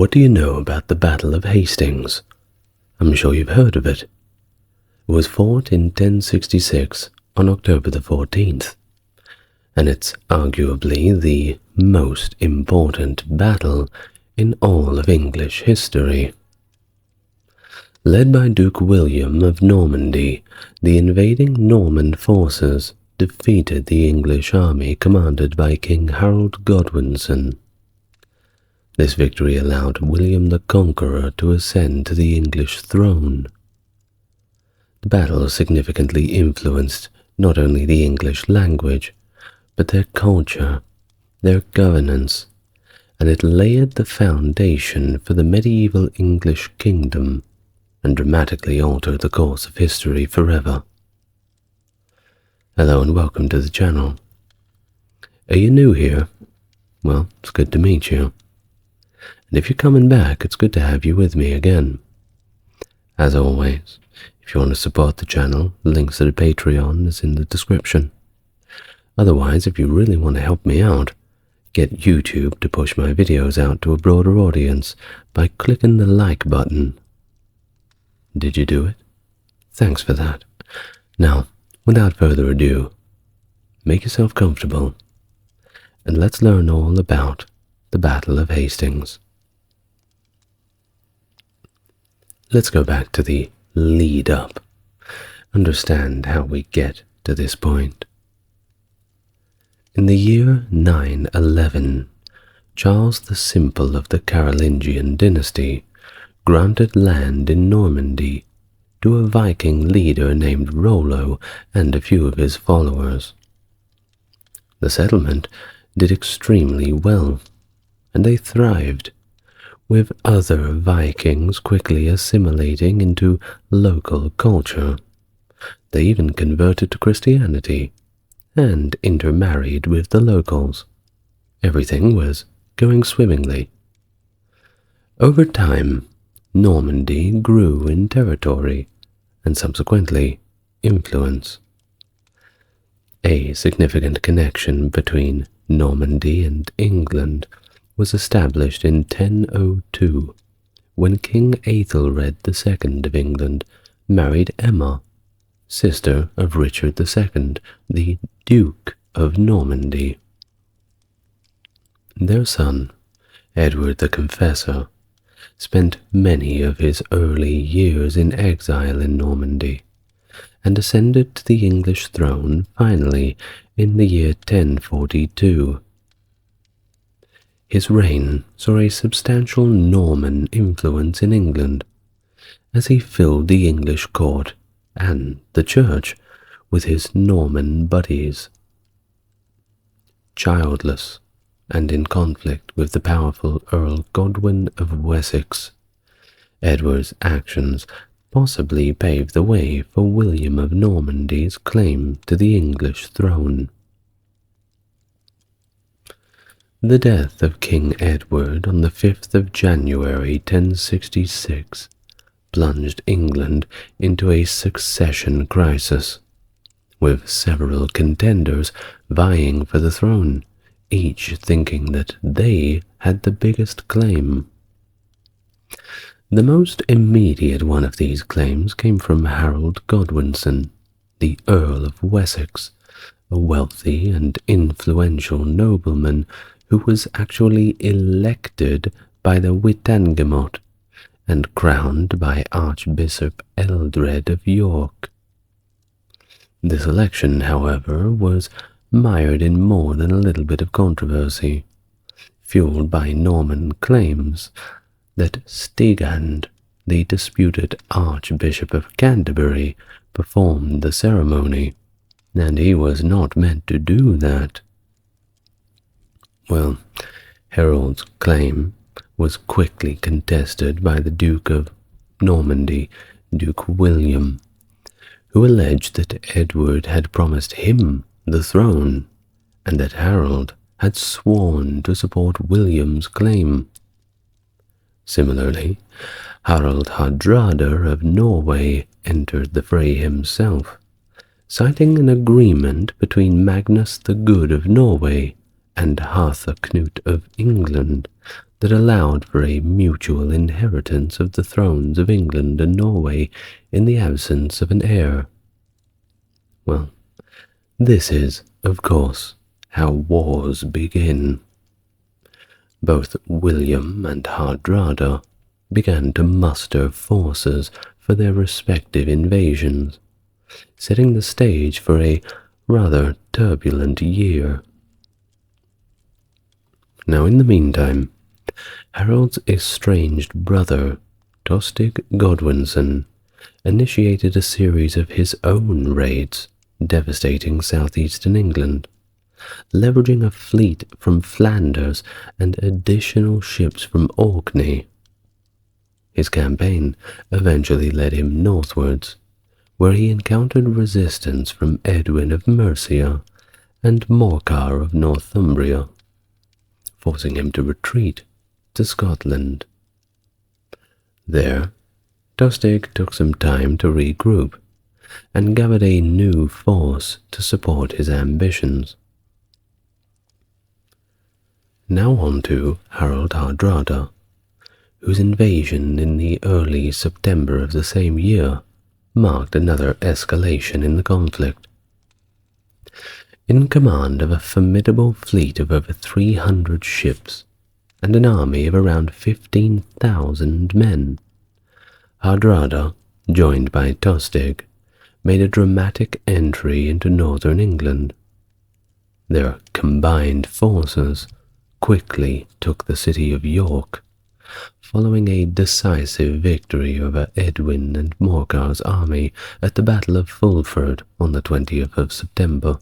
What do you know about the Battle of Hastings? I'm sure you've heard of it. It was fought in 1066 on October the 14th, and it's arguably the most important battle in all of English history. Led by Duke William of Normandy, the invading Norman forces defeated the English army commanded by King Harold Godwinson. This victory allowed William the Conqueror to ascend to the English throne. The battle significantly influenced not only the English language, but their culture, their governance, and it laid the foundation for the medieval English kingdom and dramatically altered the course of history forever. Hello and welcome to the channel. Are you new here? Well, it's good to meet you. And if you're coming back, it's good to have you with me again. As always, if you want to support the channel, links to the Patreon is in the description. Otherwise, if you really want to help me out, get YouTube to push my videos out to a broader audience by clicking the like button. Did you do it? Thanks for that. Now, without further ado, make yourself comfortable, and let's learn all about the Battle of Hastings. Let's go back to the lead up, understand how we get to this point. In the year 911, Charles the Simple of the Carolingian dynasty granted land in Normandy to a Viking leader named Rollo and a few of his followers. The settlement did extremely well, and they thrived, with other Vikings quickly assimilating into local culture. They even converted to Christianity and intermarried with the locals. Everything was going swimmingly. Over time, Normandy grew in territory and subsequently influence. A significant connection between Normandy and England was established in 1002 when King Aethelred II of England married Emma, sister of Richard II, the Duke of Normandy. Their son, Edward the Confessor, spent many of his early years in exile in Normandy, and ascended to the English throne finally in the year 1042. His reign saw a substantial Norman influence in England, as he filled the English court and the church with his Norman buddies. Childless and in conflict with the powerful Earl Godwin of Wessex, Edward's actions possibly paved the way for William of Normandy's claim to the English throne. The death of King Edward on the 5th of January 1066 plunged England into a succession crisis, with several contenders vying for the throne, each thinking that they had the biggest claim. The most immediate one of these claims came from Harold Godwinson, the Earl of Wessex, a wealthy and influential nobleman who was actually elected by the Witenagemot and crowned by Archbishop Eldred of York. This election, however, was mired in more than a little bit of controversy, fueled by Norman claims that Stigand, the disputed Archbishop of Canterbury, performed the ceremony, and he was not meant to do that. Well, Harold's claim was quickly contested by the Duke of Normandy, Duke William, who alleged that Edward had promised him the throne, and that Harold had sworn to support William's claim. Similarly, Harald Hardrada of Norway entered the fray himself, citing an agreement between Magnus the Good of Norway and Harthacnut of England that allowed for a mutual inheritance of the thrones of England and Norway in the absence of an heir. Well, this is, of course, how wars begin. Both William and Hardrada began to muster forces for their respective invasions, setting the stage for a rather turbulent year. Now, in the meantime, Harold's estranged brother, Tostig Godwinson, initiated a series of his own raids, devastating southeastern England, leveraging a fleet from Flanders and additional ships from Orkney. His campaign eventually led him northwards, where he encountered resistance from Edwin of Mercia and Morcar of Northumbria, forcing him to retreat to Scotland. There, Tostig took some time to regroup and gathered a new force to support his ambitions. Now on to Harold Hardrada, whose invasion in the early September of the same year marked another escalation in the conflict. In command of a formidable fleet of over 300 ships and an army of around 15,000 men, Hardrada, joined by Tostig, made a dramatic entry into northern England. Their combined forces quickly took the city of York, following a decisive victory over Edwin and Morcar's army at the Battle of Fulford on the 20th of September.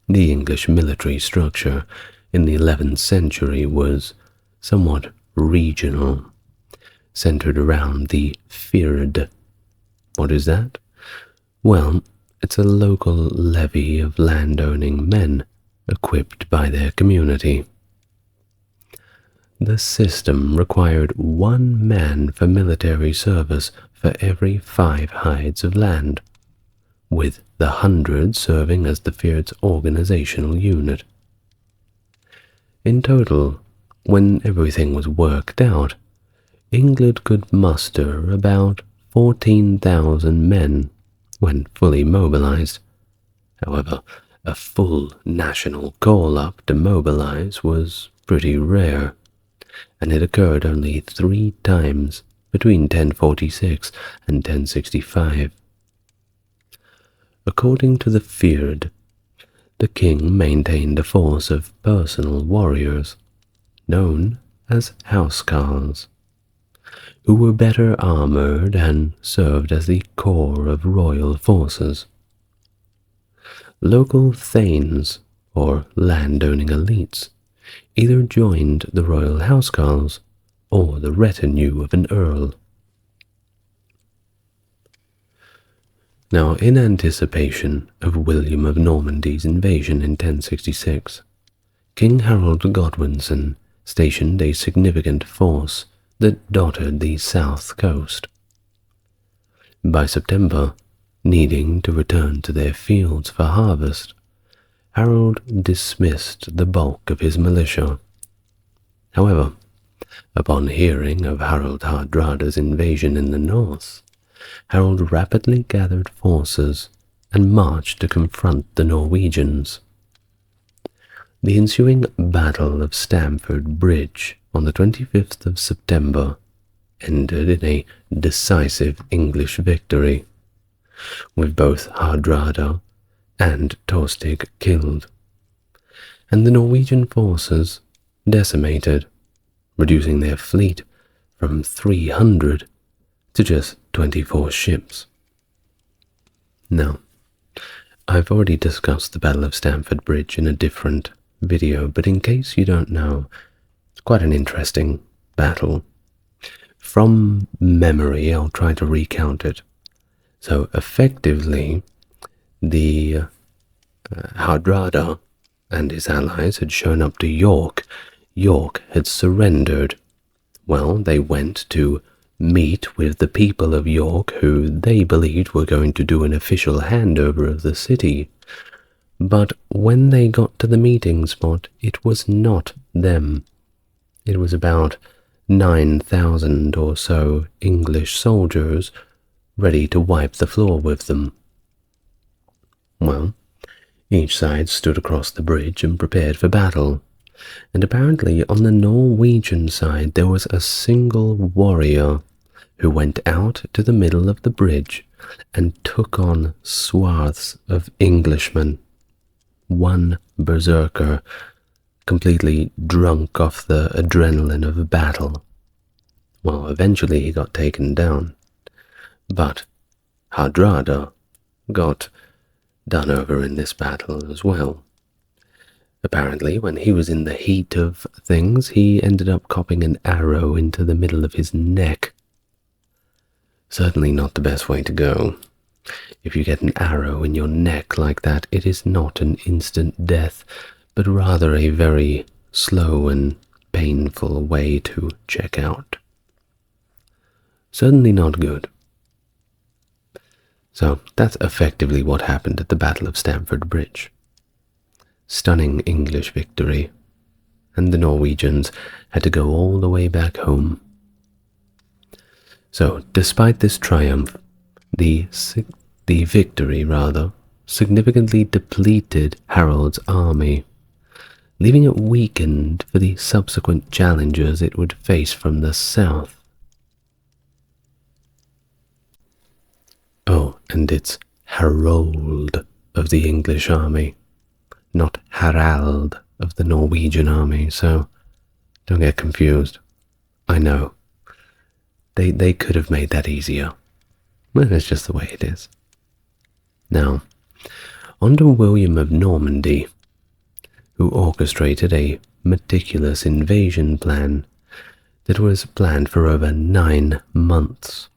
The English military structure in the 11th century was somewhat regional, centered around the fyrd. What is that? Well, it's a local levy of landowning men equipped by their community. The system required one man for military service for every 5 hides of land, with the 100 serving as the fyrd's organizational unit. In total, when everything was worked out, England could muster about 14,000 men when fully mobilized. However, a full national call-up to mobilize was pretty rare, and it occurred only 3 times between 1046 and 1065. According to the fyrd, the king maintained a force of personal warriors, known as housecarls, who were better armored and served as the core of royal forces. Local thanes, or landowning elites, either joined the royal housecarls or the retinue of an earl. Now, in anticipation of William of Normandy's invasion in 1066, King Harold Godwinson stationed a significant force that dotted the south coast. By September, needing to return to their fields for harvest, Harold dismissed the bulk of his militia. However, upon hearing of Harold Hardrada's invasion in the north, Harold rapidly gathered forces and marched to confront the Norwegians. The ensuing Battle of Stamford Bridge on the 25th of September ended in a decisive English victory, with both Hardrada and Tostig killed, and the Norwegian forces decimated, reducing their fleet from 300 to just 24 ships. Now, I've already discussed the Battle of Stamford Bridge in a different video, but in case you don't know, it's quite an interesting battle. From memory, I'll try to recount it. So effectively, the Hardrada and his allies had shown up to York. York had surrendered. Well, they went to meet with the people of York, who they believed were going to do an official handover of the city. But when they got to the meeting spot, it was not them. It was about 9,000 or so English soldiers ready to wipe the floor with them. Well, each side stood across the bridge and prepared for battle, and apparently on the Norwegian side there was a single warrior who went out to the middle of the bridge and took on swaths of Englishmen. One berserker, completely drunk off the adrenaline of battle. Well, eventually he got taken down, but Hardrada got done over in this battle as well. Apparently, when he was in the heat of things, he ended up copping an arrow into the middle of his neck. Certainly not the best way to go. If you get an arrow in your neck like that, it is not an instant death, but rather a very slow and painful way to check out. Certainly not good. So that's effectively what happened at the Battle of Stamford Bridge. Stunning English victory, and the Norwegians had to go all the way back home. So, despite this triumph, the victory significantly depleted Harold's army, leaving it weakened for the subsequent challenges it would face from the south. Oh, and it's Harold of the English army, not Harald of the Norwegian army, so don't get confused. I know. They could have made that easier. But it's just the way it is. Now, on to William of Normandy, who orchestrated a meticulous invasion plan that was planned for over 9 months,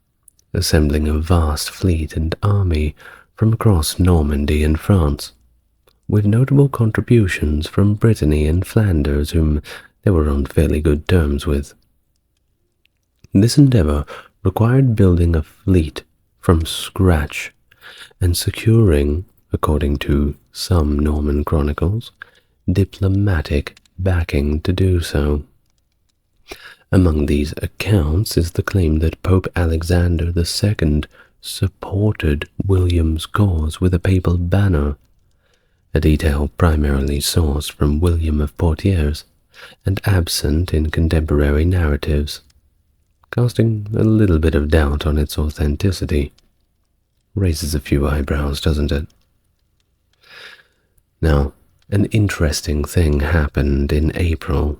assembling a vast fleet and army from across Normandy and France, with notable contributions from Brittany and Flanders, whom they were on fairly good terms with. This endeavour required building a fleet from scratch and securing, according to some Norman chronicles, diplomatic backing to do so. Among these accounts is the claim that Pope Alexander II supported William's cause with a papal banner, a detail primarily sourced from William of Poitiers and absent in contemporary narratives, casting a little bit of doubt on its authenticity. Raises a few eyebrows, doesn't it? Now, an interesting thing happened in April.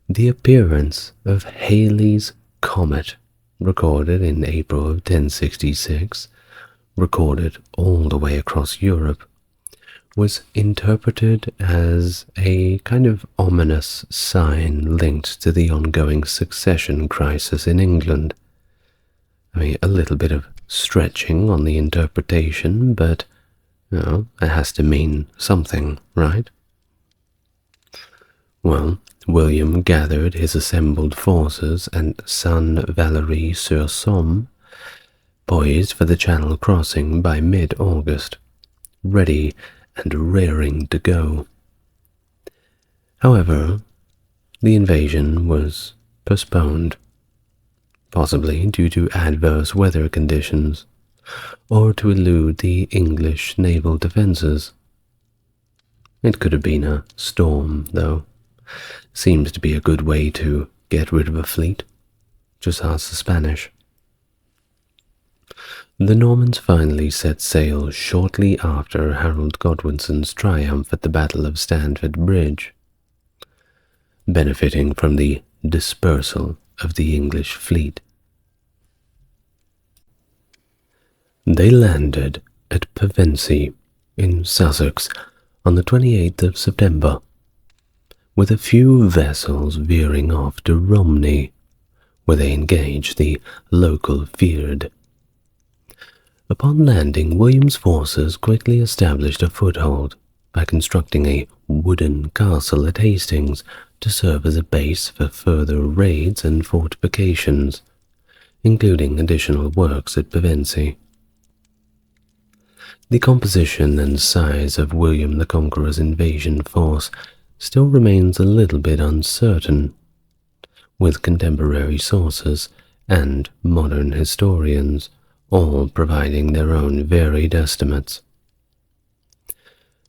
The appearance of Halley's Comet, recorded in April of 1066, recorded all the way across Europe, was interpreted as a kind of ominous sign linked to the ongoing succession crisis in England. I mean, a little bit of stretching on the interpretation, but, it has to mean something, right? Well, William gathered his assembled forces and Saint-Valery-sur-Somme, poised for the Channel crossing by mid-August, ready and raring to go. However, the invasion was postponed, possibly due to adverse weather conditions, or to elude the English naval defences. It could have been a storm, though. Seems to be a good way to get rid of a fleet. Just ask the Spanish. The Normans finally set sail shortly after Harold Godwinson's triumph at the Battle of Stamford Bridge, benefiting from the dispersal of the English fleet. They landed at Pevensey in Sussex on the 28th of September, with a few vessels veering off to Romney, where they engaged the local fyrd. Upon landing, William's forces quickly established a foothold by constructing a wooden castle at Hastings to serve as a base for further raids and fortifications, including additional works at Pevensey. The composition and size of William the Conqueror's invasion force still remains a little bit uncertain, with contemporary sources and modern historians all providing their own varied estimates.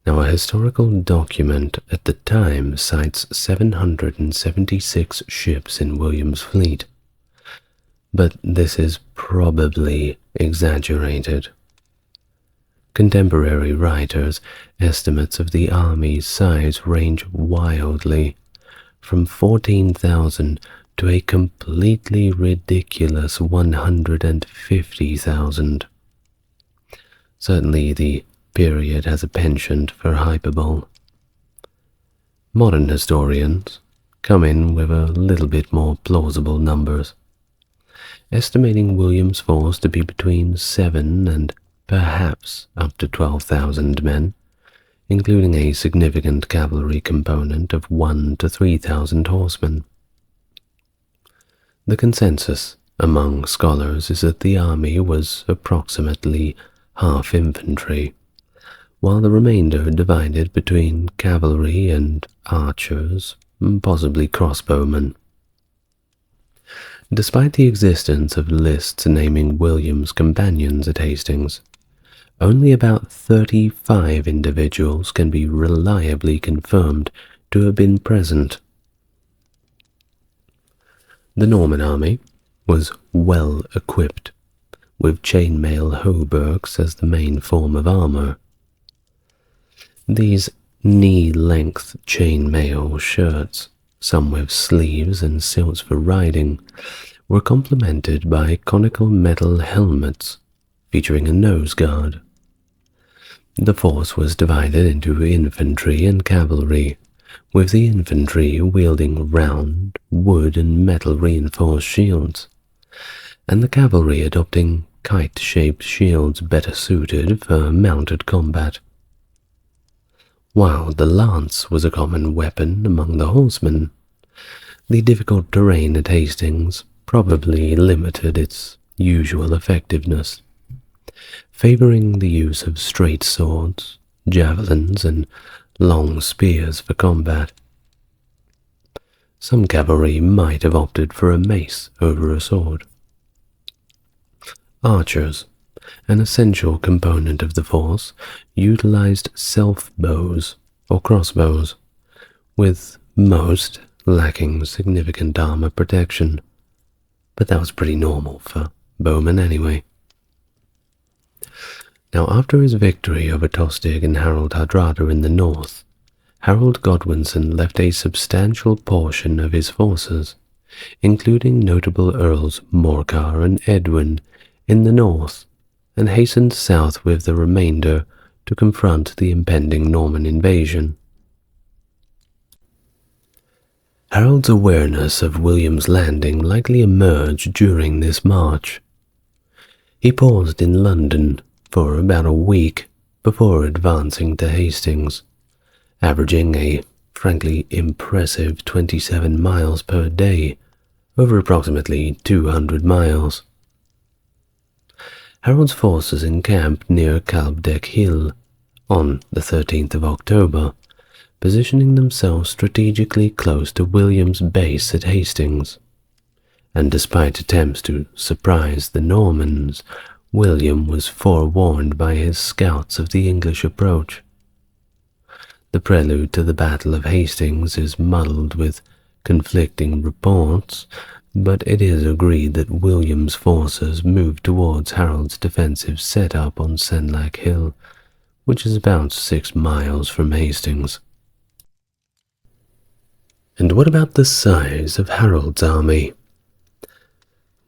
Now, a historical document at the time cites 776 ships in William's fleet, but this is probably exaggerated. Contemporary writers' estimates of the army's size range wildly, from 14,000 to a completely ridiculous 150,000. Certainly the period has a penchant for hyperbole. Modern historians come in with a little bit more plausible numbers, estimating William's force to be between 7 and perhaps up to 12,000 men, including a significant cavalry component of 1 to 3,000 horsemen. The consensus among scholars is that the army was approximately half infantry, while the remainder divided between cavalry and archers, possibly crossbowmen. Despite the existence of lists naming William's companions at Hastings, only about 35 individuals can be reliably confirmed to have been present. The Norman army was well equipped, with chainmail hauberks as the main form of armor. These knee-length chainmail shirts, some with sleeves and silts for riding, were complemented by conical metal helmets featuring a nose guard. The force was divided into infantry and cavalry, with the infantry wielding round, wood and metal reinforced shields, and the cavalry adopting kite-shaped shields better suited for mounted combat. While the lance was a common weapon among the horsemen, the difficult terrain at Hastings probably limited its usual effectiveness, favoring the use of straight swords, javelins, and long spears for combat. Some cavalry might have opted for a mace over a sword. Archers, an essential component of the force, utilized self-bows or crossbows, with most lacking significant armor protection, but that was pretty normal for bowmen anyway. Now, after his victory over Tostig and Harold Hardrada in the north, Harold Godwinson left a substantial portion of his forces, including notable Earls Morcar and Edwin, in the north, and hastened south with the remainder to confront the impending Norman invasion. Harold's awareness of William's landing likely emerged during this march. He paused in London for about a week before advancing to Hastings, averaging a frankly impressive 27 miles per day over approximately 200 miles. Harold's forces encamped near Calbdeck Hill on the 13th of October, positioning themselves strategically close to William's base at Hastings, and despite attempts to surprise the Normans, William was forewarned by his scouts of the English approach. The prelude to the Battle of Hastings is muddled with conflicting reports, but it is agreed that William's forces moved towards Harold's defensive setup on Senlac Hill, which is about 6 miles from Hastings. And what about the size of Harold's army?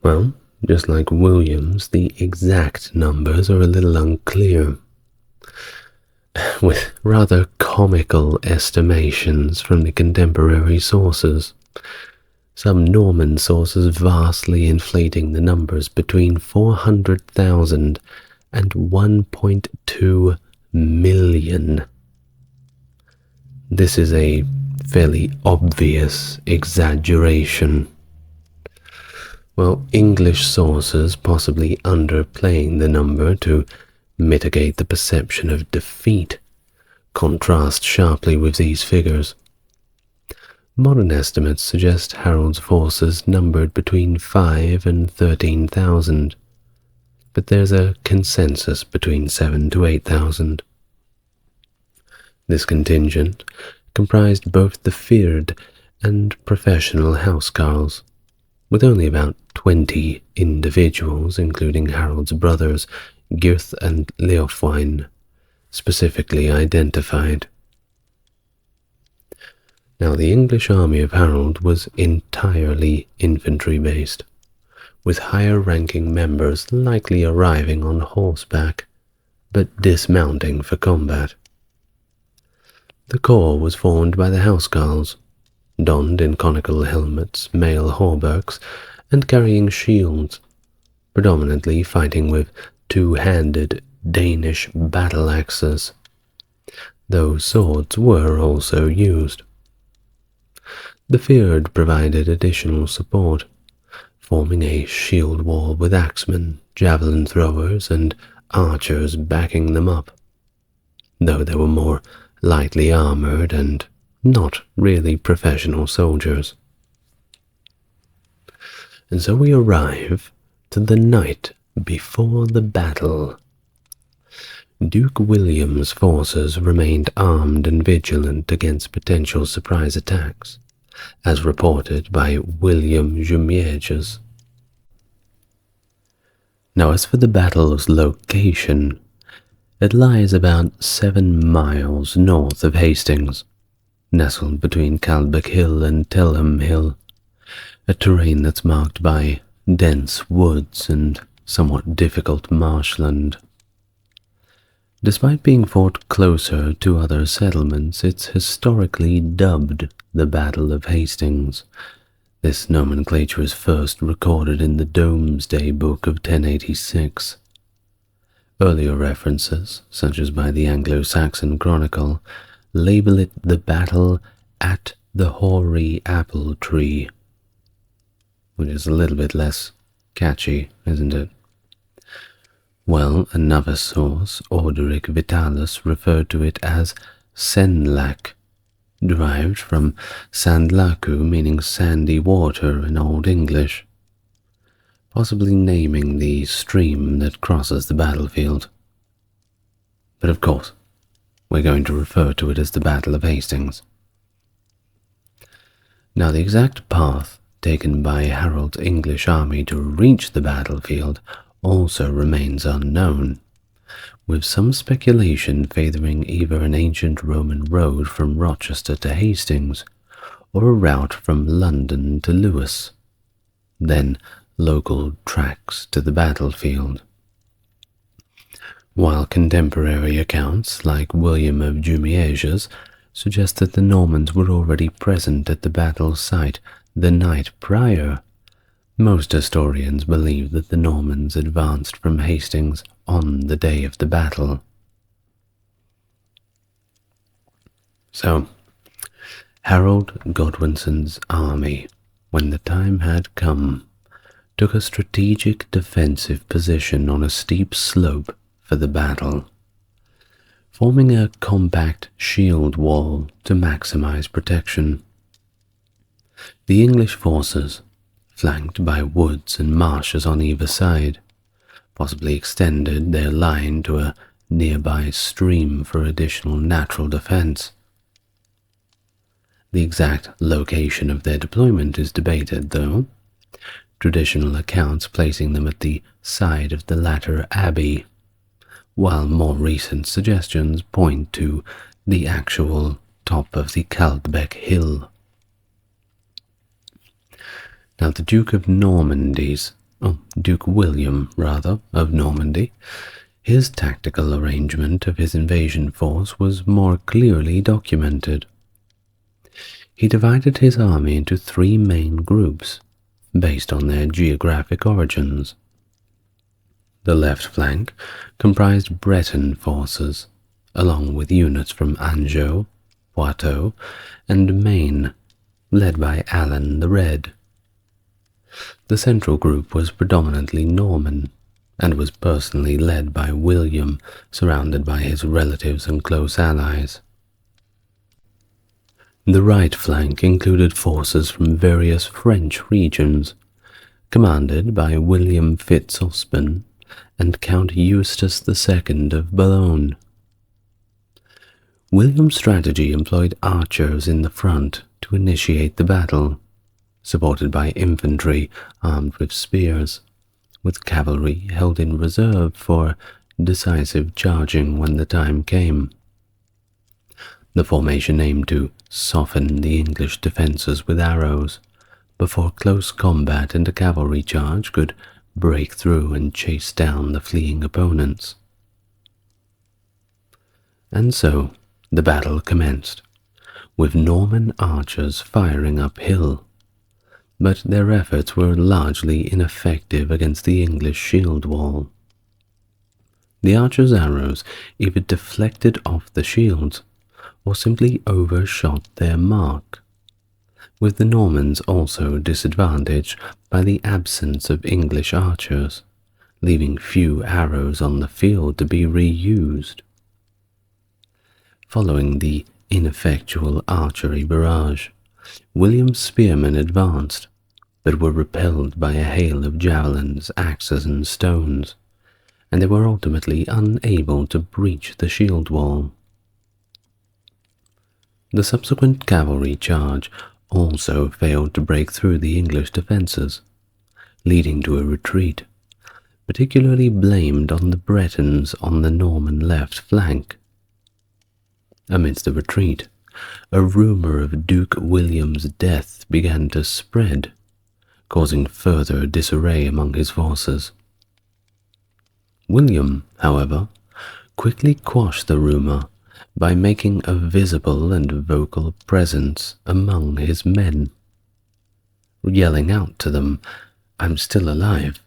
Well, just like William's, the exact numbers are a little unclear, with rather comical estimations from the contemporary sources. Some Norman sources vastly inflating the numbers between 400,000 and 1.2 million. This is a fairly obvious exaggeration. Well, English sources possibly underplaying the number to mitigate the perception of defeat contrast sharply with these figures. Modern estimates suggest Harold's forces numbered between 5 and 13,000, but there's a consensus between 7 to 8,000. This contingent comprised both the feared and professional housecarls, with only about 20 individuals, including Harold's brothers Gyrth and Leofwine, specifically identified. Now, the English army of Harold was entirely infantry-based, with higher-ranking members likely arriving on horseback, but dismounting for combat. The corps was formed by the housecarls, donned in conical helmets, mail hauberks, and carrying shields, predominantly fighting with two-handed Danish battle axes, though swords were also used. The feared provided additional support, forming a shield wall with axemen, javelin throwers, and archers backing them up, though they were more lightly armored and not really professional soldiers. And so we arrive to the night before the battle. Duke William's forces remained armed and vigilant against potential surprise attacks, as reported by William Jumièges. Now, as for the battle's location, it lies about 7 miles north of Hastings, nestled between Caldbeck Hill and Telham Hill, a terrain that's marked by dense woods and somewhat difficult marshland. Despite being fought closer to other settlements, it's historically dubbed the Battle of Hastings. This nomenclature is first recorded in the Domesday Book of 1086. Earlier references, such as by the Anglo-Saxon Chronicle, label it the battle at the hoary apple tree, which is a little bit less catchy, isn't it? Well, another source, Orderic Vitalis, referred to it as Senlac, derived from Sandlacu, meaning sandy water in Old English, possibly naming the stream that crosses the battlefield. But of course, we're going to refer to it as the Battle of Hastings. Now, the exact path taken by Harold's English army to reach the battlefield also remains unknown, with some speculation favoring either an ancient Roman road from Rochester to Hastings, or a route from London to Lewes, then local tracks to the battlefield. While contemporary accounts, like William of Jumièges, suggest that the Normans were already present at the battle site the night prior, most historians believe that the Normans advanced from Hastings on the day of the battle. So, Harold Godwinson's army, when the time had come, took a strategic defensive position on a steep slope for the battle, forming a compact shield wall to maximize protection. The English forces, flanked by woods and marshes on either side, possibly extended their line to a nearby stream for additional natural defense. The exact location of their deployment is debated, though, traditional accounts placing them at the side of the latter abbey, while more recent suggestions point to the actual top of the Caldbeck Hill. Now, the Duke William, of Normandy, his tactical arrangement of his invasion force was more clearly documented. He divided his army into 3 main groups, based on their geographic origins. The left flank comprised Breton forces, along with units from Anjou, Poitou, and Maine, led by Alan the Red. The central group was predominantly Norman, and was personally led by William, surrounded by his relatives and close allies. The right flank included forces from various French regions, commanded by William Fitzosbern and Count Eustace II of Boulogne. William's strategy employed archers in the front to initiate the battle, supported by infantry armed with spears, with cavalry held in reserve for decisive charging when the time came. The formation aimed to soften the English defences with arrows, before close combat and a cavalry charge could break through and chase down the fleeing opponents. And so the battle commenced, with Norman archers firing uphill, but their efforts were largely ineffective against the English shield wall. The archers' arrows either deflected off the shields or simply overshot their mark, with the Normans also disadvantaged by the absence of English archers, leaving few arrows on the field to be reused. Following the ineffectual archery barrage, William's spearmen advanced, but were repelled by a hail of javelins, axes, and stones, and they were ultimately unable to breach the shield wall. The subsequent cavalry charge also failed to break through the English defences, leading to a retreat, particularly blamed on the Bretons on the Norman left flank. Amidst the retreat, a rumour of Duke William's death began to spread, causing further disarray among his forces. William, however, quickly quashed the rumour by making a visible and vocal presence among his men, yelling out to them, "I'm still alive,"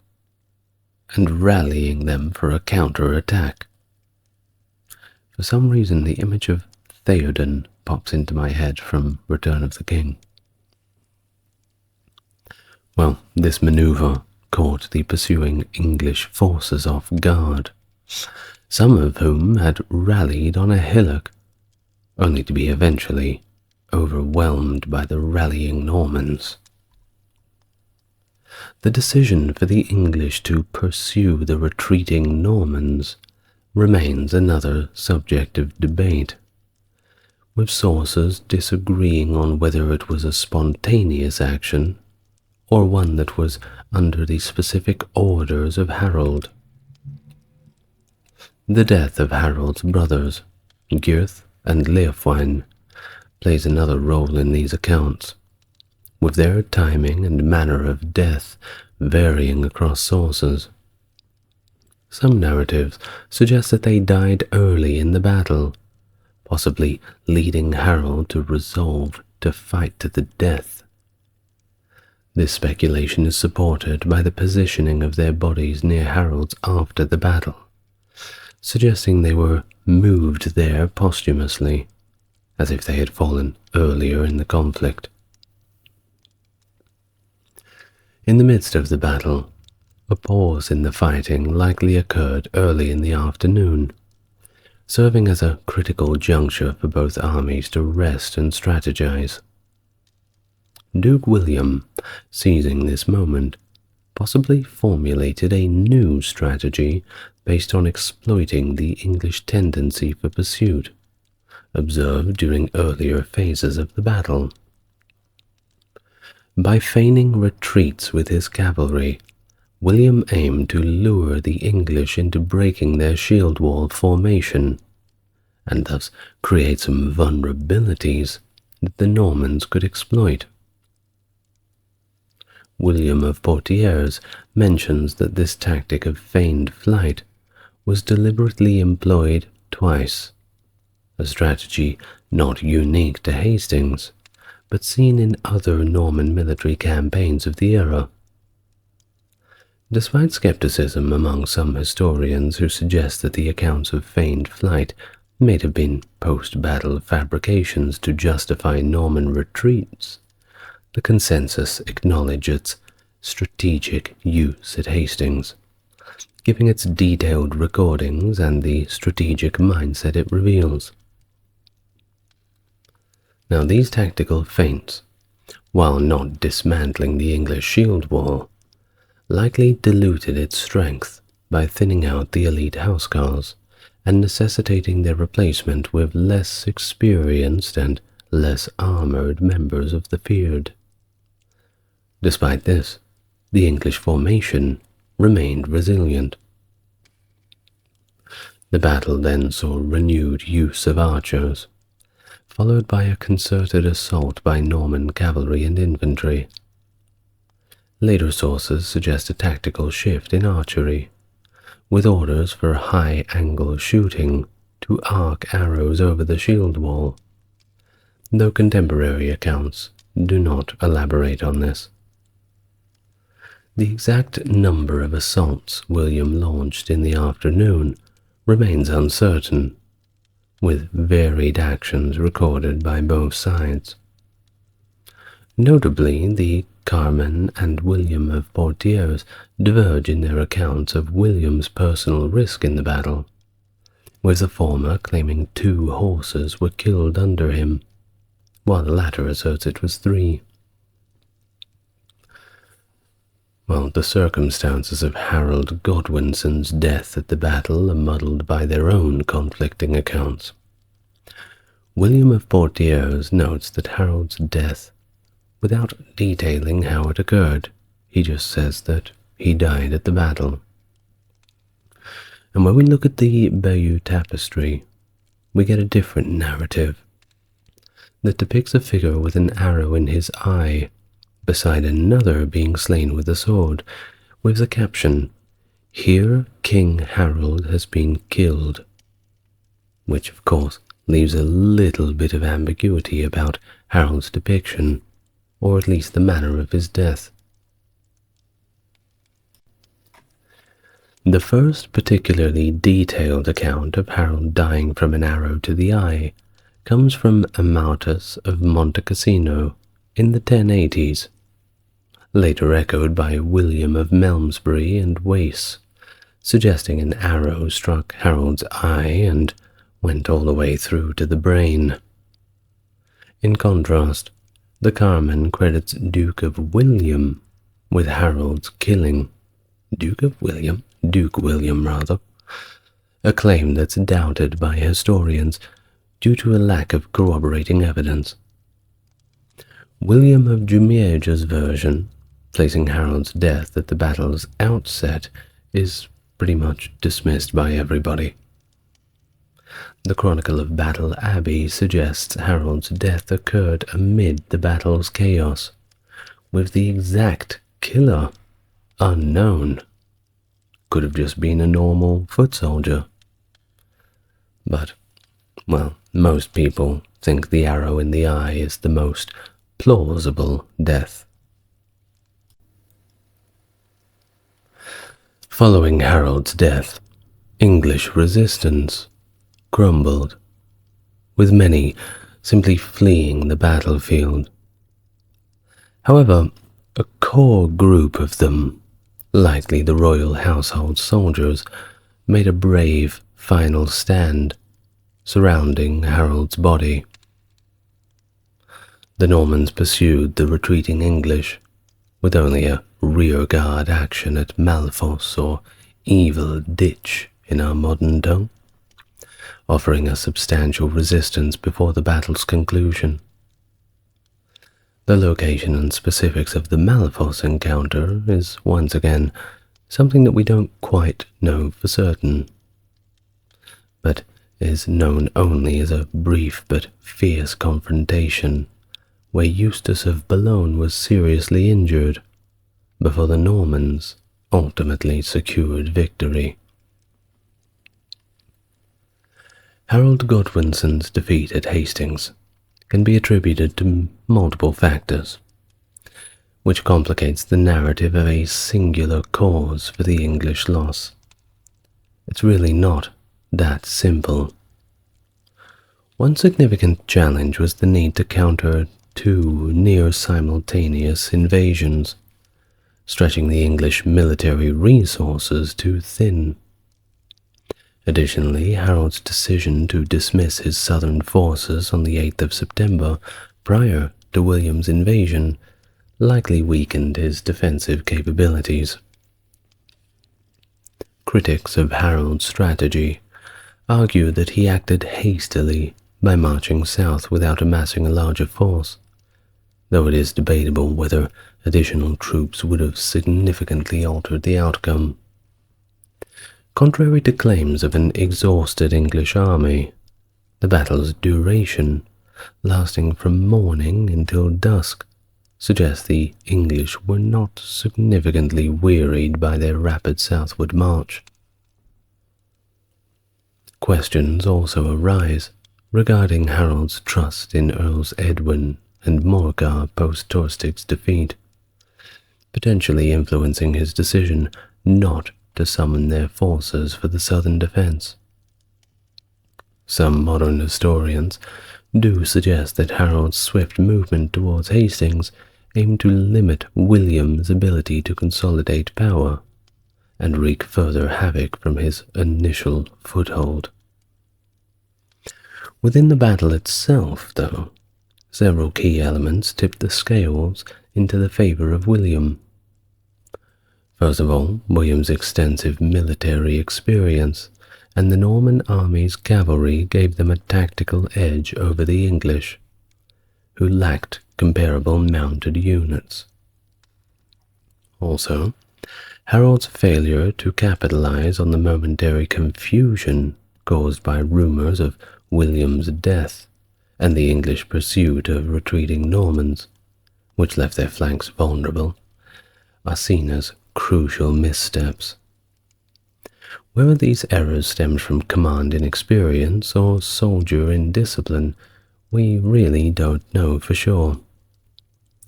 and rallying them for a counter-attack. For some reason, the image of Theoden pops into my head from Return of the King. Well, this manoeuvre caught the pursuing English forces off guard, some of whom had rallied on a hillock, only to be eventually overwhelmed by the rallying Normans. The decision for the English to pursue the retreating Normans remains another subject of debate, with sources disagreeing on whether it was a spontaneous action or one that was under the specific orders of Harold. The death of Harold's brothers, Gyrth and Leofwine, plays another role in these accounts, with their timing and manner of death varying across sources. Some narratives suggest that they died early in the battle, possibly leading Harold to resolve to fight to the death. This speculation is supported by the positioning of their bodies near Harold's after the battle, suggesting they were moved there posthumously, as if they had fallen earlier in the conflict. In the midst of the battle, a pause in the fighting likely occurred early in the afternoon, serving as a critical juncture for both armies to rest and strategize. Duke William, seizing this moment, possibly formulated a new strategy based on exploiting the English tendency for pursuit, observed during earlier phases of the battle. By feigning retreats with his cavalry, William aimed to lure the English into breaking their shield wall formation, and thus create some vulnerabilities that the Normans could exploit. William of Poitiers mentions that this tactic of feigned flight was deliberately employed twice, a strategy not unique to Hastings, but seen in other Norman military campaigns of the era. Despite skepticism among some historians who suggest that the accounts of feigned flight may have been post-battle fabrications to justify Norman retreats, the consensus acknowledged its strategic use at Hastings, giving its detailed recordings and the strategic mindset it reveals. Now, these tactical feints, while not dismantling the English shield wall, likely diluted its strength by thinning out the elite housecarls and necessitating their replacement with less experienced and less armored members of the Fyrd. Despite this, the English formation remained resilient. The battle then saw renewed use of archers, followed by a concerted assault by Norman cavalry and infantry. Later sources suggest a tactical shift in archery, with orders for high-angle shooting to arc arrows over the shield wall, though contemporary accounts do not elaborate on this. The exact number of assaults William launched in the afternoon remains uncertain, with varied actions recorded by both sides. Notably, the Carmen and William of Poitiers diverge in their accounts of William's personal risk in the battle, with the former claiming 2 horses were killed under him, while the latter asserts it was 3. While the circumstances of Harold Godwinson's death at the battle are muddled by their own conflicting accounts. William of Poitiers notes that Harold's death, without detailing how it occurred, he just says that he died at the battle. And when we look at the Bayeux Tapestry, we get a different narrative that depicts a figure with an arrow in his eye, beside another being slain with a sword, with the caption, "Here King Harold has been killed," which of course leaves a little bit of ambiguity about Harold's depiction, or at least the manner of his death. The first particularly detailed account of Harold dying from an arrow to the eye comes from Amatus of Monte Cassino in the 1080s, later echoed by William of Malmesbury and Wace, suggesting an arrow struck Harold's eye and went all the way through to the brain. In contrast, the Carmen credits Duke of William with Harold's killing. Duke William, rather. A claim that's doubted by historians due to a lack of corroborating evidence. William of Jumiege's version, placing Harold's death at the battle's outset, is pretty much dismissed by everybody. The Chronicle of Battle Abbey suggests Harold's death occurred amid the battle's chaos, with the exact killer unknown. Could have just been a normal foot soldier. But, well, most people think the arrow in the eye is the most plausible death. Following Harold's death, English resistance crumbled, with many simply fleeing the battlefield. However, a core group of them, likely the royal household soldiers, made a brave final stand, surrounding Harold's body. The Normans pursued the retreating English, with only a rearguard action at Malfosse, or Evil Ditch in our modern tongue, offering a substantial resistance before the battle's conclusion. The location and specifics of the Malfosse encounter is once again something that we don't quite know for certain, but is known only as a brief but fierce confrontation where Eustace of Boulogne was seriously injured before the Normans ultimately secured victory. Harold Godwinson's defeat at Hastings can be attributed to multiple factors, which complicates the narrative of a singular cause for the English loss. It's really not that simple. One significant challenge was the need to counter 2 near-simultaneous invasions, stretching the English military resources too thin. Additionally, Harold's decision to dismiss his southern forces on the 8th of September prior to William's invasion likely weakened his defensive capabilities. Critics of Harold's strategy argue that he acted hastily by marching south without amassing a larger force, though it is debatable whether additional troops would have significantly altered the outcome. Contrary to claims of an exhausted English army, the battle's duration, lasting from morning until dusk, suggests the English were not significantly wearied by their rapid southward march. Questions also arise regarding Harold's trust in Earls Edwin and Morcar post-Torstig's defeat, potentially influencing his decision not to summon their forces for the southern defense. Some modern historians do suggest that Harold's swift movement towards Hastings aimed to limit William's ability to consolidate power and wreak further havoc from his initial foothold. Within the battle itself, though, several key elements tipped the scales into the favor of William. First of all, William's extensive military experience and the Norman army's cavalry gave them a tactical edge over the English, who lacked comparable mounted units. Also, Harold's failure to capitalize on the momentary confusion caused by rumors of William's death and the English pursuit of retreating Normans, which left their flanks vulnerable, are seen as crucial missteps. Whether these errors stemmed from command inexperience or soldier indiscipline, we really don't know for sure.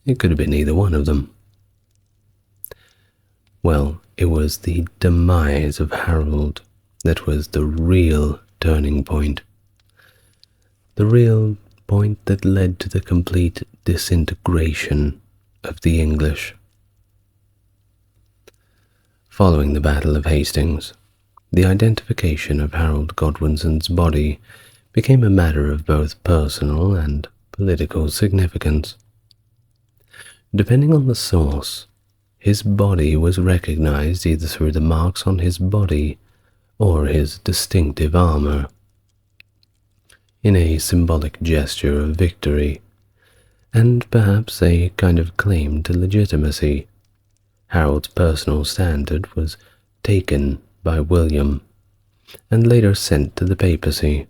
It could have been either one of them. Well, it was the demise of Harold that was the real turning point. The real point that led to the complete disintegration of the English. Following the Battle of Hastings, the identification of Harold Godwinson's body became a matter of both personal and political significance. Depending on the source, his body was recognized either through the marks on his body or his distinctive armor. In a symbolic gesture of victory, and perhaps a kind of claim to legitimacy, Harold's personal standard was taken by William and later sent to the papacy,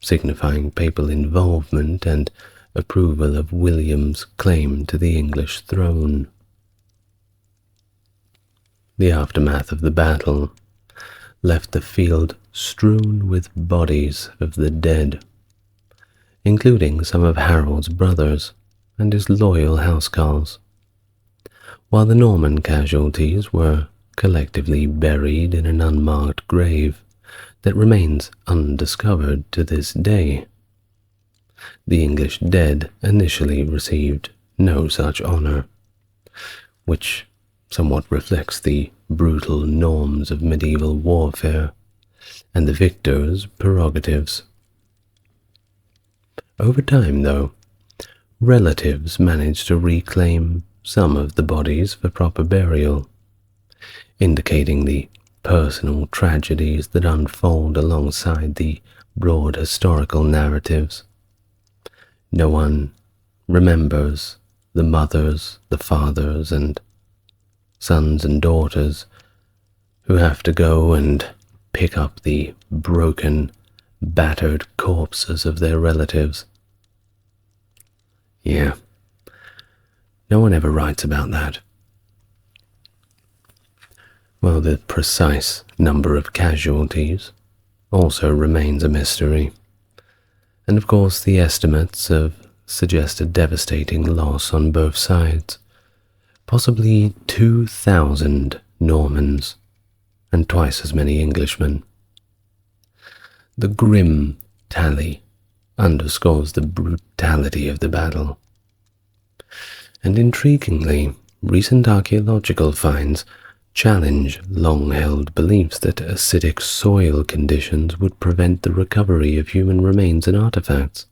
signifying papal involvement and approval of William's claim to the English throne. The aftermath of the battle left the field strewn with bodies of the dead, including some of Harold's brothers and his loyal housecarls, while the Norman casualties were collectively buried in an unmarked grave that remains undiscovered to this day. The English dead initially received no such honor, which somewhat reflects the brutal norms of medieval warfare and the victor's prerogatives. Over time, though, relatives managed to reclaim some of the bodies for proper burial, indicating the personal tragedies that unfold alongside the broad historical narratives. No one remembers the mothers, the fathers, and sons and daughters who have to go and pick up the broken, battered corpses of their relatives. Yeah, no one ever writes about that. Well, the precise number of casualties also remains a mystery, and of course the estimates have suggested devastating loss on both sides, possibly 2,000 Normans and twice as many Englishmen. The grim tally underscores the brutality of the battle, and intriguingly, recent archaeological finds challenge long-held beliefs that acidic soil conditions would prevent the recovery of human remains and artifacts,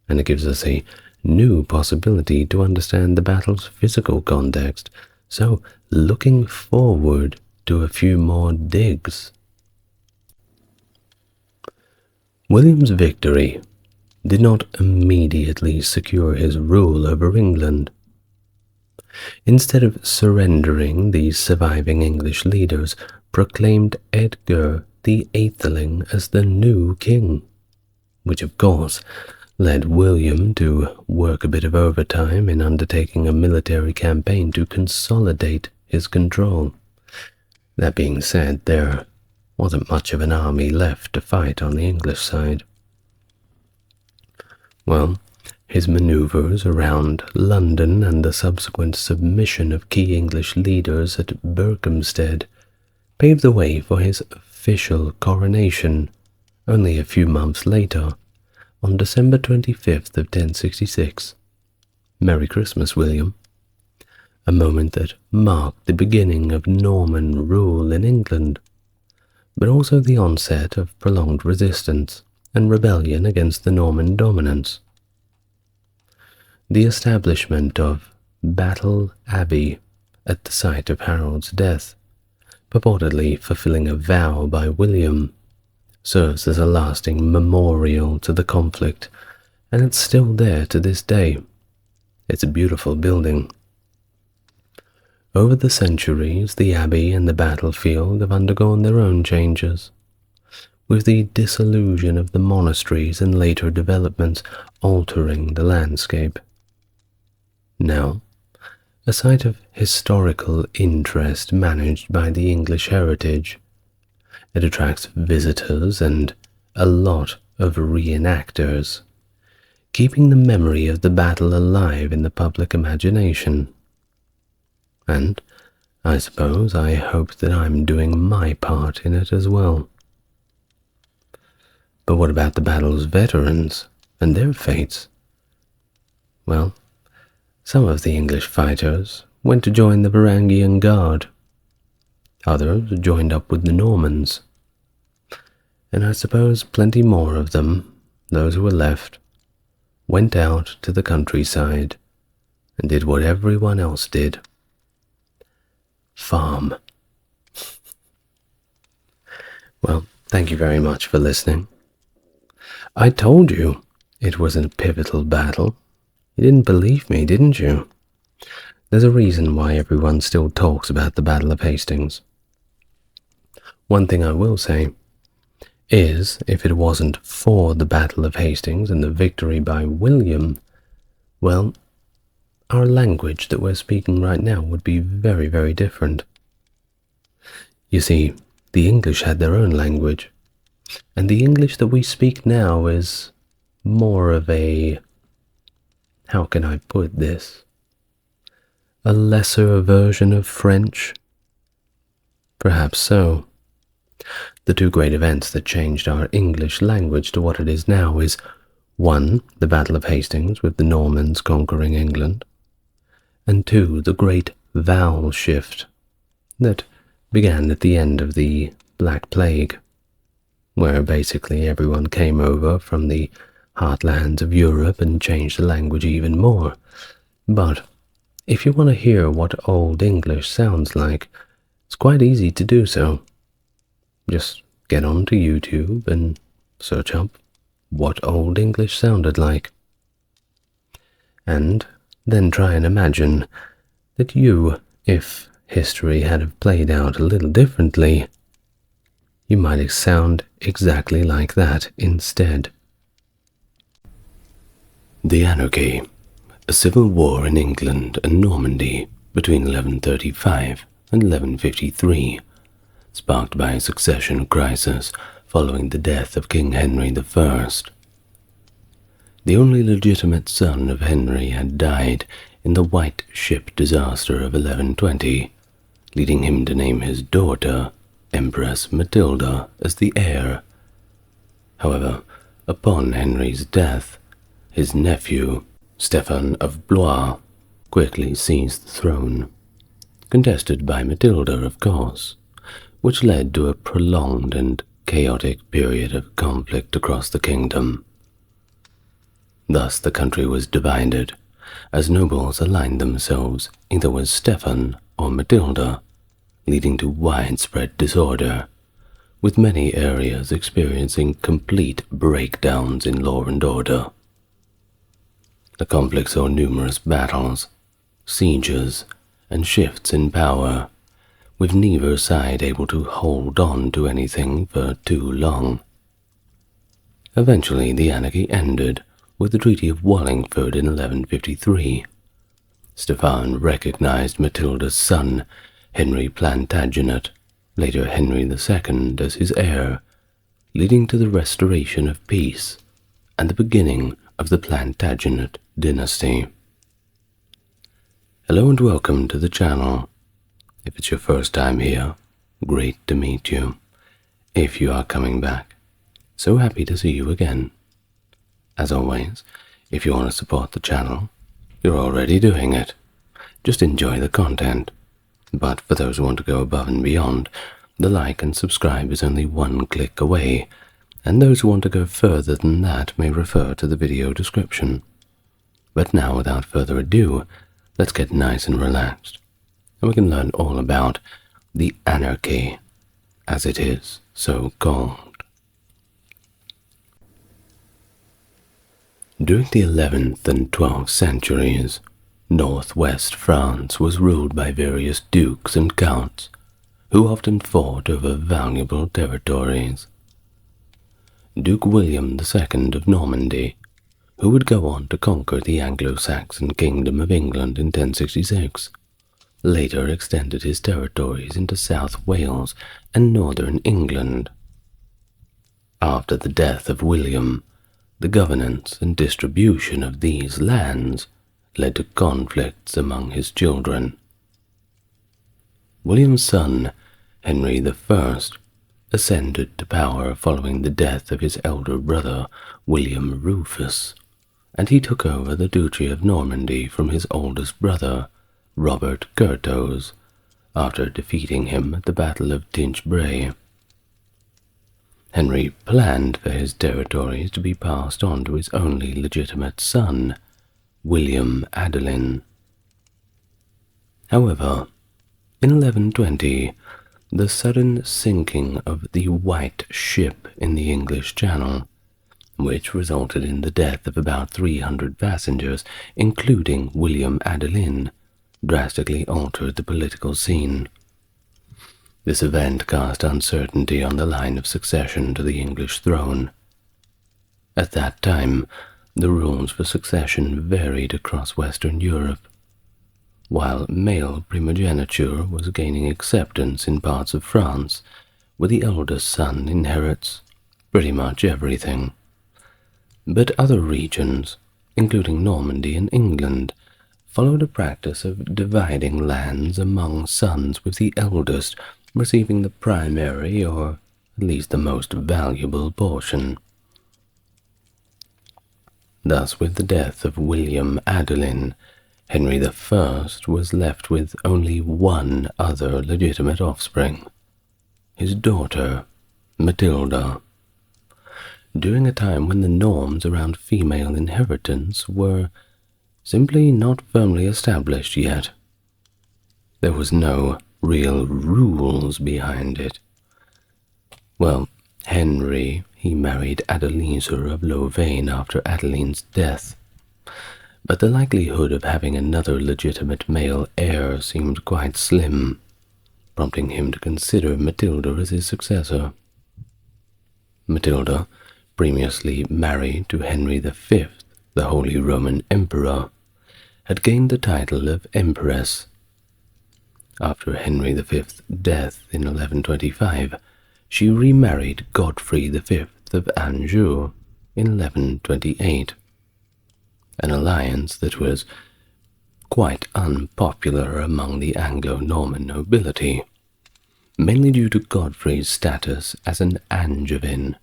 and it gives us a new possibility to understand the battle's physical context, so looking forward to a few more digs. William's victory did not immediately secure his rule over England. Instead of surrendering, the surviving English leaders proclaimed Edgar the Atheling as the new king, which of course led William to work a bit of overtime in undertaking a military campaign to consolidate his control. That being said, there wasn't much of an army left to fight on the English side. Well, his maneuvers around London and the subsequent submission of key English leaders at Berkhamsted paved the way for his official coronation only a few months later, on December 25th of 1066. Merry Christmas, William. A moment that marked the beginning of Norman rule in England, but also the onset of prolonged resistance and rebellion against the Norman dominance. The establishment of Battle Abbey at the site of Harold's death, purportedly fulfilling a vow by William, serves as a lasting memorial to the conflict, and it's still there to this day. It's a beautiful building. Over the centuries, the abbey and the battlefield have undergone their own changes, with the dissolution of the monasteries and later developments altering the landscape. Now, a site of historical interest managed by the English heritage, it attracts visitors and a lot of reenactors, keeping the memory of the battle alive in the public imagination. And I suppose I hope that I'm doing my part in it as well. But what about the battle's veterans and their fates? Well, some of the English fighters went to join the Varangian Guard. Others joined up with the Normans. And I suppose plenty more of them, those who were left, went out to the countryside and did what everyone else did. Farm. Well, thank you very much for listening. I told you it was a pivotal battle. You didn't believe me, didn't you? There's a reason why everyone still talks about the Battle of Hastings. One thing I will say is, if it wasn't for the Battle of Hastings and the victory by William, well, our language that we're speaking right now would be very, very different. You see, the English had their own language, and the English that we speak now is more of a, how can I put this, a lesser version of French? Perhaps so. The two great events that changed our English language to what it is now is, one, the Battle of Hastings with the Normans conquering England, and two, the great vowel shift that began at the end of the Black Plague, where basically everyone came over from the heartlands of Europe and changed the language even more. But if you want to hear what Old English sounds like, it's quite easy to do so. Just get onto YouTube and search up what Old English sounded like. And then try and imagine that you, if history had have played out a little differently, you might sound exactly like that instead. The Anarchy, a civil war in England and Normandy between 1135 and 1153, sparked by a succession crisis following the death of King Henry I. The only legitimate son of Henry had died in the White Ship disaster of 1120, leading him to name his daughter, Empress Matilda, as the heir. However, upon Henry's death, his nephew, Stephen of Blois, quickly seized the throne, contested by Matilda, of course, which led to a prolonged and chaotic period of conflict across the kingdom. Thus the country was divided, as nobles aligned themselves either with Stephen or Matilda, leading to widespread disorder, with many areas experiencing complete breakdowns in law and order. The conflict saw numerous battles, sieges, and shifts in power, with neither side able to hold on to anything for too long. Eventually the anarchy ended with the Treaty of Wallingford in 1153. Stephen recognized Matilda's son, Henry Plantagenet, later Henry II, as his heir, leading to the restoration of peace and the beginning of the Plantagenet dynasty. Hello and welcome to the channel. If it's your first time here, great to meet you. If you are coming back, so happy to see you again. As always, if you want to support the channel, you're already doing it. Just enjoy the content. But for those who want to go above and beyond, the like and subscribe is only one click away, and those who want to go further than that may refer to the video description. But now, without further ado, let's get nice and relaxed, and we can learn all about the Anarchy, as it is so called. During the 11th and 12th centuries, northwest France was ruled by various dukes and counts, who often fought over valuable territories. Duke William II of Normandy, who would go on to conquer the Anglo-Saxon Kingdom of England in 1066, later extended his territories into South Wales and northern England. After the death of William, the governance and distribution of these lands led to conflicts among his children. William's son, Henry I, ascended to power following the death of his elder brother, William Rufus, and he took over the Duchy of Normandy from his oldest brother, Robert Curthose, after defeating him at the Battle of Tinchebray. Henry planned for his territories to be passed on to his only legitimate son, William Adelin. However, in 1120, the sudden sinking of the White Ship in the English Channel, which resulted in the death of about 300 passengers, including William Adelin, drastically altered the political scene. This event cast uncertainty on the line of succession to the English throne. At that time, the rules for succession varied across Western Europe. While male primogeniture was gaining acceptance in parts of France, where the eldest son inherits pretty much everything. But other regions, including Normandy and England, followed a practice of dividing lands among sons, with the eldest receiving the primary, or at least the most valuable portion. Thus, with the death of William Adelin, Henry I was left with only one other legitimate offspring, his daughter, Matilda. During a time when the norms around female inheritance were simply not firmly established yet, there was no real rules behind it. Well, Henry, he married Adeliser of Louvain after Adeline's death, but the likelihood of having another legitimate male heir seemed quite slim, prompting him to consider Matilda as his successor. Matilda, previously married to Henry V, the Holy Roman Emperor, had gained the title of Empress. After Henry V's death in 1125, she remarried Godfrey V of Anjou in 1128, an alliance that was quite unpopular among the Anglo-Norman nobility, mainly due to Godfrey's status as an Angevin,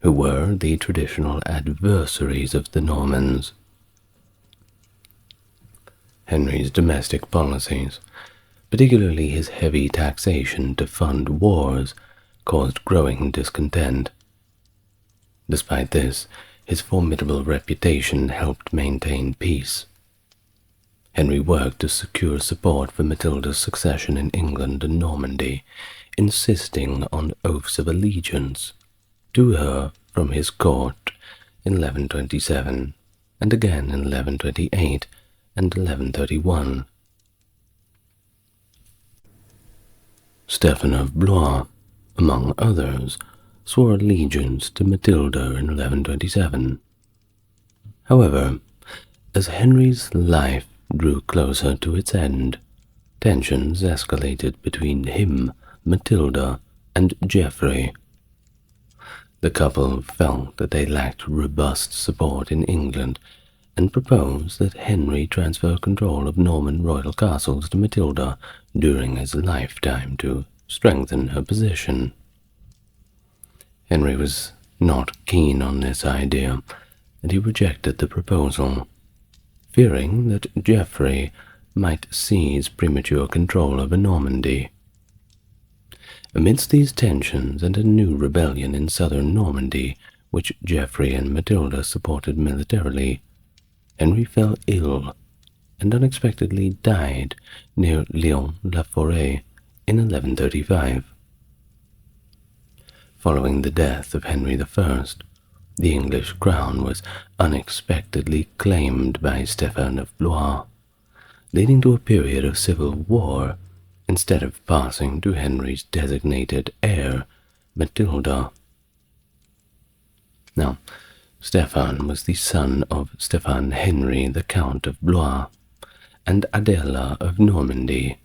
who were the traditional adversaries of the Normans. Henry's domestic policies, particularly his heavy taxation to fund wars, caused growing discontent. Despite this, his formidable reputation helped maintain peace. Henry worked to secure support for Matilda's succession in England and Normandy, insisting on oaths of allegiance to her from his court in 1127, and again in 1128 and 1131. Stephen of Blois, among others, swore allegiance to Matilda in 1127. However, as Henry's life drew closer to its end, tensions escalated between him, Matilda, and Geoffrey. The couple felt that they lacked robust support in England and proposed that Henry transfer control of Norman royal castles to Matilda during his lifetime to strengthen her position. Henry was not keen on this idea, and he rejected the proposal, fearing that Geoffrey might seize premature control over Normandy. Amidst these tensions and a new rebellion in southern Normandy, which Geoffrey and Matilda supported militarily, Henry fell ill and unexpectedly died near Lyon-la-Forêt in 1135. Following the death of Henry I, the English crown was unexpectedly claimed by Stephen of Blois, leading to a period of civil war instead of passing to Henry's designated heir, Matilda. Now, Stephen was the son of Stephen Henry, the Count of Blois, and Adela of Normandy,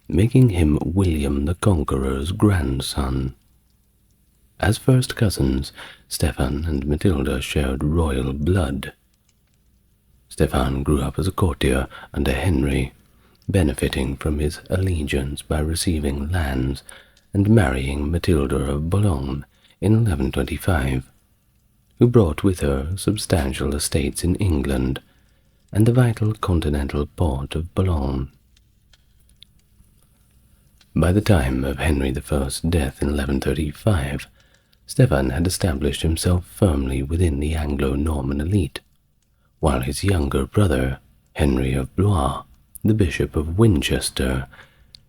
making him William the Conqueror's grandson. As first cousins, Stephen and Matilda shared royal blood. Stephen grew up as a courtier under Henry, benefiting from his allegiance by receiving lands and marrying Matilda of Boulogne in 1125, who brought with her substantial estates in England and the vital continental port of Boulogne. By the time of Henry I's death in 1135, Stephen had established himself firmly within the Anglo-Norman elite, while his younger brother, Henry of Blois, the Bishop of Winchester,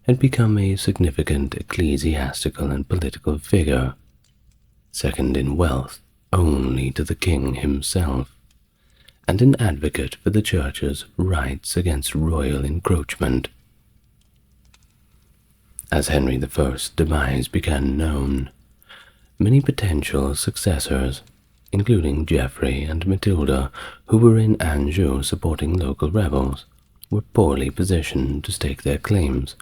had become a significant ecclesiastical and political figure, second in wealth only to the king himself, and an advocate for the Church's rights against royal encroachment. As Henry I's demise became known, many potential successors, including Geoffrey and Matilda, who were in Anjou supporting local rebels, were poorly positioned to stake their claims.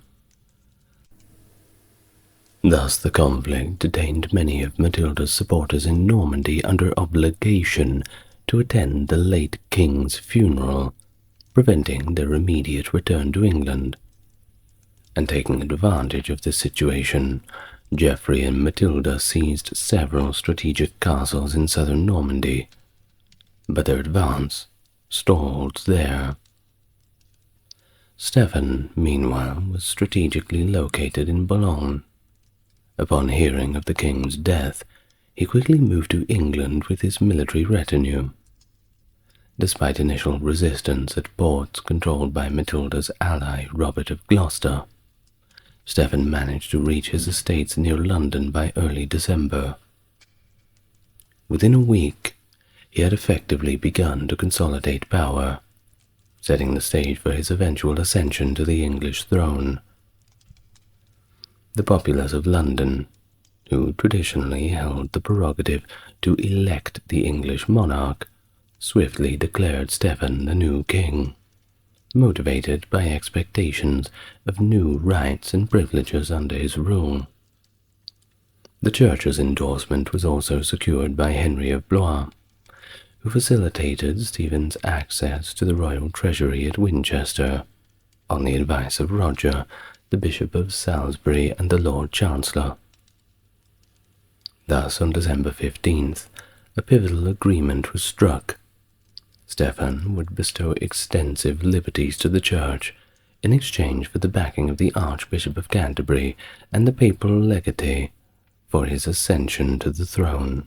Thus the conflict detained many of Matilda's supporters in Normandy under obligation to attend the late king's funeral, preventing their immediate return to England. And taking advantage of this situation, Geoffrey and Matilda seized several strategic castles in southern Normandy, but their advance stalled there. Stephen, meanwhile, was strategically located in Boulogne. Upon hearing of the king's death, he quickly moved to England with his military retinue. Despite initial resistance at ports controlled by Matilda's ally Robert of Gloucester, Stephen managed to reach his estates near London by early December. Within a week, he had effectively begun to consolidate power, setting the stage for his eventual ascension to the English throne. The populace of London, who traditionally held the prerogative to elect the English monarch, swiftly declared Stephen the new king, motivated by expectations of new rights and privileges under his rule. The Church's endorsement was also secured by Henry of Blois, who facilitated Stephen's access to the royal treasury at Winchester, on the advice of Roger, the Bishop of Salisbury and the Lord Chancellor. Thus, on December 15th, a pivotal agreement was struck. Stephen would bestow extensive liberties to the Church in exchange for the backing of the Archbishop of Canterbury and the papal legatee for his ascension to the throne.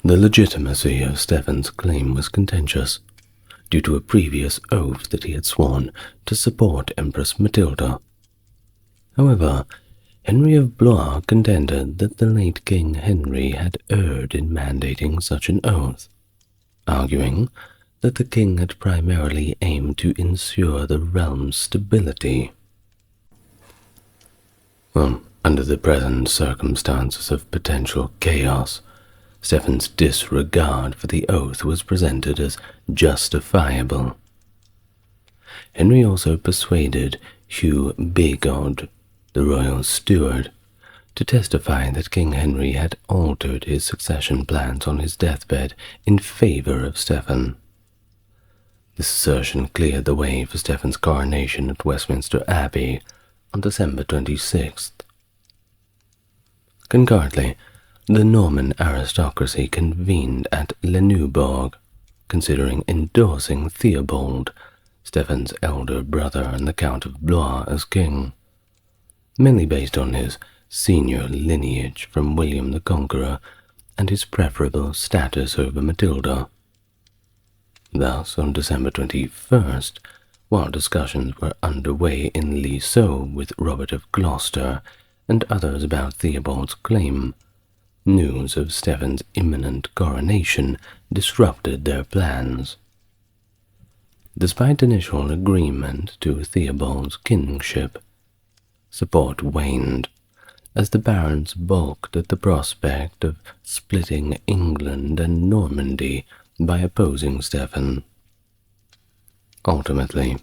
The legitimacy of Stephen's claim was contentious, due to a previous oath that he had sworn to support Empress Matilda. However, Henry of Blois contended that the late King Henry had erred in mandating such an oath, arguing that the king had primarily aimed to ensure the realm's stability. Under the present circumstances of potential chaos, Stephen's disregard for the oath was presented as justifiable. Henry also persuaded Hugh Bigod, the royal steward, to testify that King Henry had altered his succession plans on his deathbed in favor of Stephen. This assertion cleared the way for Stephen's coronation at Westminster Abbey on December 26th. Concurrently, the Norman aristocracy convened at Lenouborg, considering endorsing Theobald, Stephen's elder brother and the Count of Blois, as king, mainly based on his senior lineage from William the Conqueror and his preferable status over Matilda. Thus, on December 21st, while discussions were underway in Lisieux with Robert of Gloucester and others about Theobald's claim, news of Stephen's imminent coronation disrupted their plans. Despite initial agreement to Theobald's kingship, support waned as the barons balked at the prospect of splitting England and Normandy by opposing Stephen. Ultimately,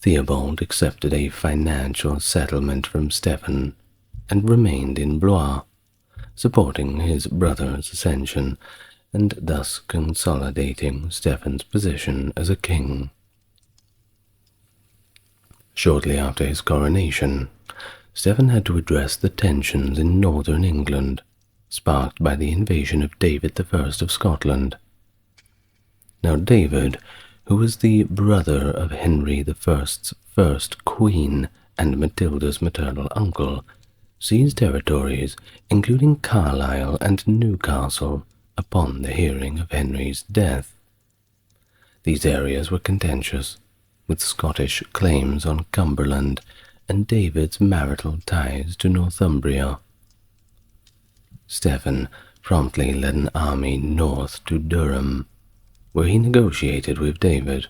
Theobald accepted a financial settlement from Stephen and remained in Blois, supporting his brother's ascension and thus consolidating Stephen's position as a king. Shortly after his coronation, Stephen had to address the tensions in northern England, sparked by the invasion of David I of Scotland. Now David, who was the brother of Henry I's first queen and Matilda's maternal uncle, seized territories including Carlisle and Newcastle upon the hearing of Henry's death. These areas were contentious, with Scottish claims on Cumberland and David's marital ties to Northumbria. Stephen promptly led an army north to Durham, where he negotiated with David.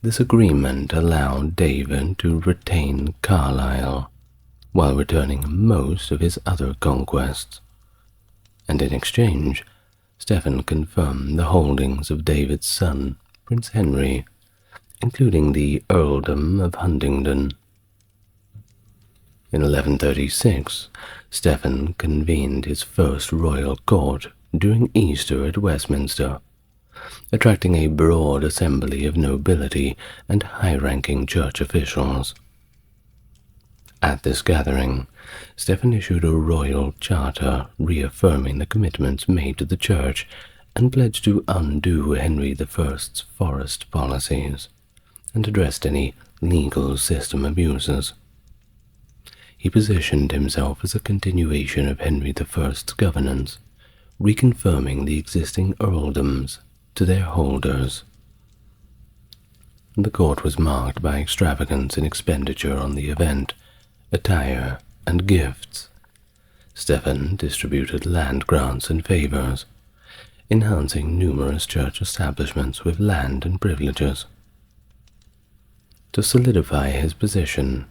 This agreement allowed David to retain Carlisle, while returning most of his other conquests, and in exchange, Stephen confirmed the holdings of David's son, Prince Henry, including the earldom of Huntingdon. In 1136, Stephen convened his first royal court during Easter at Westminster, attracting a broad assembly of nobility and high-ranking church officials. At this gathering, Stephen issued a royal charter reaffirming the commitments made to the church and pledged to undo Henry I's forest policies and addressed any legal system abuses. He positioned himself as a continuation of Henry I's governance, reconfirming the existing earldoms to their holders. The court was marked by extravagance in expenditure on the event, attire, and gifts. Stephen distributed land grants and favors, enhancing numerous church establishments with land and privileges. To solidify his position,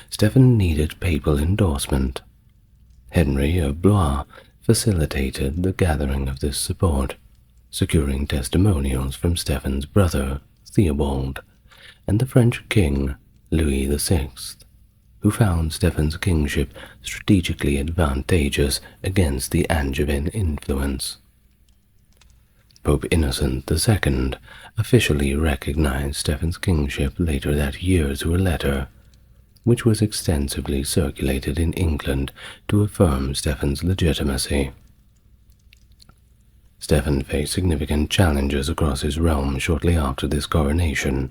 Stephen needed papal endorsement. Henry of Blois facilitated the gathering of this support, securing testimonials from Stephen's brother, Theobald, and the French king, Louis VI, who found Stephen's kingship strategically advantageous against the Angevin influence. Pope Innocent II officially recognized Stephen's kingship later that year through a letter, which was extensively circulated in England to affirm Stephen's legitimacy. Stephen faced significant challenges across his realm shortly after this coronation.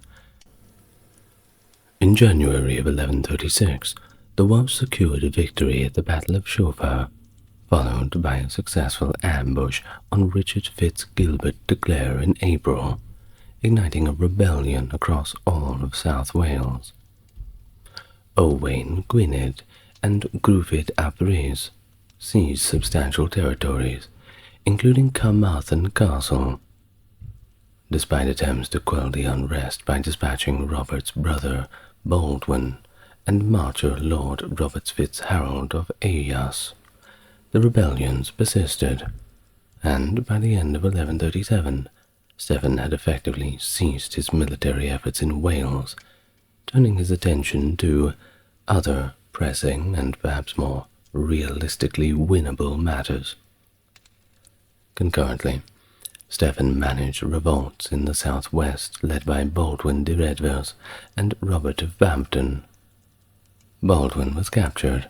In January of 1136, the Welsh secured a victory at the Battle of Shofar, followed by a successful ambush on Richard Fitzgilbert de Clare in April, igniting a rebellion across all of South Wales. Owain Gwynedd and Gruffydd ap Rhys seized substantial territories, including Carmarthen Castle. Despite attempts to quell the unrest by dispatching Robert's brother Baldwin and Marcher Lord Robert Fitzharold of Eyas, the rebellions persisted, and by the end of 1137, Stephen had effectively ceased his military efforts in Wales, turning his attention to other pressing and perhaps more realistically winnable matters. Concurrently, Stephen managed revolts in the southwest led by Baldwin de Redvers and Robert of Bampton. Baldwin was captured,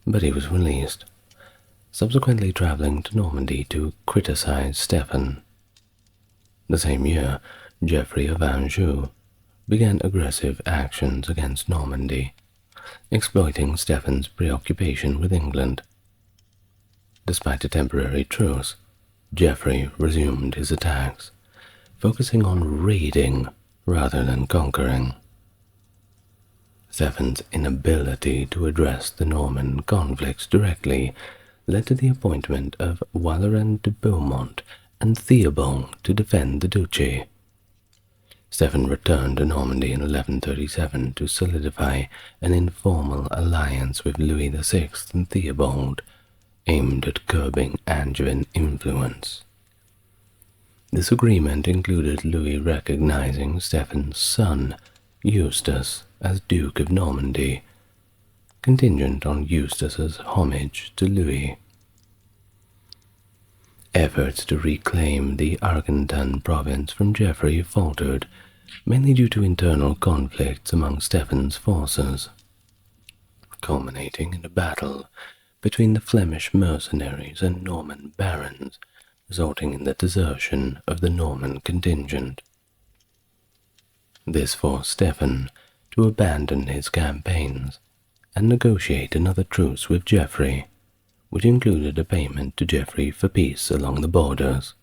but he was released, subsequently traveling to Normandy to criticize Stephen. The same year, Geoffrey of Anjou began aggressive actions against Normandy, exploiting Stephen's preoccupation with England. Despite a temporary truce, Geoffrey resumed his attacks, focusing on raiding rather than conquering. Stephen's inability to address the Norman conflicts directly led to the appointment of Waleran de Beaumont and Theobald to defend the duchy. Stephen returned to Normandy in 1137 to solidify an informal alliance with Louis VI and Theobald, aimed at curbing Angevin influence. This agreement included Louis recognizing Stephen's son, Eustace, as Duke of Normandy, contingent on Eustace's homage to Louis. Efforts to reclaim the Argentan province from Geoffrey faltered, mainly due to internal conflicts among Stephen's forces, culminating in a battle between the Flemish mercenaries and Norman barons, resulting in the desertion of the Norman contingent. This forced Stephen to abandon his campaigns and negotiate another truce with Geoffrey, which included a payment to Geoffrey for peace along the borders.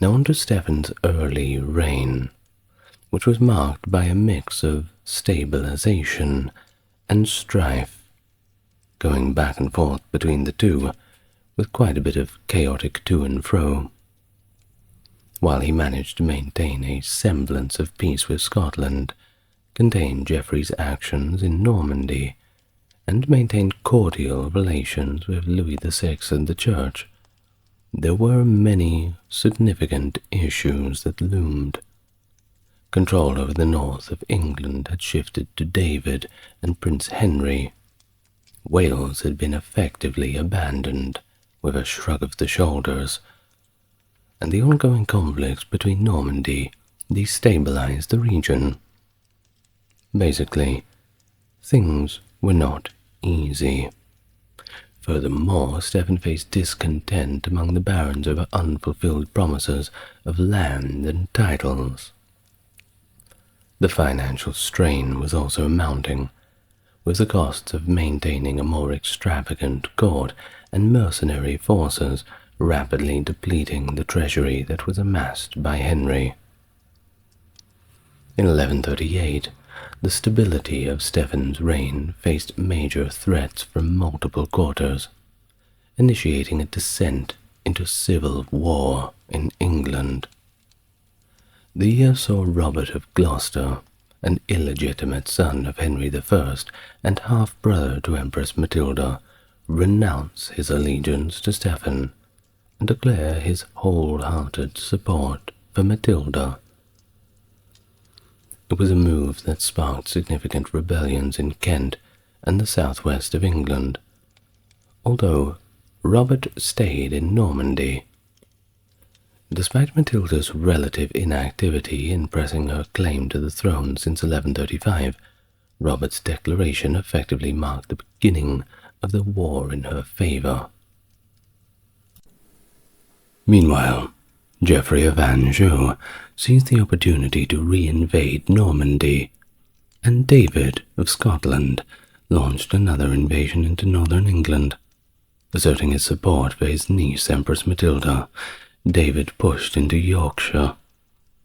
Now on to Stephen's early reign, which was marked by a mix of stabilization and strife, going back and forth between the two, with quite a bit of chaotic to and fro. While he managed to maintain a semblance of peace with Scotland, contained Geoffrey's actions in Normandy, and maintained cordial relations with Louis VI and the Church, there were many significant issues that loomed. Control over the north of England had shifted to David and Prince Henry. Wales had been effectively abandoned with a shrug of the shoulders, and the ongoing conflicts between Normandy destabilized the region. Basically, things were not easy. Furthermore, Stephen faced discontent among the barons over unfulfilled promises of land and titles. The financial strain was also mounting, with the costs of maintaining a more extravagant court and mercenary forces rapidly depleting the treasury that was amassed by Henry. In 1138, the stability of Stephen's reign faced major threats from multiple quarters, initiating a descent into civil war in England. The year saw Robert of Gloucester, an illegitimate son of Henry I and half-brother to Empress Matilda, renounce his allegiance to Stephen and declare his wholehearted support for Matilda. It was a move that sparked significant rebellions in Kent and the southwest of England, although Robert stayed in Normandy. Despite Matilda's relative inactivity in pressing her claim to the throne since 1135, Robert's declaration effectively marked the beginning of the war in her favor. Meanwhile, Geoffrey of Anjou seized the opportunity to re-invade Normandy, and David of Scotland launched another invasion into northern England. Asserting his support for his niece Empress Matilda, David pushed into Yorkshire,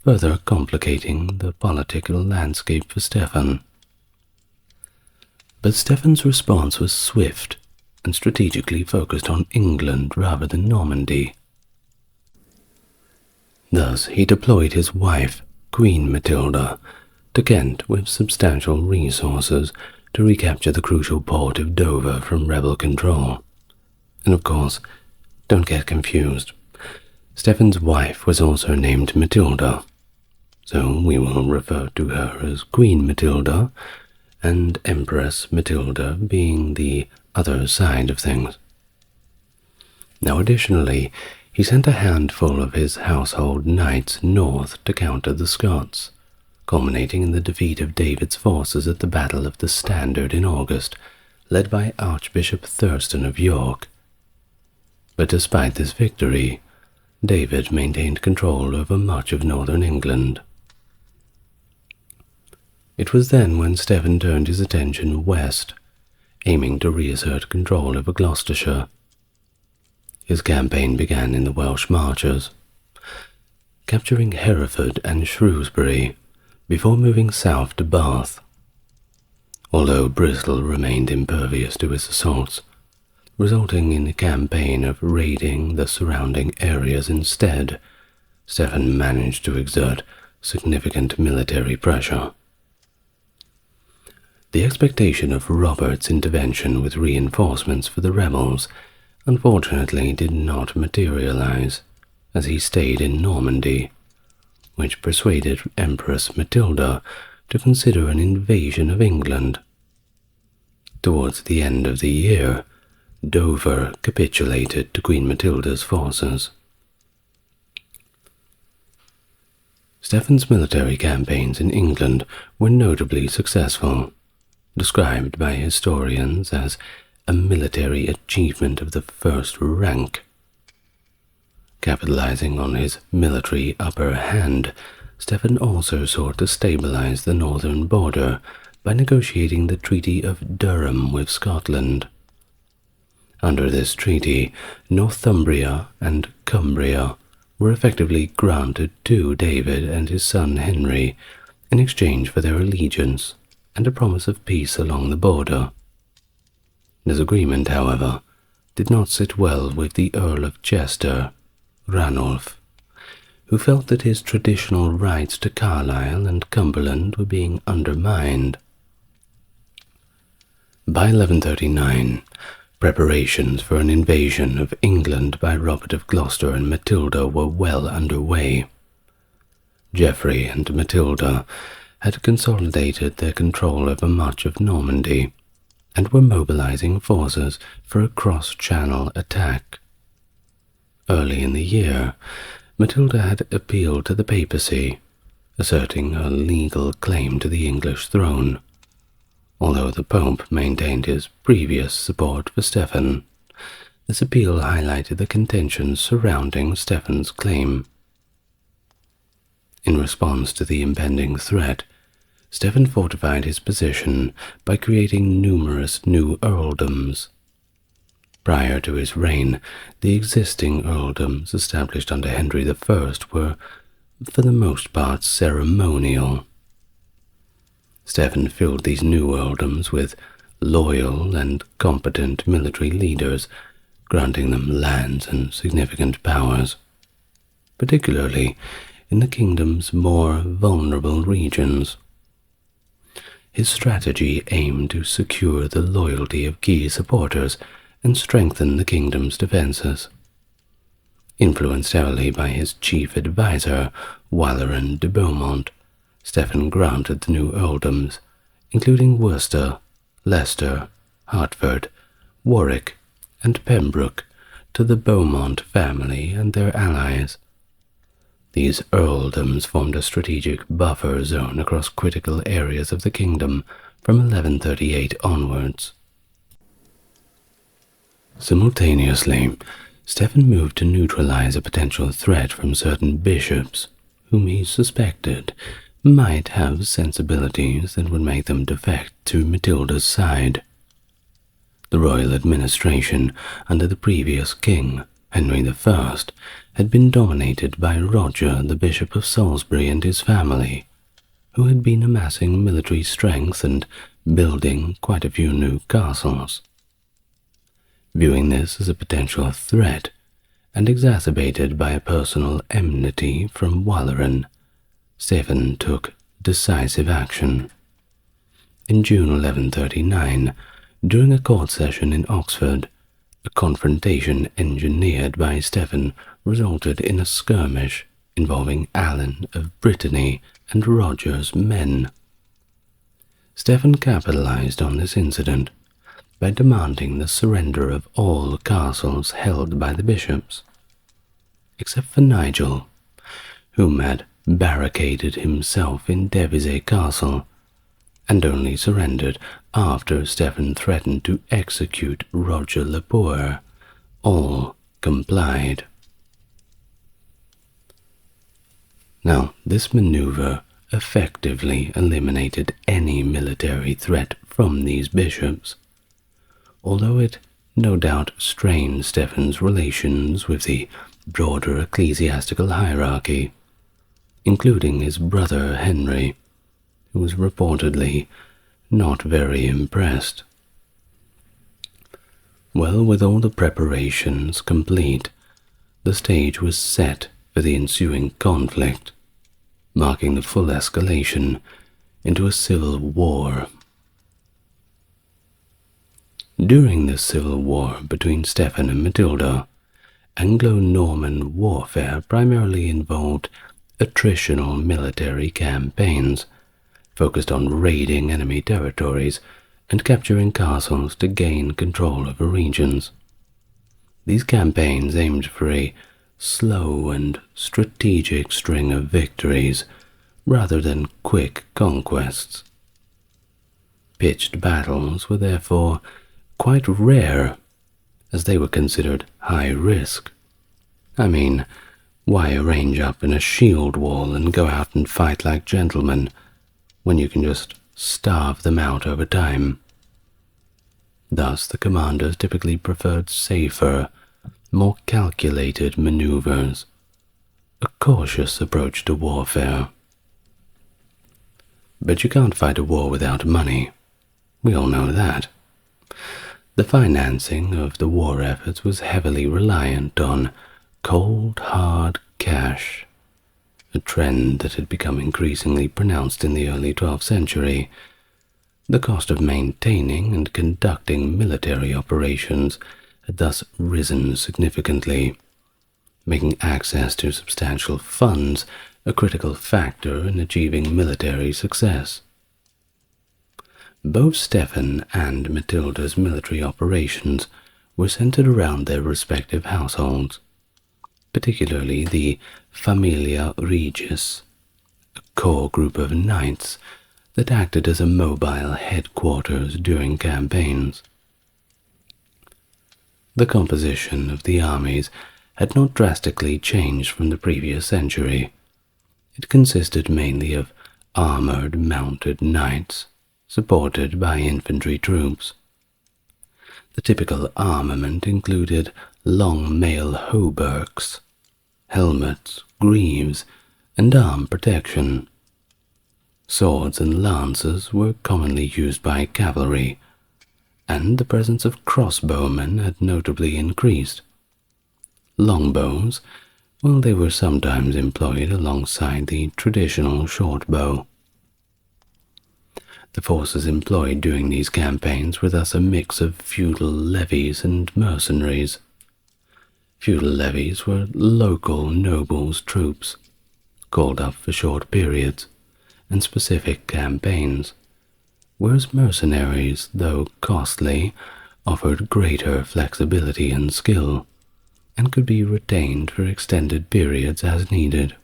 further complicating the political landscape for Stephen. But Stephen's response was swift and strategically focused on England rather than Normandy. Thus, he deployed his wife, Queen Matilda, to Kent with substantial resources to recapture the crucial port of Dover from rebel control. And of course, don't get confused, Stephen's wife was also named Matilda, so we will refer to her as Queen Matilda, and Empress Matilda being the other side of things. Now additionally, he sent a handful of his household knights north to counter the Scots, culminating in the defeat of David's forces at the Battle of the Standard in August, led by Archbishop Thurston of York. But despite this victory, David maintained control over much of northern England. It was then when Stephen turned his attention west, aiming to reassert control over Gloucestershire. His campaign began in the Welsh Marches, capturing Hereford and Shrewsbury before moving south to Bath. Although Bristol remained impervious to his assaults, resulting in a campaign of raiding the surrounding areas instead, Stephen managed to exert significant military pressure. The expectation of Robert's intervention with reinforcements for the rebels unfortunately did not materialize, as he stayed in Normandy, which persuaded Empress Matilda to consider an invasion of England. Towards the end of the year, Dover capitulated to Queen Matilda's forces. Stephen's military campaigns in England were notably successful, described by historians as a military achievement of the first rank. Capitalizing on his military upper hand, Stephen also sought to stabilize the northern border by negotiating the Treaty of Durham with Scotland. Under this treaty, Northumbria and Cumbria were effectively granted to David and his son Henry in exchange for their allegiance and a promise of peace along the border. This agreement, however, did not sit well with the Earl of Chester, Ranulph, who felt that his traditional rights to Carlisle and Cumberland were being undermined. By 1139, preparations for an invasion of England by Robert of Gloucester and Matilda were well underway. Geoffrey and Matilda had consolidated their control over much of Normandy and were mobilizing forces for a cross-channel attack. Early in the year, Matilda had appealed to the papacy, asserting her legal claim to the English throne. Although the Pope maintained his previous support for Stephen, this appeal highlighted the contentions surrounding Stephen's claim. In response to the impending threat, Stephen fortified his position by creating numerous new earldoms. Prior to his reign, the existing earldoms established under Henry I were, for the most part, ceremonial. Stephen filled these new earldoms with loyal and competent military leaders, granting them lands and significant powers, particularly in the kingdom's more vulnerable regions. His strategy aimed to secure the loyalty of key supporters and strengthen the kingdom's defenses. Influenced heavily by his chief advisor, Waleran de Beaumont, Stephen granted the new earldoms, including Worcester, Leicester, Hertford, Warwick, and Pembroke, to the Beaumont family and their allies. These earldoms formed a strategic buffer zone across critical areas of the kingdom from 1138 onwards. Simultaneously, Stephen moved to neutralize a potential threat from certain bishops, whom he suspected might have sensibilities that would make them defect to Matilda's side. The royal administration under the previous king, Henry I, had been dominated by Roger, the Bishop of Salisbury, and his family, who had been amassing military strength and building quite a few new castles. Viewing this as a potential threat, and exacerbated by a personal enmity from Walleran, Stephen took decisive action. In June 1139, during a court session in Oxford, a confrontation engineered by Stephen resulted in a skirmish involving Alan of Brittany and Roger's men. Stephen capitalized on this incident by demanding the surrender of all castles held by the bishops, except for Nigel, whom had barricaded himself in Devizes Castle, and only surrendered after Stephen threatened to execute Roger Le Poer. All complied. Now, this maneuver effectively eliminated any military threat from these bishops, although it no doubt strained Stephen's relations with the broader ecclesiastical hierarchy, including his brother Henry, who was reportedly not very impressed. Well, with all the preparations complete, the stage was set for the ensuing conflict, marking the full escalation into a civil war. During this civil war between Stephen and Matilda, Anglo-Norman warfare primarily involved attritional military campaigns focused on raiding enemy territories and capturing castles to gain control over regions. These campaigns aimed for a slow and strategic string of victories rather than quick conquests. Pitched battles were therefore quite rare, as they were considered high risk. I mean, why arrange up in a shield wall and go out and fight like gentlemen when you can just starve them out over time? Thus, the commanders typically preferred safer, more calculated maneuvers, a cautious approach to warfare. But you can't fight a war without money. We all know that. The financing of the war efforts was heavily reliant on cold, hard cash, a trend that had become increasingly pronounced in the early 12th century. The cost of maintaining and conducting military operations had thus risen significantly, making access to substantial funds a critical factor in achieving military success. Both Stephen and Matilda's military operations were centered around their respective households, particularly the Familia Regis, a core group of knights that acted as a mobile headquarters during campaigns. The composition of the armies had not drastically changed from the previous century. It consisted mainly of armored mounted knights, supported by infantry troops. The typical armament included long mail hauberks, helmets, greaves, and arm protection. Swords and lances were commonly used by cavalry, and the presence of crossbowmen had notably increased. Longbows, well, they were sometimes employed alongside the traditional short bow. The forces employed during these campaigns were thus a mix of feudal levies and mercenaries. Feudal levies were local nobles' troops, called up for short periods and specific campaigns, whereas mercenaries, though costly, offered greater flexibility and skill, and could be retained for extended periods as needed.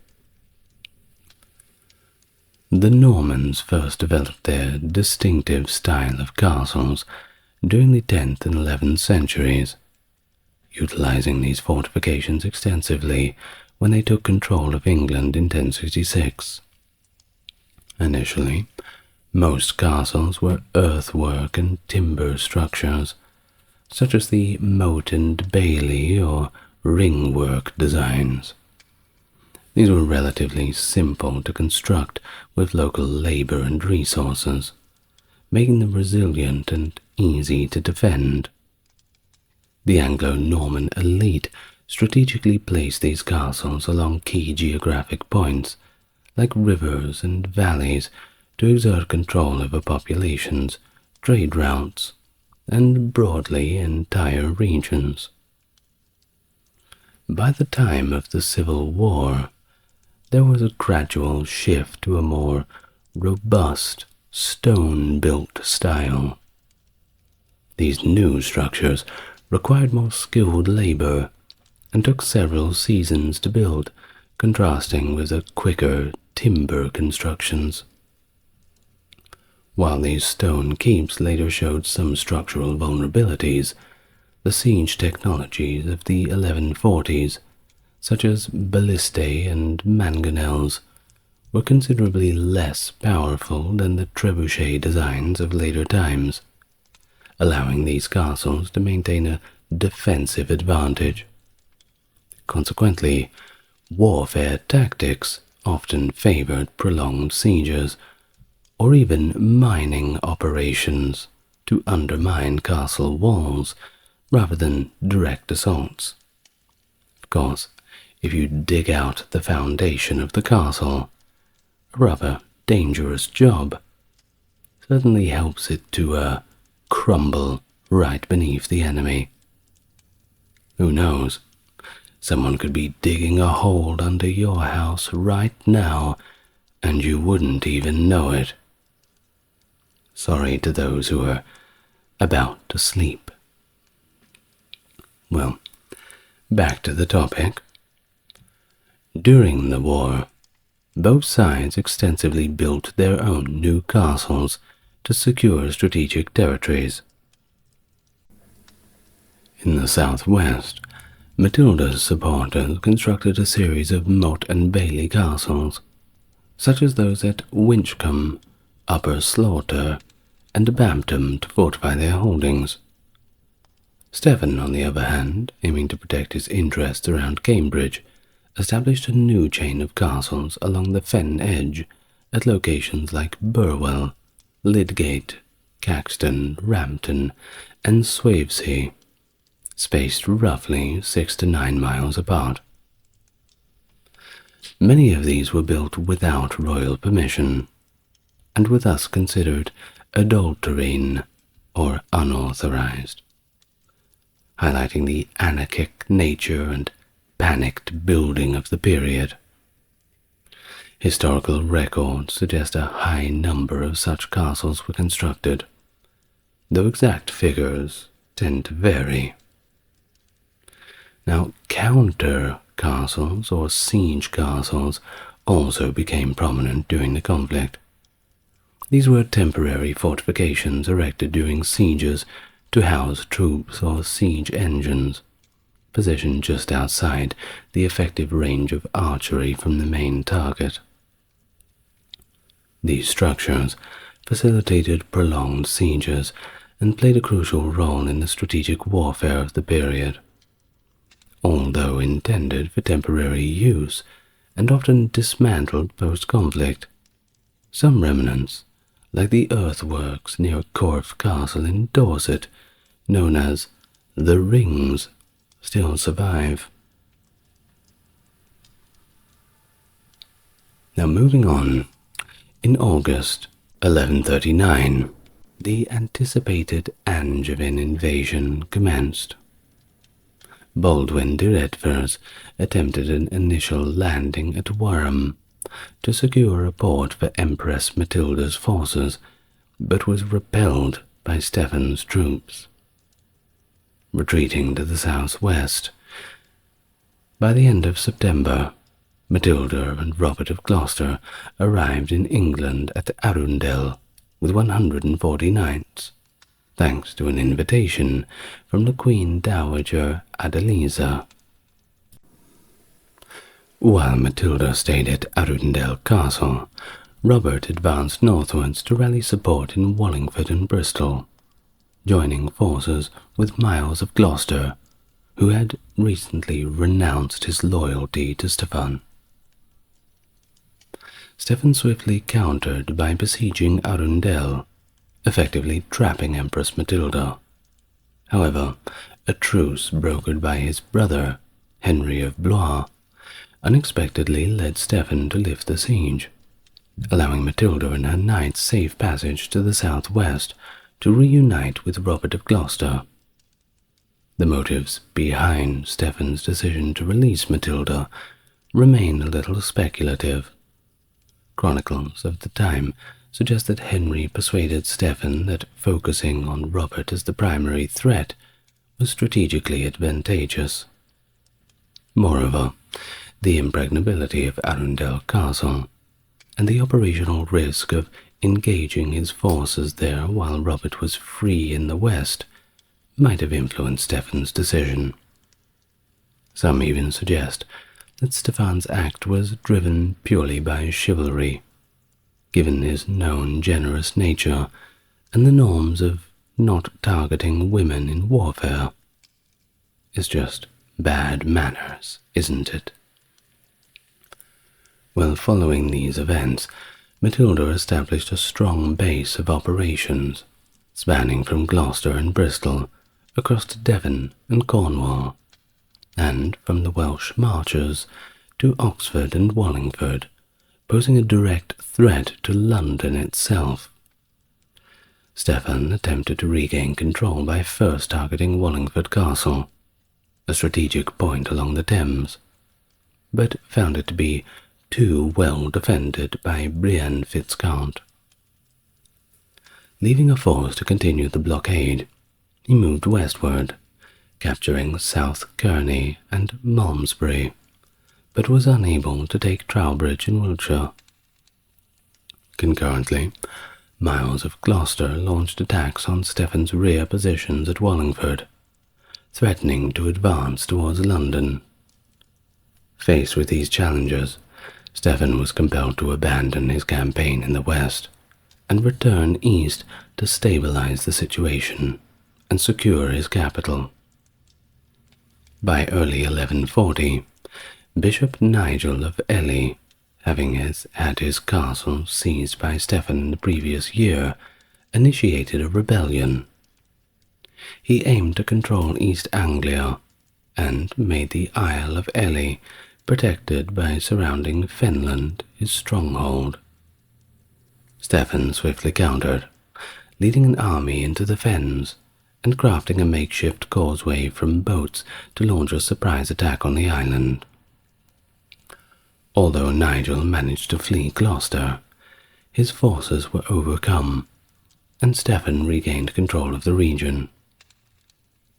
The Normans first developed their distinctive style of castles during the 10th and 11th centuries. utilizing these fortifications extensively when they took control of England in 1066. Initially, most castles were earthwork and timber structures, such as the moat and bailey or ringwork designs. These were relatively simple to construct with local labor and resources, making them resilient and easy to defend. The Anglo-Norman elite strategically placed these castles along key geographic points, like rivers and valleys, to exert control over populations, trade routes, and broadly entire regions. By the time of the Civil War, there was a gradual shift to a more robust, stone-built style. These new structures required more skilled labor and took several seasons to build, contrasting with the quicker timber constructions. While these stone keeps later showed some structural vulnerabilities, the siege technologies of the 1140s, such as ballistae and mangonels, were considerably less powerful than the trebuchet designs of later times, allowing these castles to maintain a defensive advantage. Consequently, warfare tactics often favored prolonged sieges, or even mining operations to undermine castle walls rather than direct assaults. Of course, if you dig out the foundation of the castle, a rather dangerous job, certainly helps it to crumble right beneath the enemy. Who knows? Someone could be digging a hole under your house right now, and you wouldn't even know it. Sorry to those who are about to sleep. Well, back to the topic. During the war, both sides extensively built their own new castles to secure strategic territories. In the southwest, Matilda's supporters constructed a series of moat and bailey castles, such as those at Winchcombe, Upper Slaughter, and Bampton to fortify their holdings. Stephen, on the other hand, aiming to protect his interests around Cambridge, established a new chain of castles along the fen edge at locations like Burwell, Lydgate, Caxton, Rampton, and Swavesey, spaced roughly 6 to 9 miles apart. Many of these were built without royal permission, and were thus considered adulterine or unauthorized, highlighting the anarchic nature and panicked building of the period. Historical records suggest a high number of such castles were constructed, though exact figures tend to vary. Now, counter castles or siege castles also became prominent during the conflict. These were temporary fortifications erected during sieges to house troops or siege engines, positioned just outside the effective range of archery from the main target. These structures facilitated prolonged sieges and played a crucial role in the strategic warfare of the period. Although intended for temporary use and often dismantled post-conflict, some remnants, like the earthworks near Corfe Castle in Dorset, known as the Rings, still survive. Now moving on, in August 1139, the anticipated Angevin invasion commenced. Baldwin de Redvers attempted an initial landing at Warham to secure a port for Empress Matilda's forces, but was repelled by Stephen's troops. Retreating to the southwest, by the end of September, Matilda and Robert of Gloucester arrived in England at Arundel with 140 knights. thanks to an invitation from the Queen Dowager Adeliza. While Matilda stayed at Arundel Castle, Robert advanced northwards to rally support in Wallingford and Bristol, joining forces with Miles of Gloucester, who had recently renounced his loyalty to Stefan. Stefan swiftly countered by besieging Arundel, effectively trapping Empress Matilda. However, a truce brokered by his brother, Henry of Blois, unexpectedly led Stefan to lift the siege, allowing Matilda and her knights safe passage to the southwest to reunite with Robert of Gloucester. The motives behind Stefan's decision to release Matilda remain a little speculative. Chronicles of the time suggest that Henry persuaded Stefan that focusing on Robert as the primary threat was strategically advantageous. Moreover, the impregnability of Arundel Castle and the operational risk of engaging his forces there while Robert was free in the west might have influenced Stefan's decision. Some even suggest that Stefan's act was driven purely by chivalry, given his known generous nature and the norms of not targeting women in warfare. It's just bad manners, isn't it? Well, following these events, Matilda established a strong base of operations, spanning from Gloucester and Bristol across to Devon and Cornwall, and from the Welsh marches to Oxford and Wallingford, posing a direct threat to London itself. Stefan attempted to regain control by first targeting Wallingford Castle, a strategic point along the Thames, but found it to be too well defended by Brienne Fitzcount. Leaving a force to continue the blockade, he moved westward, capturing South Kearney and Malmesbury, but was unable to take Trowbridge in Wiltshire. Concurrently, Miles of Gloucester launched attacks on Stefan's rear positions at Wallingford, threatening to advance towards London. Faced with these challenges, Stefan was compelled to abandon his campaign in the west and return east to stabilize the situation and secure his capital. By early 1140, Bishop Nigel of Ely, having had his castle seized by Stefan in the previous year, initiated a rebellion. He aimed to control East Anglia and made the Isle of Ely, protected by surrounding Fenland, his stronghold. Stefan swiftly countered, leading an army into the fens and crafting a makeshift causeway from boats to launch a surprise attack on the island. Although Nigel managed to flee Gloucester, his forces were overcome, and Stefan regained control of the region.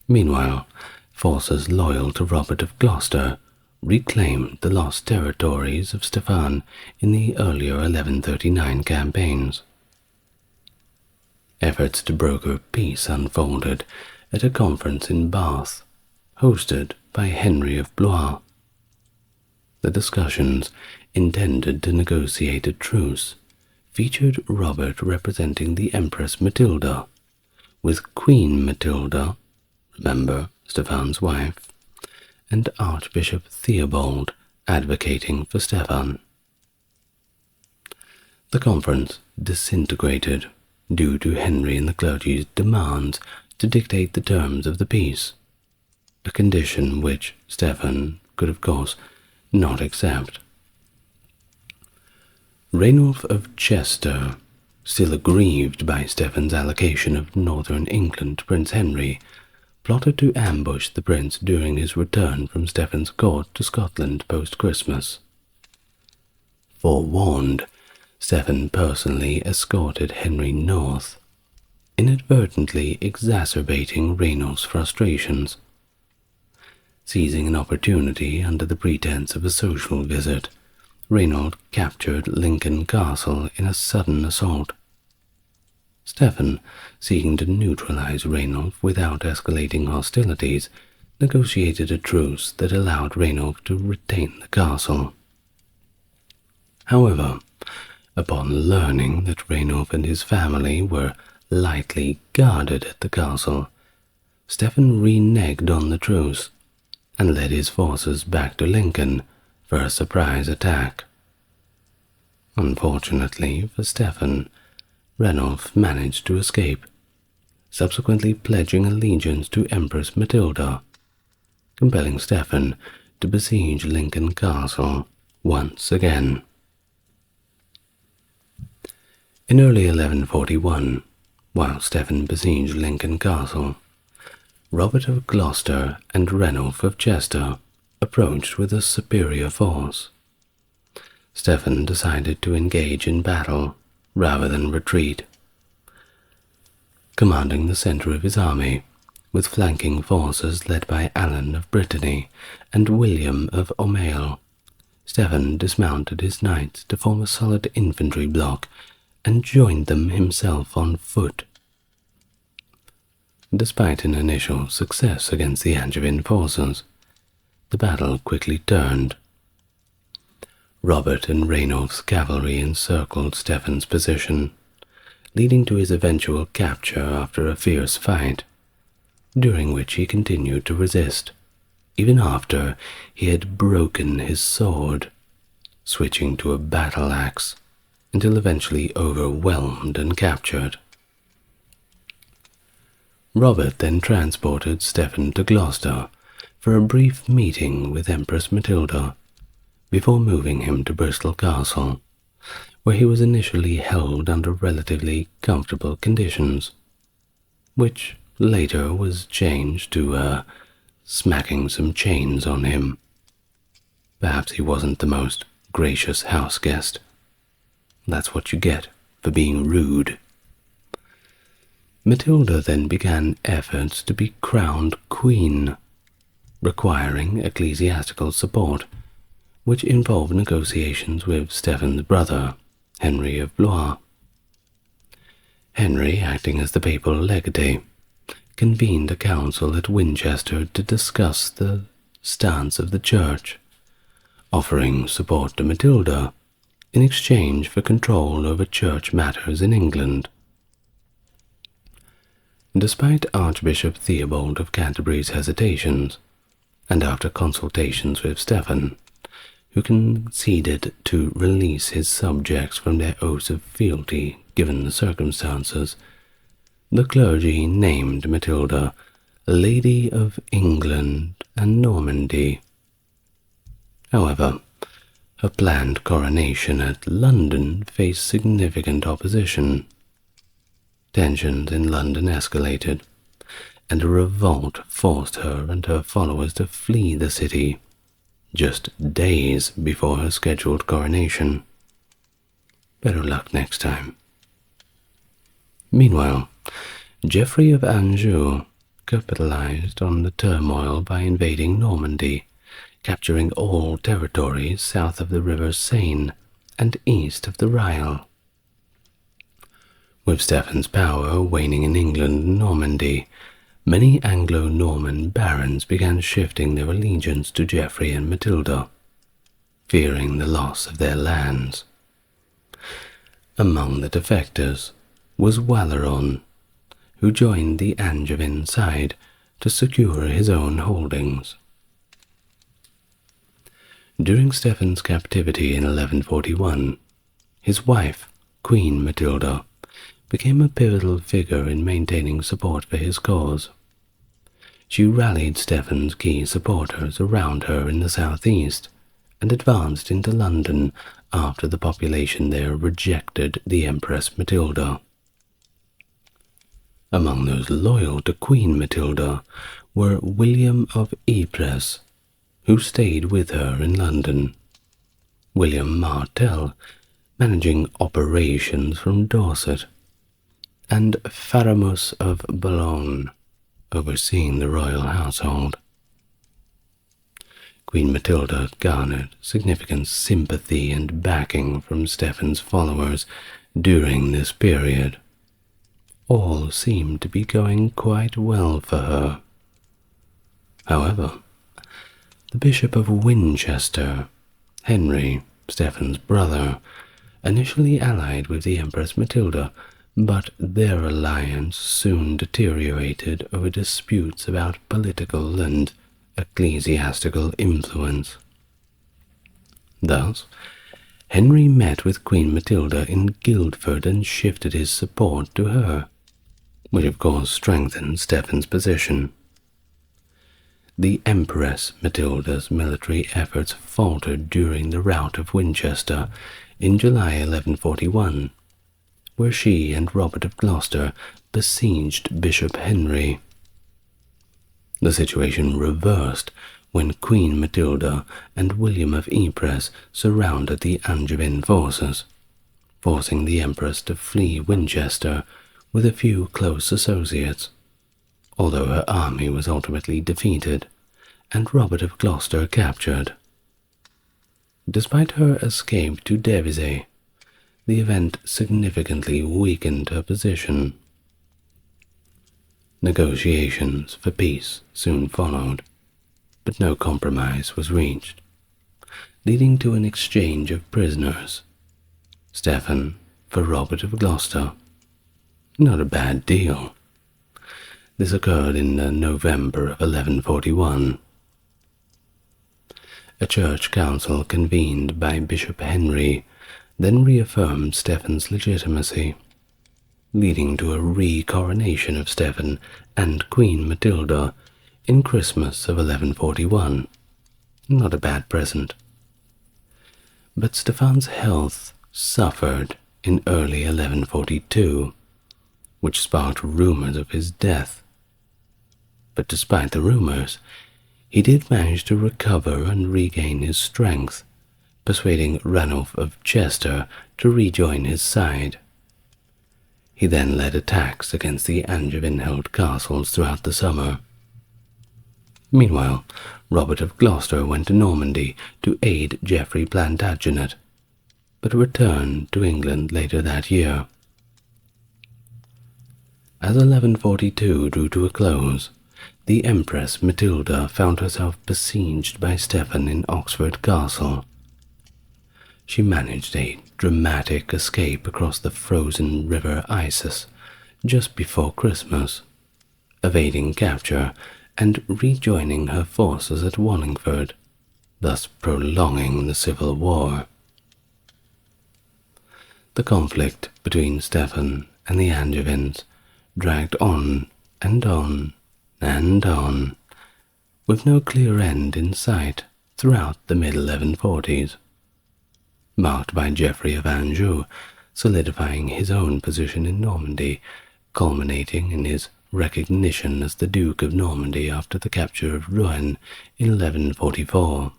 Meanwhile, forces loyal to Robert of Gloucester reclaimed the lost territories of Stefan in the earlier 1139 campaigns. Efforts to broker peace unfolded at a conference in Bath, hosted by Henry of Blois. The discussions, intended to negotiate a truce, featured Robert representing the Empress Matilda, with Queen Matilda, remember, Stefan's wife, and Archbishop Theobald advocating for Stefan. The conference disintegrated due to Henry and the clergy's demands to dictate the terms of the peace, a condition which Stefan could of course not accept. Rainulf of Chester, still aggrieved by Stefan's allocation of northern England to Prince Henry, plotted to ambush the prince during his return from Stefan's court to Scotland post-Christmas. Forewarned, Stefan personally escorted Henry north, inadvertently exacerbating Rainulf's frustrations. Seizing an opportunity under the pretense of a social visit, Rainulf captured Lincoln Castle in a sudden assault. Stefan, seeking to neutralize Rainulf without escalating hostilities, negotiated a truce that allowed Rainulf to retain the castle. However, upon learning that Rainulf and his family were lightly guarded at the castle, Stefan reneged on the truce and led his forces back to Lincoln for a surprise attack. Unfortunately for Stefan, Ranulf managed to escape, subsequently pledging allegiance to Empress Matilda, compelling Stefan to besiege Lincoln Castle once again. In early 1141, while Stefan besieged Lincoln Castle, Robert of Gloucester and Ranulf of Chester approached with a superior force. Stefan decided to engage in battle rather than retreat. Commanding the center of his army, with flanking forces led by Alan of Brittany and William of Aumale, Stefan dismounted his knights to form a solid infantry block and joined them himself on foot. Despite an initial success against the Angevin forces, the battle quickly turned. Robert and Rainulf's cavalry encircled Stefan's position, leading to his eventual capture after a fierce fight, during which he continued to resist, even after he had broken his sword, switching to a battle axe until eventually overwhelmed and captured. Robert then transported Stefan to Gloucester for a brief meeting with Empress Matilda, before moving him to Bristol Castle, where he was initially held under relatively comfortable conditions, which later was changed to smacking some chains on him. Perhaps he wasn't the most gracious house guest. That's what you get for being rude. Matilda then began efforts to be crowned queen, requiring ecclesiastical support, which involved negotiations with Stefan's brother, Henry of Blois. Henry, acting as the papal legate, convened a council at Winchester to discuss the stance of the Church, offering support to Matilda in exchange for control over Church matters in England. Despite Archbishop Theobald of Canterbury's hesitations, and after consultations with Stefan, who conceded to release his subjects from their oaths of fealty given the circumstances, the clergy named Matilda Lady of England and Normandy. However, her planned coronation at London faced significant opposition. Tensions in London escalated, and a revolt forced her and her followers to flee the city just days before her scheduled coronation. Better luck next time. Meanwhile, Geoffrey of Anjou capitalized on the turmoil by invading Normandy, capturing all territories south of the River Seine and east of the Rhine. With Stefan's power waning in England and Normandy, many Anglo-Norman barons began shifting their allegiance to Geoffrey and Matilda, fearing the loss of their lands. Among the defectors was Waleron, who joined the Angevin side to secure his own holdings. During Stefan's captivity in 1141, his wife, Queen Matilda, became a pivotal figure in maintaining support for his cause. She rallied Stefan's key supporters around her in the southeast and advanced into London after the population there rejected the Empress Matilda. Among those loyal to Queen Matilda were William of Ypres, who stayed with her in London, William Martel, managing operations from Dorset, and Faramus of Boulogne, overseeing the royal household. Queen Matilda garnered significant sympathy and backing from Stefan's followers during this period, all seemed to be going quite well for her. However, the Bishop of Winchester, Henry, Stephen's brother, initially allied with the Empress Matilda, but their alliance soon deteriorated over disputes about political and ecclesiastical influence. Thus, Henry met with Queen Matilda in Guildford and shifted his support to her, which of course strengthened Stephen's position. The Empress Matilda's military efforts faltered during the rout of Winchester in July 1141, where she and Robert of Gloucester besieged Bishop Henry. The situation reversed when Queen Matilda and William of Ypres surrounded the Angevin forces, forcing the Empress to flee Winchester with a few close associates, although her army was ultimately defeated and Robert of Gloucester captured. Despite her escape to Devizes, the event significantly weakened her position. Negotiations for peace soon followed, but no compromise was reached, leading to an exchange of prisoners, Stephen for Robert of Gloucester. Not a bad deal. This occurred in November of 1141. A church council convened by Bishop Henry then reaffirmed Stephen's legitimacy, leading to a re-coronation of Stephen and Queen Matilda in Christmas of 1141. Not a bad present. But Stephen's health suffered in early 1142, which sparked rumors of his death. But despite the rumors, he did manage to recover and regain his strength, persuading Ranulf of Chester to rejoin his side. He then led attacks against the Angevin-held castles throughout the summer. Meanwhile, Robert of Gloucester went to Normandy to aid Geoffrey Plantagenet, but returned to England later that year. As 1142 drew to a close, the Empress Matilda found herself besieged by Stephen in Oxford Castle. She managed a dramatic escape across the frozen river Isis just before Christmas, evading capture and rejoining her forces at Wallingford, thus prolonging the civil war. The conflict between Stephen and the Angevins dragged on and on and on, with no clear end in sight throughout the mid-1140s, marked by Geoffrey of Anjou solidifying his own position in Normandy, culminating in his recognition as the Duke of Normandy after the capture of Rouen in 1144.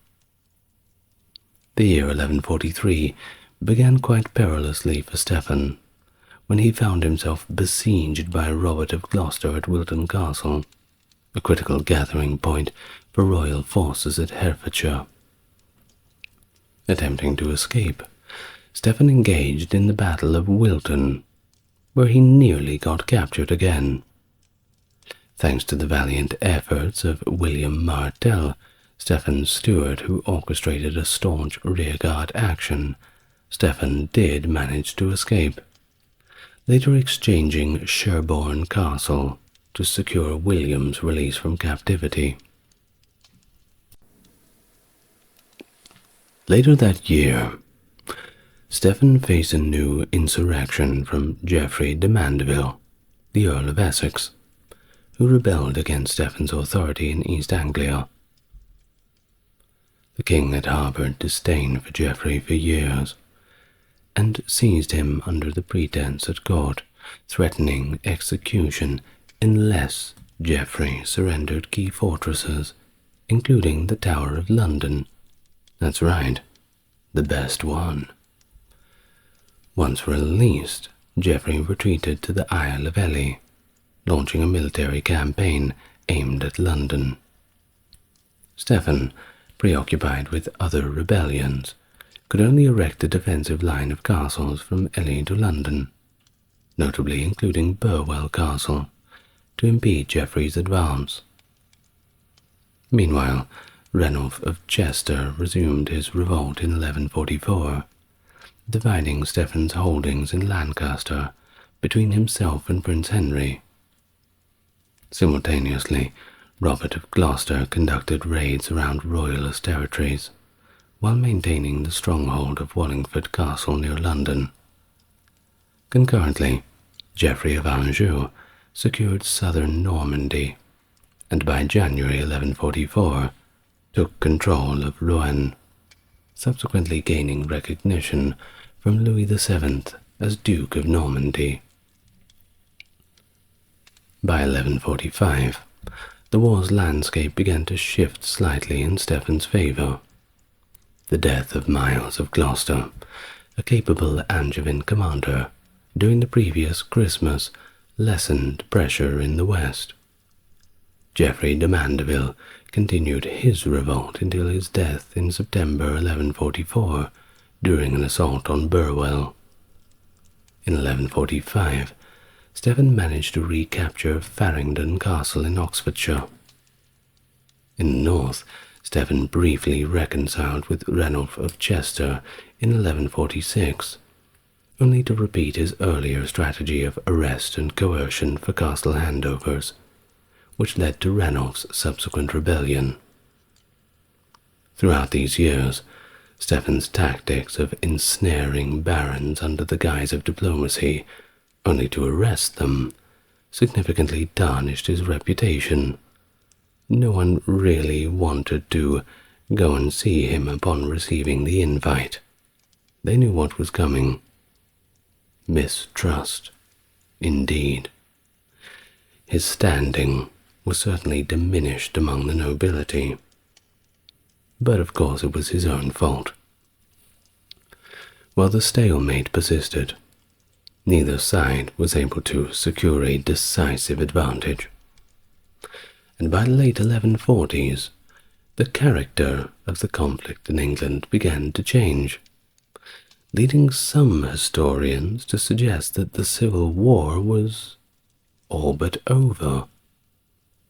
The year 1143 began quite perilously for Stephen, when he found himself besieged by Robert of Gloucester at Wilton Castle, a critical gathering point for royal forces at Herefordshire. Attempting to escape, Stephen engaged in the Battle of Wilton, where he nearly got captured again. Thanks to the valiant efforts of William Martel, Stephen's steward who orchestrated a staunch rearguard action, Stephen did manage to escape, later exchanging Sherborne Castle to secure William's release from captivity. Later that year, Stephen faced a new insurrection from Geoffrey de Mandeville, the Earl of Essex, who rebelled against Stephen's authority in East Anglia. The king had harbored disdain for Geoffrey for years, and seized him under the pretense at court, threatening execution unless Geoffrey surrendered key fortresses, including the Tower of London. That's right, the best one. Once released, Geoffrey retreated to the Isle of Ely, launching a military campaign aimed at London. Stephen, preoccupied with other rebellions, could only erect a defensive line of castles from Ely to London. notably including Burwell Castle, to impede Geoffrey's advance. Meanwhile, Ranulph of Chester resumed his revolt in 1144, dividing Stephen's holdings in Lancaster between himself and Prince Henry. Simultaneously, Robert of Gloucester conducted raids around royalist territories, while maintaining the stronghold of Wallingford Castle near London. Concurrently, Geoffrey of Anjou secured southern Normandy, and by January 1144 took control of Rouen, subsequently gaining recognition from Louis VII as Duke of Normandy. By 1145, the war's landscape began to shift slightly in Stephen's favour. The death of Miles of Gloucester, a capable Angevin commander, during the previous Christmas lessened pressure in the west. Geoffrey de Mandeville continued his revolt until his death in September 1144 during an assault on Burwell. In 1145, Stephen managed to recapture Farringdon Castle in Oxfordshire. In the north, Stephen briefly reconciled with Ranulph of Chester in 1146, only to repeat his earlier strategy of arrest and coercion for castle handovers, which led to Ranulph's subsequent rebellion. Throughout these years, Stephen's tactics of ensnaring barons under the guise of diplomacy, only to arrest them, significantly tarnished his reputation. No one really wanted to go and see him upon receiving the invite. They knew what was coming. Mistrust, indeed. His standing was certainly diminished among the nobility. But of course it was his own fault. While the stalemate persisted, neither side was able to secure a decisive advantage. And by the late 1140s, the character of the conflict in England began to change, leading some historians to suggest that the Civil War was all but over,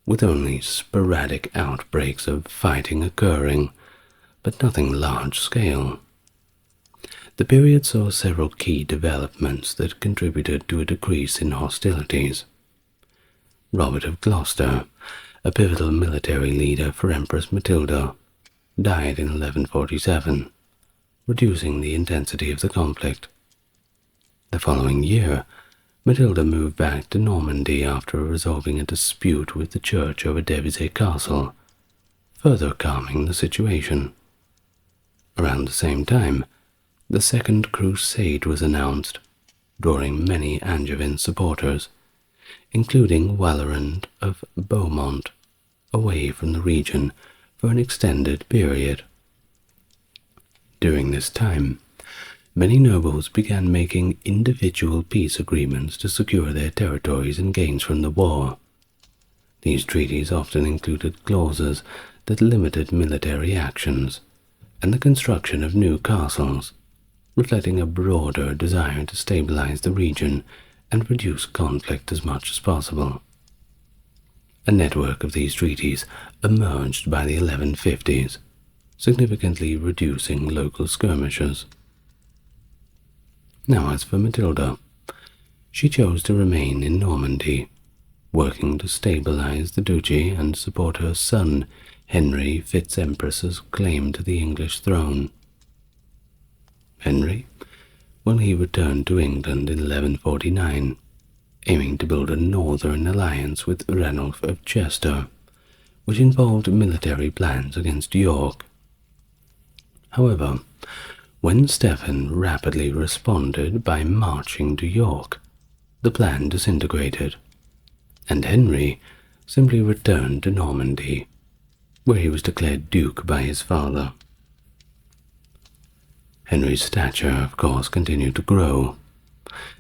with only sporadic outbreaks of fighting occurring, but nothing large-scale. The period saw several key developments that contributed to a decrease in hostilities. Robert of Gloucester, a pivotal military leader for Empress Matilda, died in 1147, reducing the intensity of the conflict. The following year, Matilda moved back to Normandy after resolving a dispute with the church over Devizes Castle, further calming the situation. Around the same time, the Second Crusade was announced, drawing many Angevin supporters, including Wallerand of Beaumont, away from the region for an extended period. During this time, many nobles began making individual peace agreements to secure their territories and gains from the war. These treaties often included clauses that limited military actions and the construction of new castles, reflecting a broader desire to stabilize the region and reduce conflict as much as possible. A network of these treaties emerged by the 1150s, significantly reducing local skirmishes. Now as for Matilda, she chose to remain in Normandy, working to stabilize the duchy and support her son Henry Fitz-Empress's claim to the English throne. Henry, well, he returned to England in 1149, aiming to build a northern alliance with Ranulph of Chester, which involved military plans against York. However, when Stephen rapidly responded by marching to York, the plan disintegrated, and Henry simply returned to Normandy, where he was declared duke by his father. Henry's stature, of course, continued to grow,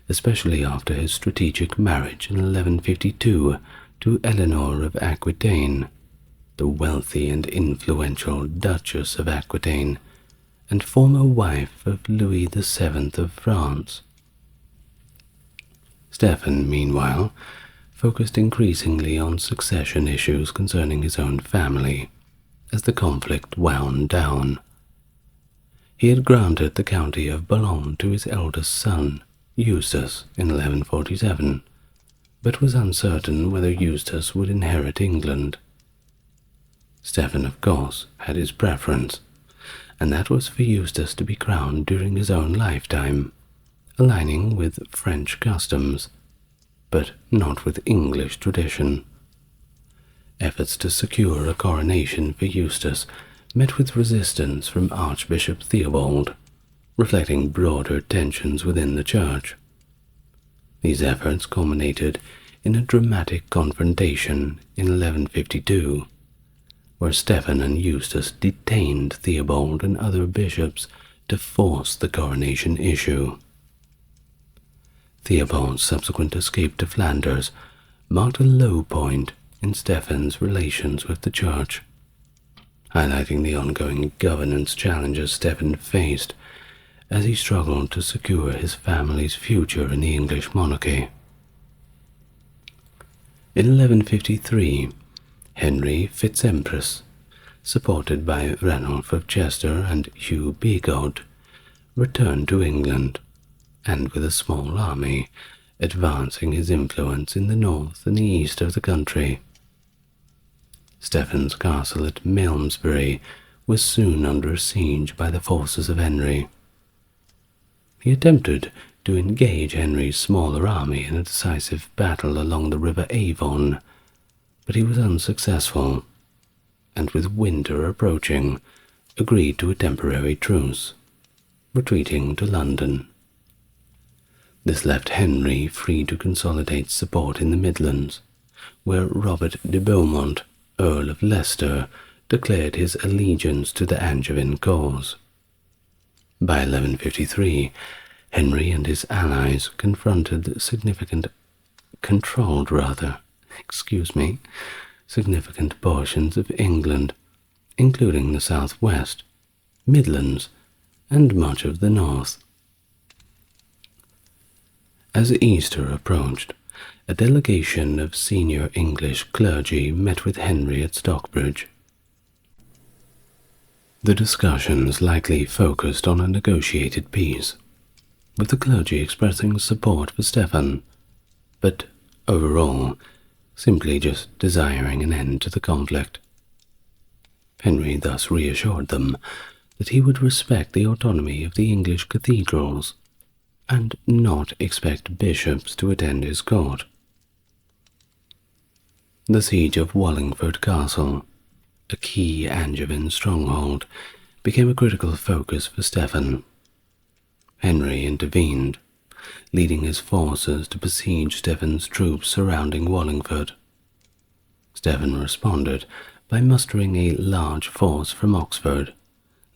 especially after his strategic marriage in 1152 to Eleanor of Aquitaine, the wealthy and influential Duchess of Aquitaine, and former wife of Louis VII of France. Stephen, meanwhile, focused increasingly on succession issues concerning his own family as the conflict wound down. He had granted the county of Boulogne to his eldest son, Eustace, in 1147, but was uncertain whether Eustace would inherit England. Stephen, of course, had his preference, and that was for Eustace to be crowned during his own lifetime, aligning with French customs, but not with English tradition. Efforts to secure a coronation for Eustace met with resistance from Archbishop Theobald, reflecting broader tensions within the Church. These efforts culminated in a dramatic confrontation in 1152, where Stephen and Eustace detained Theobald and other bishops to force the coronation issue. Theobald's subsequent escape to Flanders marked a low point in Stephen's relations with the Church, highlighting the ongoing governance challenges Stephen faced as he struggled to secure his family's future in the English monarchy. In 1153, Henry Fitz-Empress, supported by Ranulph of Chester and Hugh Bigot, returned to England, and with a small army, advancing his influence in the north and the east of the country. Stephen's castle at Malmesbury was soon under siege by the forces of Henry. He attempted to engage Henry's smaller army in a decisive battle along the river Avon, but he was unsuccessful, and with winter approaching, agreed to a temporary truce, retreating to London. This left Henry free to consolidate support in the Midlands, where Robert de Beaumont, Earl of Leicester, declared his allegiance to the Angevin cause. By 1153, Henry and his allies controlled significant portions of England, including the southwest, Midlands, and much of the north. As Easter approached, a delegation of senior English clergy met with Henry at Stockbridge. The discussions likely focused on a negotiated peace, with the clergy expressing support for Stephen, but overall simply just desiring an end to the conflict. Henry thus reassured them that he would respect the autonomy of the English cathedrals and not expect bishops to attend his court. The siege of Wallingford Castle, a key Angevin stronghold, became a critical focus for Stephen. Henry intervened, leading his forces to besiege Stephen's troops surrounding Wallingford. Stephen responded by mustering a large force from Oxford,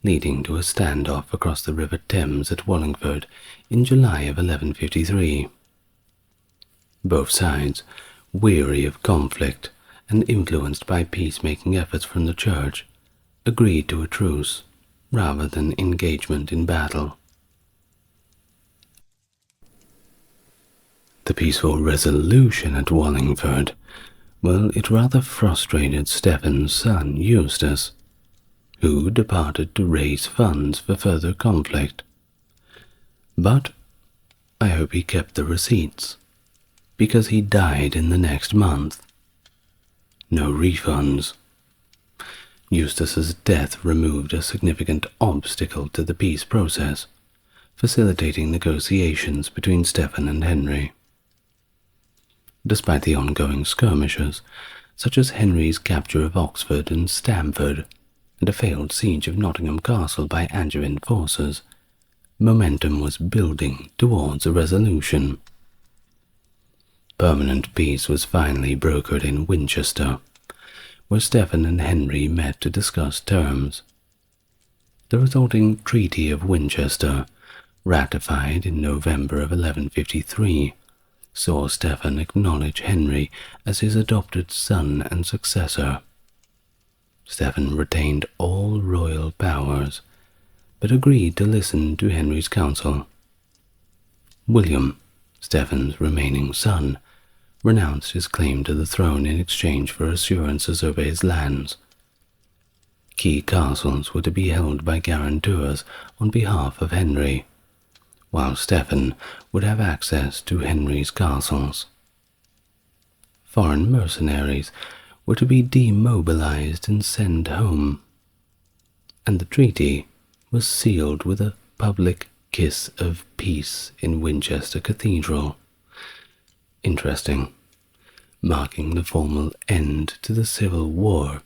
leading to a standoff across the River Thames at Wallingford in July of 1153. Both sides, weary of conflict and influenced by peacemaking efforts from the Church, agreed to a truce rather than engagement in battle. The peaceful resolution at Wallingford, well, it rather frustrated Stephen's son Eustace, who departed to raise funds for further conflict. But I hope he kept the receipts, because he died in the next month. No refunds. Eustace's death removed a significant obstacle to the peace process, facilitating negotiations between Stephen and Henry. Despite the ongoing skirmishes, such as Henry's capture of Oxford and Stamford, and a failed siege of Nottingham Castle by Angevin forces, momentum was building towards a resolution. Permanent peace was finally brokered in Winchester, where Stephen and Henry met to discuss terms. The resulting Treaty of Winchester, ratified in November of 1153, saw Stephen acknowledge Henry as his adopted son and successor. Stephen retained all royal powers, but agreed to listen to Henry's counsel. William, Stephen's remaining son, renounced his claim to the throne in exchange for assurances over his lands. Key castles were to be held by guarantors on behalf of Henry, while Stephen would have access to Henry's castles. Foreign mercenaries were to be demobilized and sent home, and the treaty was sealed with a public kiss of peace in Winchester Cathedral. Interesting, marking the formal end to the Civil War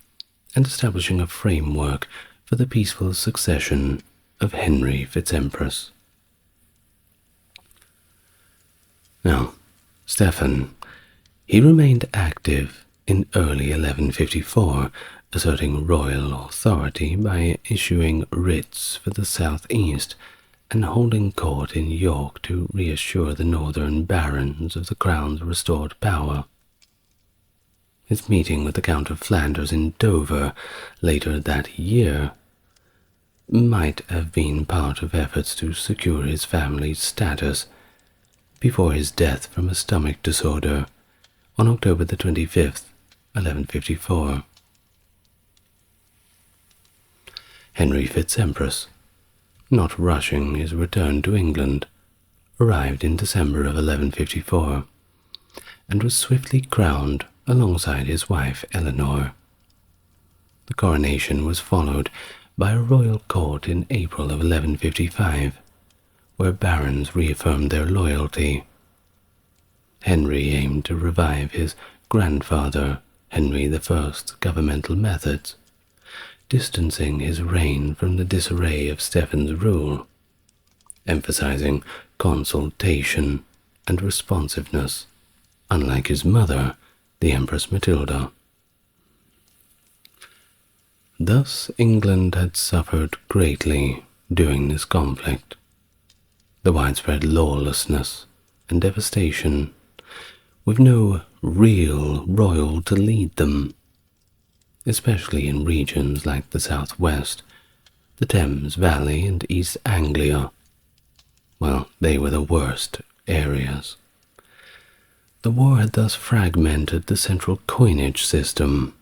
and establishing a framework for the peaceful succession of Henry Fitz-Empress. Now, Stephen, he remained active in early 1154, asserting royal authority by issuing writs for the southeast and holding court in York to reassure the northern barons of the crown's restored power. His meeting with the Count of Flanders in Dover later that year might have been part of efforts to secure his family's status before his death from a stomach disorder on October the 25th, 1154. Henry Fitz-Empress, not rushing his return to England, arrived in December of 1154 and was swiftly crowned alongside his wife Eleanor. The coronation was followed by a royal court in April of 1155, where barons reaffirmed their loyalty. Henry aimed to revive his grandfather, Henry I's governmental methods, distancing his reign from the disarray of Stephen's rule, emphasizing consultation and responsiveness, unlike his mother, the Empress Matilda. Thus England had suffered greatly during this conflict. The widespread lawlessness and devastation, with no real royal to lead them, especially in regions like the southwest, the Thames Valley and East Anglia. Well, they were the worst areas. The war had thus fragmented the central coinage system,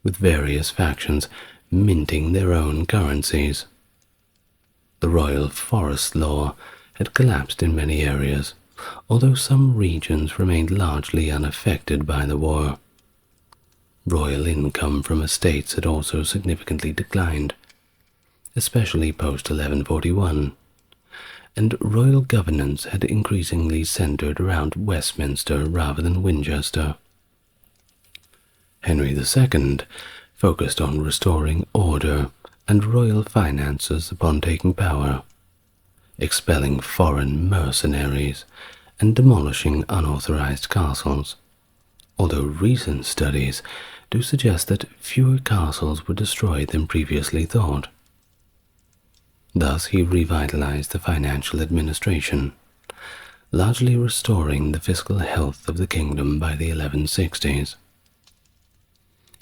with various factions minting their own currencies. The royal forest law had collapsed in many areas, although some regions remained largely unaffected by the war. Royal income from estates had also significantly declined, especially post-1141, and royal governance had increasingly centered around Westminster rather than Winchester. Henry II focused on restoring order and royal finances upon taking power, expelling foreign mercenaries and demolishing unauthorized castles, although recent studies do suggest that fewer castles were destroyed than previously thought. Thus he revitalized the financial administration, largely restoring the fiscal health of the kingdom by the 1160s.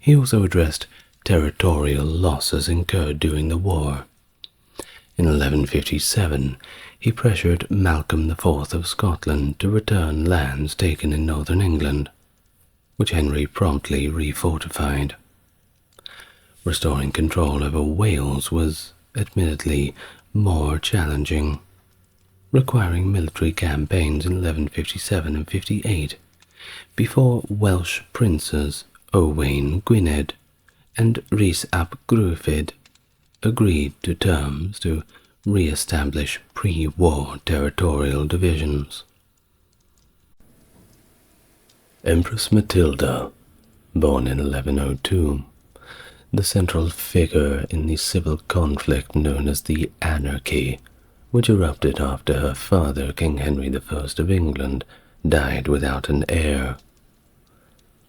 He also addressed territorial losses incurred during the war. In 1157, he pressured Malcolm IV of Scotland to return lands taken in northern England, which Henry promptly refortified. Restoring control over Wales was, admittedly, more challenging, requiring military campaigns in 1157 and 58, before Welsh princes Owain Gwynedd and Rhys ap Gruffydd agreed to terms to re-establish pre-war territorial divisions. Empress Matilda, born in 1102, the central figure in the civil conflict known as the Anarchy, which erupted after her father, King Henry I of England, died without an heir.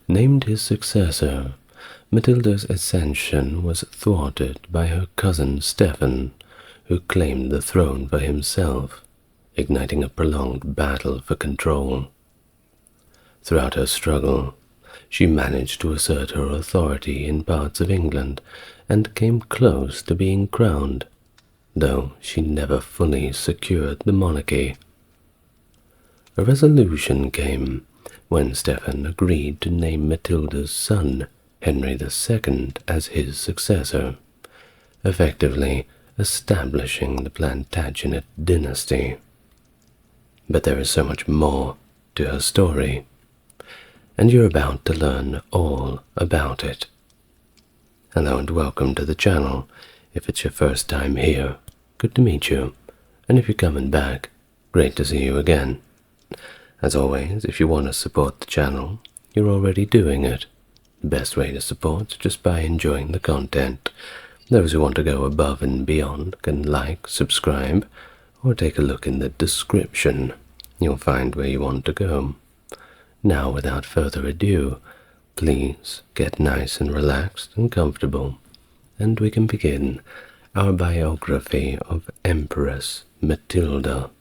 Named his successor, Matilda's ascension was thwarted by her cousin Stephen, who claimed the throne for himself, igniting a prolonged battle for control. Throughout her struggle, she managed to assert her authority in parts of England and came close to being crowned, though she never fully secured the monarchy. A resolution came when Stephen agreed to name Matilda's son, Henry II, as his successor, effectively establishing the Plantagenet dynasty. But there is so much more to her story, and you're about to learn all about it. Hello and welcome to the channel. If it's your first time here, good to meet you, and if you're coming back, great to see you again. As always, if you want to support the channel, you're already doing it. The best way to support is just by enjoying the content. Those who want to go above and beyond can like, subscribe, or take a look in the description. You'll find where you want to go. Now, without further ado, please get nice and relaxed and comfortable, and we can begin our biography of Empress Matilda.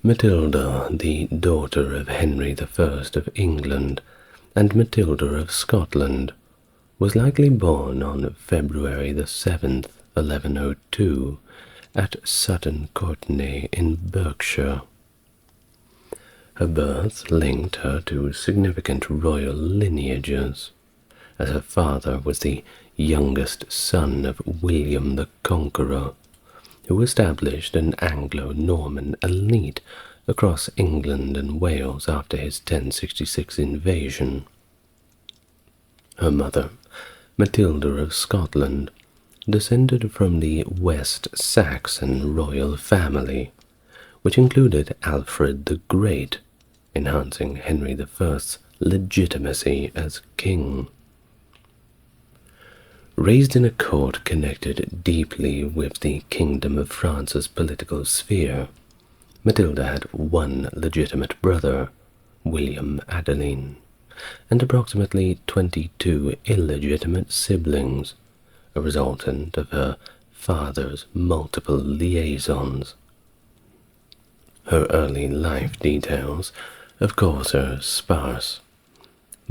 Matilda, the daughter of Henry I of England and Matilda of Scotland, was likely born on February the 7th, 1102, at Sutton Courtenay in Berkshire. Her birth linked her to significant royal lineages, as her father was the youngest son of William the Conqueror, who established an Anglo-Norman elite across England and Wales after his 1066 invasion. Her mother, Matilda of Scotland, descended from the West Saxon royal family, which included Alfred the Great, enhancing Henry I's legitimacy as king. Raised in a court connected deeply with the Kingdom of France's political sphere, Matilda had one legitimate brother, William Adeline, and approximately 22 illegitimate siblings, a resultant of her father's multiple liaisons. Her early life details, of course, are sparse,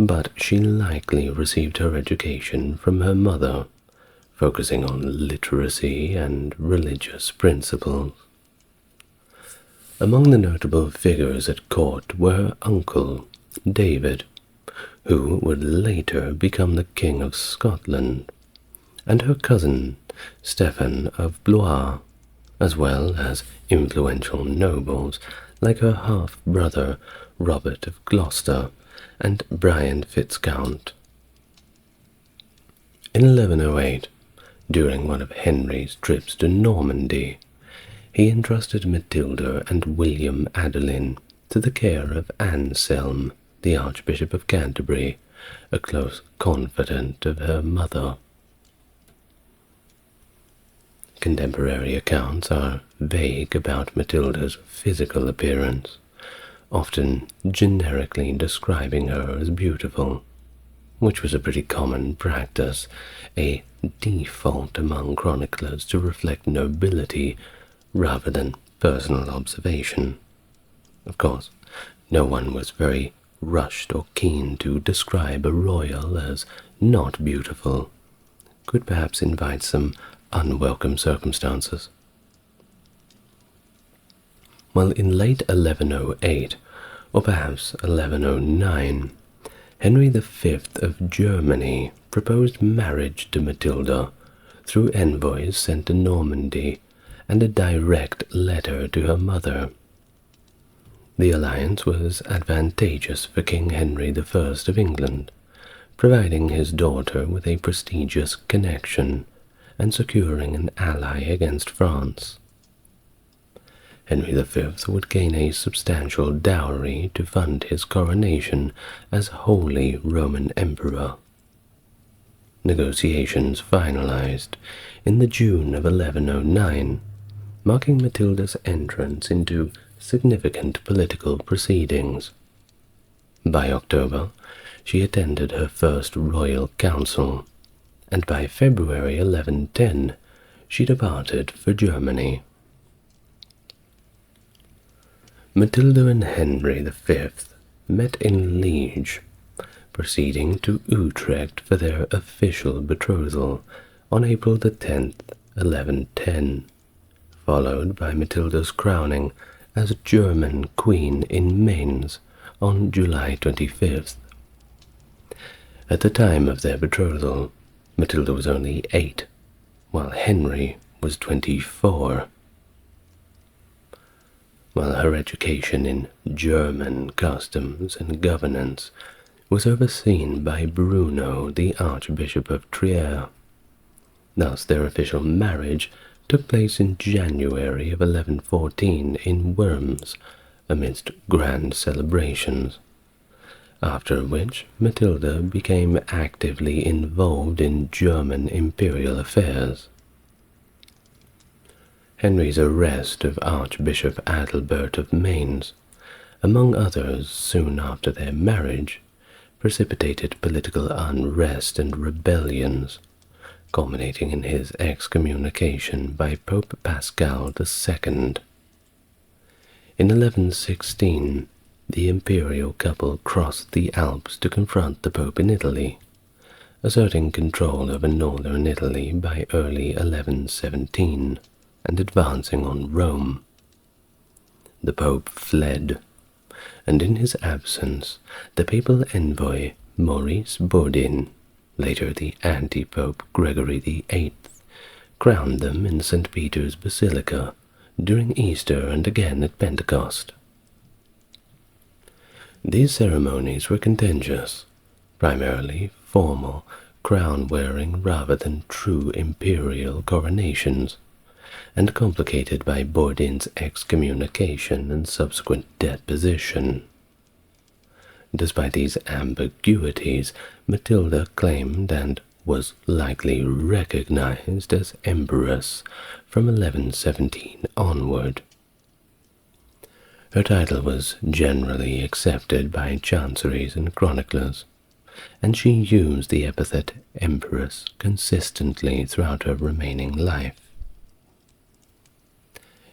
but she likely received her education from her mother, focusing on literacy and religious principles. Among the notable figures at court were her uncle, David, who would later become the King of Scotland, and her cousin, Stephen of Blois, as well as influential nobles like her half-brother Robert of Gloucester and Brian Fitzcount. In 1108, during one of Henry's trips to Normandy, he entrusted Matilda and William Adeline to the care of Anselm, the Archbishop of Canterbury, a close confidant of her mother. Contemporary accounts are vague about Matilda's physical appearance, often generically describing her as beautiful, which was a pretty common practice, a default among chroniclers to reflect nobility rather than personal observation. Of course, no one was very rushed or keen to describe a royal as not beautiful. Could perhaps invite some unwelcome circumstances. Well, in late 1108, or perhaps 1109, Henry V of Germany proposed marriage to Matilda through envoys sent to Normandy and a direct letter to her mother. The alliance was advantageous for King Henry I of England, providing his daughter with a prestigious connection and securing an ally against France. Henry V would gain a substantial dowry to fund his coronation as Holy Roman Emperor. Negotiations finalized in the June of 1109, marking Matilda's entrance into significant political proceedings. By October, she attended her first royal council, and by February 1110 she departed for Germany. Matilda and Henry V met in Liege, proceeding to Utrecht for their official betrothal on April the 10th, 1110, followed by Matilda's crowning as German Queen in Mainz on July 25th. At the time of their betrothal, Matilda was only 8, while Henry was 24. While her education in German customs and governance was overseen by Bruno, the Archbishop of Trier. Thus their official marriage took place in January of 1114 in Worms, amidst grand celebrations, after which Matilda became actively involved in German imperial affairs. Henry's arrest of Archbishop Adalbert of Mainz, among others soon after their marriage, precipitated political unrest and rebellions, culminating in his excommunication by Pope Pascal II. In 1116, the imperial couple crossed the Alps to confront the Pope in Italy, asserting control over northern Italy by early 1117 and advancing on Rome. The Pope fled, and in his absence, the papal envoy Maurice Bourdin, later the anti-pope Gregory VIII, crowned them in St. Peter's Basilica during Easter and again at Pentecost. These ceremonies were contentious, primarily formal, crown-wearing rather than true imperial coronations, and complicated by Bourdin's excommunication and subsequent deposition. Despite these ambiguities, Matilda claimed and was likely recognized as Empress from 1117 onward. Her title was generally accepted by chanceries and chroniclers, and she used the epithet Empress consistently throughout her remaining life.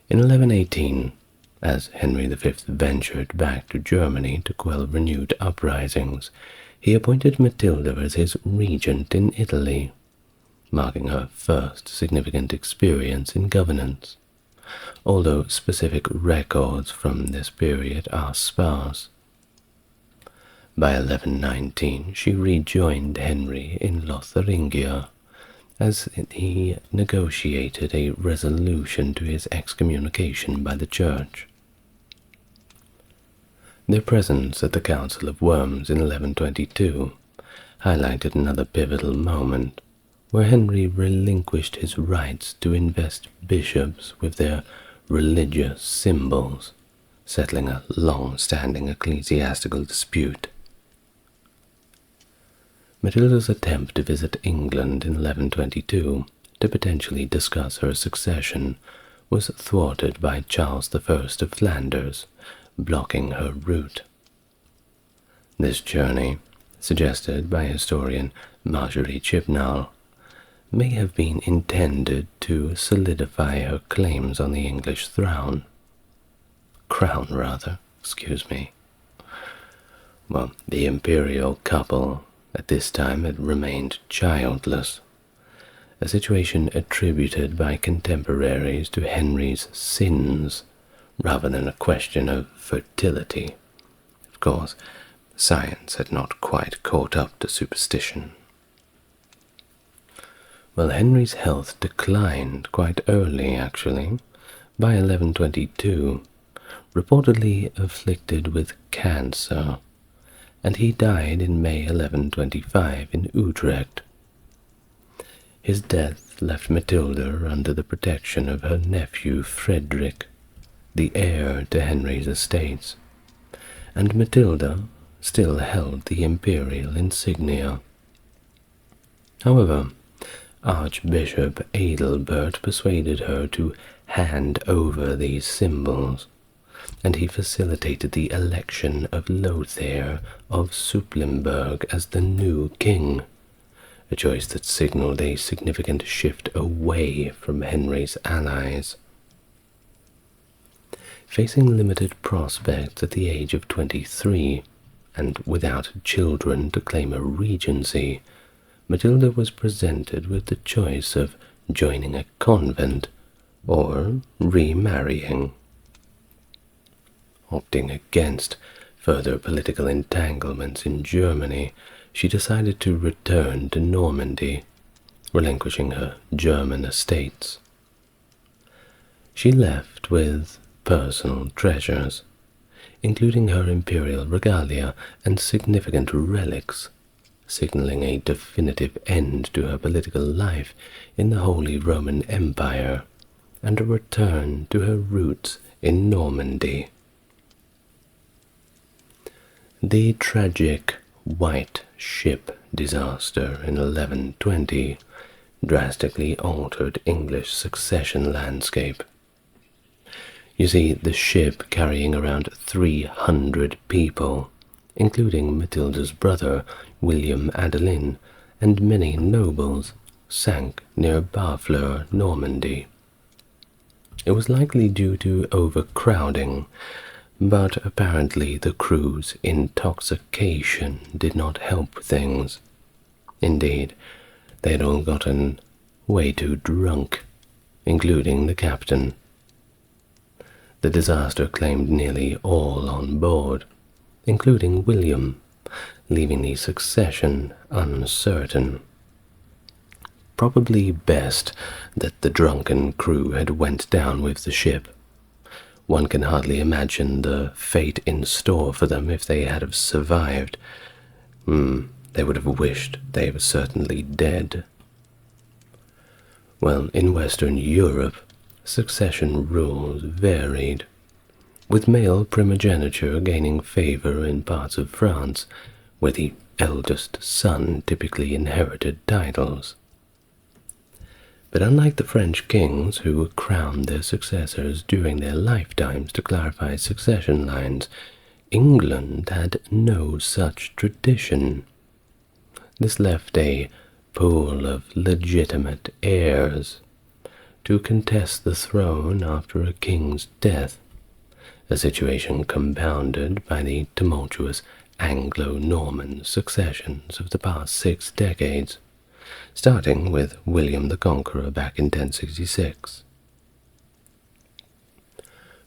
In 1118, as Henry V ventured back to Germany to quell renewed uprisings, he appointed Matilda as his regent in Italy, marking her first significant experience in governance, although specific records from this period are sparse. By 1119, she rejoined Henry in Lotharingia, as he negotiated a resolution to his excommunication by the Church. Their presence at the Council of Worms in 1122 highlighted another pivotal moment, where Henry relinquished his rights to invest bishops with their religious symbols, settling a long-standing ecclesiastical dispute. Matilda's attempt to visit England in 1122 to potentially discuss her succession was thwarted by Charles I of Flanders, blocking her route. This journey, suggested by historian Marjorie Chibnall, may have been intended to solidify her claims on the English crown, excuse me. Well, the imperial couple at this time had remained childless, a situation attributed by contemporaries to Henry's sins rather than a question of fertility. Of course, science had not quite caught up to superstition. Well, Henry's health declined quite early, actually, by 1122, reportedly afflicted with cancer, and he died in May 1125 in Utrecht. His death left Matilda under the protection of her nephew Frederick, the heir to Henry's estates, and Matilda still held the imperial insignia. However, Archbishop Adalbert persuaded her to hand over these symbols, and he facilitated the election of Lothair of Supplinburg as the new king, a choice that signaled a significant shift away from Henry's allies. Facing limited prospects at the age of 23, and without children to claim a regency, Matilda was presented with the choice of joining a convent or remarrying. Opting against further political entanglements in Germany, she decided to return to Normandy, relinquishing her German estates. She left with personal treasures, including her imperial regalia and significant relics, signaling a definitive end to her political life in the Holy Roman Empire and a return to her roots in Normandy. The tragic White Ship disaster in 1120 drastically altered English succession landscape. You see, the ship carrying around 300 people, including Matilda's brother, William Adelin, and many nobles, sank near Barfleur, Normandy. It was likely due to overcrowding, but apparently the crew's intoxication did not help things. Indeed, they had all gotten way too drunk, including the captain. The disaster claimed nearly all on board, including William, leaving the succession uncertain. Probably best that the drunken crew had went down with the ship. One can hardly imagine the fate in store for them if they had have survived. They would have wished they were certainly dead. Well, in Western Europe, succession rules varied, with male primogeniture gaining favor in parts of France, where the eldest son typically inherited titles. But unlike the French kings, who crowned their successors during their lifetimes to clarify succession lines, England had no such tradition. This left a pool of legitimate heirs to contest the throne after a king's death, a situation compounded by the tumultuous Anglo-Norman successions of the past 6 decades, starting with William the Conqueror back in 1066.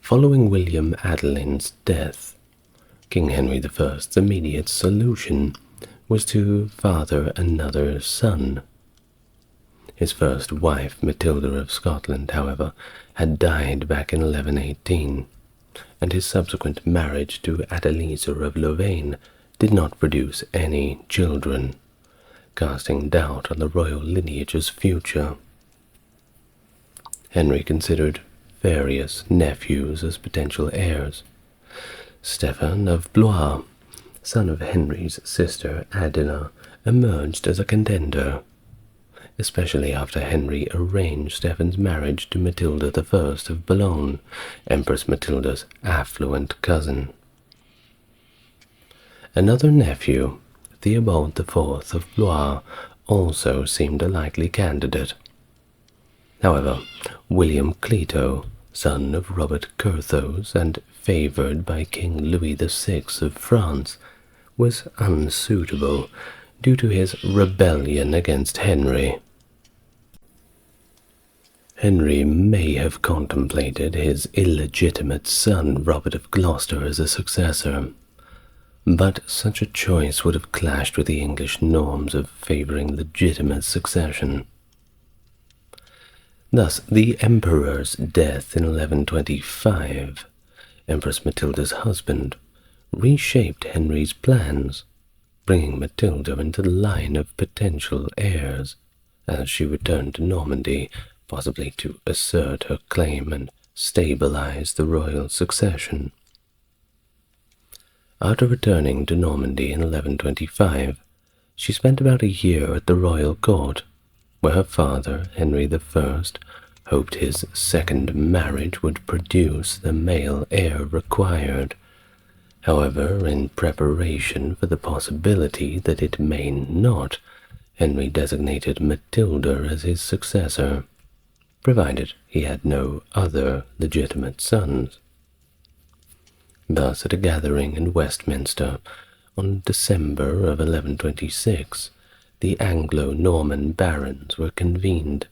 Following William Adelin's death, King Henry I's immediate solution was to father another son. His first wife, Matilda of Scotland, however, had died back in 1118, and his subsequent marriage to Adeliza of Louvain did not produce any children, casting doubt on the royal lineage's future. Henry considered various nephews as potential heirs. Stephen of Blois, son of Henry's sister Adela, emerged as a contender, especially after Henry arranged Stephen's marriage to Matilda I of Boulogne, Empress Matilda's affluent cousin. Another nephew, Theobald IV of Blois, also seemed a likely candidate. However, William Clito, son of Robert Curthose and favoured by King Louis VI of France, was unsuitable due to his rebellion against Henry. Henry may have contemplated his illegitimate son Robert of Gloucester as a successor, but such a choice would have clashed with the English norms of favouring legitimate succession. Thus, the Emperor's death in 1125, Empress Matilda's husband, reshaped Henry's plans, bringing Matilda into the line of potential heirs, as she returned to Normandy, possibly to assert her claim and stabilize the royal succession. After returning to Normandy in 1125, she spent about a year at the royal court, where her father, Henry I, hoped his second marriage would produce the male heir required. However, in preparation for the possibility that it may not, Henry designated Matilda as his successor, provided he had no other legitimate sons. Thus, at a gathering in Westminster on December of 1126, the Anglo-Norman barons were convened,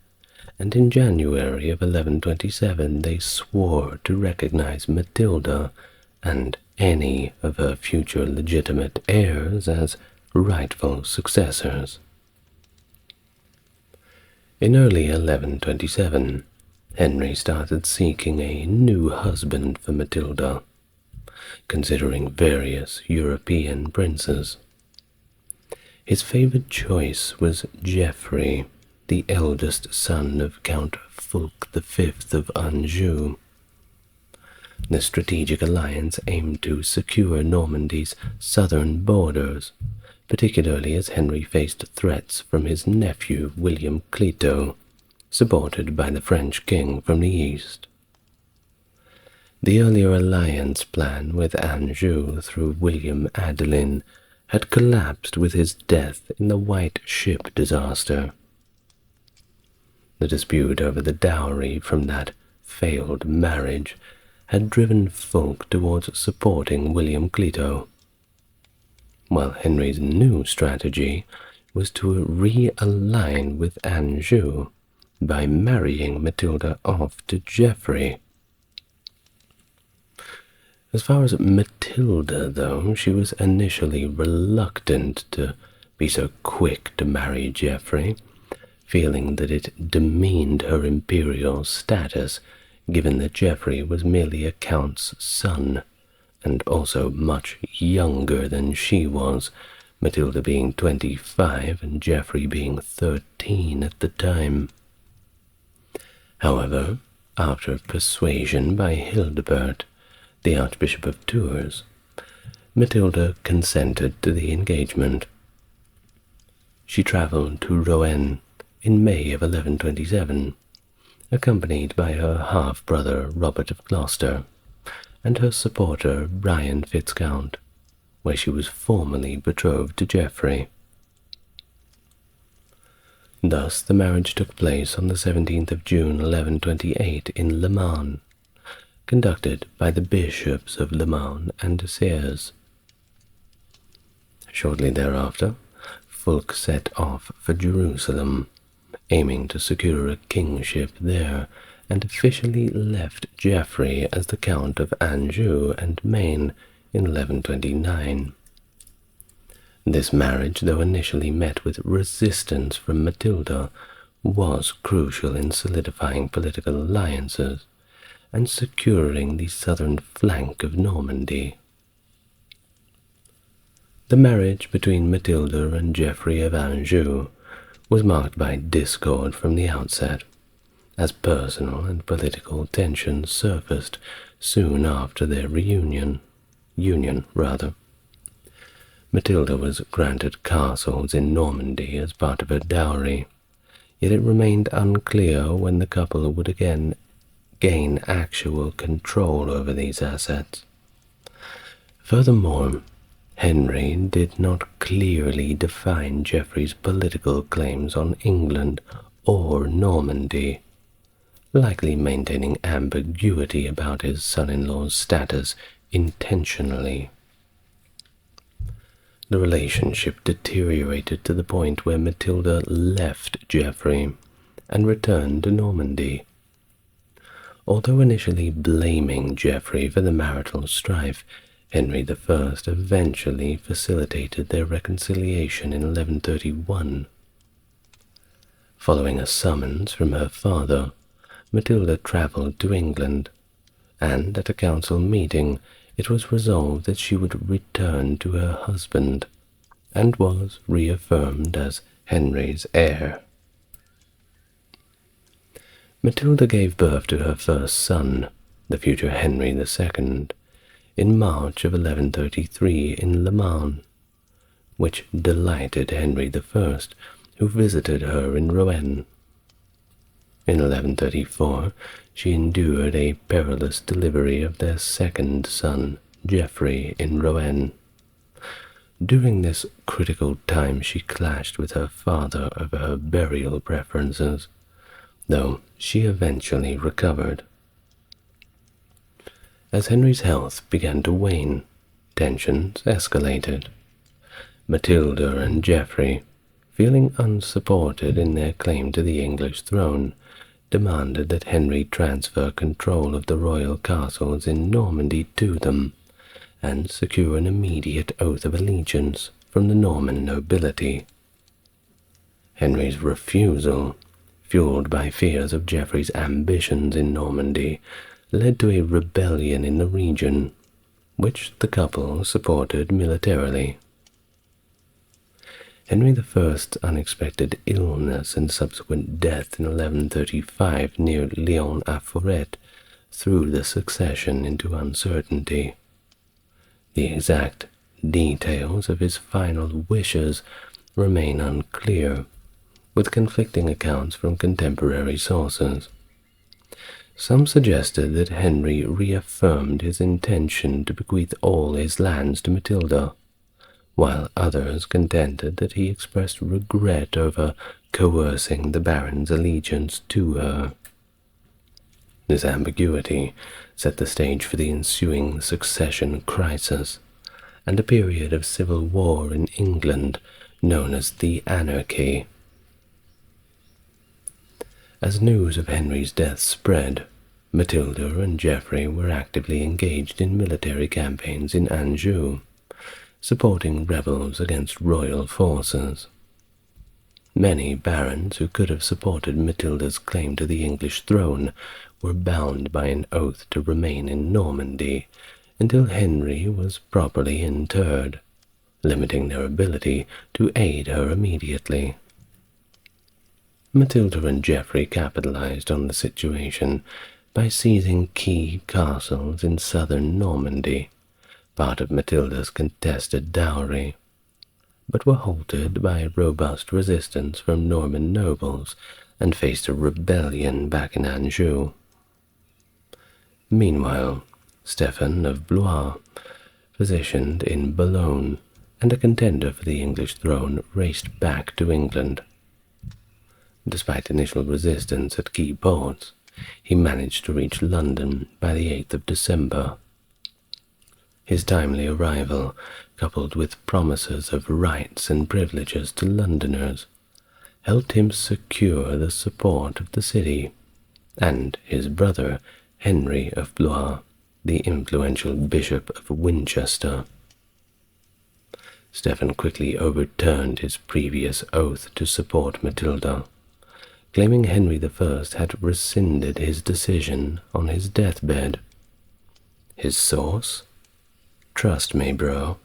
and in January of 1127 they swore to recognize Matilda and any of her future legitimate heirs as rightful successors. In early 1127, Henry started seeking a new husband for Matilda, considering various European princes. His favored choice was Geoffrey, the eldest son of Count Fulk V of Anjou. The strategic alliance aimed to secure Normandy's southern borders, particularly as Henry faced threats from his nephew William Clito, supported by the French king from the east. The earlier alliance plan with Anjou through William Adelin had collapsed with his death in the White Ship disaster. The dispute over the dowry from that failed marriage had driven Fulk towards supporting William Clito, while Henry's new strategy was to realign with Anjou by marrying Matilda off to Geoffrey. As far as Matilda, though, she was initially reluctant to be so quick to marry Geoffrey, feeling that it demeaned her imperial status, given that Geoffrey was merely a count's son, and also much younger than she was, Matilda being 25 and Geoffrey being 13 at the time. However, after persuasion by Hildebert, the Archbishop of Tours, Matilda consented to the engagement. She travelled to Rouen in May of 1127, accompanied by her half-brother Robert of Gloucester and her supporter Brian Fitzcount, where she was formally betrothed to Geoffrey. Thus the marriage took place on the 17th of June 1128 in Le Mans, conducted by the bishops of Le Mans and Serres. Shortly thereafter, Fulk set off for Jerusalem, aiming to secure a kingship there, and officially left Geoffrey as the Count of Anjou and Maine in 1129. This marriage, though initially met with resistance from Matilda, was crucial in solidifying political alliances and securing the southern flank of Normandy. The marriage between Matilda and Geoffrey of Anjou was marked by discord from the outset, as personal and political tensions surfaced soon after their union. Matilda was granted castles in Normandy as part of her dowry, yet it remained unclear when the couple would again gain actual control over these assets. Furthermore, Henry did not clearly define Geoffrey's political claims on England or Normandy, likely maintaining ambiguity about his son-in-law's status intentionally. The relationship deteriorated to the point where Matilda left Geoffrey and returned to Normandy. Although initially blaming Geoffrey for the marital strife, Henry I eventually facilitated their reconciliation in 1131. Following a summons from her father, Matilda travelled to England, and at a council meeting it was resolved that she would return to her husband, and was reaffirmed as Henry's heir. Matilda gave birth to her first son, the future Henry II, in March of 1133 in Le Mans, which delighted Henry I, who visited her in Rouen. In 1134, she endured a perilous delivery of their second son, Geoffrey, in Rouen. During this critical time she clashed with her father over her burial preferences, though she eventually recovered. As Henry's health began to wane, tensions escalated. Matilda and Geoffrey, feeling unsupported in their claim to the English throne, demanded that Henry transfer control of the royal castles in Normandy to them, and secure an immediate oath of allegiance from the Norman nobility. Henry's refusal, fueled by fears of Geoffrey's ambitions in Normandy, led to a rebellion in the region, which the couple supported militarily. Henry I's unexpected illness and subsequent death in 1135 near Lyon-à-Forêt threw the succession into uncertainty. The exact details of his final wishes remain unclear, with conflicting accounts from contemporary sources. Some suggested that Henry reaffirmed his intention to bequeath all his lands to Matilda, while others contended that he expressed regret over coercing the baron's allegiance to her. This ambiguity set the stage for the ensuing succession crisis, and a period of civil war in England known as the Anarchy. As news of Henry's death spread, Matilda and Geoffrey were actively engaged in military campaigns in Anjou, supporting rebels against royal forces. Many barons who could have supported Matilda's claim to the English throne were bound by an oath to remain in Normandy until Henry was properly interred, limiting their ability to aid her immediately. Matilda and Geoffrey capitalized on the situation by seizing key castles in southern Normandy, part of Matilda's contested dowry, but were halted by robust resistance from Norman nobles and faced a rebellion back in Anjou. Meanwhile, Stephen of Blois, positioned in Boulogne and a contender for the English throne, raced back to England. Despite initial resistance at key ports, he managed to reach London by the 8th of December. His timely arrival, coupled with promises of rights and privileges to Londoners, helped him secure the support of the city and his brother Henry of Blois, the influential Bishop of Winchester. Stephen quickly overturned his previous oath to support Matilda, claiming Henry I had rescinded his decision on his deathbed. His source? Trust me, bro.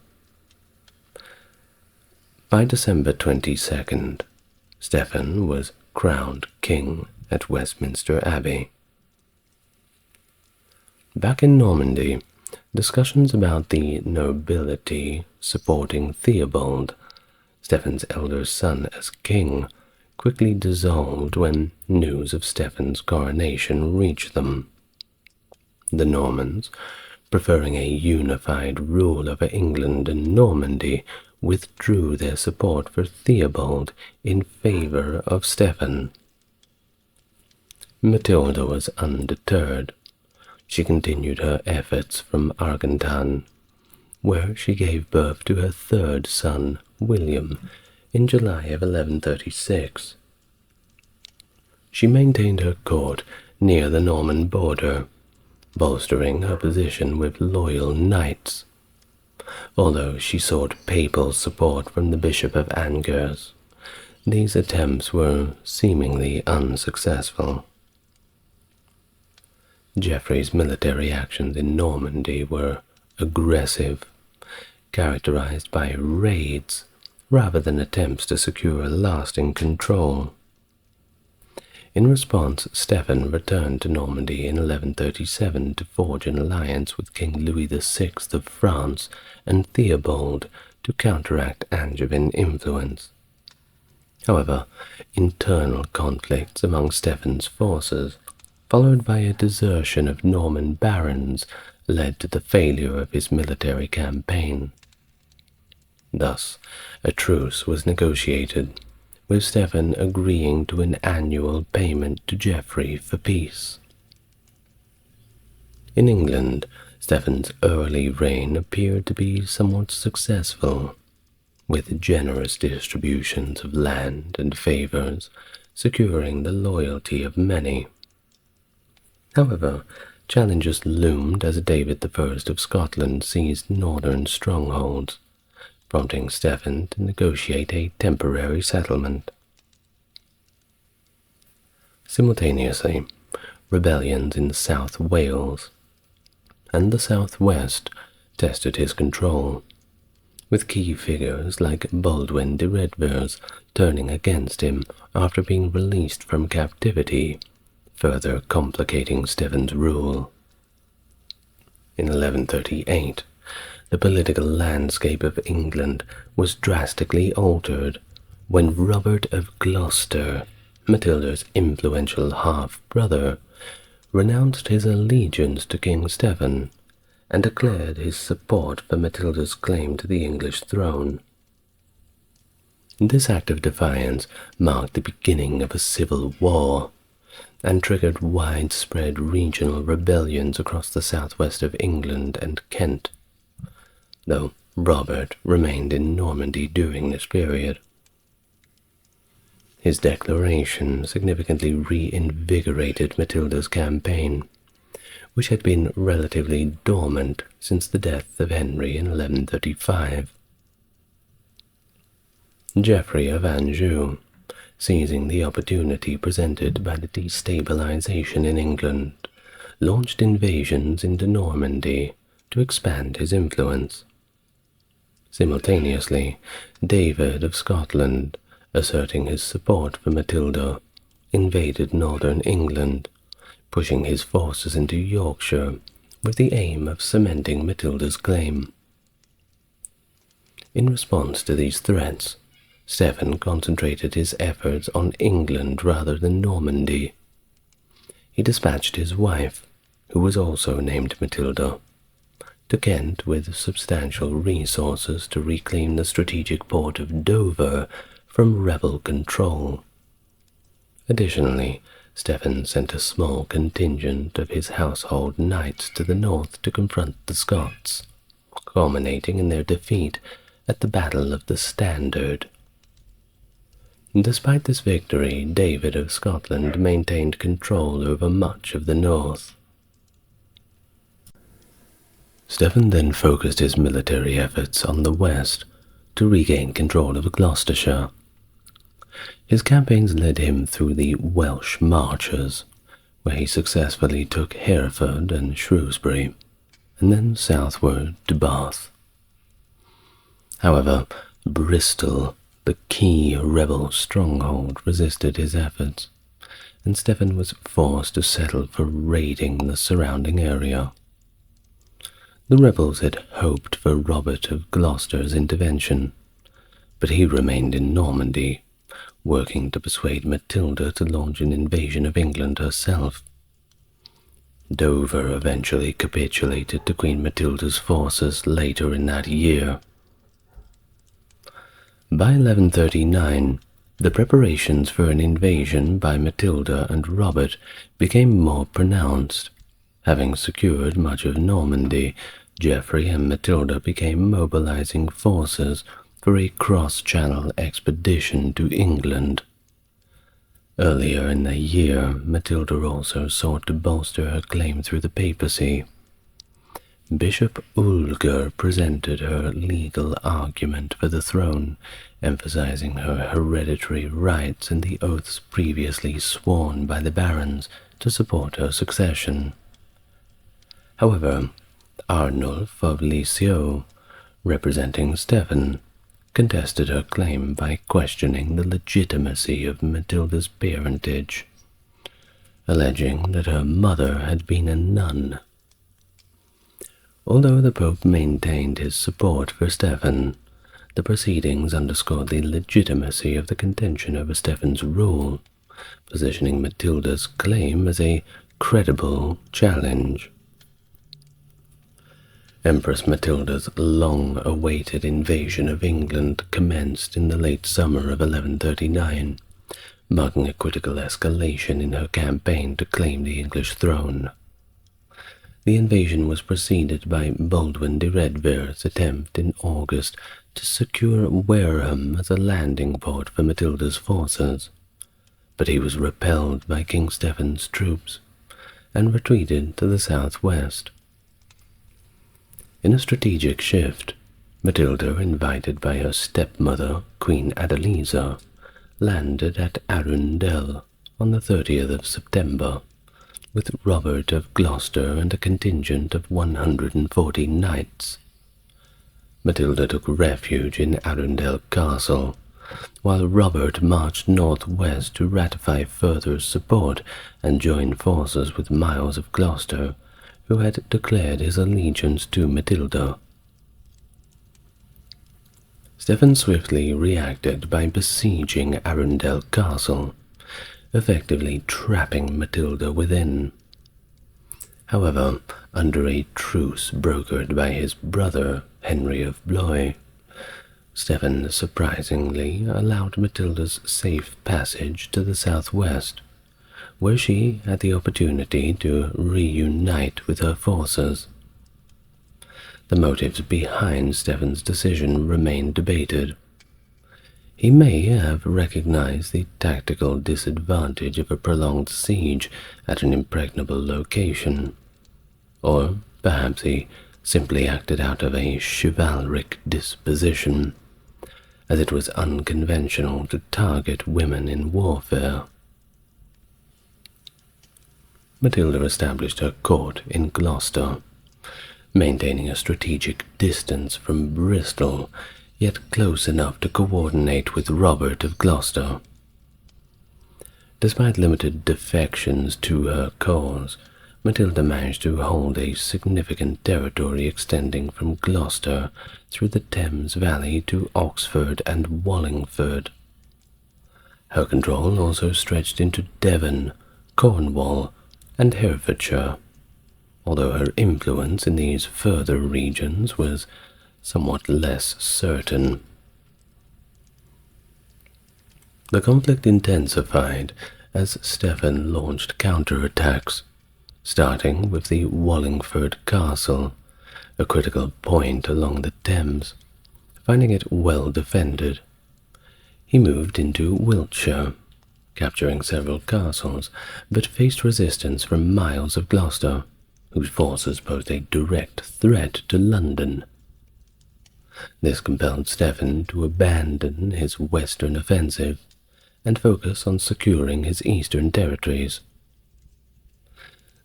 By December 22nd, Stephen was crowned king at Westminster Abbey. Back in Normandy, discussions about the nobility supporting Theobald, Stephen's elder son, as king, quickly dissolved when news of Stephen's coronation reached them. The Normans, preferring a unified rule over England and Normandy, withdrew their support for Theobald in favor of Stephen. Matilda was undeterred. She continued her efforts from Argentan, where she gave birth to her third son, William, in July of 1136. She maintained her court near the Norman border, bolstering her position with loyal knights, although she sought papal support from the Bishop of Angers. These attempts were seemingly unsuccessful. Geoffrey's military actions in Normandy were aggressive, characterized by raids rather than attempts to secure lasting control. In response, Stephen returned to Normandy in 1137 to forge an alliance with King Louis VI of France and Theobald to counteract Angevin influence. However, internal conflicts among Stephen's forces, followed by a desertion of Norman barons, led to the failure of his military campaign. Thus, a truce was negotiated, with Stephen agreeing to an annual payment to Geoffrey for peace. In England, Stephen's early reign appeared to be somewhat successful, with generous distributions of land and favors securing the loyalty of many. However, challenges loomed as David I of Scotland seized northern strongholds, prompting Stephen to negotiate a temporary settlement. Simultaneously, rebellions in South Wales and the southwest tested his control, with key figures like Baldwin de Redvers turning against him after being released from captivity, further complicating Stephen's rule. In 1138, the political landscape of England was drastically altered when Robert of Gloucester, Matilda's influential half-brother, renounced his allegiance to King Stephen and declared his support for Matilda's claim to the English throne. This act of defiance marked the beginning of a civil war and triggered widespread regional rebellions across the southwest of England and Kent, though Robert remained in Normandy during this period. His declaration significantly reinvigorated Matilda's campaign, which had been relatively dormant since the death of Henry in 1135. Geoffrey of Anjou, seizing the opportunity presented by the destabilization in England, launched invasions into Normandy to expand his influence. Simultaneously, David of Scotland, asserting his support for Matilda, invaded northern England, pushing his forces into Yorkshire with the aim of cementing Matilda's claim. In response to these threats, Stephen concentrated his efforts on England rather than Normandy. He dispatched his wife, who was also named Matilda, to Kent with substantial resources to reclaim the strategic port of Dover from rebel control. Additionally, Stephen sent a small contingent of his household knights to the north to confront the Scots, culminating in their defeat at the Battle of the Standard. Despite this victory, David of Scotland maintained control over much of the north. Stephen then focused his military efforts on the west to regain control of Gloucestershire. His campaigns led him through the Welsh Marches, where he successfully took Hereford and Shrewsbury, and then southward to Bath. However, Bristol, the key rebel stronghold, resisted his efforts, and Stephen was forced to settle for raiding the surrounding area. The rebels had hoped for Robert of Gloucester's intervention, but he remained in Normandy, working to persuade Matilda to launch an invasion of England herself. Dover eventually capitulated to Queen Matilda's forces later in that year. By 1139, the preparations for an invasion by Matilda and Robert became more pronounced. Having secured much of Normandy, Geoffrey and Matilda began mobilizing forces for a cross-channel expedition to England. Earlier in the year, Matilda also sought to bolster her claim through the papacy. Bishop Ulger presented her legal argument for the throne, emphasizing her hereditary rights and the oaths previously sworn by the barons to support her succession. However, Arnulf of Lisieux, representing Stephen, contested her claim by questioning the legitimacy of Matilda's parentage, alleging that her mother had been a nun. Although the Pope maintained his support for Stephen, the proceedings underscored the legitimacy of the contention over Stephen's rule, positioning Matilda's claim as a credible challenge. Empress Matilda's long-awaited invasion of England commenced in the late summer of 1139, marking a critical escalation in her campaign to claim the English throne. The invasion was preceded by Baldwin de Redver's attempt in August to secure Wareham as a landing port for Matilda's forces, but he was repelled by King Stephen's troops and retreated to the southwest. In a strategic shift, Matilda, invited by her stepmother, Queen Adeliza, landed at Arundel on the 30th of September, with Robert of Gloucester and a contingent of 140 knights. Matilda took refuge in Arundel Castle, while Robert marched northwest to ratify further support and join forces with Miles of Gloucester, who had declared his allegiance to Matilda. Stephen swiftly reacted by besieging Arundel Castle, effectively trapping Matilda within. However, under a truce brokered by his brother, Henry of Blois, Stephen surprisingly allowed Matilda's safe passage to the southwest, where she had the opportunity to reunite with her forces. The motives behind Stephen's decision remain debated. He may have recognized the tactical disadvantage of a prolonged siege at an impregnable location, or perhaps he simply acted out of a chivalric disposition, as it was unconventional to target women in warfare. Matilda established her court in Gloucester, maintaining a strategic distance from Bristol, yet close enough to coordinate with Robert of Gloucester. Despite limited defections to her cause, Matilda managed to hold a significant territory extending from Gloucester through the Thames Valley to Oxford and Wallingford. Her control also stretched into Devon, Cornwall, and Herefordshire, although her influence in these further regions was somewhat less certain. The conflict intensified as Stephen launched counterattacks, starting with the Wallingford Castle, a critical point along the Thames. Finding it well defended, he moved into Wiltshire, capturing several castles, but faced resistance from Miles of Gloucester, whose forces posed a direct threat to London. This compelled Stephen to abandon his western offensive and focus on securing his eastern territories.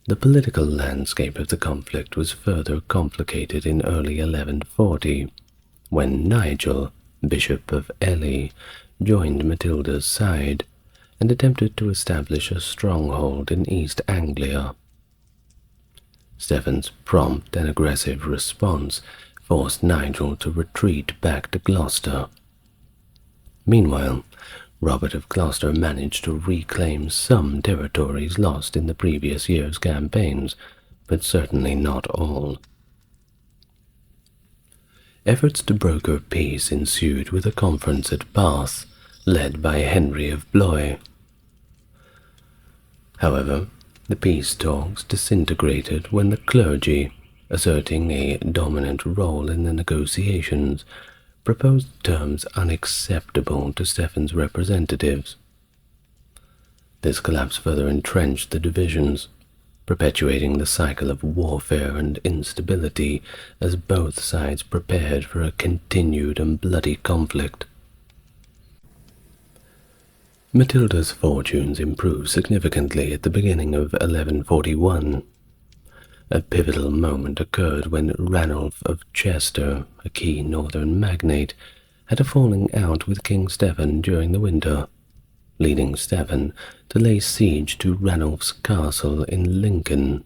The political landscape of the conflict was further complicated in early 1140, when Nigel, Bishop of Ely, joined Matilda's side and attempted to establish a stronghold in East Anglia. Stephen's prompt and aggressive response forced Nigel to retreat back to Gloucester. Meanwhile, Robert of Gloucester managed to reclaim some territories lost in the previous year's campaigns, but certainly not all. Efforts to broker peace ensued with a conference at Bath, led by Henry of Blois. However, the peace talks disintegrated when the clergy, asserting a dominant role in the negotiations, proposed terms unacceptable to Stephen's representatives. This collapse further entrenched the divisions, perpetuating the cycle of warfare and instability as both sides prepared for a continued and bloody conflict. Matilda's fortunes improved significantly at the beginning of 1141. A pivotal moment occurred when Ranulph of Chester, a key northern magnate, had a falling out with King Stephen during the winter, leading Stephen to lay siege to Ranulph's castle in Lincoln.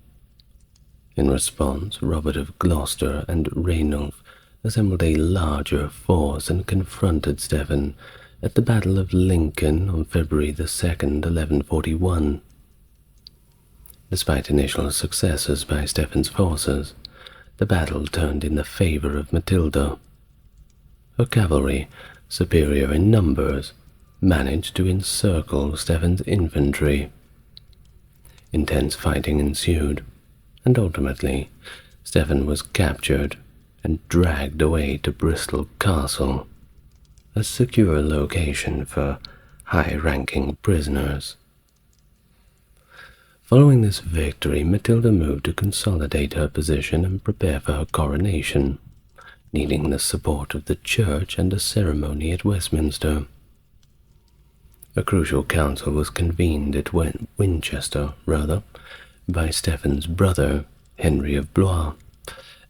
In response, Robert of Gloucester and Rainulf assembled a larger force and confronted Stephen at the Battle of Lincoln on February 2nd, 1141. Despite initial successes by Stephen's forces, the battle turned in the favor of Matilda. Her cavalry, superior in numbers, managed to encircle Stephen's infantry. Intense fighting ensued, and ultimately Stephen was captured and dragged away to Bristol Castle, a secure location for high-ranking prisoners. Following this victory, Matilda moved to consolidate her position and prepare for her coronation, needing the support of the Church and a ceremony at Westminster. A crucial council was convened at Winchester, by Stephen's brother, Henry of Blois,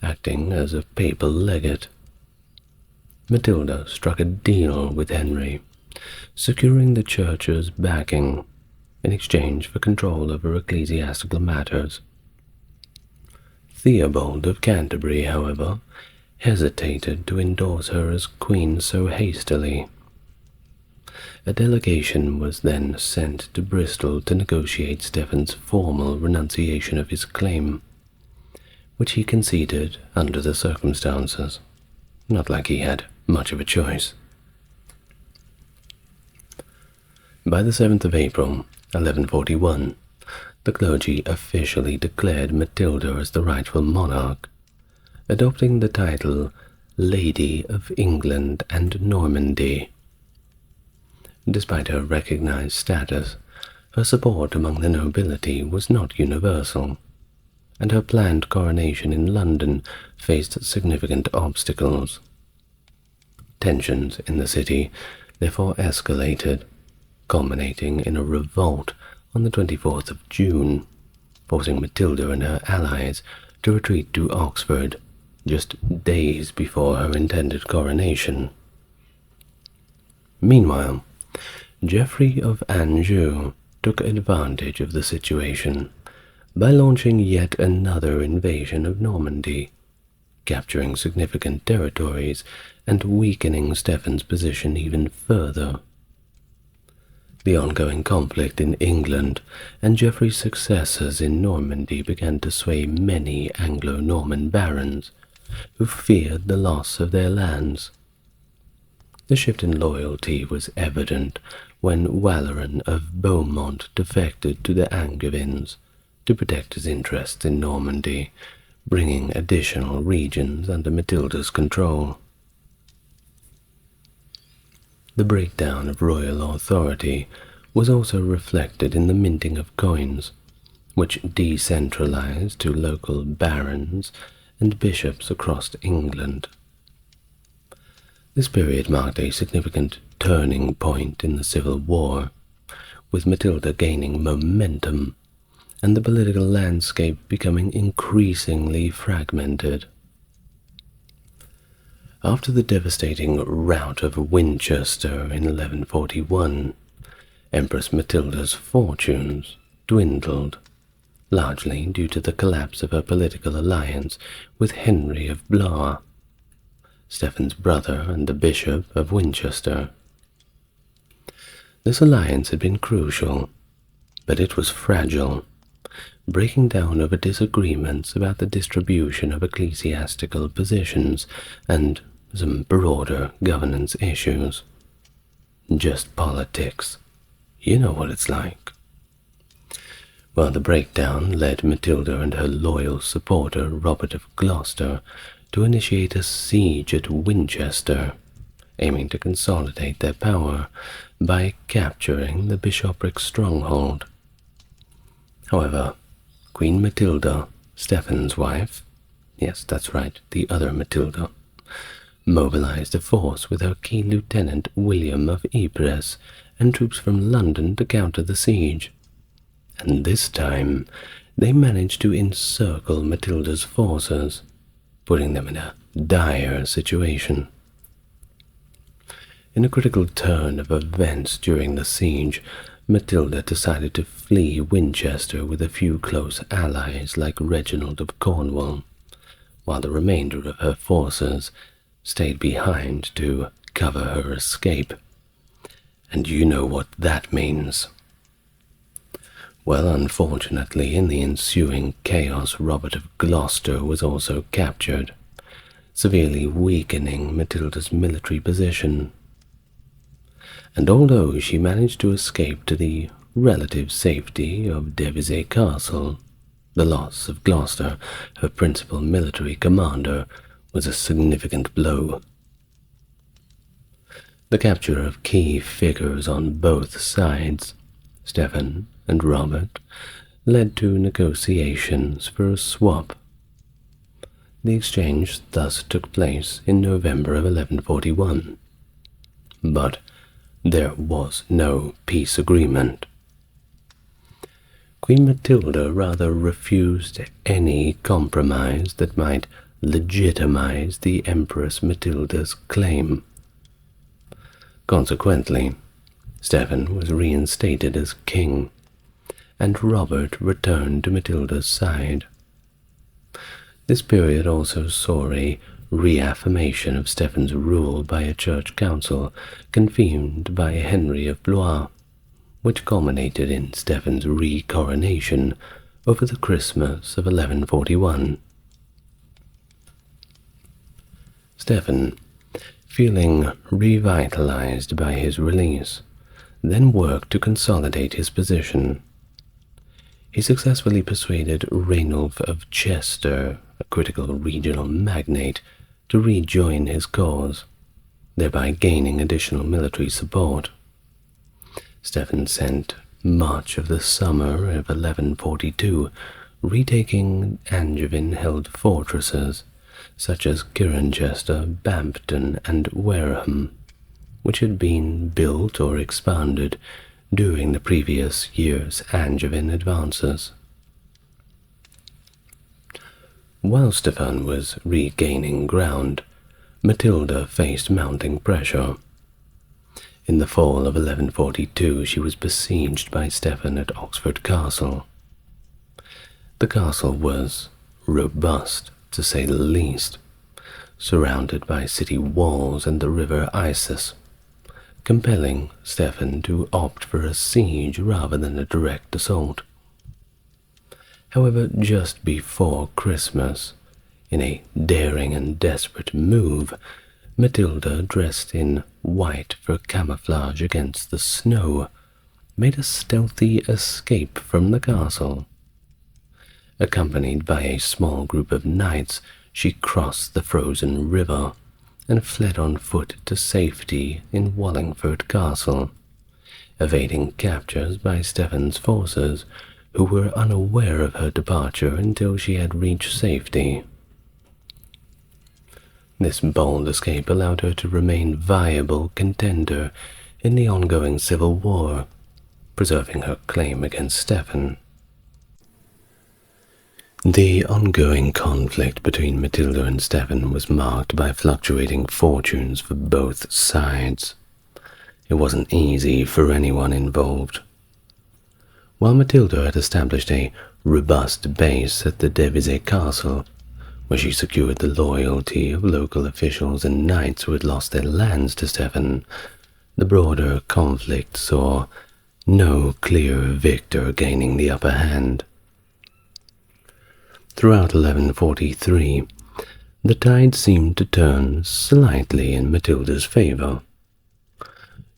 acting as a papal legate. Matilda struck a deal with Henry, securing the Church's backing in exchange for control over ecclesiastical matters. Theobald of Canterbury, however, hesitated to endorse her as queen so hastily. A delegation was then sent to Bristol to negotiate Stephen's formal renunciation of his claim, which he conceded under the circumstances, not like he had much of a choice. By the 7th of April, 1141, the clergy officially declared Matilda as the rightful monarch, adopting the title Lady of England and Normandy. Despite her recognized status, her support among the nobility was not universal, and her planned coronation in London faced significant obstacles. Tensions in the city therefore escalated, culminating in a revolt on the 24th of June, forcing Matilda and her allies to retreat to Oxford just days before her intended coronation. Meanwhile, Geoffrey of Anjou took advantage of the situation by launching yet another invasion of Normandy, capturing significant territories and weakening Stephen's position even further. The ongoing conflict in England and Geoffrey's successors in Normandy began to sway many Anglo-Norman barons who feared the loss of their lands. The shift in loyalty was evident when Waleran of Beaumont defected to the Angevins to protect his interests in Normandy, bringing additional regions under Matilda's control. The breakdown of royal authority was also reflected in the minting of coins, which decentralized to local barons and bishops across England. This period marked a significant turning point in the Civil War, with Matilda gaining momentum and the political landscape becoming increasingly fragmented. After the devastating rout of Winchester in 1141, Empress Matilda's fortunes dwindled, largely due to the collapse of her political alliance with Henry of Blois, Stephen's brother and the Bishop of Winchester. This alliance had been crucial, but it was fragile, breaking down over disagreements about the distribution of ecclesiastical positions and some broader governance issues. Just politics. You know what it's like. Well, the breakdown led Matilda and her loyal supporter, Robert of Gloucester, to initiate a siege at Winchester, aiming to consolidate their power by capturing the bishopric stronghold. However, Queen Matilda, Stephen's wife, yes, that's right, the other Matilda, mobilized a force with her key lieutenant William of Ypres and troops from London to counter the siege. And this time, they managed to encircle Matilda's forces, putting them in a dire situation. In a critical turn of events during the siege, Matilda decided to flee Winchester with a few close allies like Reginald of Cornwall, while the remainder of her forces stayed behind to cover her escape. And you know what that means. Well, unfortunately, in the ensuing chaos, Robert of Gloucester was also captured, severely weakening Matilda's military position. And although she managed to escape to the relative safety of Devizes Castle, the loss of Gloucester, her principal military commander, was a significant blow. The capture of key figures on both sides, Stephen and Robert, led to negotiations for a swap. The exchange thus took place in November of 1141, but there was no peace agreement. Queen Matilda rather refused any compromise that might legitimize the Empress Matilda's claim. Consequently, Stephen was reinstated as king, and Robert returned to Matilda's side. This period also saw a reaffirmation of Stephen's rule by a church council convened by Henry of Blois, which culminated in Stephen's re-coronation over the Christmas of 1141. Stephen, feeling revitalized by his release, then worked to consolidate his position. He successfully persuaded Rainulf of Chester, a critical regional magnate, to rejoin his cause, thereby gaining additional military support. Stephen spent much of the summer of 1142 retaking Angevin-held fortresses such as Cirencester, Bampton, and Wareham, which had been built or expanded during the previous year's Angevin advances. While Stephen was regaining ground, Matilda faced mounting pressure. In the fall of 1142, she was besieged by Stephen at Oxford Castle. The castle was robust, to say the least, surrounded by city walls and the river Isis, compelling Stephen to opt for a siege rather than a direct assault. However, just before Christmas, in a daring and desperate move, Matilda, dressed in white for camouflage against the snow, made a stealthy escape from the castle. Accompanied by a small group of knights, she crossed the frozen river and fled on foot to safety in Wallingford Castle, evading captures by Stephen's forces, who were unaware of her departure until she had reached safety. This bold escape allowed her to remain viable contender in the ongoing civil war, preserving her claim against Stephen. The ongoing conflict between Matilda and Stephen was marked by fluctuating fortunes for both sides. It wasn't easy for anyone involved. While Matilda had established a robust base at the Devizes Castle, where she secured the loyalty of local officials and knights who had lost their lands to Stephen, the broader conflict saw no clear victor gaining the upper hand. Throughout 1143, the tide seemed to turn slightly in Matilda's favor.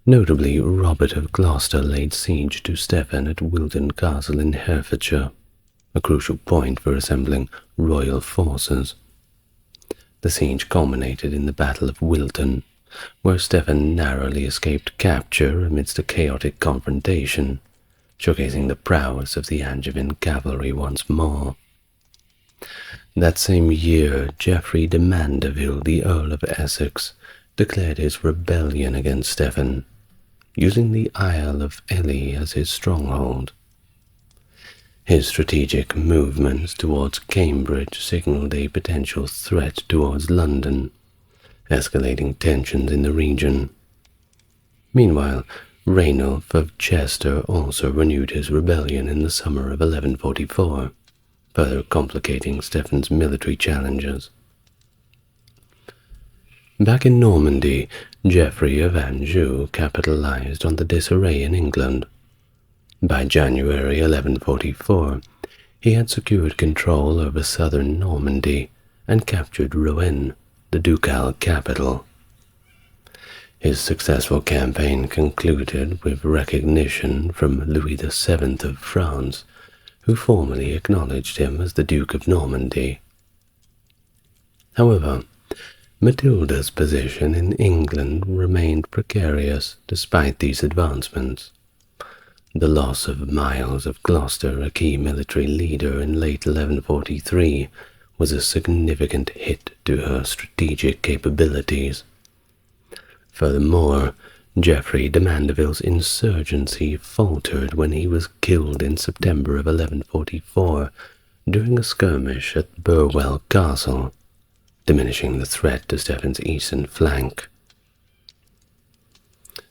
Notably, Robert of Gloucester laid siege to Stephen at Wilton Castle in Herefordshire, a crucial point for assembling royal forces. The siege culminated in the Battle of Wilton, where Stephen narrowly escaped capture amidst a chaotic confrontation, showcasing the prowess of the Angevin cavalry once more. That same year, Geoffrey de Mandeville, the Earl of Essex, declared his rebellion against Stephen, using the Isle of Ely as his stronghold. His strategic movements towards Cambridge signaled a potential threat towards London, escalating tensions in the region. Meanwhile, Rainulf of Chester also renewed his rebellion in the summer of 1144, further complicating Stephen's military challenges. Back in Normandy, Geoffrey of Anjou capitalized on the disarray in England. By January 1144, he had secured control over southern Normandy and captured Rouen, the ducal capital. His successful campaign concluded with recognition from Louis VII of France, who formally acknowledged him as the Duke of Normandy. However, Matilda's position in England remained precarious despite these advancements. The loss of Miles of Gloucester, a key military leader in late 1143, was a significant hit to her strategic capabilities. Furthermore, Geoffrey de Mandeville's insurgency faltered when he was killed in September of 1144 during a skirmish at Burwell Castle, diminishing the threat to Stephen's eastern flank.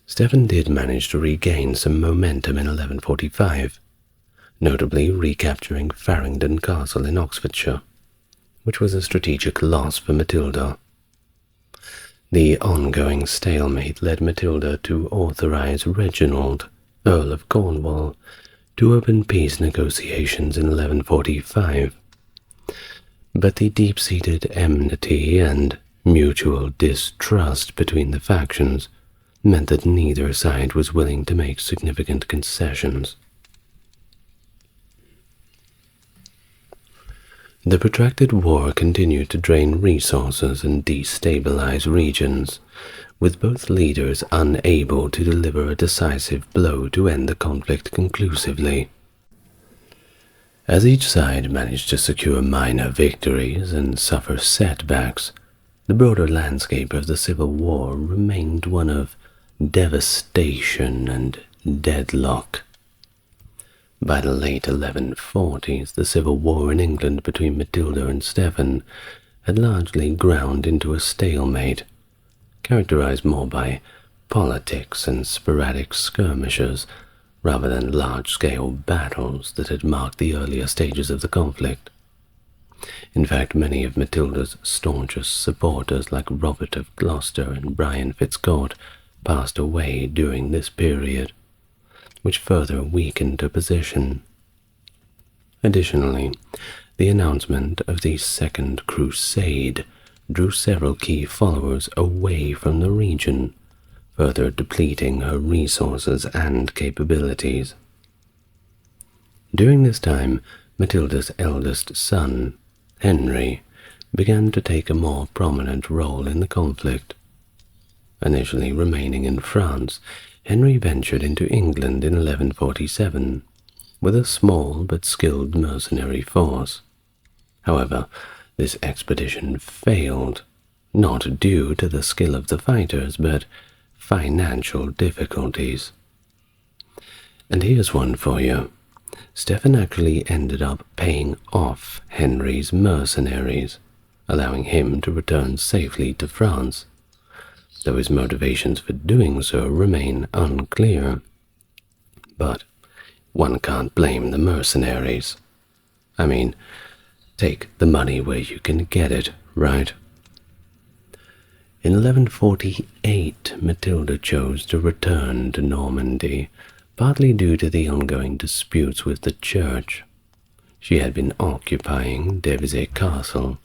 Stephen did manage to regain some momentum in 1145, notably recapturing Farringdon Castle in Oxfordshire, which was a strategic loss for Matilda. The ongoing stalemate led Matilda to authorize Reginald, Earl of Cornwall, to open peace negotiations in 1145. But the deep-seated enmity and mutual distrust between the factions meant that neither side was willing to make significant concessions. The protracted war continued to drain resources and destabilize regions, with both leaders unable to deliver a decisive blow to end the conflict conclusively. As each side managed to secure minor victories and suffer setbacks, the broader landscape of the Civil War remained one of devastation and deadlock. By the late 1140s, the civil war in England between Matilda and Stephen had largely ground into a stalemate, characterized more by politics and sporadic skirmishes rather than large-scale battles that had marked the earlier stages of the conflict. In fact, many of Matilda's staunchest supporters, like Robert of Gloucester and Brian Fitzcourt, passed away during this period, which further weakened her position. Additionally, the announcement of the Second Crusade drew several key followers away from the region, further depleting her resources and capabilities. During this time, Matilda's eldest son, Henry, began to take a more prominent role in the conflict. Initially remaining in France, Henry ventured into England in 1147 with a small but skilled mercenary force. However, this expedition failed, not due to the skill of the fighters, but financial difficulties. And here's one for you. Stephen actually ended up paying off Henry's mercenaries, allowing him to return safely to France, though his motivations for doing so remain unclear. But one can't blame the mercenaries. I mean, take the money where you can get it, right? In 1148, Matilda chose to return to Normandy, partly due to the ongoing disputes with the church. She had been occupying Devizes Castle,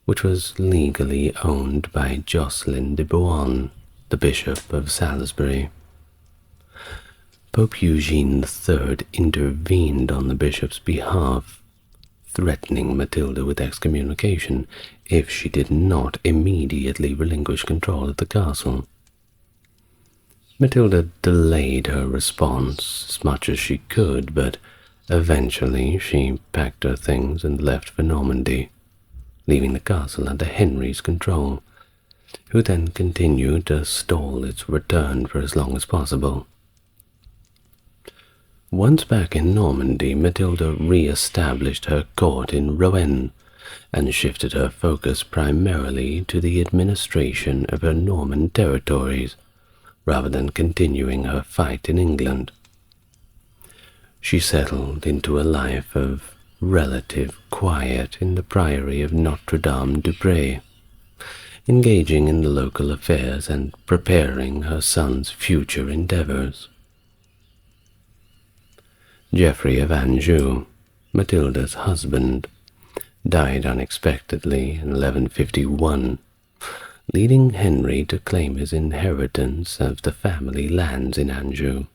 which was legally owned by Jocelyn de Beaune, the Bishop of Salisbury. Pope Eugene III intervened on the bishop's behalf, threatening Matilda with excommunication if she did not immediately relinquish control of the castle. Matilda delayed her response as much as she could, but eventually she packed her things and left for Normandy, leaving the castle under Henry's control, who then continued to stall its return for as long as possible. Once back in Normandy, Matilda re-established her court in Rouen and shifted her focus primarily to the administration of her Norman territories, rather than continuing her fight in England. She settled into a life of relative quiet in the priory of Notre-Dame-du-Pré, engaging in the local affairs and preparing her son's future endeavors. Geoffrey of Anjou, Matilda's husband, died unexpectedly in 1151, leading Henry to claim his inheritance of the family lands in Anjou.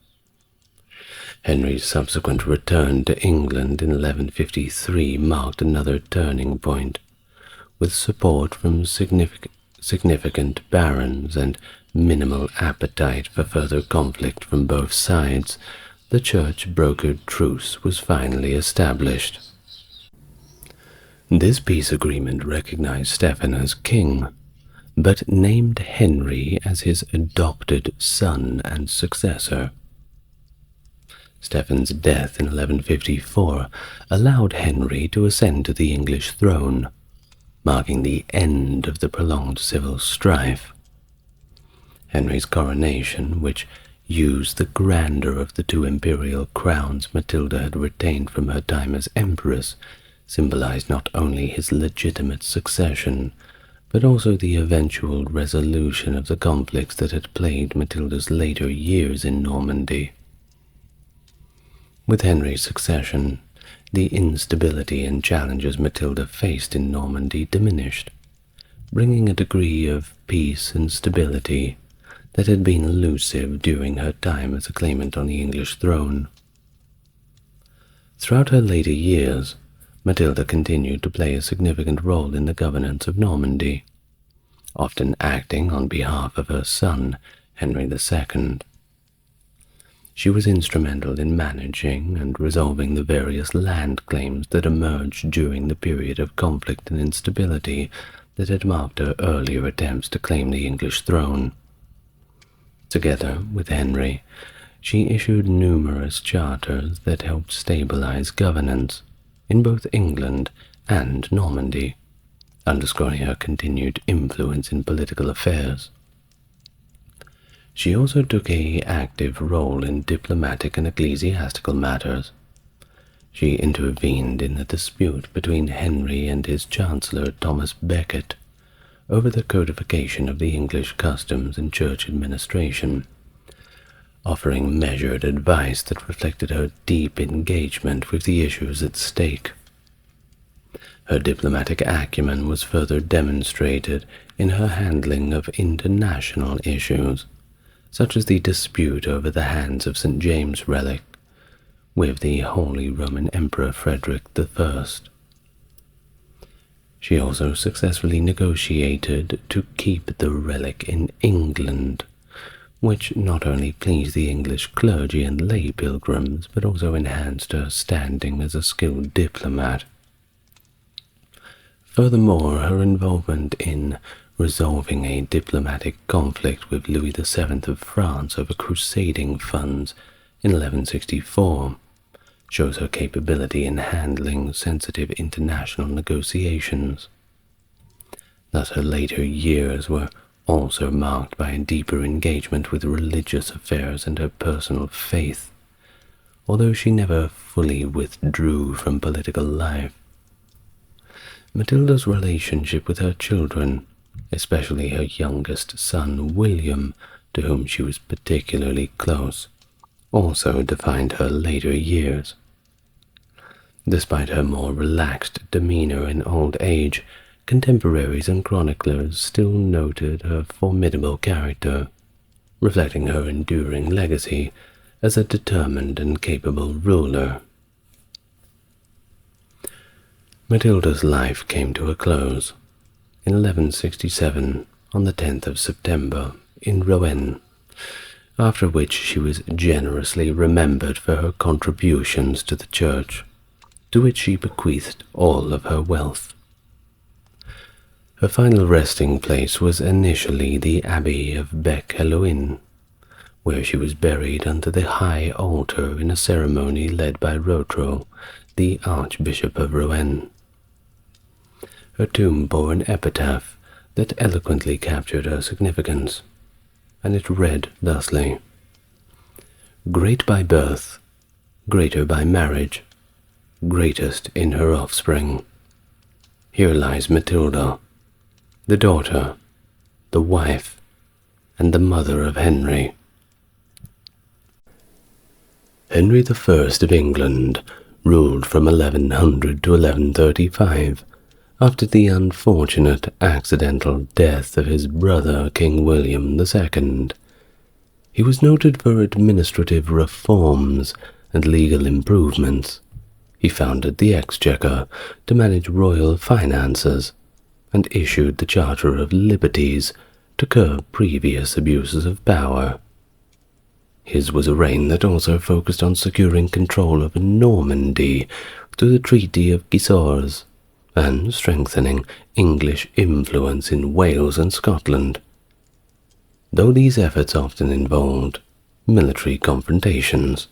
Henry's subsequent return to England in 1153 marked another turning point, with support from significant barons and minimal appetite for further conflict from both sides. the church-brokered truce was finally established. This peace agreement recognized Stephen as king, but named Henry as his adopted son and successor. Stephen's death in 1154 allowed Henry to ascend to the English throne, marking the end of the prolonged civil strife. Henry's coronation, which used the grandeur of the two imperial crowns Matilda had retained from her time as empress, symbolized not only his legitimate succession, but also the eventual resolution of the conflicts that had plagued Matilda's later years in Normandy. With Henry's succession, the instability and challenges Matilda faced in Normandy diminished, bringing a degree of peace and stability that had been elusive during her time as a claimant on the English throne. Throughout her later years, Matilda continued to play a significant role in the governance of Normandy, often acting on behalf of her son, Henry II. She was instrumental in managing and resolving the various land claims that emerged during the period of conflict and instability that had marked her earlier attempts to claim the English throne. Together with Henry, she issued numerous charters that helped stabilize governance in both England and Normandy, underscoring her continued influence in political affairs. She also took an active role in diplomatic and ecclesiastical matters. She intervened in the dispute between Henry and his Chancellor Thomas Becket over the codification of the English customs and church administration, offering measured advice that reflected her deep engagement with the issues at stake. Her diplomatic acumen was further demonstrated in her handling of international issues, such as the dispute over the hands of St. James' relic with the Holy Roman Emperor Frederick I. She also successfully negotiated to keep the relic in England, which not only pleased the English clergy and lay pilgrims, but also enhanced her standing as a skilled diplomat. Furthermore, her involvement in resolving a diplomatic conflict with Louis VII of France over crusading funds in 1164 shows her capability in handling sensitive international negotiations. Thus, her later years were also marked by a deeper engagement with religious affairs and her personal faith, although she never fully withdrew from political life. Matilda's relationship with her children, especially her youngest son William, to whom she was particularly close, also defined her later years. Despite her more relaxed demeanor in old age, contemporaries and chroniclers still noted her formidable character, reflecting her enduring legacy as a determined and capable ruler. Matilda's life came to a close in 1167 on the 10th of September in Rouen, after which she was generously remembered for her contributions to the church, to which she bequeathed all of her wealth. Her final resting place was initially the Abbey of Bec-Hellouin, where she was buried under the high altar in a ceremony led by Rotrou, the Archbishop of Rouen. Her tomb bore an epitaph that eloquently captured her significance, and it read thusly: "Great by birth, greater by marriage, greatest in her offspring. Here lies Matilda, the daughter, the wife, and the mother of Henry." Henry I of England ruled from 1100 to 1135, after the unfortunate accidental death of his brother King William II. He was noted for administrative reforms and legal improvements. He founded the Exchequer to manage royal finances, and issued the Charter of Liberties to curb previous abuses of power. His was a reign that also focused on securing control of Normandy through the Treaty of Gisors and strengthening English influence in Wales and Scotland, though these efforts often involved military confrontations.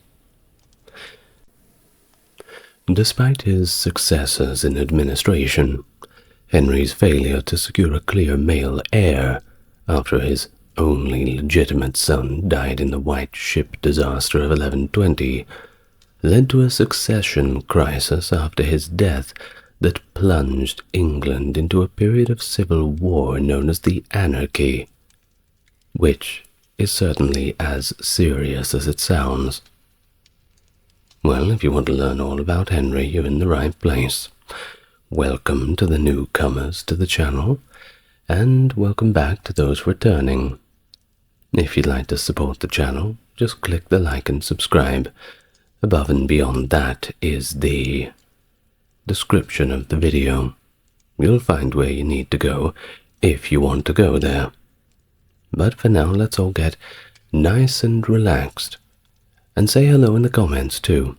Despite his successes in administration, Henry's failure to secure a clear male heir after his only legitimate son died in the White Ship disaster of 1120 led to a succession crisis after his death that plunged England into a period of civil war known as the Anarchy, which is certainly as serious as it sounds. Well, if you want to learn all about Henry, you're in the right place. Welcome to the newcomers to the channel, and welcome back to those returning. If you'd like to support the channel, just click the like and subscribe. Above and beyond that is the description of the video. You'll find where you need to go if you want to go there. But for now, let's all get nice and relaxed. And say hello in the comments too.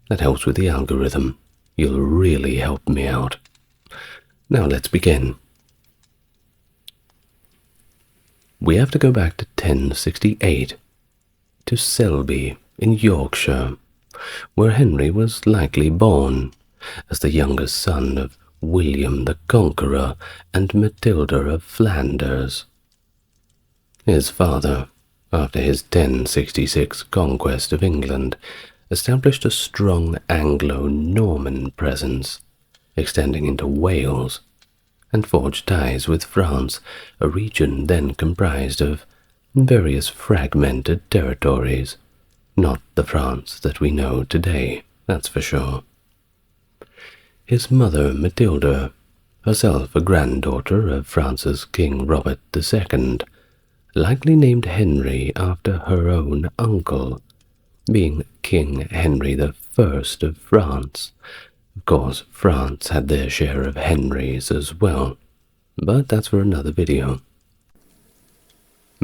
That helps with the algorithm. You'll really help me out. Now let's begin. We have to go back to 1068, to Selby in Yorkshire, where Henry was likely born, as the youngest son of William the Conqueror and Matilda of Flanders. His father, after his 1066 conquest of England, established a strong Anglo-Norman presence, extending into Wales, and forged ties with France, a region then comprised of various fragmented territories, not the France that we know today, that's for sure. His mother, Matilda, herself a granddaughter of France's King Robert II, likely named Henry after her own uncle, being King Henry I of France. Of course, France had their share of Henrys as well, but that's for another video.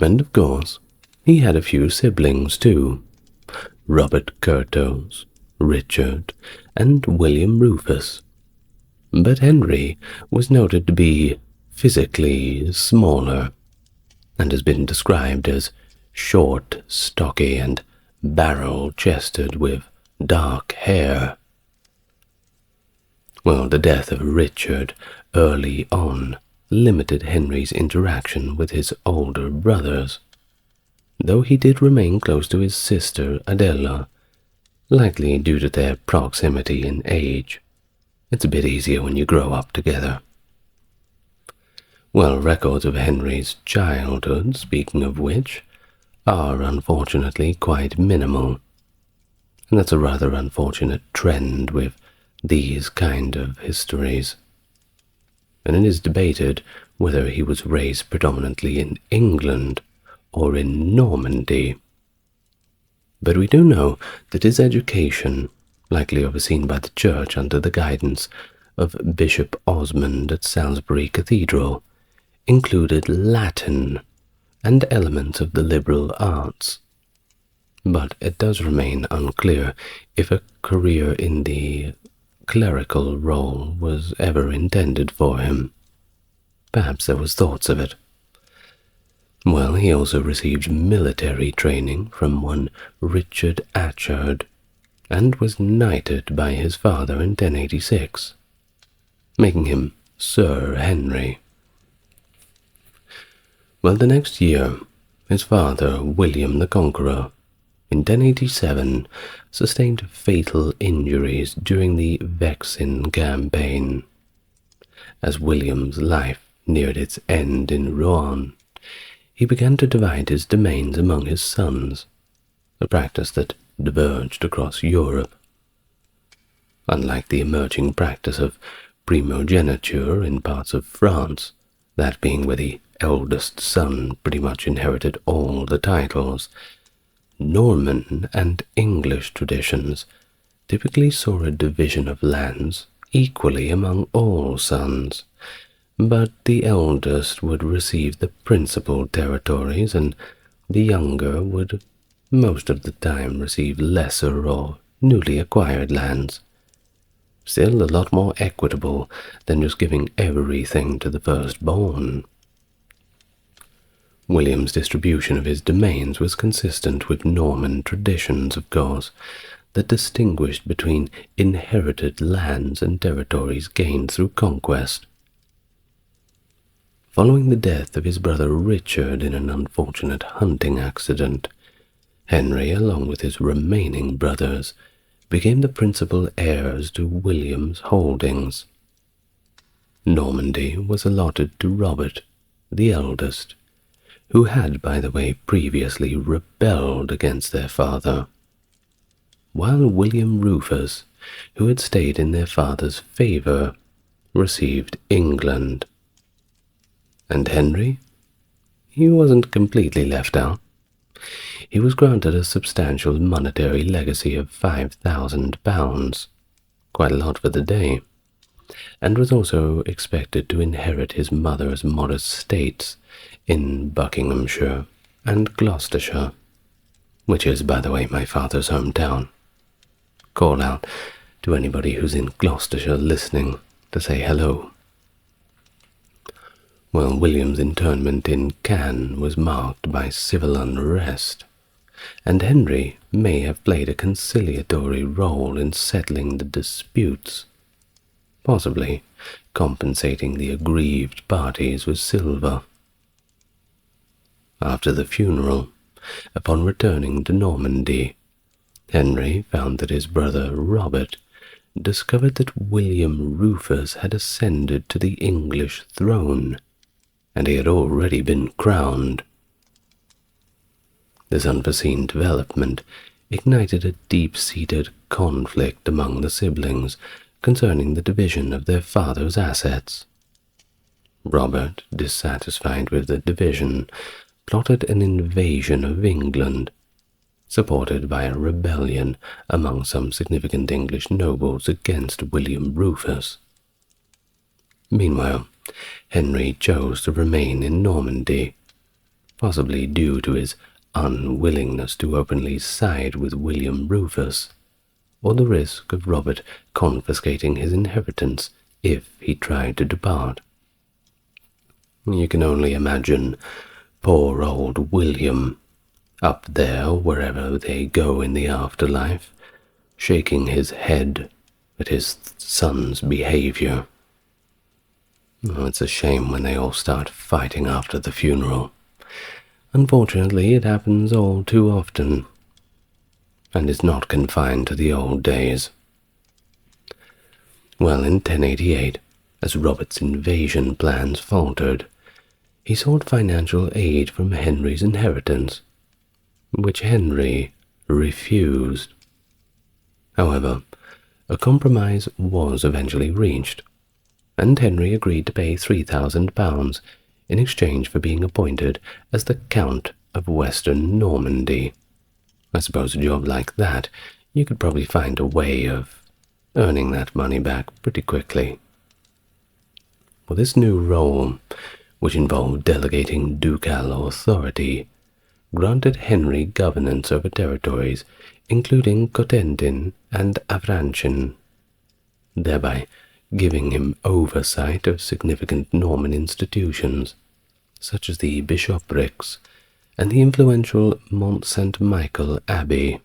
And of course, he had a few siblings too: Robert Curthose, Richard, and William Rufus. But Henry was noted to be physically smaller, and has been described as short, stocky, and barrel-chested with dark hair. Well, the death of Richard early on limited Henry's interaction with his older brothers, though he did remain close to his sister Adela, likely due to their proximity in age. It's a bit easier when you grow up together. Well, records of Henry's childhood, speaking of which, are unfortunately quite minimal, and that's a rather unfortunate trend with these kind of histories. And it is debated whether he was raised predominantly in England or in Normandy. But we do know that his education, likely overseen by the church under the guidance of Bishop Osmond at Salisbury Cathedral, included Latin and elements of the liberal arts. But it does remain unclear if a career in the clerical role was ever intended for him. Perhaps there was thoughts of it. Well, he also received military training from one Richard Achard, and was knighted by his father in 1086, making him Sir Henry. Well, the next year, his father, William the Conqueror, in 1087, sustained fatal injuries during the Vexin campaign. As William's life neared its end in Rouen, he began to divide his domains among his sons, a practice that diverged across Europe. Unlike the emerging practice of primogeniture in parts of France, that being where the eldest son pretty much inherited all the titles, Norman and English traditions typically saw a division of lands equally among all sons, but the eldest would receive the principal territories and the younger would most of the time receive lesser or newly acquired lands. Still a lot more equitable than just giving everything to the firstborn. William's distribution of his domains was consistent with Norman traditions, of course, that distinguished between inherited lands and territories gained through conquest. Following the death of his brother Richard in an unfortunate hunting accident, Henry, along with his remaining brothers, became the principal heirs to William's holdings. Normandy was allotted to Robert, the eldest, who had, by the way, previously rebelled against their father, while William Rufus, who had stayed in their father's favor, received England. And Henry? He wasn't completely left out. He was granted a substantial monetary legacy of £5,000, quite a lot for the day, and was also expected to inherit his mother's modest estates in Buckinghamshire and Gloucestershire, which is, by the way, my father's hometown. Call out to anybody who's in Gloucestershire listening to say hello. Well, William's internment in Cannes was marked by civil unrest, and Henry may have played a conciliatory role in settling the disputes, possibly compensating the aggrieved parties with silver. After the funeral, upon returning to Normandy, Henry found that his brother Robert discovered that William Rufus had ascended to the English throne, and he had already been crowned. This unforeseen development ignited a deep-seated conflict among the siblings concerning the division of their father's assets. Robert, dissatisfied with the division, plotted an invasion of England, supported by a rebellion among some significant English nobles against William Rufus. Meanwhile, Henry chose to remain in Normandy, possibly due to his unwillingness to openly side with William Rufus, or the risk of Robert confiscating his inheritance if he tried to depart. You can only imagine poor old William, up there wherever they go in the afterlife, shaking his head at his son's behavior. Oh, it's a shame when they all start fighting after the funeral. Unfortunately, it happens all too often, and is not confined to the old days. Well, in 1088, as Robert's invasion plans faltered, he sought financial aid from Henry's inheritance, which Henry refused. However, a compromise was eventually reached, and Henry agreed to pay £3,000 in exchange for being appointed as the Count of Western Normandy. I suppose a job like that, you could probably find a way of earning that money back pretty quickly. Well, this new role, which involved delegating ducal authority, granted Henry governance over territories including Cotentin and Avranchin, thereby giving him oversight of significant Norman institutions, such as the bishoprics and the influential Mont Saint-Michel Abbey.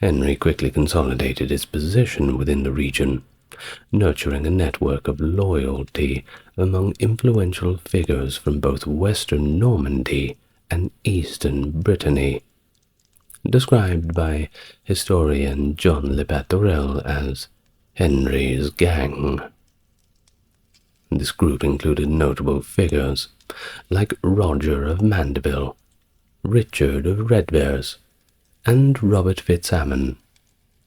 Henry quickly consolidated his position within the region, nurturing a network of loyalty among influential figures from both western Normandy and eastern Brittany, described by historian John Le Battorel as Henry's gang. This group included notable figures like Roger of Mandeville, Richard of Redvers, and Robert Fitzammon,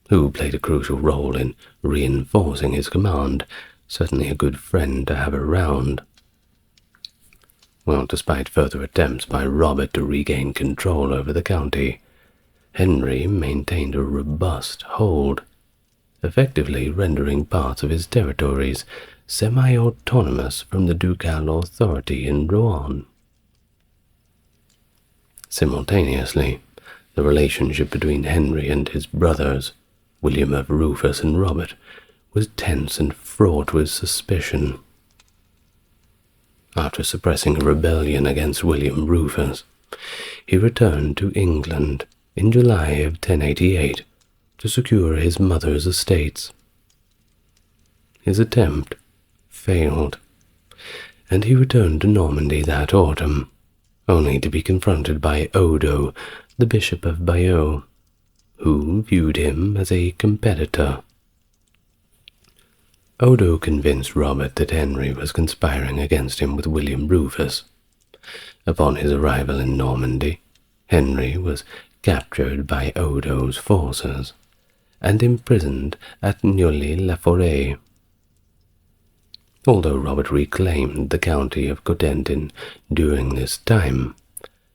who played a crucial role in reinforcing his command, certainly a good friend to have around. Well, despite further attempts by Robert to regain control over the county, Henry maintained a robust hold, effectively rendering parts of his territories semi-autonomous from the ducal authority in Rouen. Simultaneously, the relationship between Henry and his brothers, William of Rufus and Robert, was tense and fraught with suspicion. After suppressing a rebellion against William Rufus, he returned to England in July of 1088 to secure his mother's estates. His attempt failed, and he returned to Normandy that autumn, only to be confronted by Odo, the Bishop of Bayeux, who viewed him as a competitor. Odo convinced Robert that Henry was conspiring against him with William Rufus. Upon his arrival in Normandy, Henry was captured by Odo's forces and imprisoned at Neuilly-la-Forêt. Although Robert reclaimed the county of Cotentin during this time,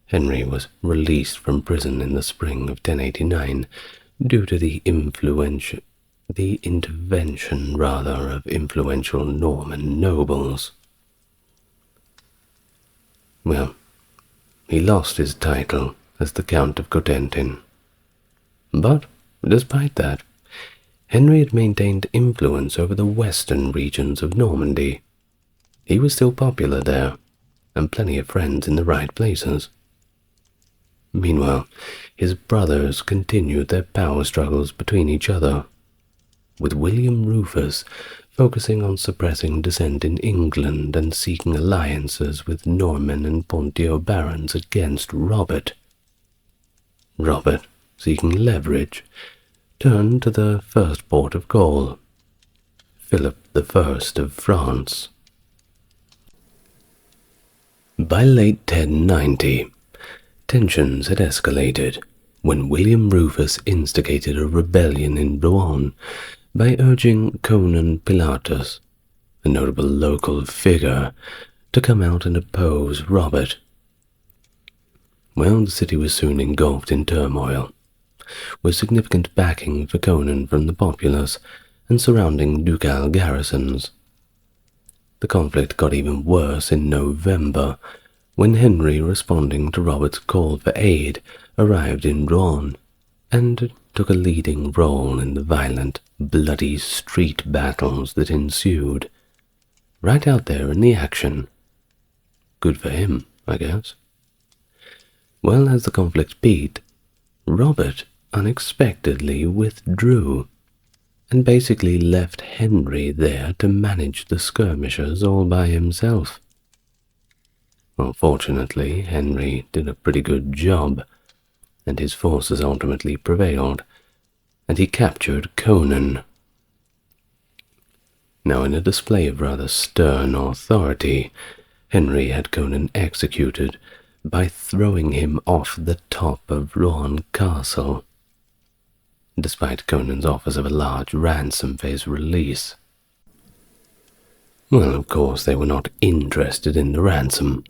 Henry was released from prison in the spring of 1089 due to the intervention of influential Norman nobles. Well, he lost his title as the Count of Cotentin. But, despite that, Henry had maintained influence over the western regions of Normandy. He was still popular there, and plenty of friends in the right places. Meanwhile, his brothers continued their power struggles between each other, with William Rufus focusing on suppressing dissent in England and seeking alliances with Norman and Ponthieu barons against Robert. Robert, seeking leverage, turned to the first port of call, Philip I of France. By late 1090, tensions had escalated when William Rufus instigated a rebellion in Rouen by urging Conan Pilatus, a notable local figure, to come out and oppose Robert. Well, the city was soon engulfed in turmoil, with significant backing for Conan from the populace and surrounding ducal garrisons. The conflict got even worse in November, when Henry, responding to Robert's call for aid, arrived in Rouen and took a leading role in the violent, bloody street battles that ensued, right out there in the action. Good for him, I guess. Well, as the conflict peaked, Robert unexpectedly withdrew and basically left Henry there to manage the skirmishers all by himself. Well, fortunately, Henry did a pretty good job, and his forces ultimately prevailed, and he captured Conan. Now, in a display of rather stern authority, Henry had Conan executed by throwing him off the top of Rouen Castle, despite Conan's offers of a large ransom for his release. Well, of course, they were not interested in the ransom,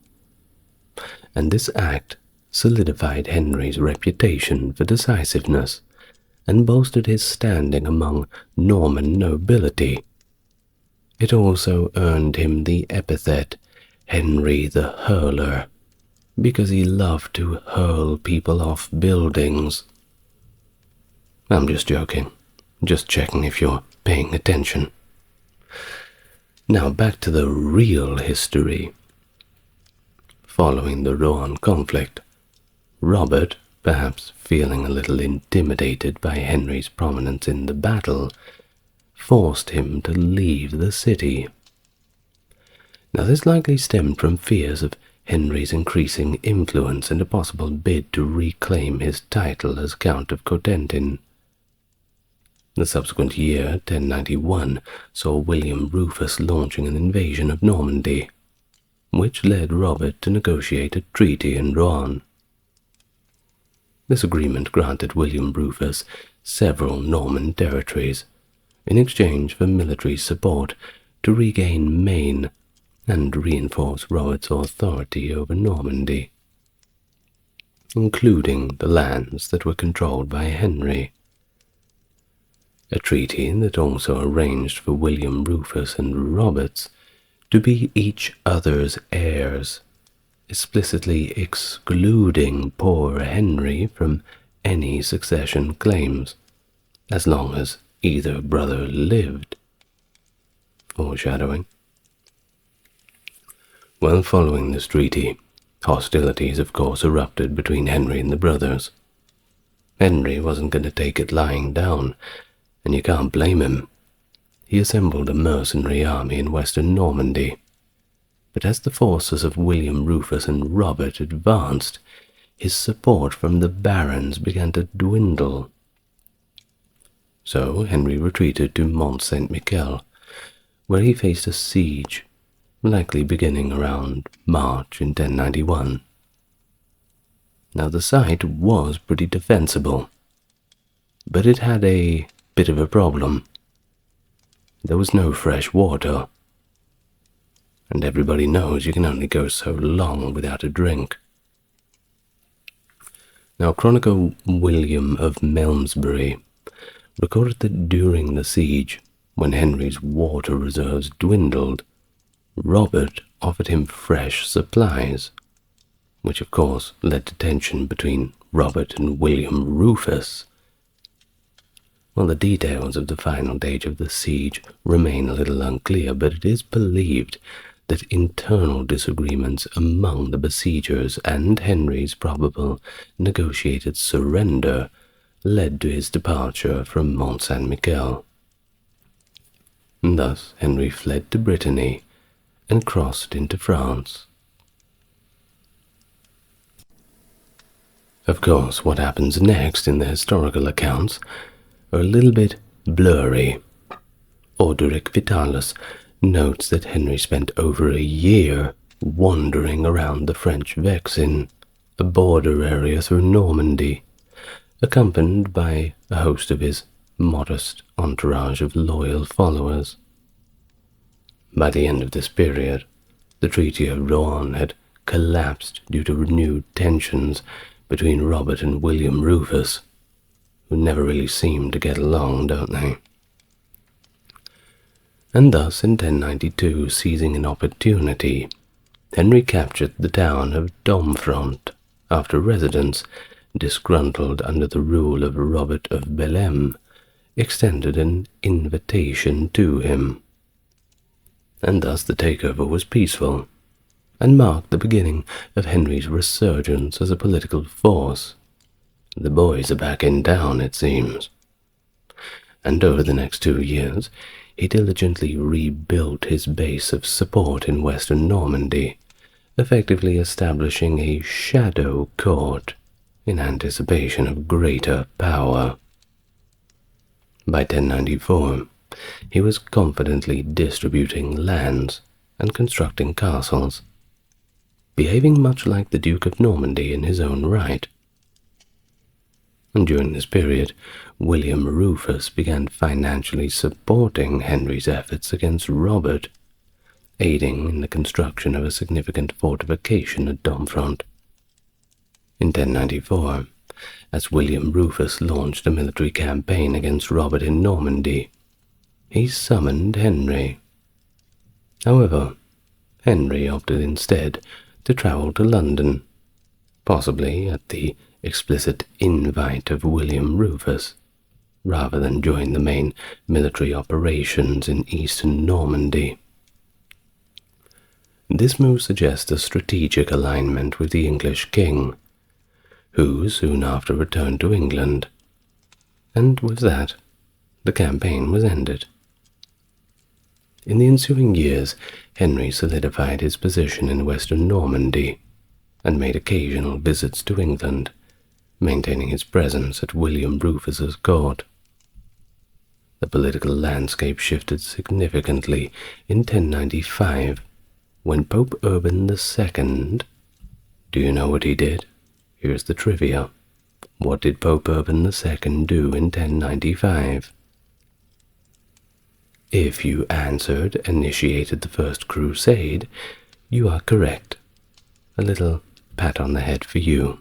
and this act solidified Henry's reputation for decisiveness and bolstered his standing among Norman nobility. It also earned him the epithet Henry the Hurler, because he loved to hurl people off buildings. I'm just joking, just checking if you're paying attention. Now back to the real history. Following the Rouen conflict, Robert, perhaps feeling a little intimidated by Henry's prominence in the battle, forced him to leave the city. Now this likely stemmed from fears of Henry's increasing influence and a possible bid to reclaim his title as Count of Cotentin. The subsequent year, 1091, saw William Rufus launching an invasion of Normandy, which led Robert to negotiate a treaty in Rouen. This agreement granted William Rufus several Norman territories in exchange for military support to regain Maine and reinforce Robert's authority over Normandy, including the lands that were controlled by Henry. A treaty that also arranged for William Rufus and Robert to be each other's heirs explicitly excluding poor Henry from any succession claims, as long as either brother lived. Foreshadowing. Well, following this treaty, hostilities of course erupted between Henry and the brothers. Henry wasn't going to take it lying down, and you can't blame him. He assembled a mercenary army in western Normandy, but as the forces of William Rufus and Robert advanced, his support from the barons began to dwindle. So Henry retreated to Mont Saint-Michel, where he faced a siege, likely beginning around March in 1091. Now the site was pretty defensible, but it had a bit of a problem. There was no fresh water, and everybody knows you can only go so long without a drink. Now, Chronicler William of Malmesbury recorded that during the siege, when Henry's water reserves dwindled, Robert offered him fresh supplies, which of course led to tension between Robert and William Rufus. Well, the details of the final stage of the siege remain a little unclear, but it is believed that internal disagreements among the besiegers and Henry's probable negotiated surrender led to his departure from Mont Saint-Michel. Thus Henry fled to Brittany and crossed into France. Of course, what happens next in the historical accounts are a little bit blurry. Orderic Vitalis notes that Henry spent over a year wandering around the French Vexin, a border area through Normandy, accompanied by a host of his modest entourage of loyal followers. By the end of this period, the Treaty of Rouen had collapsed due to renewed tensions between Robert and William Rufus, who never really seemed to get along, don't they? And thus, in 1092, seizing an opportunity, Henry captured the town of Domfront after residents, disgruntled under the rule of Robert of Bellême, extended an invitation to him. And thus the takeover was peaceful, and marked the beginning of Henry's resurgence as a political force. The boys are back in town, it seems. And over the next 2 years, he diligently rebuilt his base of support in western Normandy, effectively establishing a shadow court in anticipation of greater power. By 1094, he was confidently distributing lands and constructing castles, behaving much like the Duke of Normandy in his own right. And during this period, William Rufus began financially supporting Henry's efforts against Robert, aiding in the construction of a significant fortification at Domfront. In 1094, as William Rufus launched a military campaign against Robert in Normandy, he summoned Henry. However, Henry opted instead to travel to London, possibly at the explicit invite of William Rufus, rather than join the main military operations in eastern Normandy. This move suggests a strategic alignment with the English king, who soon after returned to England, and with that, the campaign was ended. In the ensuing years, Henry solidified his position in western Normandy, and made occasional visits to England, maintaining his presence at William Rufus's court. The political landscape shifted significantly in 1095, when Pope Urban II... Do you know what he did? Here's the trivia. What did Pope Urban II do in 1095? If you answered initiated the First Crusade, you are correct. A little pat on the head for you.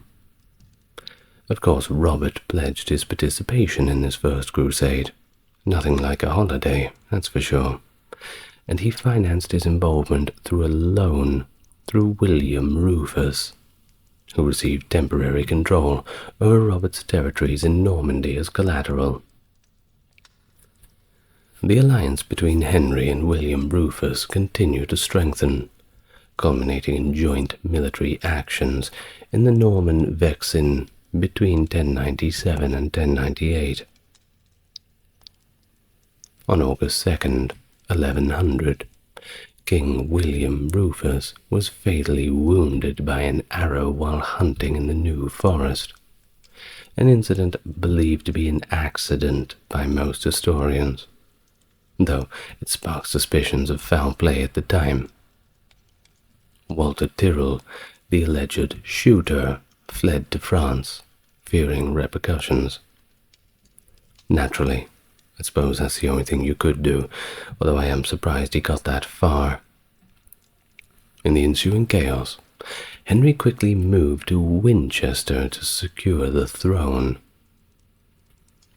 Of course, Robert pledged his participation in this First Crusade. Nothing like a holiday, that's for sure. And he financed his involvement through a loan through William Rufus, who received temporary control over Robert's territories in Normandy as collateral. The alliance between Henry and William Rufus continued to strengthen, culminating in joint military actions in the Norman Vexin between 1097 and 1098. On August 2nd, 1100, King William Rufus was fatally wounded by an arrow while hunting in the New Forest, an incident believed to be an accident by most historians, though it sparked suspicions of foul play at the time. Walter Tyrrell, the alleged shooter, fled to France, fearing repercussions. Naturally, I suppose that's the only thing you could do, although I am surprised he got that far. In the ensuing chaos, Henry quickly moved to Winchester to secure the throne.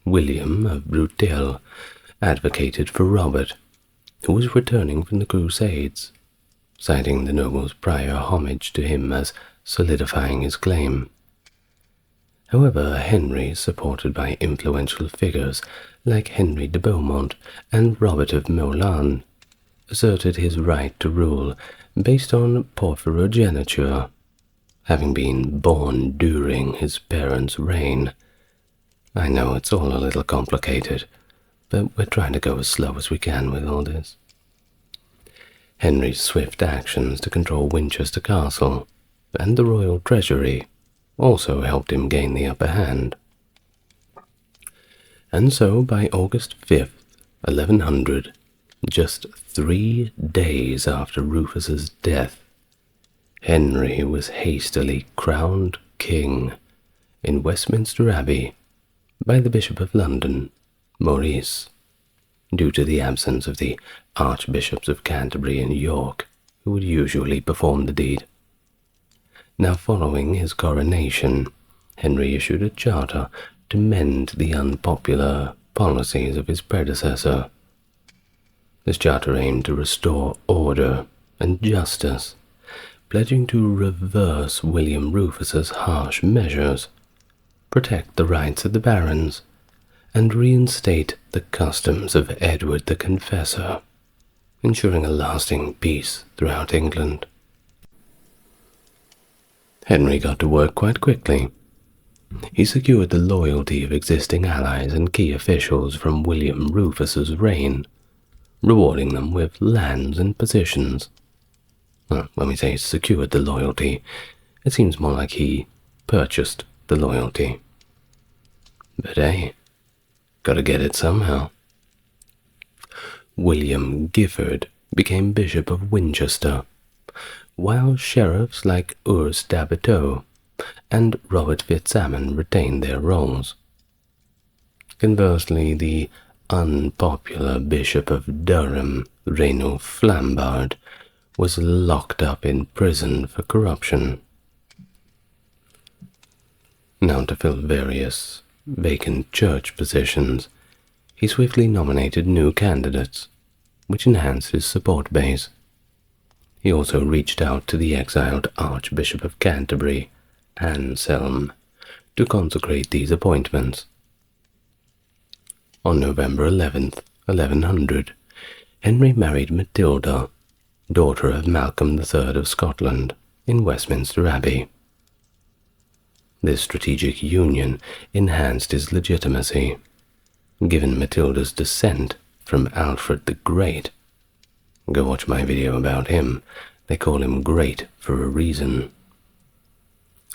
William of Breteuil advocated for Robert, who was returning from the Crusades, citing the noble's prior homage to him as solidifying his claim. However, Henry, supported by influential figures like Henry de Beaumont and Robert of Milan, asserted his right to rule based on porphyrogeniture, having been born during his parents' reign. I know it's all a little complicated, but we're trying to go as slow as we can with all this. Henry's swift actions to control Winchester Castle and the royal treasury also helped him gain the upper hand. And so by August 5th, 1100, just 3 days after Rufus's death, Henry was hastily crowned king in Westminster Abbey by the Bishop of London, Maurice, due to the absence of the Archbishops of Canterbury and York, who would usually perform the deed. Now, following his coronation, Henry issued a charter to mend the unpopular policies of his predecessor. This charter aimed to restore order and justice, pledging to reverse William Rufus's harsh measures, protect the rights of the barons, and reinstate the customs of Edward the Confessor, ensuring a lasting peace throughout England. Henry got to work quite quickly. He secured the loyalty of existing allies and key officials from William Rufus's reign, rewarding them with lands and positions. Well, when we say secured the loyalty, it seems more like he purchased the loyalty. But hey, gotta get it somehow. William Gifford became Bishop of Winchester, while sheriffs like Urs d'Abeteau and Robert Fitzamon retained their roles. Conversely, the unpopular Bishop of Durham, Rainulf Flambard, was locked up in prison for corruption. Now, to fill various vacant church positions, he swiftly nominated new candidates, which enhanced his support base. He also reached out to the exiled Archbishop of Canterbury, Anselm, to consecrate these appointments. On November 11th, 1100, Henry married Matilda, daughter of Malcolm III of Scotland, in Westminster Abbey. This strategic union enhanced his legitimacy, given Matilda's descent from Alfred the Great. Go watch my video about him. They call him Great for a reason.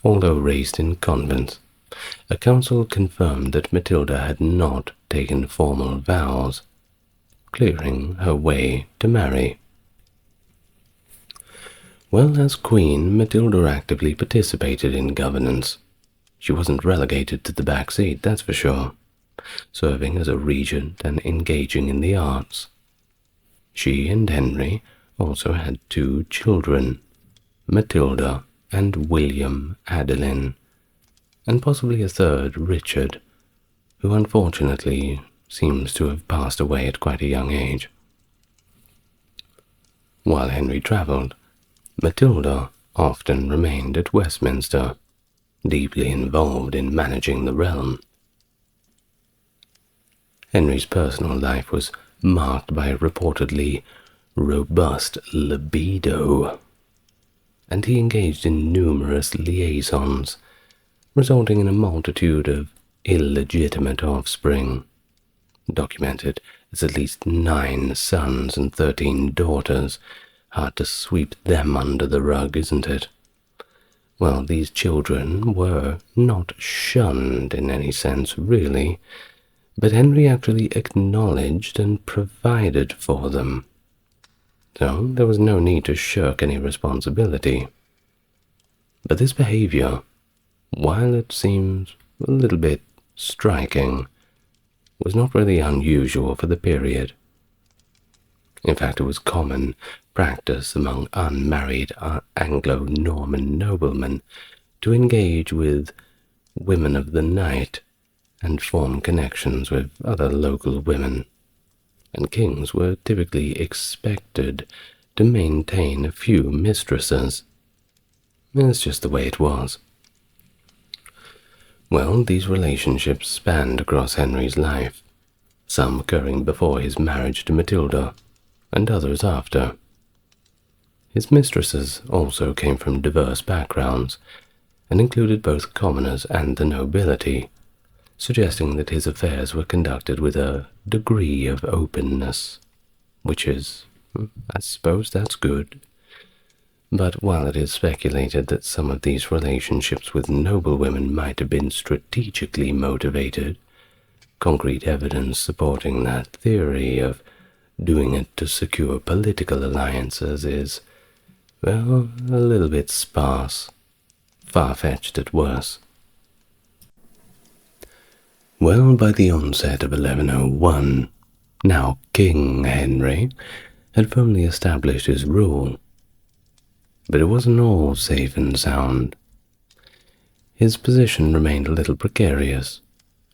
Although raised in convents, a council confirmed that Matilda had not taken formal vows, clearing her way to marry. Well, as queen, Matilda actively participated in governance. She wasn't relegated to the back seat, that's for sure, serving as a regent and engaging in the arts. She and Henry also had 2 children, Matilda and William Adelin, and possibly a third, Richard, who unfortunately seems to have passed away at quite a young age. While Henry travelled, Matilda often remained at Westminster, deeply involved in managing the realm. Henry's personal life was marked by a reportedly robust libido, and he engaged in numerous liaisons, resulting in a multitude of illegitimate offspring, documented as at least 9 sons and 13 daughters. Hard to sweep them under the rug, isn't it? Well, these children were not shunned in any sense, really, but Henry actually acknowledged and provided for them. So there was no need to shirk any responsibility. But this behavior, while it seems a little bit striking, was not really unusual for the period. In fact, it was common practice among unmarried Anglo-Norman noblemen to engage with women of the night and form connections with other local women, and kings were typically expected to maintain a few mistresses. It's just the way it was. Well, these relationships spanned across Henry's life, some occurring before his marriage to Matilda, and others after. His mistresses also came from diverse backgrounds, and included both commoners and the nobility, suggesting that his affairs were conducted with a degree of openness, which is, I suppose that's good. But while it is speculated that some of these relationships with noblewomen might have been strategically motivated, concrete evidence supporting that theory of doing it to secure political alliances is, well, a little bit sparse, far-fetched at worst. Well, by the onset of 1101, now King Henry had firmly established his rule. But it wasn't all safe and sound. His position remained a little precarious,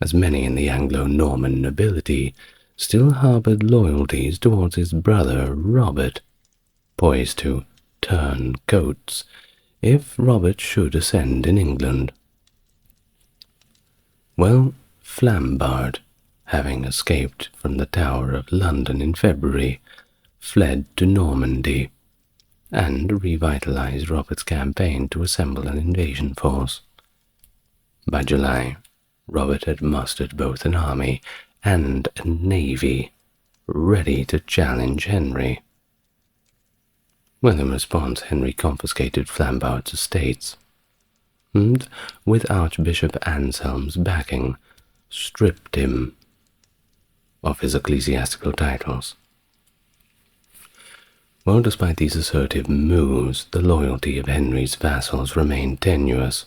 as many in the Anglo-Norman nobility still harbored loyalties towards his brother Robert, poised to turn coats if Robert should ascend in England. Well, Flambard, having escaped from the Tower of London in February, fled to Normandy and revitalized Robert's campaign to assemble an invasion force. By July, Robert had mustered both an army and a navy ready to challenge Henry. Well, in response, Henry confiscated Flambard's estates, and, with Archbishop Anselm's backing, stripped him of his ecclesiastical titles. Well, despite these assertive moves, the loyalty of Henry's vassals remained tenuous.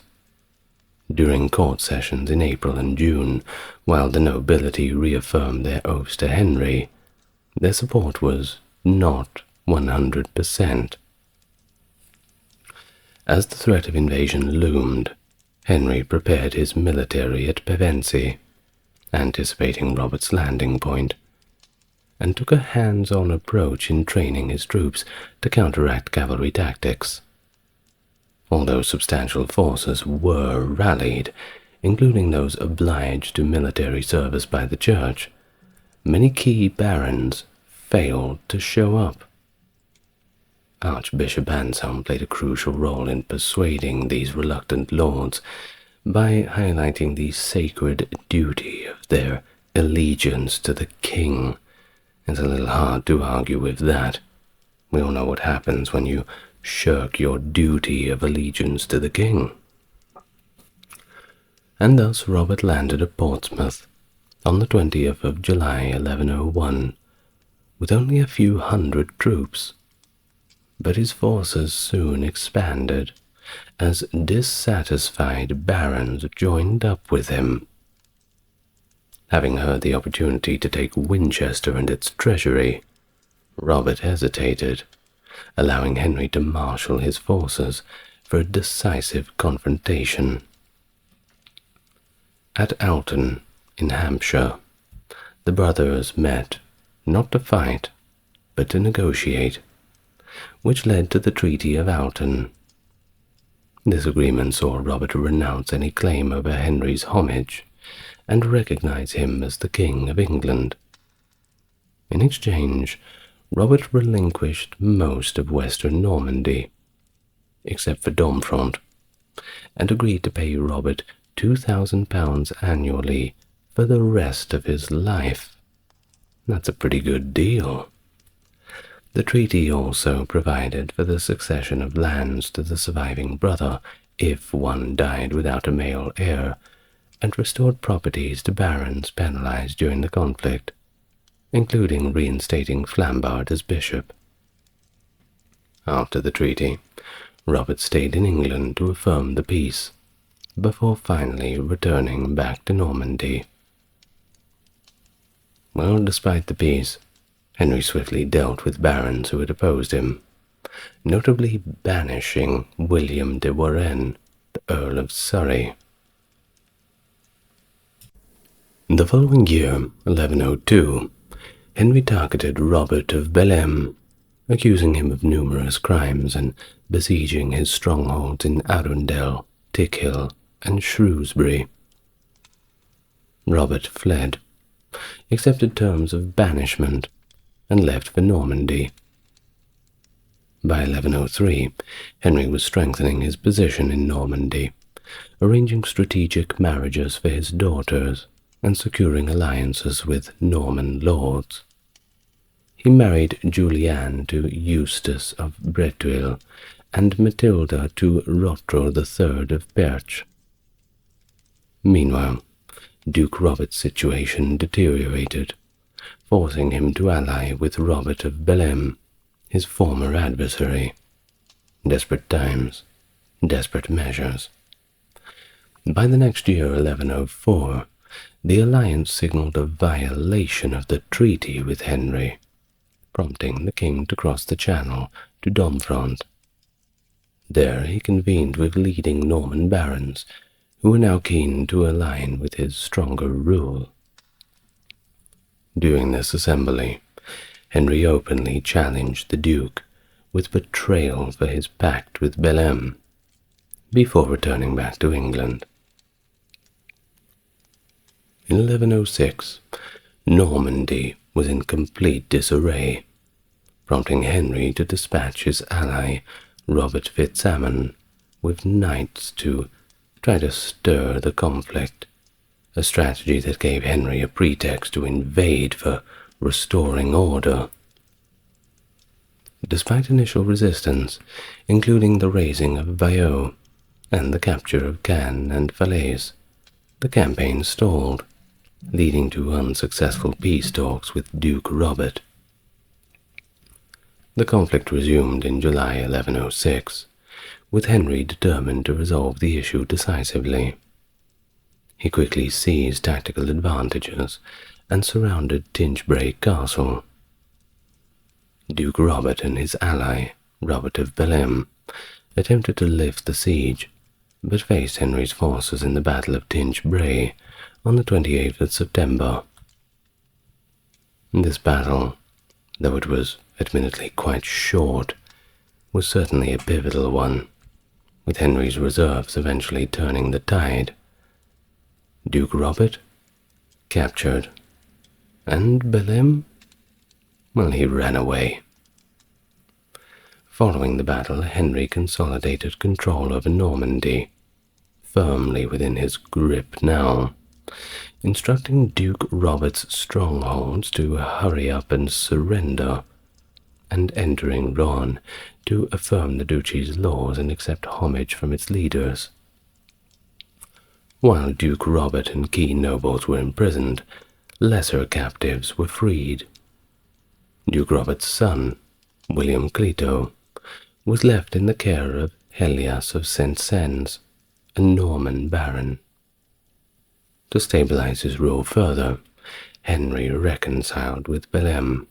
During court sessions in April and June, while the nobility reaffirmed their oaths to Henry, their support was not 100%. As the threat of invasion loomed, Henry prepared his military at Pevensey, anticipating Robert's landing point, and took a hands-on approach in training his troops to counteract cavalry tactics. Although substantial forces were rallied, including those obliged to military service by the church, many key barons failed to show up. Archbishop Anselm played a crucial role in persuading these reluctant lords by highlighting the sacred duty of their allegiance to the king. It's a little hard to argue with that. We all know what happens when you shirk your duty of allegiance to the king. And thus Robert landed at Portsmouth on the 20th of July 1101, with only a few hundred troops. But his forces soon expanded, as dissatisfied barons joined up with him. Having heard the opportunity to take Winchester and its treasury, Robert hesitated, allowing Henry to marshal his forces for a decisive confrontation. At Alton, in Hampshire, the brothers met not to fight, but to negotiate, which led to the Treaty of Alton. This agreement saw Robert renounce any claim over Henry's homage and recognize him as the King of England. In exchange, Robert relinquished most of western Normandy, except for Domfront, and agreed to pay Robert £2,000 annually for the rest of his life. That's a pretty good deal. The treaty also provided for the succession of lands to the surviving brother if one died without a male heir, and restored properties to barons penalized during the conflict, including reinstating Flambard as bishop. After the treaty, Robert stayed in England to affirm the peace, before finally returning back to Normandy. Well, despite the peace, Henry swiftly dealt with barons who had opposed him, notably banishing William de Warenne, the Earl of Surrey. The following year, 1102, Henry targeted Robert of Bellême, accusing him of numerous crimes and besieging his strongholds in Arundel, Tickhill, and Shrewsbury. Robert fled, accepted terms of banishment, and left for Normandy. By 1103, Henry was strengthening his position in Normandy, arranging strategic marriages for his daughters and securing alliances with Norman lords. He married Juliane to Eustace of Bretuil and Matilda to Rotro III of Perche. Meanwhile, Duke Robert's situation deteriorated, forcing him to ally with Robert of Bellême, his former adversary. Desperate times, desperate measures. By the next year, 1104, the alliance signaled a violation of the treaty with Henry, prompting the king to cross the Channel to Domfront. There he convened with leading Norman barons, who were now keen to align with his stronger rule. During this assembly, Henry openly challenged the Duke with betrayal for his pact with Bellême, before returning back to England. In 1106, Normandy was in complete disarray, prompting Henry to dispatch his ally, Robert Fitzamon, with knights to try to stir the conflict, a strategy that gave Henry a pretext to invade for restoring order. Despite initial resistance, including the razing of Bayeux and the capture of Cannes and Falaise, the campaign stalled, leading to unsuccessful peace talks with Duke Robert. The conflict resumed in July 1106, with Henry determined to resolve the issue decisively. He quickly seized tactical advantages and surrounded Tinchebray Castle. Duke Robert and his ally, Robert of Bellême, attempted to lift the siege, but faced Henry's forces in the Battle of Tinchebray on the 28th of September. This battle, though it was admittedly quite short, was certainly a pivotal one, with Henry's reserves eventually turning the tide. Duke Robert captured, and Bellême, well, he ran away. Following the battle, Henry consolidated control over Normandy, firmly within his grip now, instructing Duke Robert's strongholds to hurry up and surrender, and entering Rouen to affirm the duchy's laws and accept homage from its leaders. While Duke Robert and key nobles were imprisoned, lesser captives were freed. Duke Robert's son, William Clito, was left in the care of Helias of Saint-Saëns, a Norman baron. To stabilize his rule further, Henry reconciled with Bellême,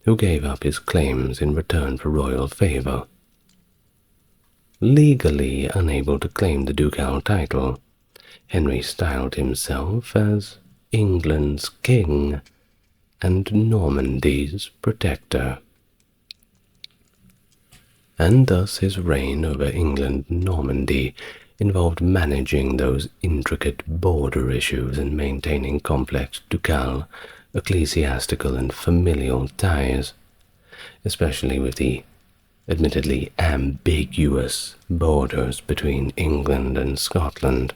who gave up his claims in return for royal favor. Legally unable to claim the ducal title, Henry styled himself as England's king and Normandy's protector. and thus his reign over England and Normandy involved managing those intricate border issues and maintaining complex ducal, ecclesiastical, and familial ties, especially with the admittedly ambiguous borders between England and Scotland,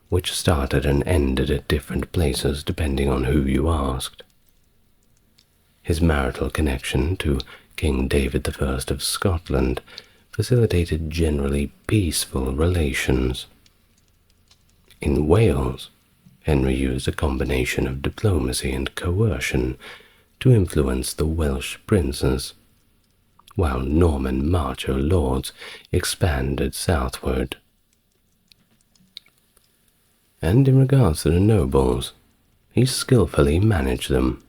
which started and ended at different places depending on who you asked. His marital connection to King David I of Scotland facilitated generally peaceful relations. In Wales, Henry used a combination of diplomacy and coercion to influence the Welsh princes, while Norman marcher lords expanded southward. And in regards to the nobles, he skillfully managed them,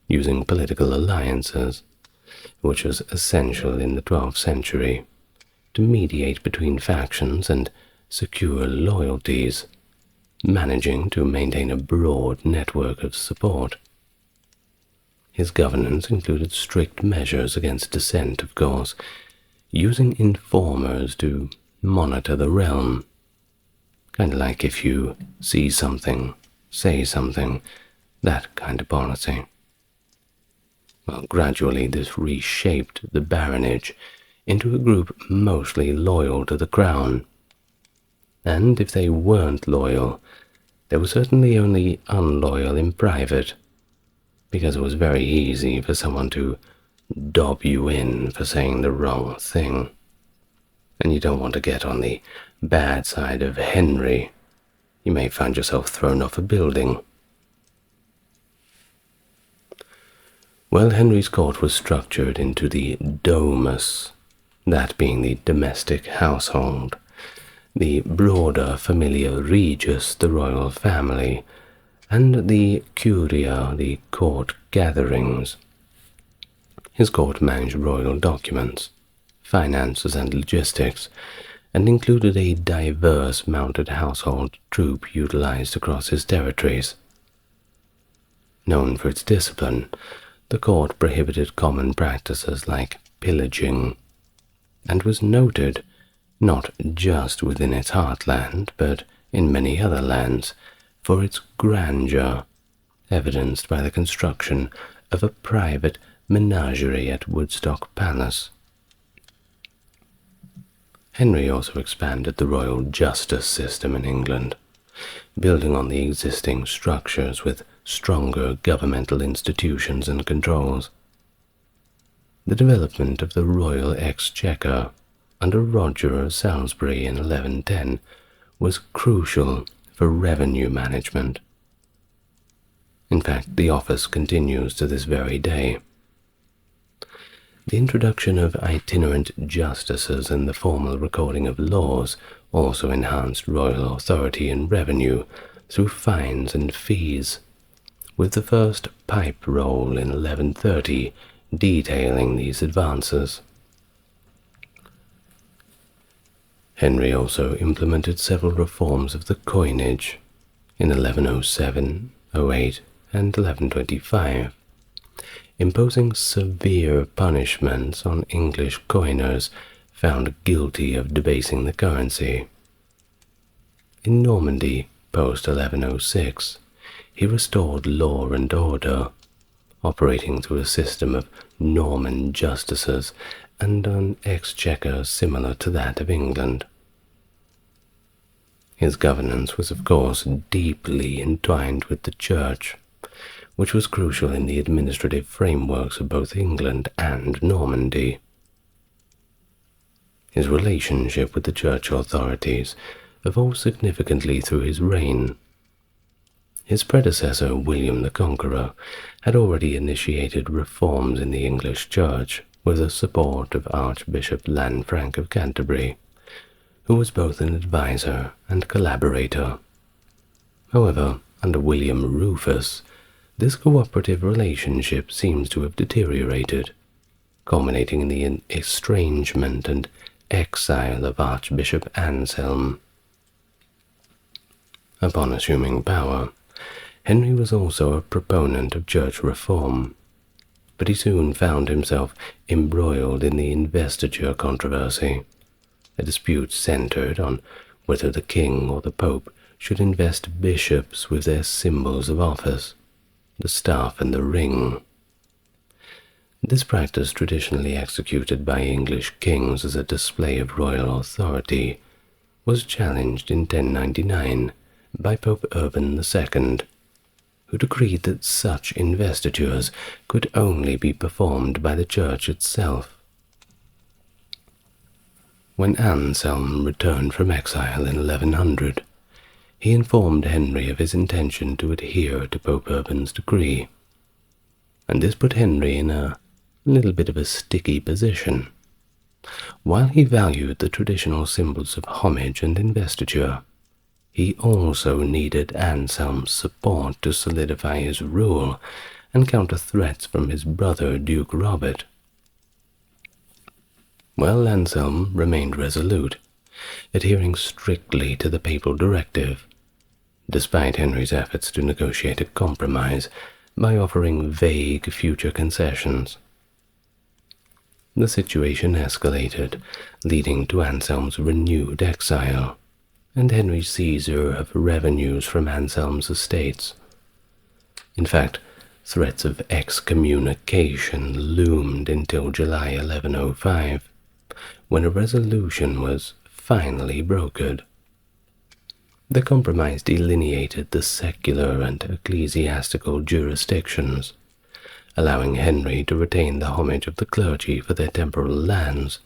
using political alliances, which was essential in the 12th century, to mediate between factions and secure loyalties, managing to maintain a broad network of support. His governance included strict measures against dissent, of course, using informers to monitor the realm. Kind of like if you see something, say something, that kind of policy. Well, gradually this reshaped the baronage into a group mostly loyal to the crown. And if they weren't loyal, they were certainly only unloyal in private, because it was very easy for someone to dob you in for saying the wrong thing. And you don't want to get on the bad side of Henry. You may find yourself thrown off a building. Well, Henry's court was structured into the domus, that being the domestic household, the broader familia regis, the royal family, and the curia, the court gatherings. His court managed royal documents, finances, and logistics, and included a diverse mounted household troop utilized across his territories. Known for its discipline, the court prohibited common practices like pillaging, and was noted not just within its heartland, but in many other lands, for its grandeur, evidenced by the construction of a private menagerie at Woodstock Palace. Henry also expanded the royal justice system in England, building on the existing structures with stronger governmental institutions and controls. The development of the royal exchequer under Roger of Salisbury in 1110 was crucial for revenue management. In fact, the office continues to this very day. The introduction of itinerant justices and the formal recording of laws also enhanced royal authority and revenue through fines and fees, with the first pipe roll in 1130 detailing these advances. Henry also implemented several reforms of the coinage in 1107, 08, and 1125, imposing severe punishments on English coiners found guilty of debasing the currency. In Normandy, post-1106, he restored law and order, operating through a system of Norman justices and an exchequer similar to that of England. His governance was, of course, deeply entwined with the Church, which was crucial in the administrative frameworks of both England and Normandy. His relationship with the Church authorities evolved significantly through his reign. His predecessor, William the Conqueror, had already initiated reforms in the English Church with the support of Archbishop Lanfranc of Canterbury, who was both an advisor and collaborator. However, under William Rufus, this cooperative relationship seems to have deteriorated, culminating in the estrangement and exile of Archbishop Anselm. Upon assuming power, Henry was also a proponent of church reform, but he soon found himself embroiled in the investiture controversy, a dispute centered on whether the king or the pope should invest bishops with their symbols of office, the staff and the ring. This practice, traditionally executed by English kings as a display of royal authority, was challenged in 1099 by Pope Urban II, who decreed that such investitures could only be performed by the Church itself. When Anselm returned from exile in 1100, he informed Henry of his intention to adhere to Pope Urban's decree, and this put Henry in a little bit of a sticky position. While he valued the traditional symbols of homage and investiture, he also needed Anselm's support to solidify his rule and counter threats from his brother Duke Robert. Well, Anselm remained resolute, adhering strictly to the papal directive, despite Henry's efforts to negotiate a compromise by offering vague future concessions. The situation escalated, leading to Anselm's renewed exile, and Henry's seizure of revenues from Anselm's estates. In fact, threats of excommunication loomed until July 1105, when a resolution was finally brokered. The compromise delineated the secular and ecclesiastical jurisdictions, allowing Henry to retain the homage of the clergy for their temporal lands,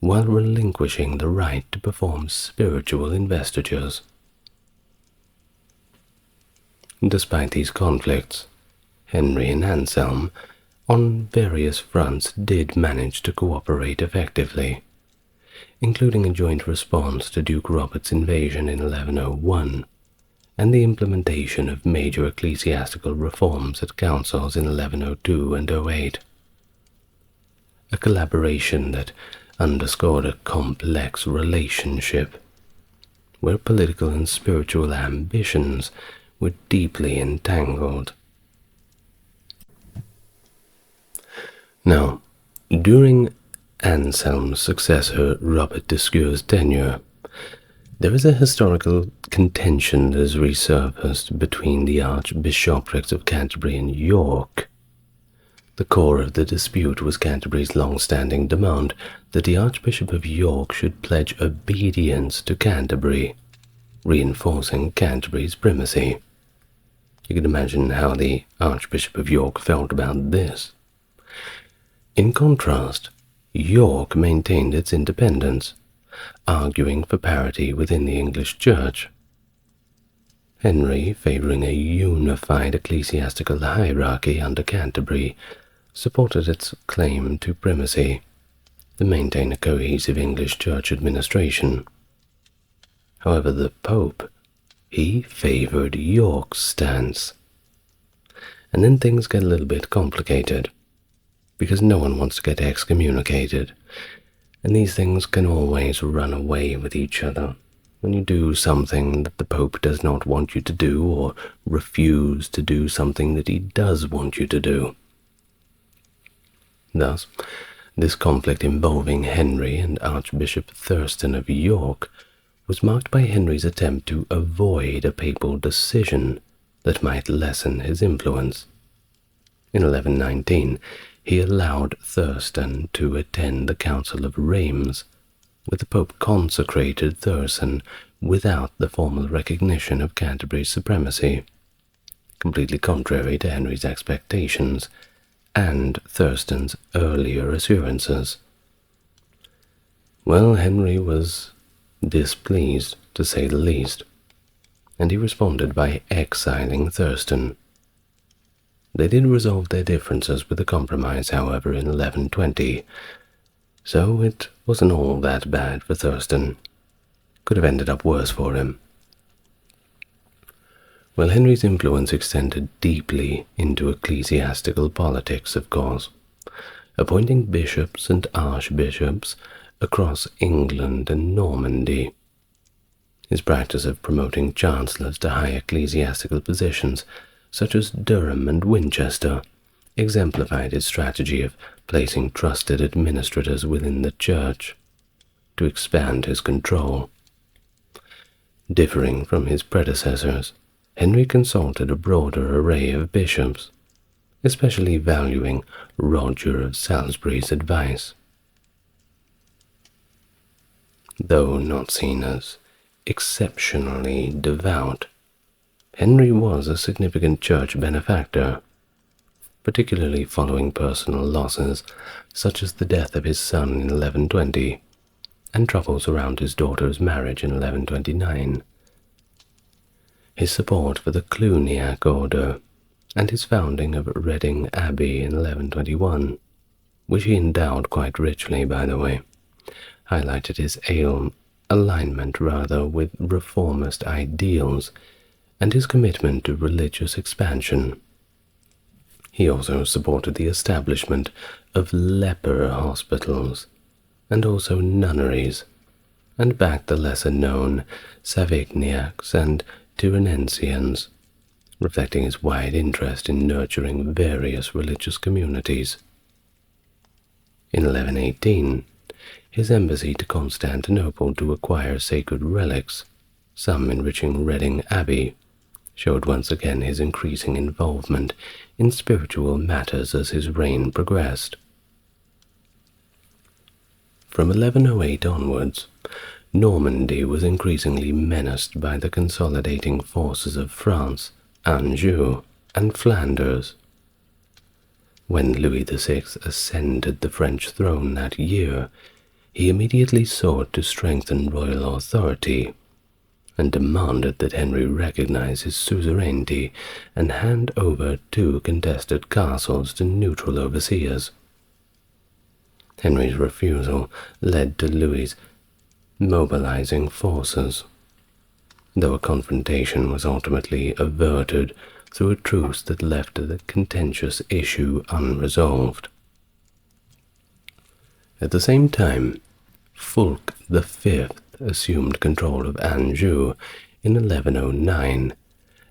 while relinquishing the right to perform spiritual investitures. Despite these conflicts, Henry and Anselm, on various fronts, did manage to cooperate effectively, including a joint response to Duke Robert's invasion in 1101, and the implementation of major ecclesiastical reforms at councils in 1102 and 08. A collaboration that underscored a complex relationship, where political and spiritual ambitions were deeply entangled. Now, during Anselm's successor Robert Discour's tenure, there is a historical contention that has resurfaced between the archbishoprics of Canterbury and York. The core of the dispute was Canterbury's long-standing demand that the Archbishop of York should pledge obedience to Canterbury, reinforcing Canterbury's primacy. You can imagine how the Archbishop of York felt about this. In contrast, York maintained its independence, arguing for parity within the English Church. Henry, favouring a unified ecclesiastical hierarchy under Canterbury, supported its claim to primacy to maintain a cohesive English Church administration. However, the Pope, he favoured York's stance. And then things get a little bit complicated, because no one wants to get excommunicated, and these things can always run away with each other when you do something that the Pope does not want you to do, or refuse to do something that he does want you to do. Thus, this conflict involving Henry and Archbishop Thurston of York was marked by Henry's attempt to avoid a papal decision that might lessen his influence. In 1119, he allowed Thurston to attend the Council of Reims, where the Pope consecrated Thurston without the formal recognition of Canterbury's supremacy, completely contrary to Henry's expectations and Thurston's earlier assurances. Well, Henry was displeased, to say the least, and he responded by exiling Thurston. They did resolve their differences with a compromise, however, in 1120, so it wasn't all that bad for Thurston. Could have ended up worse for him. Well, Henry's influence extended deeply into ecclesiastical politics, of course, appointing bishops and archbishops across England and Normandy. His practice of promoting chancellors to high ecclesiastical positions, such as Durham and Winchester, exemplified his strategy of placing trusted administrators within the church to expand his control. Differing from his predecessors, Henry consulted a broader array of bishops, especially valuing Roger of Salisbury's advice. Though not seen as exceptionally devout, Henry was a significant church benefactor, particularly following personal losses such as the death of his son in 1120 and troubles around his daughter's marriage in 1129. His support for the Cluniac order and his founding of Reading Abbey in 1121, which he endowed quite richly, by the way, highlighted his alignment rather with reformist ideals and his commitment to religious expansion. He also supported the establishment of leper hospitals and also nunneries, and backed the lesser-known Savignacs and Tyrannensians, reflecting his wide interest in nurturing various religious communities. In 1118, his embassy to Constantinople to acquire sacred relics, some enriching Reading Abbey, showed once again his increasing involvement in spiritual matters as his reign progressed. From 1108 onwards, Normandy was increasingly menaced by the consolidating forces of France, Anjou, and Flanders. When Louis VI ascended the French throne that year, he immediately sought to strengthen royal authority and demanded that Henry recognize his suzerainty and hand over 2 contested castles to neutral overseers. Henry's refusal led to Louis's mobilizing forces, though a confrontation was ultimately averted through a truce that left the contentious issue unresolved. At the same time, Fulk V assumed control of Anjou in 1109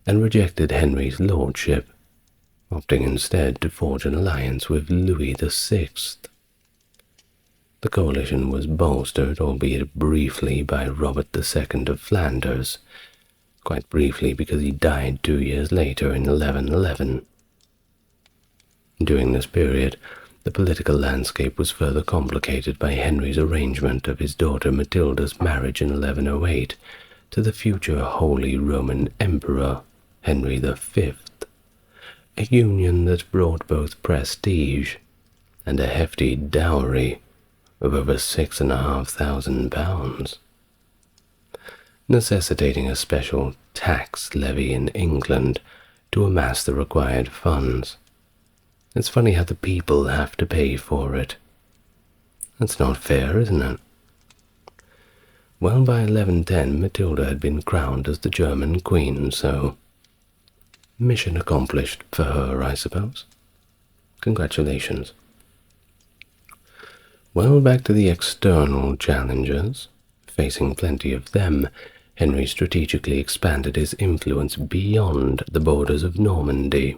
and rejected Henry's lordship, opting instead to forge an alliance with Louis VI. The coalition was bolstered, albeit briefly, by Robert II of Flanders, quite briefly because he died 2 years later in 1111. During this period, the political landscape was further complicated by Henry's arrangement of his daughter Matilda's marriage in 1108 to the future Holy Roman Emperor Henry V, a union that brought both prestige and a hefty dowry of over £6,500, necessitating a special tax levy in England to amass the required funds. It's funny how the people have to pay for it. That's not fair, isn't it? Well, by 1110, Matilda had been crowned as the German queen, so mission accomplished for her, I suppose. Congratulations. Well, back to the external challenges. Facing plenty of them, Henry strategically expanded his influence beyond the borders of Normandy,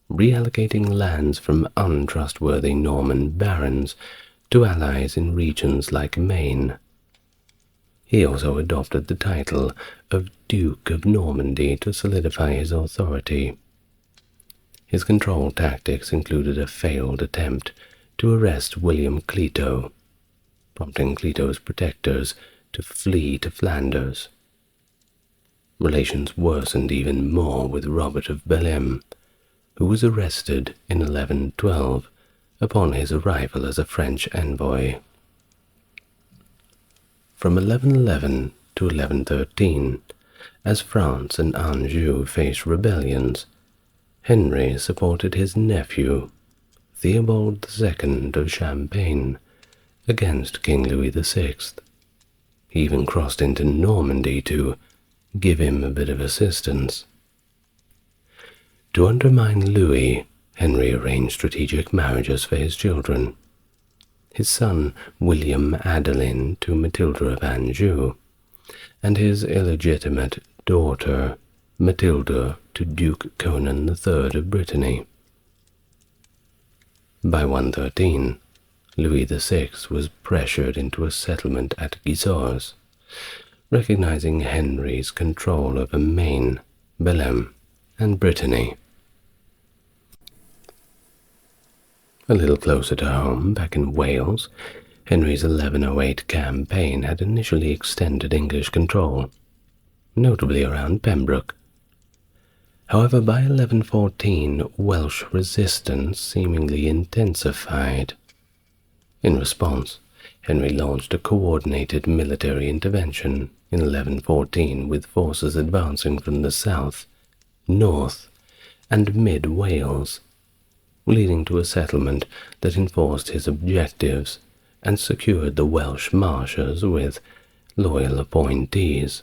reallocating lands from untrustworthy Norman barons to allies in regions like Maine. He also adopted the title of Duke of Normandy to solidify his authority. His control tactics included a failed attempt to arrest William Clito, prompting Clito's protectors to flee to Flanders. Relations worsened even more with Robert of Bellême, who was arrested in 1112 upon his arrival as a French envoy. From 1111 to 1113, as France and Anjou faced rebellions, Henry supported his nephew, Theobald II of Champagne, against King Louis VI. He even crossed into Normandy to give him a bit of assistance. To undermine Louis, Henry arranged strategic marriages for his children. His son William Adelin to Matilda of Anjou, and his illegitimate daughter Matilda to Duke Conan III of Brittany. By 113, Louis VI was pressured into a settlement at Gisors, recognizing Henry's control over Maine, Belem, and Brittany. A little closer to home, back in Wales, Henry's 1108 campaign had initially extended English control, notably around Pembroke. However, by 1114, Welsh resistance seemingly intensified. In response, Henry launched a coordinated military intervention in 1114 with forces advancing from the south, north, and mid-Wales, leading to a settlement that enforced his objectives and secured the Welsh marshes with loyal appointees.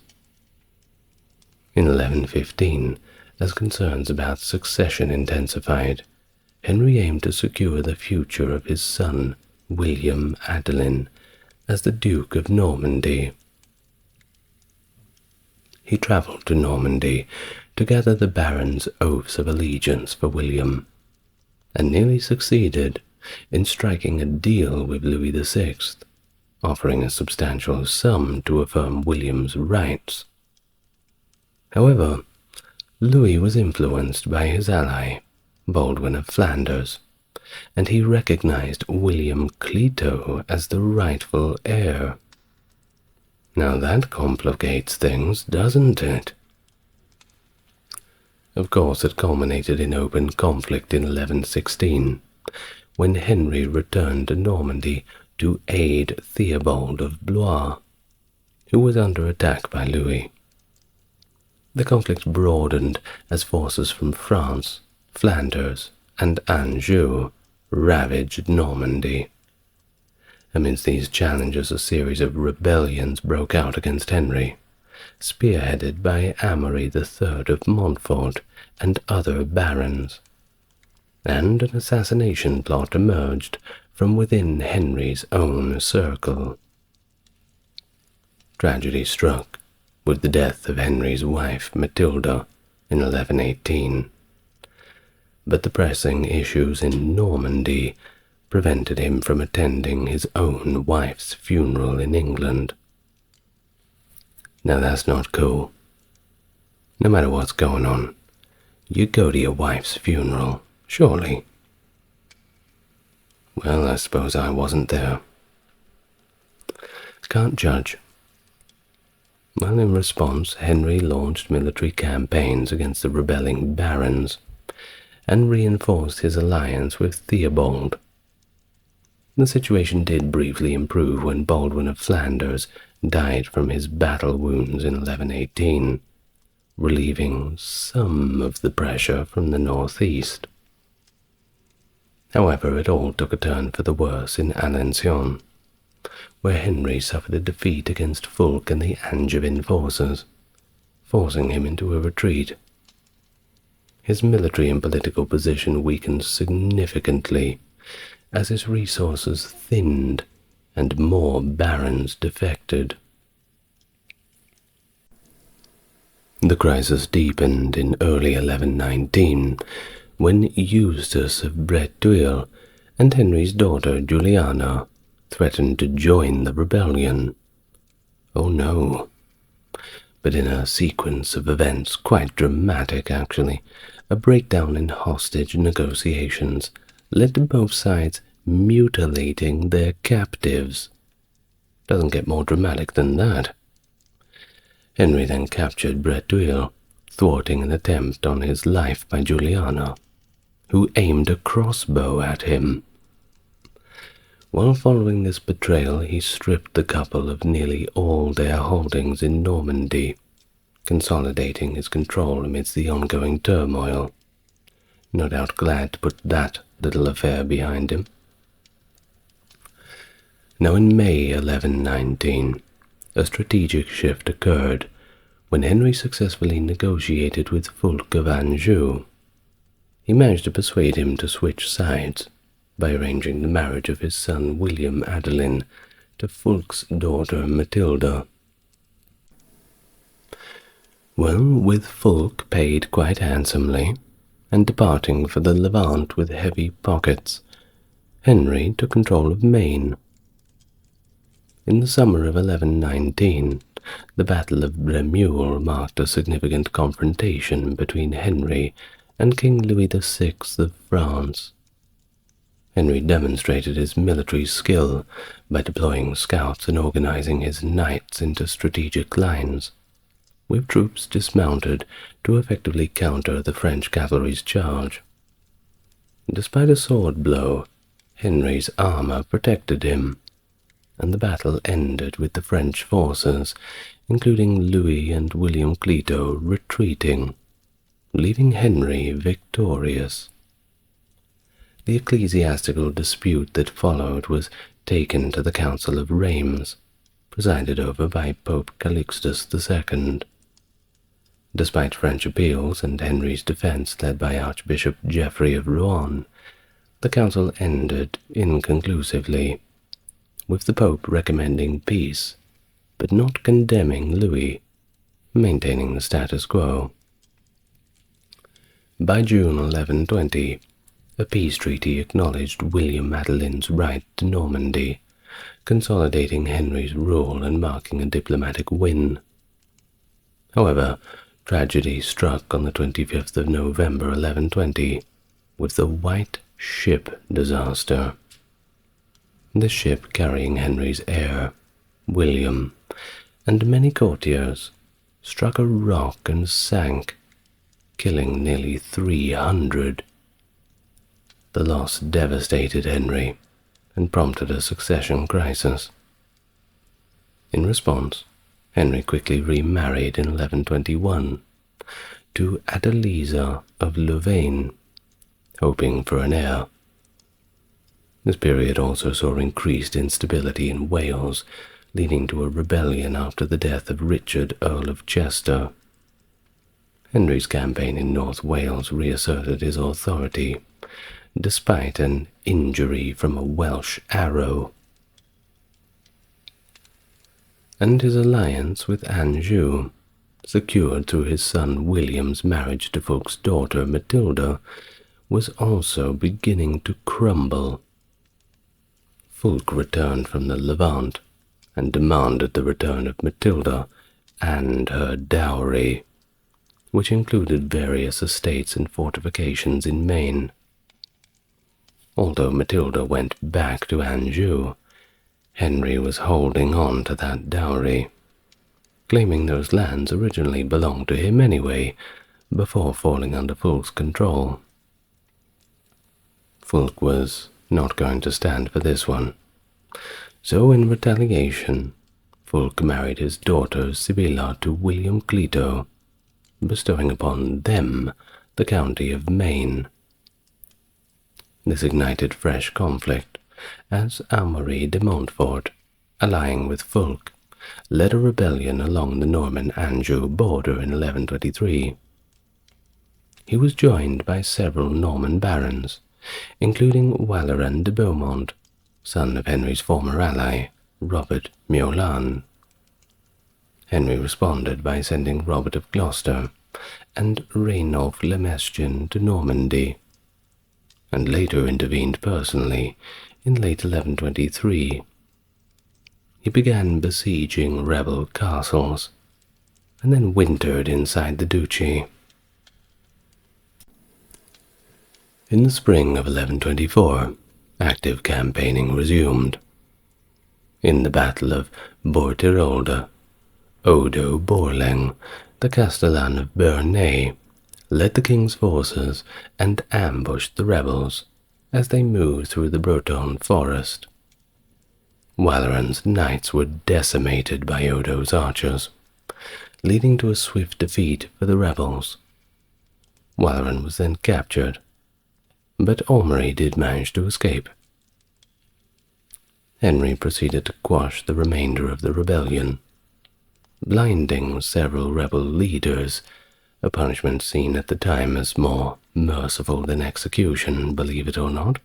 In 1115, as concerns about succession intensified, Henry aimed to secure the future of his son, William Adelin, as the Duke of Normandy. He travelled to Normandy to gather the barons' oaths of allegiance for William, and nearly succeeded in striking a deal with Louis VI, offering a substantial sum to affirm William's rights. However, Louis was influenced by his ally, Baldwin of Flanders, and he recognized William Clito as the rightful heir. Now that complicates things, doesn't it? Of course, it culminated in open conflict in 1116, when Henry returned to Normandy to aid Theobald of Blois, who was under attack by Louis. The conflict broadened as forces from France, Flanders, and Anjou ravaged Normandy. Amidst these challenges, a series of rebellions broke out against Henry, spearheaded by Amory III of Montfort and other barons, and an assassination plot emerged from within Henry's own circle. Tragedy struck with the death of Henry's wife Matilda in 1118, but the pressing issues in Normandy prevented him from attending his own wife's funeral in England. Now that's not cool. No matter what's going on, you go to your wife's funeral, surely. Well, I suppose I wasn't there. Can't judge. Well, in response, Henry launched military campaigns against the rebelling barons and reinforced his alliance with Theobald. The situation did briefly improve when Baldwin of Flanders died from his battle wounds in 1118, relieving some of the pressure from the northeast. However, it all took a turn for the worse in Alençon, where Henry suffered a defeat against Fulk and the Angevin forces, forcing him into a retreat. His military and political position weakened significantly as his resources thinned and more barons defected. The crisis deepened in early 1119 when Eustace of Breteuil and Henry's daughter Juliana threatened to join the rebellion. Oh no. But in a sequence of events, quite dramatic actually, a breakdown in hostage negotiations led to both sides mutilating their captives. Doesn't get more dramatic than that. Henry then captured Breteuil, thwarting an attempt on his life by Juliana, who aimed a crossbow at him. While following this betrayal, he stripped the couple of nearly all their holdings in Normandy, consolidating his control amidst the ongoing turmoil. No doubt glad to put that little affair behind him. Now in May 1119, a strategic shift occurred when Henry successfully negotiated with Fulk of Anjou. He managed to persuade him to switch sides by arranging the marriage of his son William Adelin to Fulk's daughter Matilda. Well, with Fulk paid quite handsomely, and departing for the Levant with heavy pockets, Henry took control of Maine. In the summer of 1119, the Battle of Bremule marked a significant confrontation between Henry and King Louis VI of France. Henry demonstrated his military skill by deploying scouts and organizing his knights into strategic lines, with troops dismounted to effectively counter the French cavalry's charge. Despite a sword blow, Henry's armor protected him, and the battle ended with the French forces, including Louis and William Clito, retreating, leaving Henry victorious. The ecclesiastical dispute that followed was taken to the Council of Reims, presided over by Pope Calixtus II. Despite French appeals and Henry's defense led by Archbishop Geoffrey of Rouen, the council ended inconclusively, with the Pope recommending peace, but not condemning Louis, maintaining the status quo. By June 1120, a peace treaty acknowledged William Madeline's right to Normandy, consolidating Henry's rule and marking a diplomatic win. However, tragedy struck on the 25th of November 1120 with the White Ship disaster. The ship carrying Henry's heir, William, and many courtiers struck a rock and sank, killing nearly 300. The loss devastated Henry and prompted a succession crisis. In response, Henry quickly remarried in 1121 to Adeliza of Louvain, hoping for an heir. This period also saw increased instability in Wales, leading to a rebellion after the death of Richard, Earl of Chester. Henry's campaign in North Wales reasserted his authority, despite an injury from a Welsh arrow. And his alliance with Anjou, secured through his son William's marriage to Fulk's daughter Matilda, was also beginning to crumble. Fulk returned from the Levant and demanded the return of Matilda and her dowry, which included various estates and fortifications in Maine. Although Matilda went back to Anjou, Henry was holding on to that dowry, claiming those lands originally belonged to him anyway, before falling under Fulk's control. Fulk was not going to stand for this one, so in retaliation, Fulk married his daughter Sibylla to William Clito, bestowing upon them the county of Maine. This ignited fresh conflict, as Amaury de Montfort, allying with Fulk, led a rebellion along the Norman-Anjou border in 1123. He was joined by several Norman barons, including Waleran de Beaumont, son of Henry's former ally, Robert Miolan. Henry responded by sending Robert of Gloucester and Rainulf le Mescin to Normandy, and later intervened personally in late 1123. He began besieging rebel castles, and then wintered inside the duchy. In the spring of 1124, active campaigning resumed. In the Battle of Bortirolda, Odo Borleng, the Castellan of Bernay, led the king's forces and ambushed the rebels as they moved through the Breton forest. Waleran's knights were decimated by Odo's archers, leading to a swift defeat for the rebels. Waleran was then captured, but Amaury did manage to escape. Henry proceeded to quash the remainder of the rebellion, blinding several rebel leaders, a punishment seen at the time as more merciful than execution, believe it or not.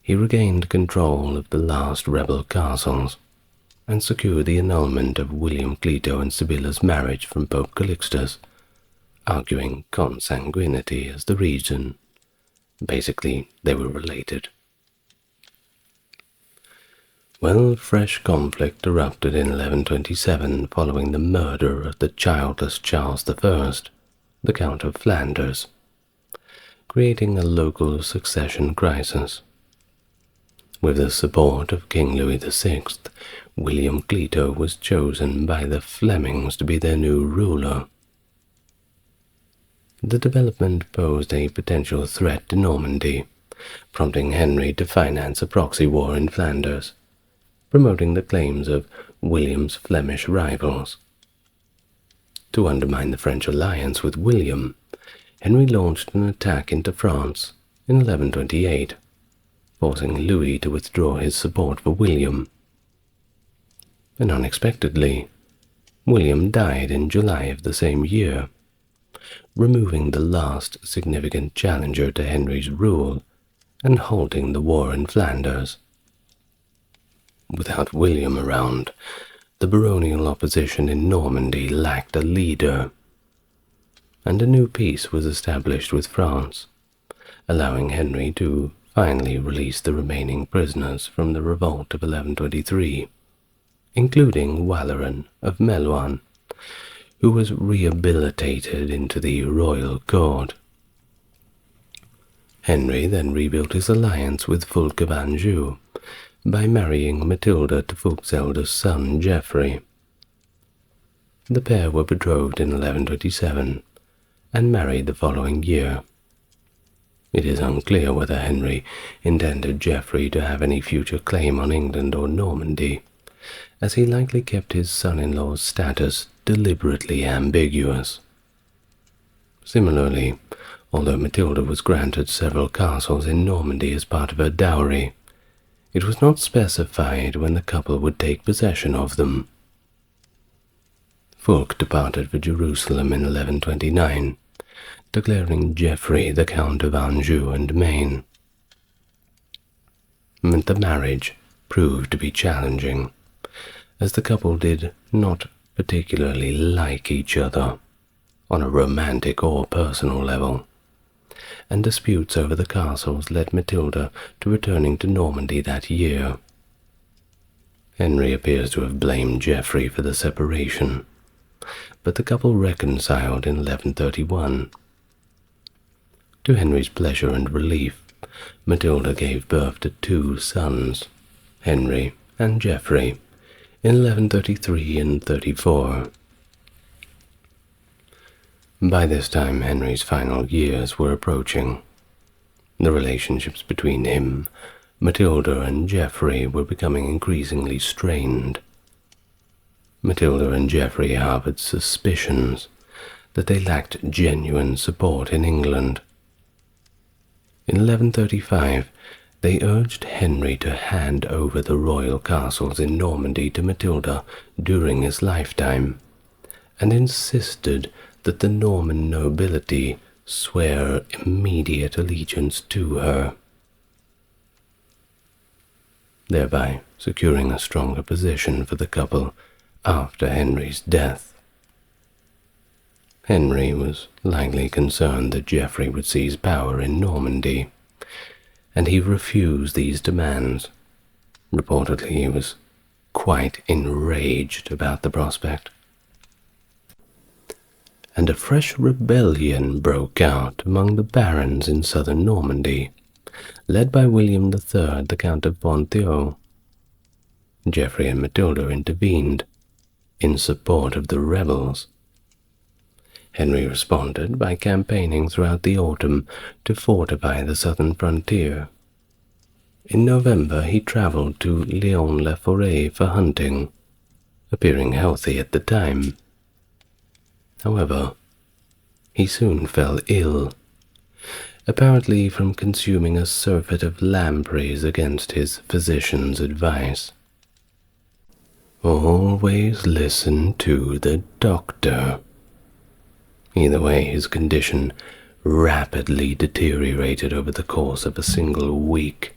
He regained control of the last rebel castles and secured the annulment of William Clito and Sibylla's marriage from Pope Calixtus, arguing consanguinity as the reason, Basically, they were related. Well, fresh conflict erupted in 1127 following the murder of the childless Charles I, the Count of Flanders, creating a local succession crisis. With the support of King Louis VI, William Clito was chosen by the Flemings to be their new ruler. The development posed a potential threat to Normandy, prompting Henry to finance a proxy war in Flanders, promoting the claims of William's Flemish rivals. To undermine the French alliance with William, Henry launched an attack into France in 1128, forcing Louis to withdraw his support for William. And unexpectedly, William died in July of the same year, removing the last significant challenger to Henry's rule and halting the war in Flanders. Without William around, the baronial opposition in Normandy lacked a leader, and a new peace was established with France, allowing Henry to finally release the remaining prisoners from the revolt of 1123, including Waleran of Melouan, who was rehabilitated into the royal court. Henry then rebuilt his alliance with Fulk of Anjou by marrying Matilda to Fulk's eldest son, Geoffrey. The pair were betrothed in 1127 and married the following year. It is unclear whether Henry intended Geoffrey to have any future claim on England or Normandy, as he likely kept his son-in-law's status deliberately ambiguous. Similarly, although Matilda was granted several castles in Normandy as part of her dowry, it was not specified when the couple would take possession of them. Fulk departed for Jerusalem in 1129, declaring Geoffrey the Count of Anjou and Maine. But the marriage proved to be challenging, as the couple did not particularly like each other on a romantic or personal level, and disputes over the castles led Matilda to returning to Normandy that year. Henry appears to have blamed Geoffrey for the separation, but the couple reconciled in 1131. To Henry's pleasure and relief, Matilda gave birth to 2 sons, Henry and Geoffrey, in 1133 and 34. By this time, Henry's final years were approaching. The relationships between him, Matilda, and Geoffrey were becoming increasingly strained. Matilda and Geoffrey harbored suspicions that they lacked genuine support in England. In 1135, they urged Henry to hand over the royal castles in Normandy to Matilda during his lifetime, and insisted that the Norman nobility swear immediate allegiance to her, thereby securing a stronger position for the couple after Henry's death. Henry was likely concerned that Geoffrey would seize power in Normandy, and he refused these demands. Reportedly, he was quite enraged about the prospect. And a fresh rebellion broke out among the barons in southern Normandy, led by William III, the Count of Ponthieu. Geoffrey and Matilda intervened in support of the rebels. Henry responded by campaigning throughout the autumn to fortify the southern frontier. In November, he traveled to Lyon-le-Forêt for hunting, appearing healthy at the time. However, he soon fell ill, apparently from consuming a surfeit of lampreys against his physician's advice. Always listen to the doctor. Either way, his condition rapidly deteriorated over the course of a single week.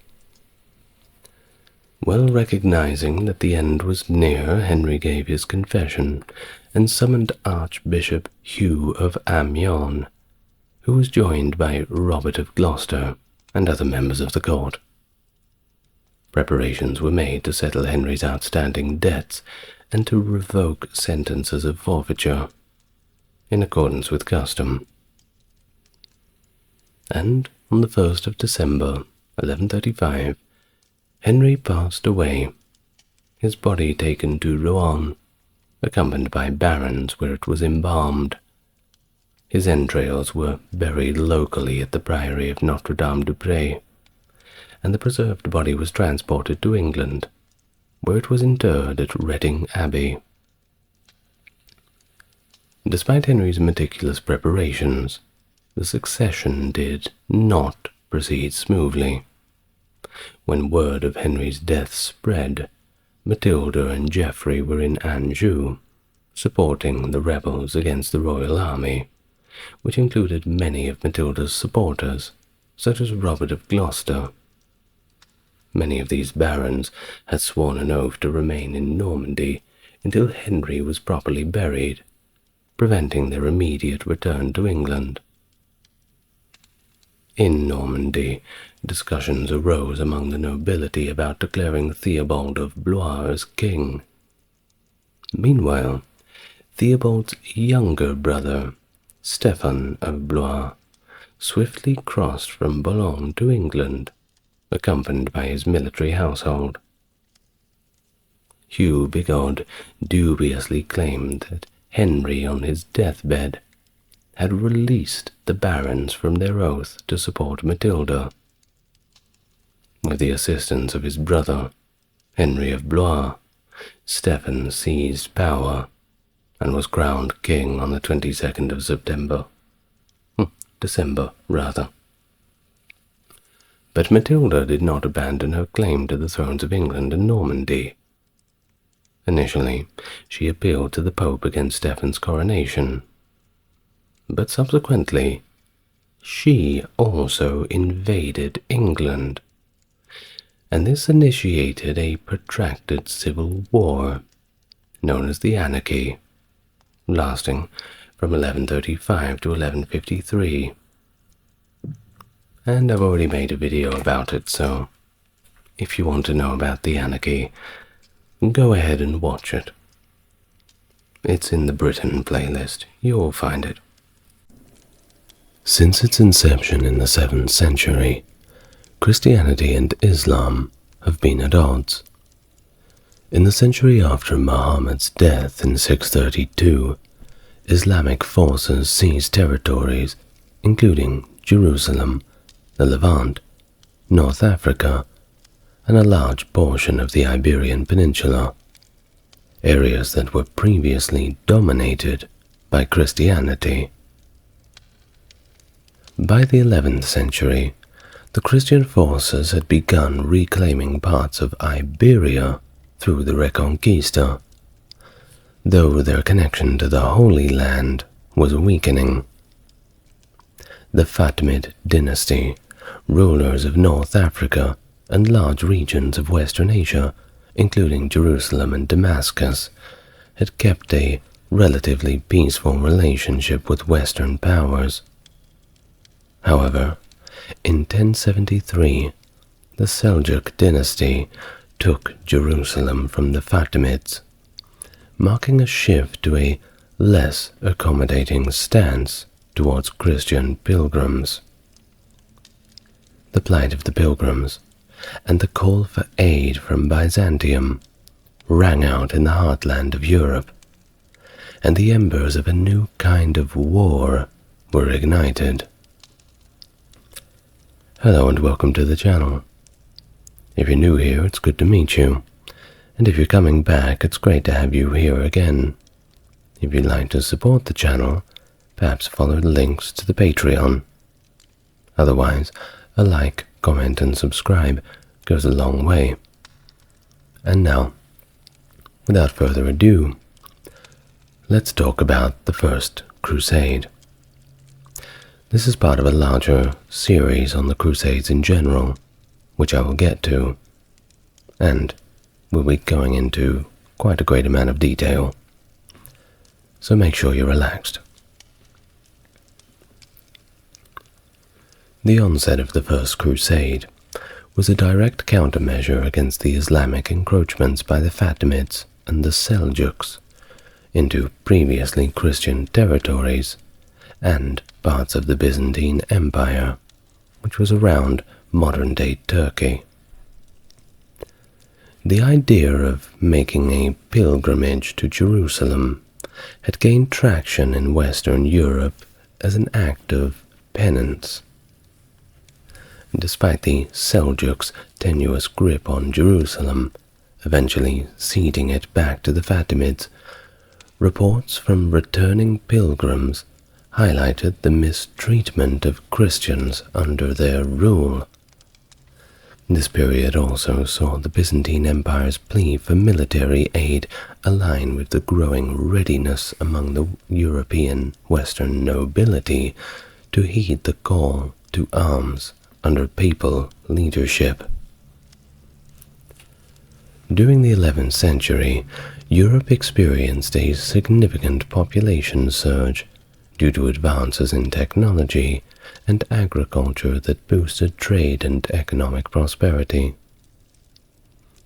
Well recognizing that the end was near, Henry gave his confession and summoned Archbishop Hugh of Amiens, who was joined by Robert of Gloucester and other members of the court. Preparations were made to settle Henry's outstanding debts and to revoke sentences of forfeiture, in accordance with custom. And on the 1st of December, 1135, Henry passed away, his body taken to Rouen, accompanied by barons where it was embalmed. His entrails were buried locally at the priory of Notre-Dame-du-Pré, and the preserved body was transported to England, where it was interred at Reading Abbey. Despite Henry's meticulous preparations, the succession did not proceed smoothly. When word of Henry's death spread, Matilda and Geoffrey were in Anjou, supporting the rebels against the royal army, which included many of Matilda's supporters, such as Robert of Gloucester. Many of these barons had sworn an oath to remain in Normandy until Henry was properly buried, preventing their immediate return to England. In Normandy, discussions arose among the nobility about declaring Theobald of Blois as king. Meanwhile, Theobald's younger brother, Stephen of Blois, swiftly crossed from Boulogne to England, accompanied by his military household. Hugh Bigod dubiously claimed that Henry, on his deathbed, had released the barons from their oath to support Matilda. With the assistance of his brother, Henry of Blois, Stephen seized power and was crowned king on the 22nd of December, rather. But Matilda did not abandon her claim to the thrones of England and Normandy. Initially, she appealed to the Pope against Stephen's coronation, but subsequently, she also invaded England, and this initiated a protracted civil war known as the Anarchy, lasting from 1135 to 1153. And I've already made a video about it, so if you want to know about the Anarchy, go ahead and watch it. It's in the Britain playlist. You'll find it. Since its inception in the 7th century, Christianity and Islam have been at odds. In the century after Muhammad's death in 632, Islamic forces seized territories including Jerusalem, the Levant, North Africa, and a large portion of the Iberian Peninsula, areas that were previously dominated by Christianity. By the 11th century, the Christian forces had begun reclaiming parts of Iberia through the Reconquista, though their connection to the Holy Land was weakening. The Fatimid dynasty, rulers of North Africa and large regions of Western Asia, including Jerusalem and Damascus, had kept a relatively peaceful relationship with Western powers. However, in 1073, the Seljuk dynasty took Jerusalem from the Fatimids, marking a shift to a less accommodating stance towards Christian pilgrims. The plight of the pilgrims and the call for aid from Byzantium rang out in the heartland of Europe, and the embers of a new kind of war were ignited. Hello and welcome to the channel. If you're new here, it's good to meet you, and if you're coming back, it's great to have you here again. If you'd like to support the channel, perhaps follow the links to the Patreon. Otherwise, a like, comment and subscribe goes a long way. And now, without further ado, let's talk about the First Crusade. This is part of a larger series on the Crusades in general, which I will get to, and we'll be going into quite a great amount of detail, so make sure you're relaxed. The onset of the First Crusade was a direct countermeasure against the Islamic encroachments by the Fatimids and the Seljuks into previously Christian territories and parts of the Byzantine Empire, which was around modern-day Turkey. The idea of making a pilgrimage to Jerusalem had gained traction in Western Europe as an act of penance. Despite the Seljuks' tenuous grip on Jerusalem, eventually ceding it back to the Fatimids, reports from returning pilgrims highlighted the mistreatment of Christians under their rule. This period also saw the Byzantine Empire's plea for military aid align with the growing readiness among the European Western nobility to heed the call to arms under papal leadership. During the 11th century, Europe experienced a significant population surge due to advances in technology and agriculture that boosted trade and economic prosperity.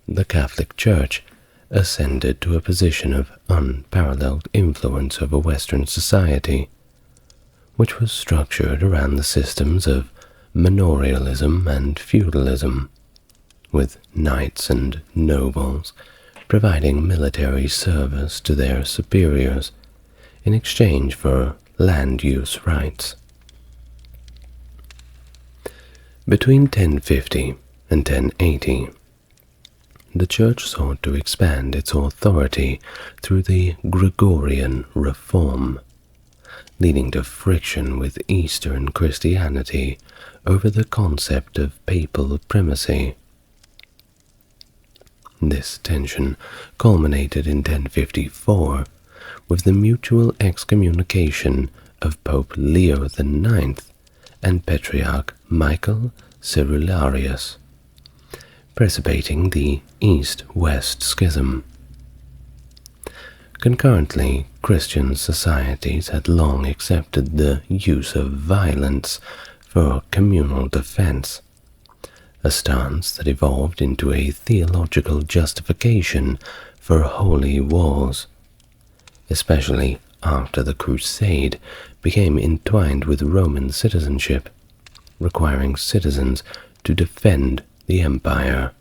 The Catholic Church ascended to a position of unparalleled influence over Western society, which was structured around the systems of manorialism and feudalism, with knights and nobles providing military service to their superiors in exchange for land use rights. Between 1050 and 1080, the Church sought to expand its authority through the Gregorian Reform, leading to friction with Eastern Christianity over the concept of papal primacy. This tension culminated in 1054 with the mutual excommunication of Pope Leo IX and Patriarch Michael Cerularius, precipitating the East-West Schism. Concurrently, Christian societies had long accepted the use of violence for communal defense, a stance that evolved into a theological justification for holy wars, especially after the Crusade became entwined with Roman citizenship, requiring citizens to defend the empire.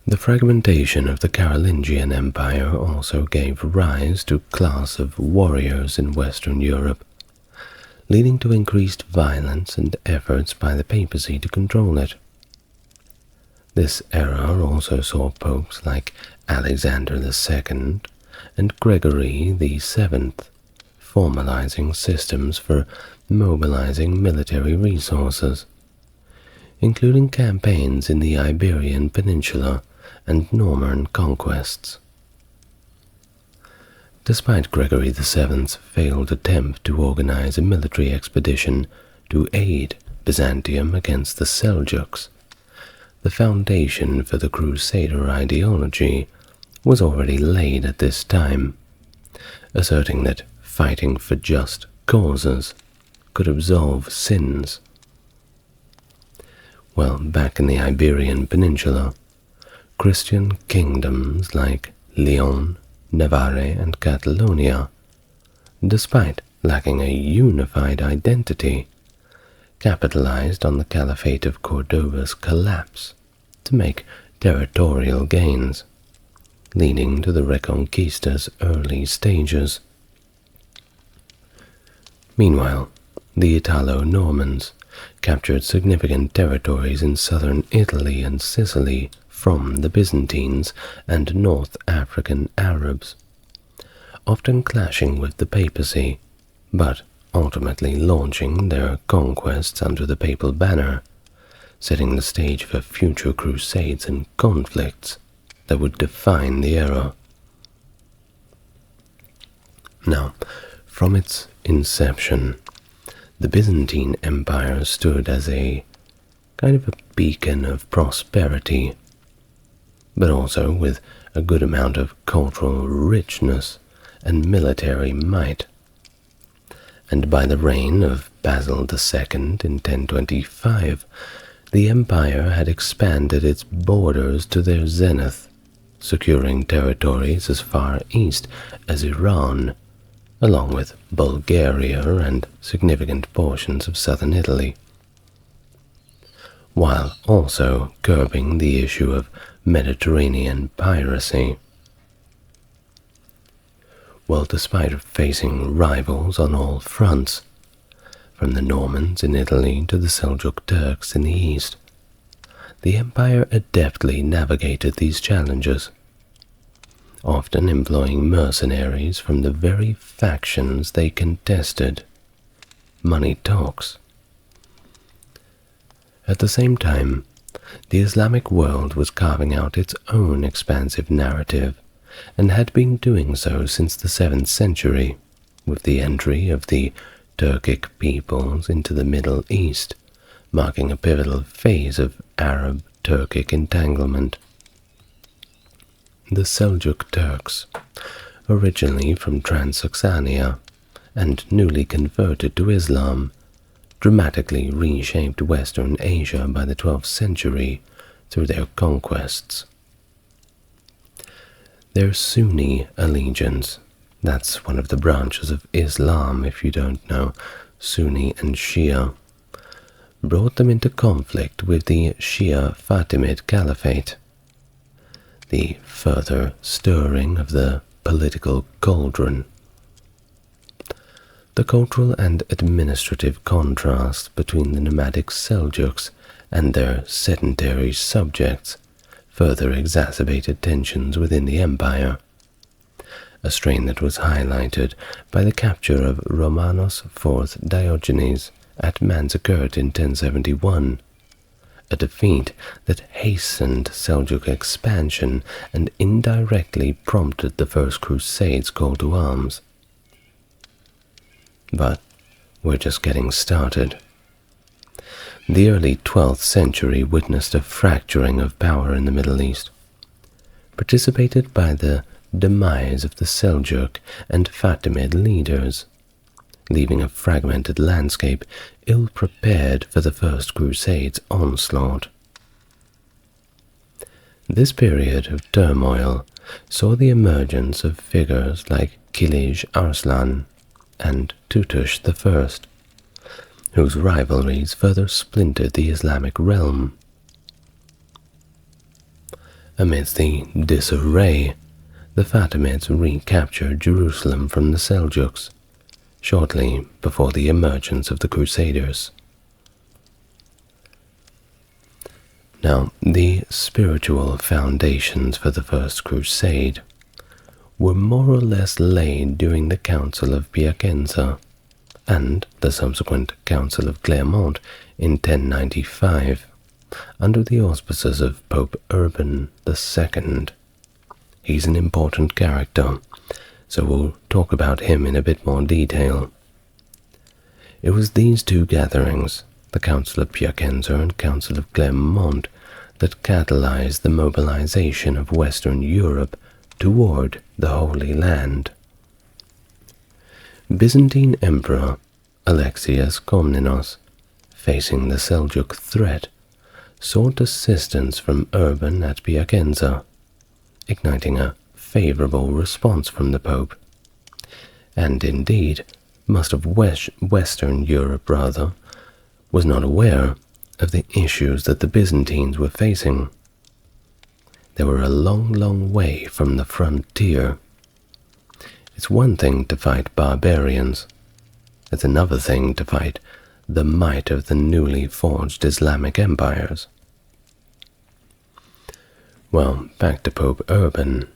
The fragmentation of the Carolingian Empire also gave rise to a class of warriors in Western Europe, leading to increased violence and efforts by the papacy to control it. This era also saw popes like Alexander II and Gregory VII formalizing systems for mobilizing military resources, including campaigns in the Iberian Peninsula and Norman conquests. Despite Gregory VII's failed attempt to organize a military expedition to aid Byzantium against the Seljuks, the foundation for the Crusader ideology was already laid at this time, asserting that fighting for just causes could absolve sins. Well, back in the Iberian Peninsula, Christian kingdoms like Leon, Navarre, and Catalonia, despite lacking a unified identity, capitalized on the Caliphate of Cordoba's collapse to make territorial gains, leading to the Reconquista's early stages. Meanwhile, the Italo-Normans captured significant territories in southern Italy and Sicily from the Byzantines and North African Arabs, often clashing with the papacy, but ultimately launching their conquests under the papal banner, setting the stage for future crusades and conflicts that would define the era. Now, from its inception, the Byzantine Empire stood as a kind of a beacon of prosperity, but also with a good amount of cultural richness and military might. and by the reign of Basil II in 1025, the empire had expanded its borders to their zenith, securing territories as far east as Iran, along with Bulgaria and significant portions of southern Italy, while also curbing the issue of Mediterranean piracy. Well, despite facing rivals on all fronts, from the Normans in Italy to the Seljuk Turks in the east, the empire adeptly navigated these challenges, often employing mercenaries from the very factions they contested. Money talks. At the same time, the Islamic world was carving out its own expansive narrative, and had been doing so since the 7th century, with the entry of the Turkic peoples into the Middle East, marking a pivotal phase of Arab-Turkic entanglement. The Seljuk Turks, originally from Transoxania and newly converted to Islam, dramatically reshaped Western Asia by the 12th century through their conquests. Their Sunni allegiance, that's one of the branches of Islam if you don't know, Sunni and Shia, brought them into conflict with the Shia Fatimid Caliphate, the further stirring of the political cauldron. The cultural and administrative contrast between the nomadic Seljuks and their sedentary subjects further exacerbated tensions within the empire, a strain that was highlighted by the capture of Romanos IV Diogenes at Manzikert in 1071, a defeat that hastened Seljuk expansion and indirectly prompted the First Crusade's call to arms. But we're just getting started. The early 12th century witnessed a fracturing of power in the Middle East, precipitated by the demise of the Seljuk and Fatimid leaders, leaving a fragmented landscape ill-prepared for the First Crusade's onslaught. This period of turmoil saw the emergence of figures like Kilij Arslan and Tutush I, whose rivalries further splintered the Islamic realm. Amidst the disarray, the Fatimids recaptured Jerusalem from the Seljuks, shortly before the emergence of the Crusaders. Now, the spiritual foundations for the First Crusade were more or less laid during the Council of Piacenza and the subsequent Council of Clermont in 1095, under the auspices of Pope Urban II. He's an important character, so we'll talk about him in a bit more detail. It was these two gatherings, the Council of Piacenza and Council of Clermont, that catalyzed the mobilization of Western Europe toward the Holy Land. Byzantine Emperor Alexius Komnenos, facing the Seljuk threat, sought assistance from Urban at Piacenza, igniting a favorable response from the Pope, and indeed most of Western Europe was not aware of the issues that the Byzantines were facing. They were a long, long way from the frontier. It's one thing to fight barbarians. It's another thing to fight the might of the newly forged Islamic empires. Well, back to Pope Urban.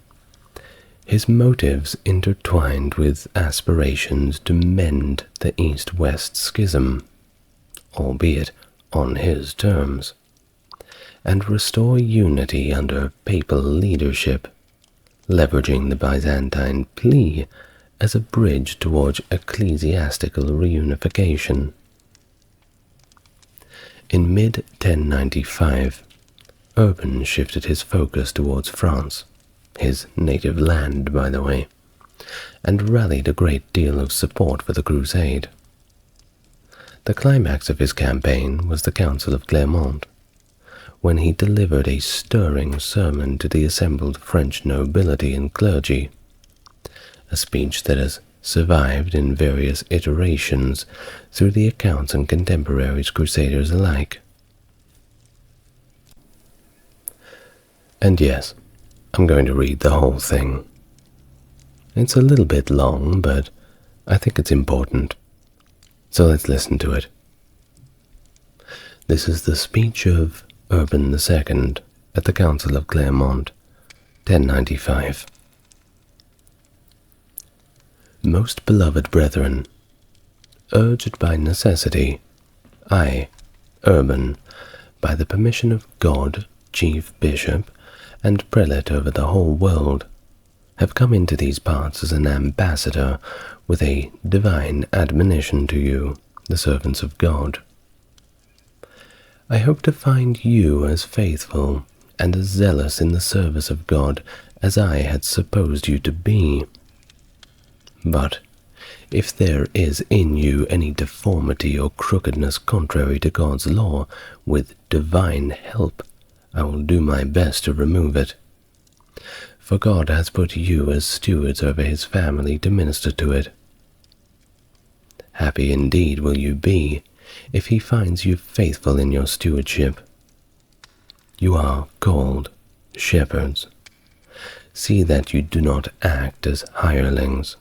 His motives intertwined with aspirations to mend the East-West schism, albeit on his terms, and restore unity under papal leadership, leveraging the Byzantine plea as a bridge towards ecclesiastical reunification. In mid-1095, Urban shifted his focus towards France, his native land, by the way, and rallied a great deal of support for the Crusade, The climax of his campaign was the Council of Clermont, when he delivered a stirring sermon to the assembled French nobility and clergy, a speech that has survived in various iterations through the accounts and contemporaries crusaders alike. And yes, I'm going to read the whole thing. It's a little bit long, but I think it's important. So let's listen to it. This is the speech of Urban II at the Council of Clermont, 1095. Most beloved brethren, urged by necessity, I, Urban, by the permission of God, Chief Bishop, and Prelate over the whole world, have come into these parts as an ambassador with a divine admonition to you, the servants of God. I hope to find you as faithful and as zealous in the service of God as I had supposed you to be. But if there is in you any deformity or crookedness contrary to God's law, with divine help I will do my best to remove it. For God has put you as stewards over his family to minister to it. Happy indeed will you be if he finds you faithful in your stewardship. You are called shepherds. See that you do not act as hirelings,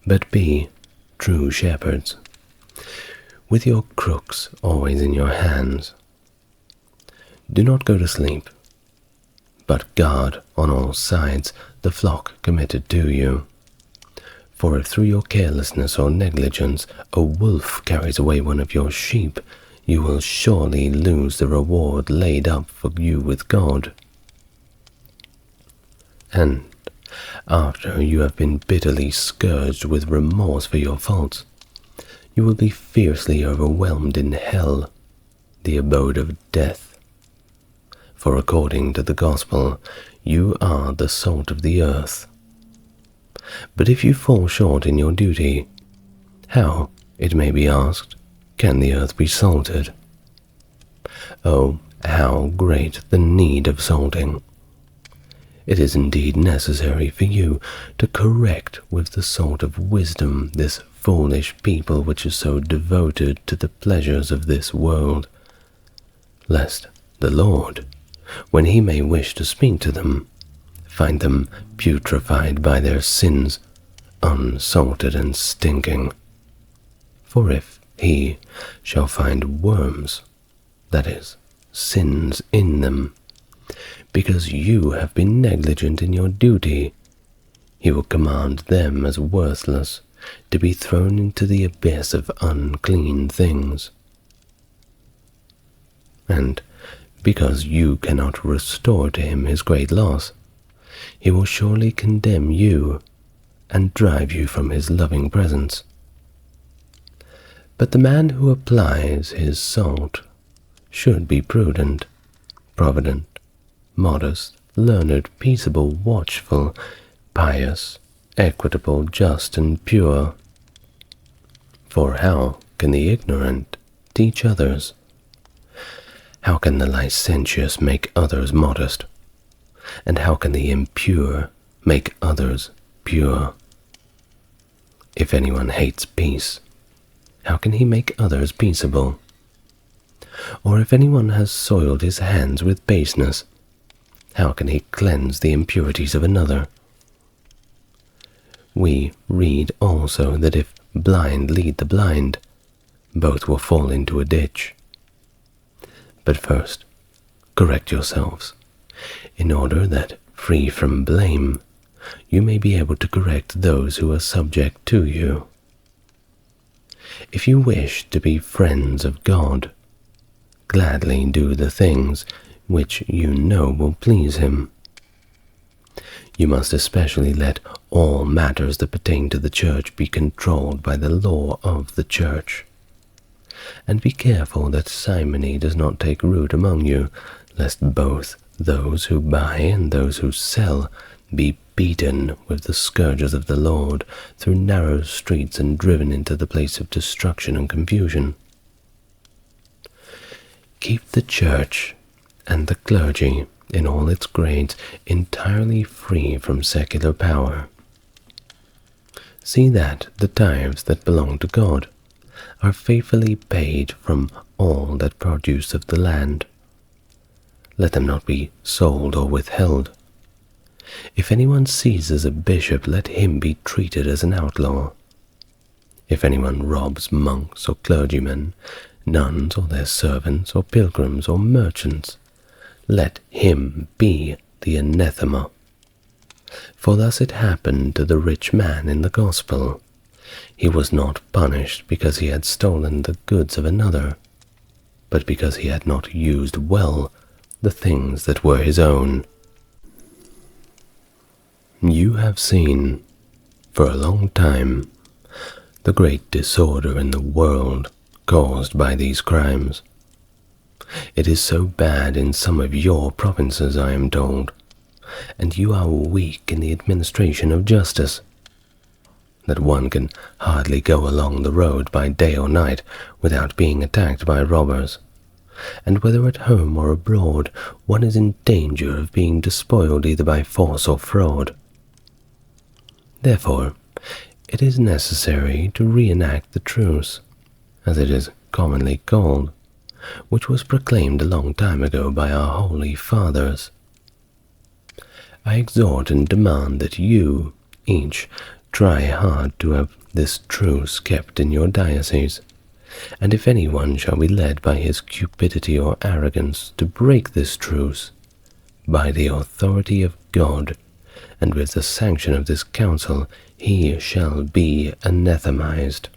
but be true shepherds, with your crooks always in your hands. Do not go to sleep, but guard on all sides the flock committed to you. For if through your carelessness or negligence a wolf carries away one of your sheep, you will surely lose the reward laid up for you with God. And after you have been bitterly scourged with remorse for your faults, you will be fiercely overwhelmed in hell, the abode of death. For according to the gospel, you are the salt of the earth. But if you fall short in your duty, how, it may be asked, can the earth be salted? Oh, how great the need of salting! It is indeed necessary for you to correct with the salt of wisdom this foolish people which is so devoted to the pleasures of this world, lest the Lord, when he may wish to speak to them, find them putrefied by their sins, unsalted and stinking. For if he shall find worms, that is, sins in them, because you have been negligent in your duty, he will command them as worthless to be thrown into the abyss of unclean things. And because you cannot restore to him his great loss, he will surely condemn you and drive you from his loving presence. But the man who applies his salt should be prudent, provident, modest, learned, peaceable, watchful, pious, equitable, just, and pure. For how can the ignorant teach others? How can the licentious make others modest? And how can the impure make others pure? If anyone hates peace, how can he make others peaceable? Or if anyone has soiled his hands with baseness, how can he cleanse the impurities of another? We read also that if blind lead the blind, both will fall into a ditch. But first, correct yourselves, in order that, free from blame, you may be able to correct those who are subject to you. If you wish to be friends of God, gladly do the things which you know will please him. You must especially let all matters that pertain to the Church be controlled by the law of the Church. And be careful that simony does not take root among you, lest both those who buy and those who sell be beaten with the scourges of the Lord through narrow streets and driven into the place of destruction and confusion. Keep the Church and the clergy in all its grades entirely free from secular power. See that the tithes that belong to God are faithfully paid from all that produce of the land. Let them not be sold or withheld. If anyone seizes a bishop, let him be treated as an outlaw. If anyone robs monks or clergymen, nuns or their servants, or pilgrims or merchants, let him be the anathema. For thus it happened to the rich man in the gospel. He was not punished because he had stolen the goods of another, but because he had not used well the things that were his own. You have seen, for a long time, the great disorder in the world caused by these crimes. It is so bad in some of your provinces, I am told, and you are weak in the administration of justice, that one can hardly go along the road by day or night without being attacked by robbers, and whether at home or abroad, one is in danger of being despoiled either by force or fraud. Therefore, it is necessary to reenact the truce, as it is commonly called, which was proclaimed a long time ago by our holy fathers. I exhort and demand that you, each, try hard to have this truce kept in your diocese, and if any one shall be led by his cupidity or arrogance to break this truce, by the authority of God, and with the sanction of this council, he shall be anathemized.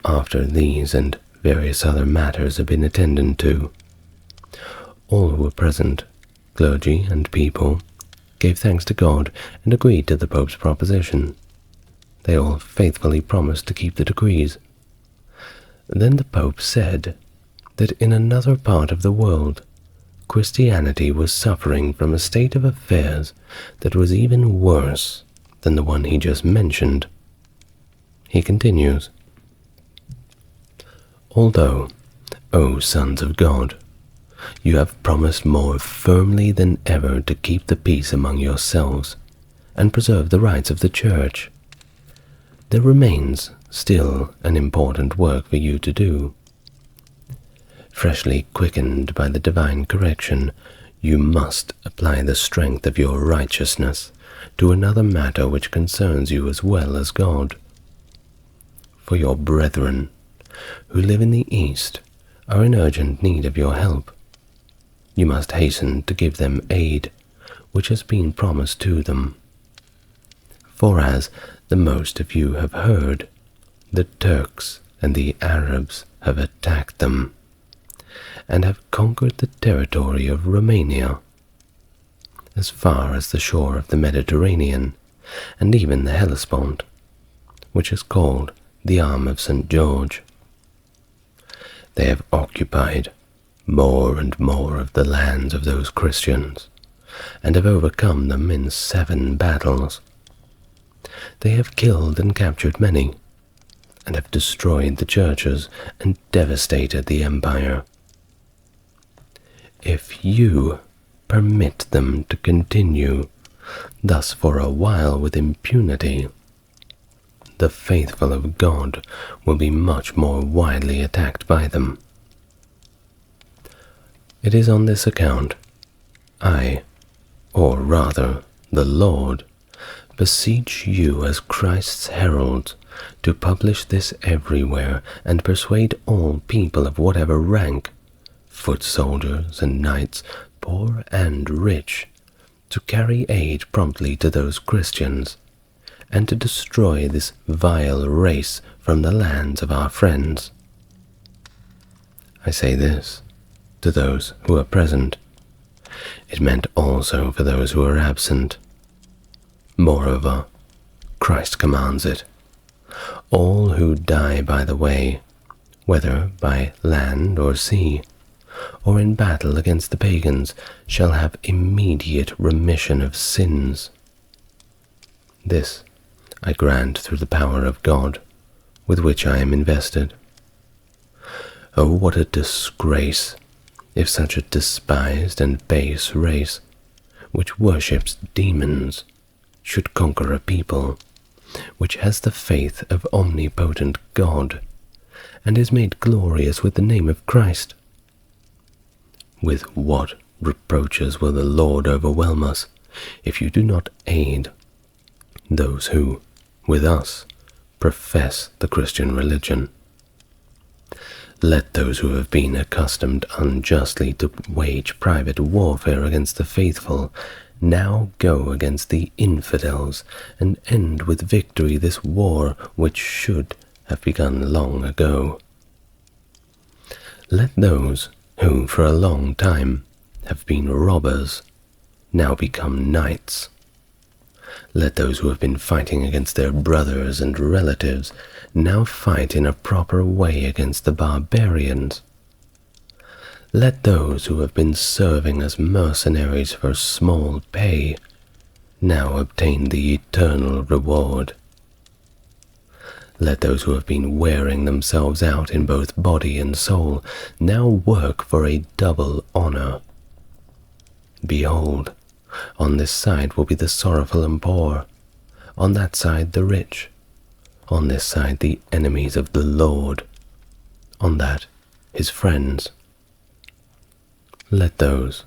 After these and various other matters have been attended to, all who were present, clergy and people, gave thanks to God and agreed to the Pope's proposition. They all faithfully promised to keep the decrees. Then the Pope said that in another part of the world, Christianity was suffering from a state of affairs that was even worse than the one he just mentioned. He continues, "Although, O sons of God, you have promised more firmly than ever to keep the peace among yourselves and preserve the rights of the Church, there remains still an important work for you to do. Freshly quickened by the divine correction, you must apply the strength of your righteousness to another matter which concerns you as well as God. For your brethren, who live in the East, are in urgent need of your help. You must hasten to give them aid which has been promised to them. For as the most of you have heard, the Turks and the Arabs have attacked them, and have conquered the territory of Romania, as far as the shore of the Mediterranean, and even the Hellespont, which is called the Arm of St. George. They have occupied more and more of the lands of those Christians, and have overcome them in 7 battles. They have killed and captured many, and have destroyed the churches and devastated the empire. If you permit them to continue thus for a while with impunity, the faithful of God will be much more widely attacked by them. It is on this account I, or rather the Lord, beseech you as Christ's heralds to publish this everywhere and persuade all people of whatever rank, foot soldiers and knights, poor and rich, to carry aid promptly to those Christians, and to destroy this vile race from the lands of our friends. I say this to those who are present. It meant also for those who are absent. Moreover, Christ commands it. All who die by the way, whether by land or sea, or in battle against the pagans, shall have immediate remission of sins. This I grant through the power of God, with which I am invested. Oh, what a disgrace, if such a despised and base race, which worships demons, should conquer a people which has the faith of omnipotent God, and is made glorious with the name of Christ. With what reproaches will the Lord overwhelm us, if you do not aid those who, with us, profess the Christian religion? Let those who have been accustomed unjustly to wage private warfare against the faithful now go against the infidels, and end with victory this war which should have begun long ago. Let those who for a long time have been robbers now become knights. Let those who have been fighting against their brothers and relatives now fight in a proper way against the barbarians. Let those who have been serving as mercenaries for small pay now obtain the eternal reward. Let those who have been wearing themselves out in both body and soul now work for a double honor. Behold, on this side will be the sorrowful and poor, on that side the rich, on this side the enemies of the Lord, on that his friends. Let those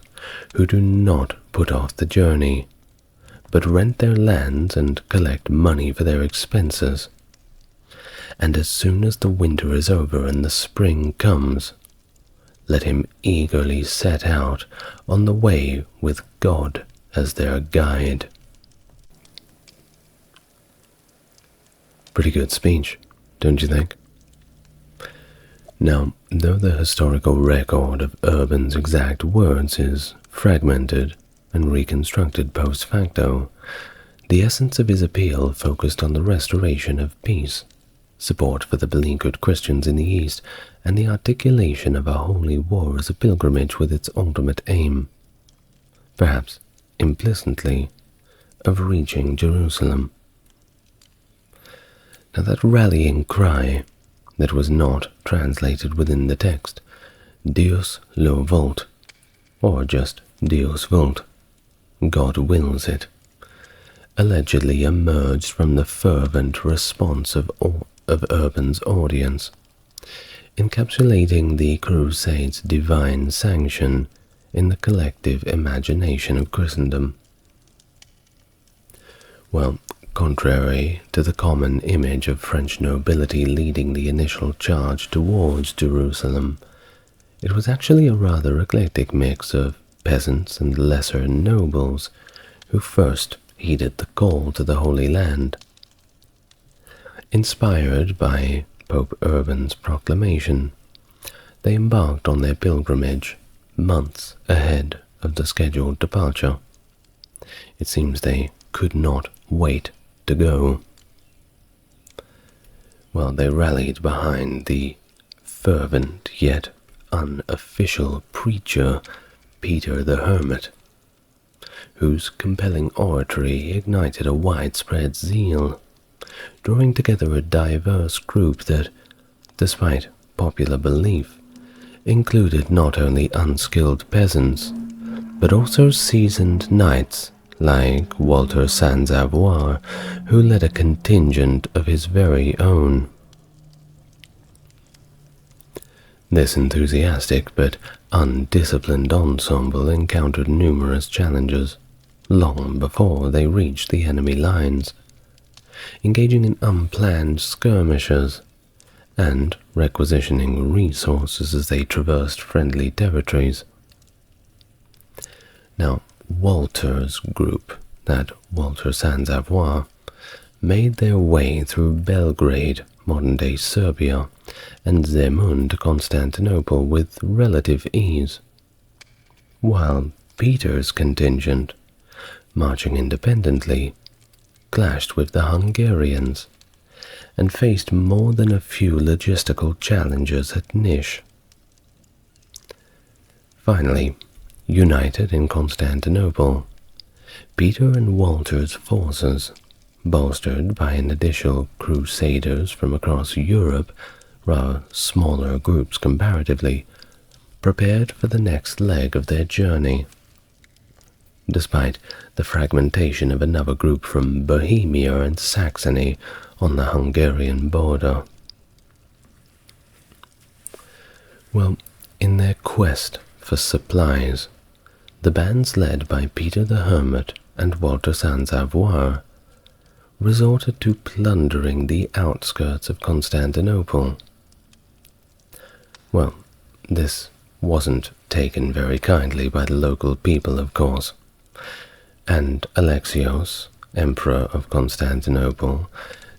who do not put off the journey, but rent their lands and collect money for their expenses, and as soon as the winter is over and the spring comes, let him eagerly set out on the way with God as their guide. Pretty good speech, don't you think? Now, though the historical record of Urban's exact words is fragmented and reconstructed post facto, the essence of his appeal focused on the restoration of peace, support for the beleaguered Christians in the East, and the articulation of a holy war as a pilgrimage with its ultimate aim, perhaps implicitly, of reaching Jerusalem. Now that rallying cry that was not translated within the text, Deus lo vult, or just Deus vult, God wills it, allegedly emerged from the fervent response of Urban's audience, encapsulating the Crusade's divine sanction in the collective imagination of Christendom. Well, contrary to the common image of French nobility leading the initial charge towards Jerusalem, it was actually a rather eclectic mix of peasants and lesser nobles who first heeded the call to the Holy Land. Inspired by Pope Urban's proclamation, they embarked on their pilgrimage months ahead of the scheduled departure. It seems they could not wait to go. Well, they rallied behind the fervent yet unofficial preacher Peter the Hermit, whose compelling oratory ignited a widespread zeal, drawing together a diverse group that, despite popular belief, included not only unskilled peasants, but also seasoned knights like Walter Sans-Avoir, who led a contingent of his very own. This enthusiastic but undisciplined ensemble encountered numerous challenges long before they reached the enemy lines, engaging in unplanned skirmishes and requisitioning resources as they traversed friendly territories. Now, Walter's group, that Walter Sans-Avoir, made their way through Belgrade, modern-day Serbia, and Zemun to Constantinople with relative ease, while Peter's contingent, marching independently, clashed with the Hungarians and faced more than a few logistical challenges at Nish. Finally, united in Constantinople, Peter and Walter's forces, bolstered by an additional crusaders from across Europe, rather smaller groups comparatively, prepared for the next leg of their journey. Despite the fragmentation of another group from Bohemia and Saxony on the Hungarian border. Well, in their quest for supplies, the bands led by Peter the Hermit and Walter Sans-Avoir resorted to plundering the outskirts of Constantinople. Well, this wasn't taken very kindly by the local people, of course, and Alexios, Emperor of Constantinople,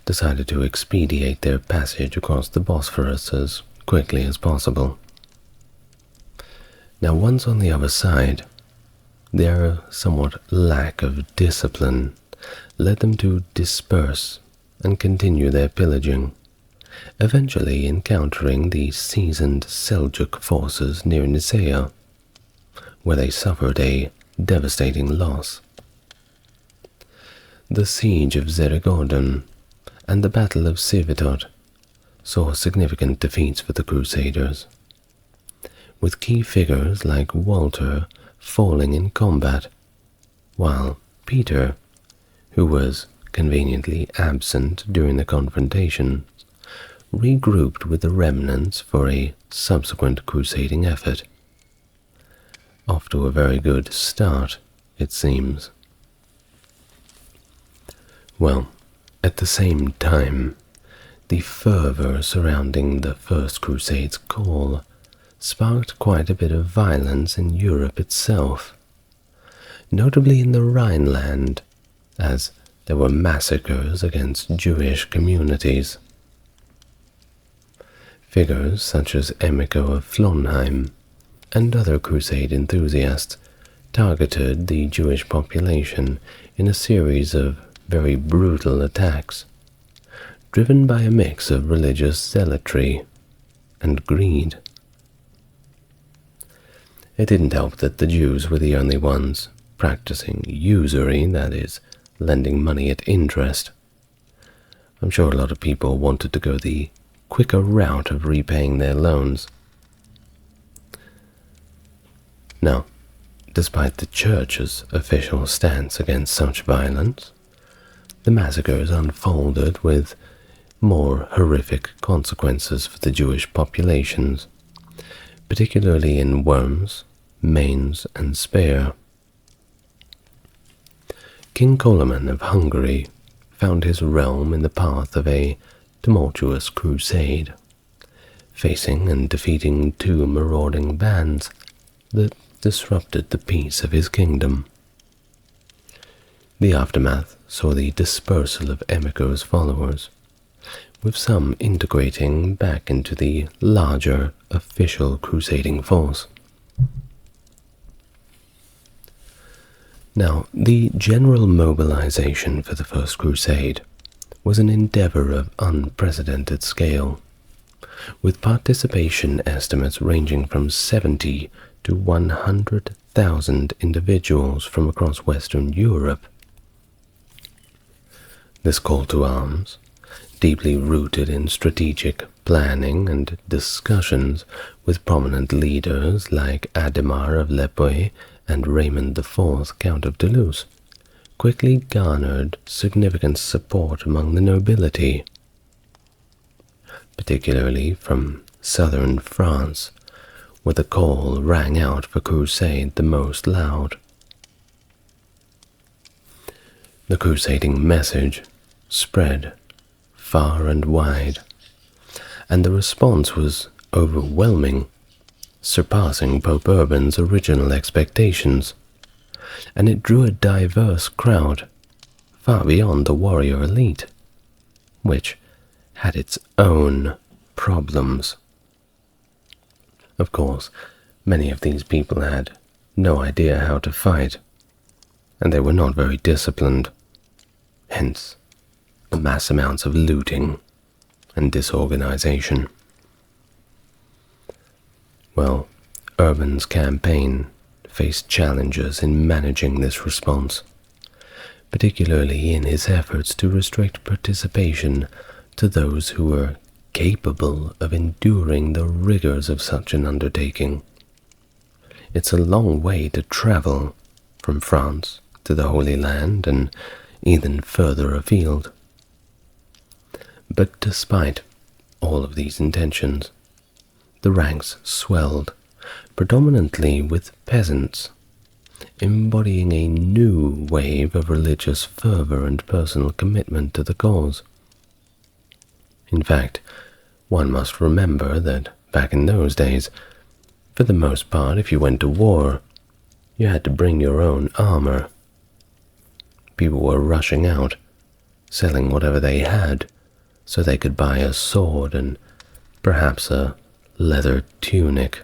decided to expedite their passage across the Bosphorus as quickly as possible. Now, once on the other side, their somewhat lack of discipline led them to disperse and continue their pillaging, eventually encountering the seasoned Seljuk forces near Nicaea, where they suffered a devastating loss. The siege of Zerigordon and the Battle of Civitot saw significant defeats for the Crusaders, with key figures like Walter falling in combat, while Peter, who was conveniently absent during the confrontation, regrouped with the remnants for a subsequent crusading effort. Off to a very good start, it seems. Well, at the same time, the fervor surrounding the First Crusade's call sparked quite a bit of violence in Europe itself, notably in the Rhineland, as there were massacres against Jewish communities. Figures such as Emiko of Flonheim and other Crusade enthusiasts targeted the Jewish population in a series of very brutal attacks, driven by a mix of religious zealotry and greed. It didn't help that the Jews were the only ones practicing usury, that is, lending money at interest. I'm sure a lot of people wanted to go the quicker route of repaying their loans. Now, despite the Church's official stance against such violence, the massacres unfolded with more horrific consequences for the Jewish populations, particularly in Worms, Mainz, and Speyer. King Koloman of Hungary found his realm in the path of a tumultuous crusade, facing and defeating two marauding bands that disrupted the peace of his kingdom. The aftermath saw the dispersal of Emiko's followers, with some integrating back into the larger official crusading force. Now, the general mobilization for the First Crusade was an endeavor of unprecedented scale, with participation estimates ranging from 70 to 100,000 individuals from across Western Europe. This call to arms, deeply rooted in strategic planning and discussions with prominent leaders like Adhemar of Lepoy and Raymond IV, Count of Toulouse, quickly garnered significant support among the nobility, particularly from southern France, where the call rang out for crusade the most loud. The crusading message spread far and wide, and the response was overwhelming, surpassing Pope Urban's original expectations, and it drew a diverse crowd far beyond the warrior elite, which had its own problems. Of course, many of these people had no idea how to fight, and they were not very disciplined, hence the mass amounts of looting and disorganization. Well, Urban's campaign faced challenges in managing this response, particularly in his efforts to restrict participation to those who were capable of enduring the rigors of such an undertaking. It's a long way to travel from France to the Holy Land and even further afield. But despite all of these intentions, the ranks swelled, predominantly with peasants, embodying a new wave of religious fervor and personal commitment to the cause. In fact, one must remember that back in those days, for the most part, if you went to war, you had to bring your own armor. People were rushing out, selling whatever they had, so they could buy a sword and perhaps a leather tunic,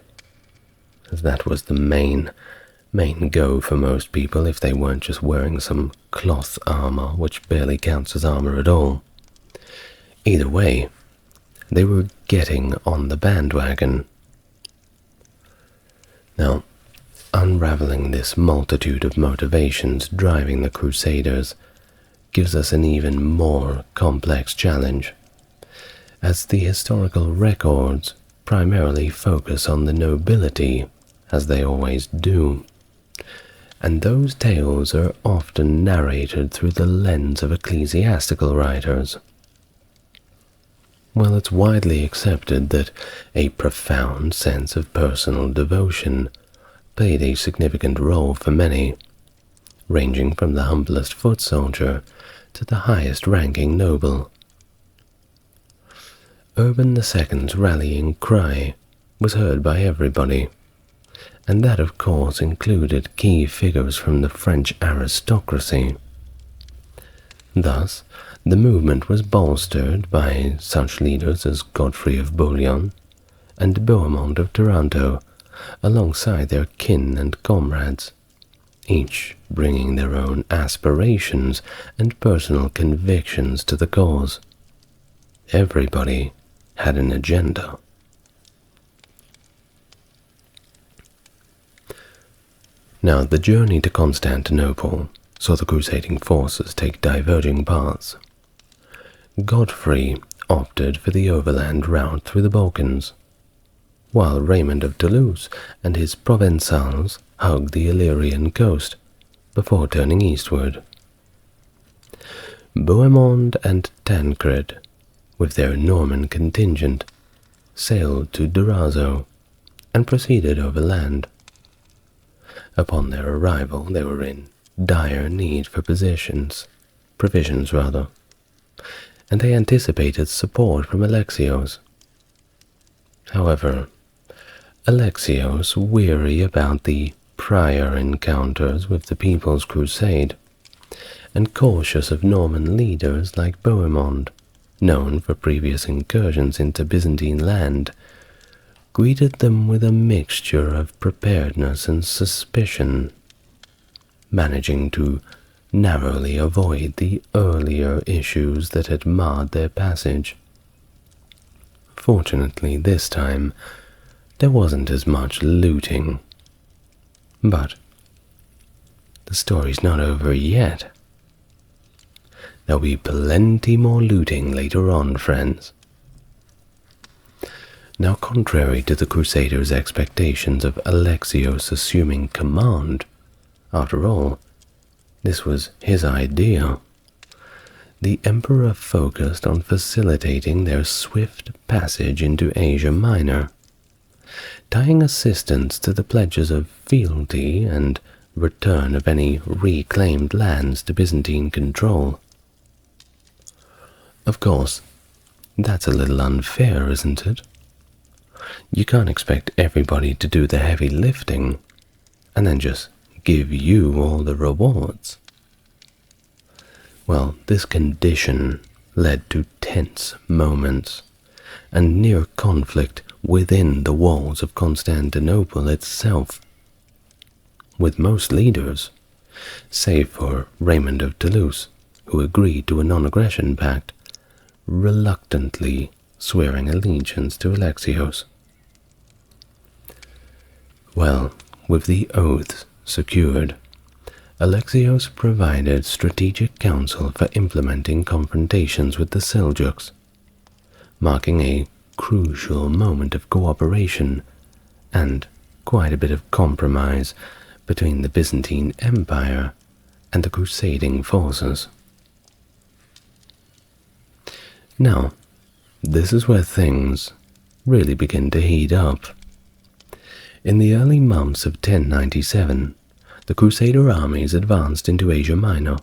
as that was the main go for most people if they weren't just wearing some cloth armor, which barely counts as armor at all. Either way, they were getting on the bandwagon. Now, unraveling this multitude of motivations driving the Crusaders gives us an even more complex challenge, as the historical records primarily focus on the nobility, as they always do, and those tales are often narrated through the lens of ecclesiastical writers. Well, it's widely accepted that a profound sense of personal devotion played a significant role for many, ranging from the humblest foot soldier to the highest-ranking noble. Urban II's rallying cry was heard by everybody, and that of course included key figures from the French aristocracy. Thus, the movement was bolstered by such leaders as Godfrey of Bouillon and Bohemond of Taranto, alongside their kin and comrades, each bringing their own aspirations and personal convictions to the cause. Everybody had an agenda. Now, the journey to Constantinople saw the crusading forces take diverging paths. Godfrey opted for the overland route through the Balkans, while Raymond of Toulouse and his Provençals hugged the Illyrian coast before turning eastward. Bohemond and Tancred, with their Norman contingent, sailed to Durazzo and proceeded overland. Upon their arrival, they were in dire need for provisions, and they anticipated support from Alexios. However, Alexios, weary about the prior encounters with the People's Crusade, and cautious of Norman leaders like Bohemond, known for previous incursions into Byzantine land, greeted them with a mixture of preparedness and suspicion, managing to narrowly avoid the earlier issues that had marred their passage. Fortunately, this time, there wasn't as much looting. But the story's not over yet. There'll be plenty more looting later on, friends. Now, contrary to the Crusaders' expectations of Alexios assuming command, after all, this was his idea, the Emperor focused on facilitating their swift passage into Asia Minor, tying assistance to the pledges of fealty and return of any reclaimed lands to Byzantine control. Of course, that's a little unfair, isn't it? You can't expect everybody to do the heavy lifting and then just give you all the rewards. Well, this condition led to tense moments and near conflict within the walls of Constantinople itself, with most leaders, save for Raymond of Toulouse, who agreed to a non-aggression pact, reluctantly swearing allegiance to Alexios. Well, with the oaths secured, Alexios provided strategic counsel for implementing confrontations with the Seljuks, marking a crucial moment of cooperation and quite a bit of compromise between the Byzantine Empire and the crusading forces. Now, this is where things really begin to heat up. In the early months of 1097, the Crusader armies advanced into Asia Minor,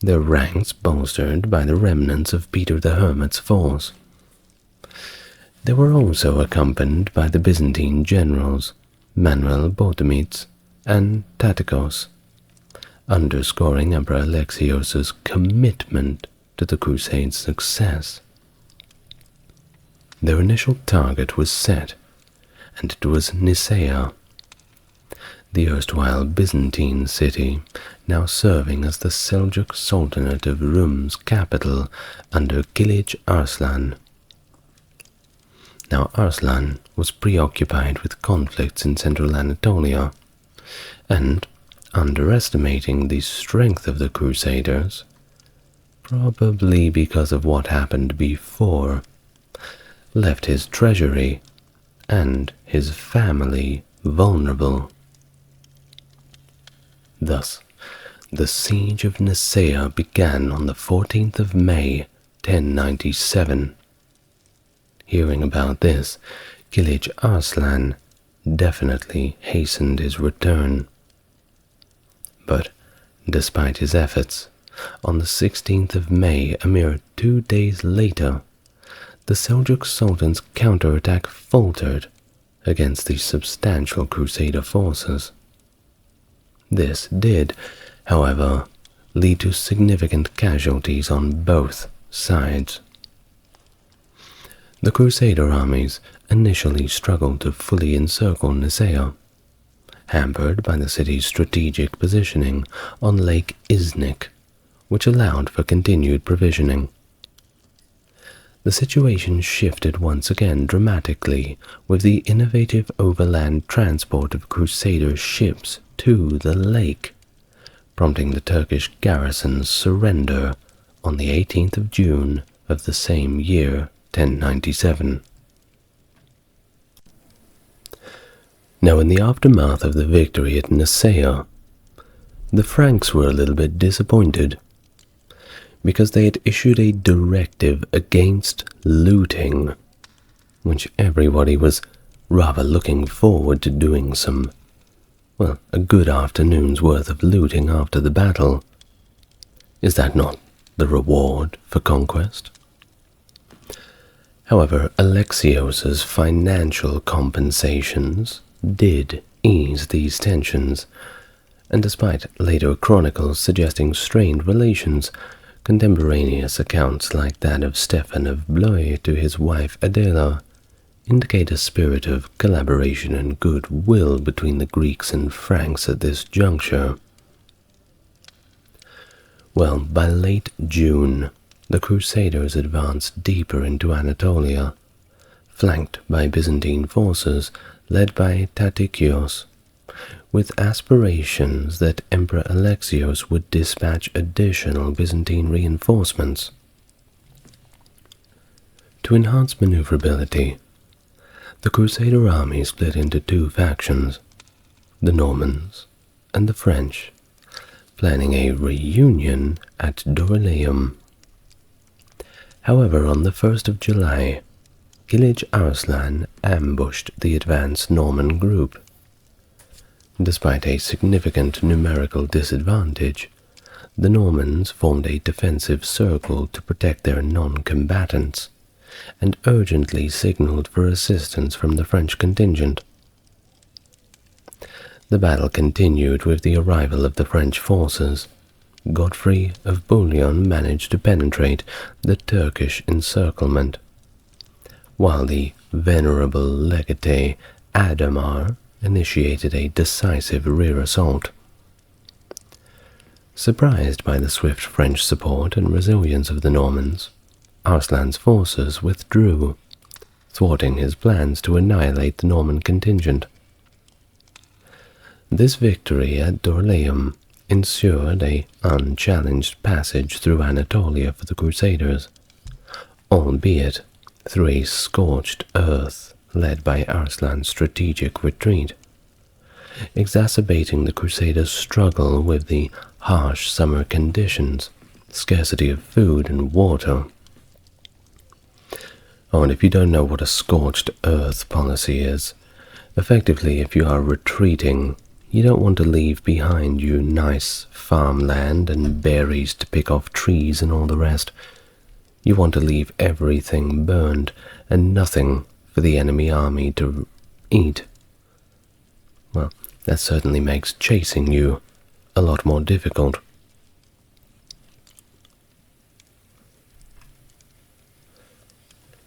their ranks bolstered by the remnants of Peter the Hermit's force. They were also accompanied by the Byzantine generals Manuel Botemits and Tatikos, underscoring Emperor Alexios' commitment to the Crusade's success. Their initial target was set, and it was Nicaea, the erstwhile Byzantine city, now serving as the Seljuk Sultanate of Rum's capital under Kilij Arslan. Now Arslan was preoccupied with conflicts in central Anatolia, and, underestimating the strength of the Crusaders, probably because of what happened before, left his treasury and his family vulnerable. Thus, the siege of Nicaea began on the 14th of May, 1097. Hearing about this, Kilij Arslan definitely hastened his return. But, despite his efforts, on the 16th of May, a mere 2 days later, the Seljuk Sultan's counterattack faltered against the substantial Crusader forces. This did, however, lead to significant casualties on both sides. The Crusader armies initially struggled to fully encircle Nicaea, hampered by the city's strategic positioning on Lake Iznik, which allowed for continued provisioning. The situation shifted once again dramatically with the innovative overland transport of Crusader ships to the lake, prompting the Turkish garrison's surrender on the 18th of June of the same year, 1097. Now, in the aftermath of the victory at Nicaea, the Franks were a little bit disappointed, because they had issued a directive against looting, which everybody was rather looking forward to doing some, well, a good afternoon's worth of looting after the battle. Is that not the reward for conquest? However, Alexios' financial compensations did ease these tensions, and despite later chronicles suggesting strained relations, contemporaneous accounts like that of Stephen of Blois to his wife Adela indicate a spirit of collaboration and goodwill between the Greeks and Franks at this juncture. Well, by late June, the Crusaders advanced deeper into Anatolia, flanked by Byzantine forces led by Tatikios, with aspirations that Emperor Alexios would dispatch additional Byzantine reinforcements. To enhance maneuverability, the Crusader army split into two factions, the Normans and the French, planning a reunion at Dorylaeum. However, on the 1st of July, Kilij Arslan ambushed the advanced Norman group. Despite a significant numerical disadvantage, the Normans formed a defensive circle to protect their non-combatants, and urgently signaled for assistance from the French contingent. The battle continued with the arrival of the French forces. Godfrey of Bouillon managed to penetrate the Turkish encirclement, while the venerable legate Adamar initiated a decisive rear assault. Surprised by the swift French support and resilience of the Normans, Arslan's forces withdrew, thwarting his plans to annihilate the Norman contingent. This victory at Dorylaeum ensured an unchallenged passage through Anatolia for the Crusaders, albeit through a scorched earth led by Arslan's strategic retreat, exacerbating the Crusaders' struggle with the harsh summer conditions, scarcity of food and water. Oh, and if you don't know what a scorched earth policy is, effectively if you are retreating, you don't want to leave behind you nice farmland and berries to pick off trees and all the rest. You want to leave everything burned and nothing for the enemy army to eat. Well, that certainly makes chasing you a lot more difficult.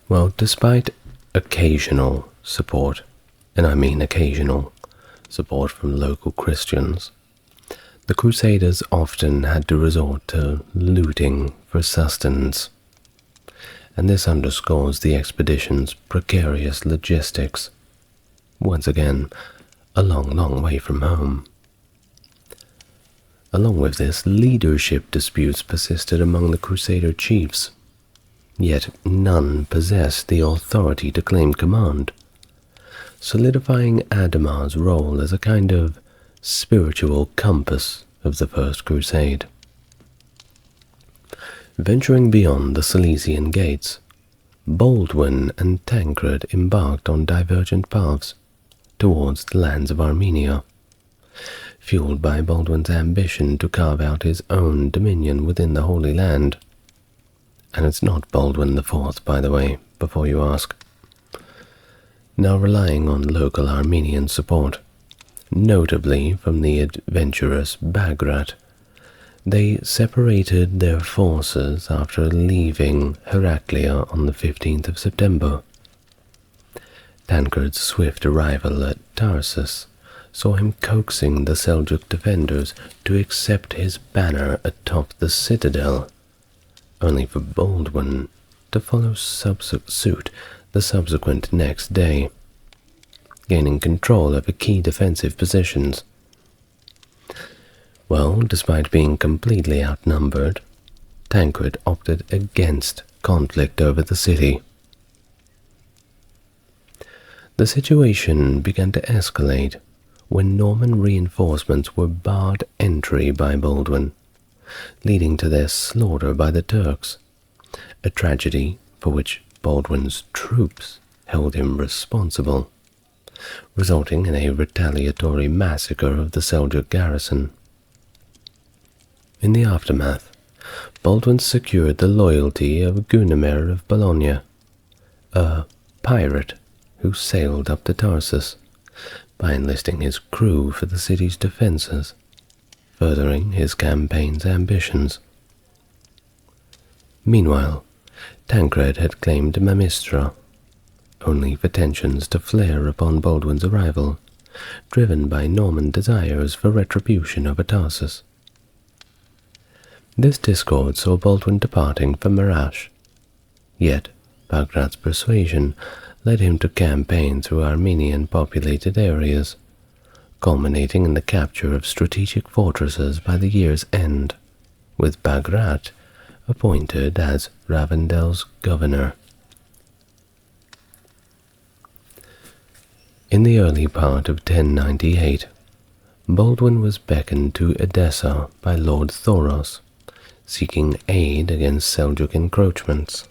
Well, despite occasional support, and I mean occasional support from local Christians, the Crusaders often had to resort to looting for sustenance, and this underscores the expedition's precarious logistics. Once again, a long way from home. Along with this, leadership disputes persisted among the Crusader chiefs, yet none possessed the authority to claim command, solidifying Adamar's role as a kind of spiritual compass of the First Crusade. Venturing beyond the Silesian gates, Baldwin and Tancred embarked on divergent paths towards the lands of Armenia, fueled by Baldwin's ambition to carve out his own dominion within the Holy Land. And it's not Baldwin IV, by the way, before you ask. Now relying on local Armenian support, notably from the adventurous Bagrat, they separated their forces after leaving Heraclea on the 15th of September. Tancred's swift arrival at Tarsus saw him coaxing the Seljuk defenders to accept his banner atop the citadel, only for Baldwin to follow suit the subsequent next day, gaining control over key defensive positions. Well, despite being completely outnumbered, Tancred opted against conflict over the city. The situation began to escalate when Norman reinforcements were barred entry by Baldwin, leading to their slaughter by the Turks, a tragedy for which Baldwin's troops held him responsible, resulting in a retaliatory massacre of the Seljuk garrison. In the aftermath, Baldwin secured the loyalty of Gunemer of Bologna, a pirate who sailed up to Tarsus, by enlisting his crew for the city's defenses, furthering his campaign's ambitions. Meanwhile, Tancred had claimed Mamistra, only for tensions to flare upon Baldwin's arrival, driven by Norman desires for retribution over Tarsus. This discord saw Baldwin departing for Marash, yet Bagrat's persuasion led him to campaign through Armenian-populated areas, culminating in the capture of strategic fortresses by the year's end, with Bagrat appointed as Ravendel's governor. In the early part of 1098, Baldwin was beckoned to Edessa by Lord Thoros, seeking aid against Seljuk encroachments.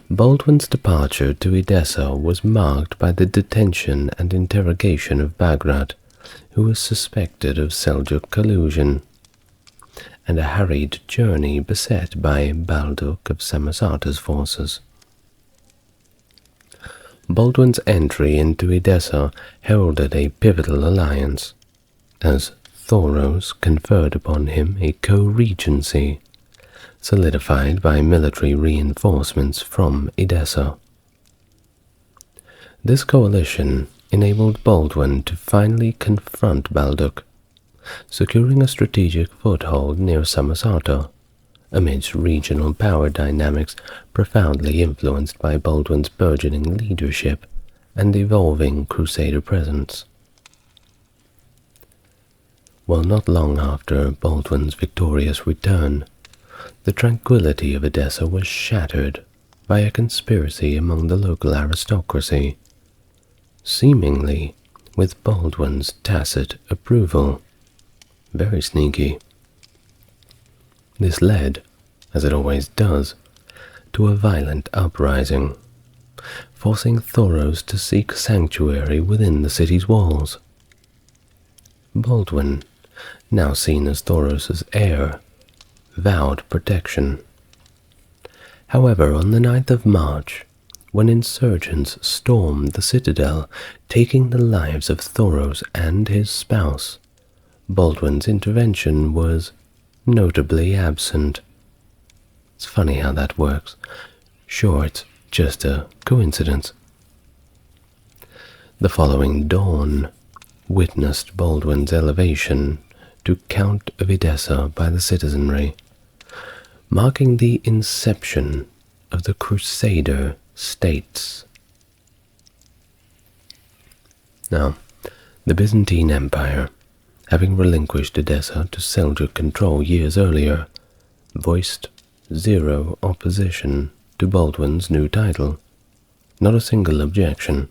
Baldwin's departure to Edessa was marked by the detention and interrogation of Bagrat, who was suspected of Seljuk collusion, and a harried journey beset by Balduk of Samosata's forces. Baldwin's entry into Edessa heralded a pivotal alliance, as Thoros conferred upon him a co-regency, solidified by military reinforcements from Edessa. This coalition enabled Baldwin to finally confront Balduk, securing a strategic foothold near Samosata, amidst regional power dynamics profoundly influenced by Baldwin's burgeoning leadership and evolving Crusader presence. While not long after Baldwin's victorious return, the tranquility of Edessa was shattered by a conspiracy among the local aristocracy, seemingly with Baldwin's tacit approval. Very sneaky. This led, as it always does, to a violent uprising, forcing Thoros to seek sanctuary within the city's walls. Baldwin, now seen as Thoros' heir, vowed protection. However, on the 9th of March, when insurgents stormed the citadel, taking the lives of Thoros and his spouse, Baldwin's intervention was notably absent. It's funny how that works. Sure, it's just a coincidence. The following dawn witnessed Baldwin's elevation to Count of Edessa by the citizenry, marking the inception of the Crusader states. Now, the Byzantine Empire, having relinquished Edessa to Seljuk control years earlier, voiced zero opposition to Baldwin's new title, not a single objection.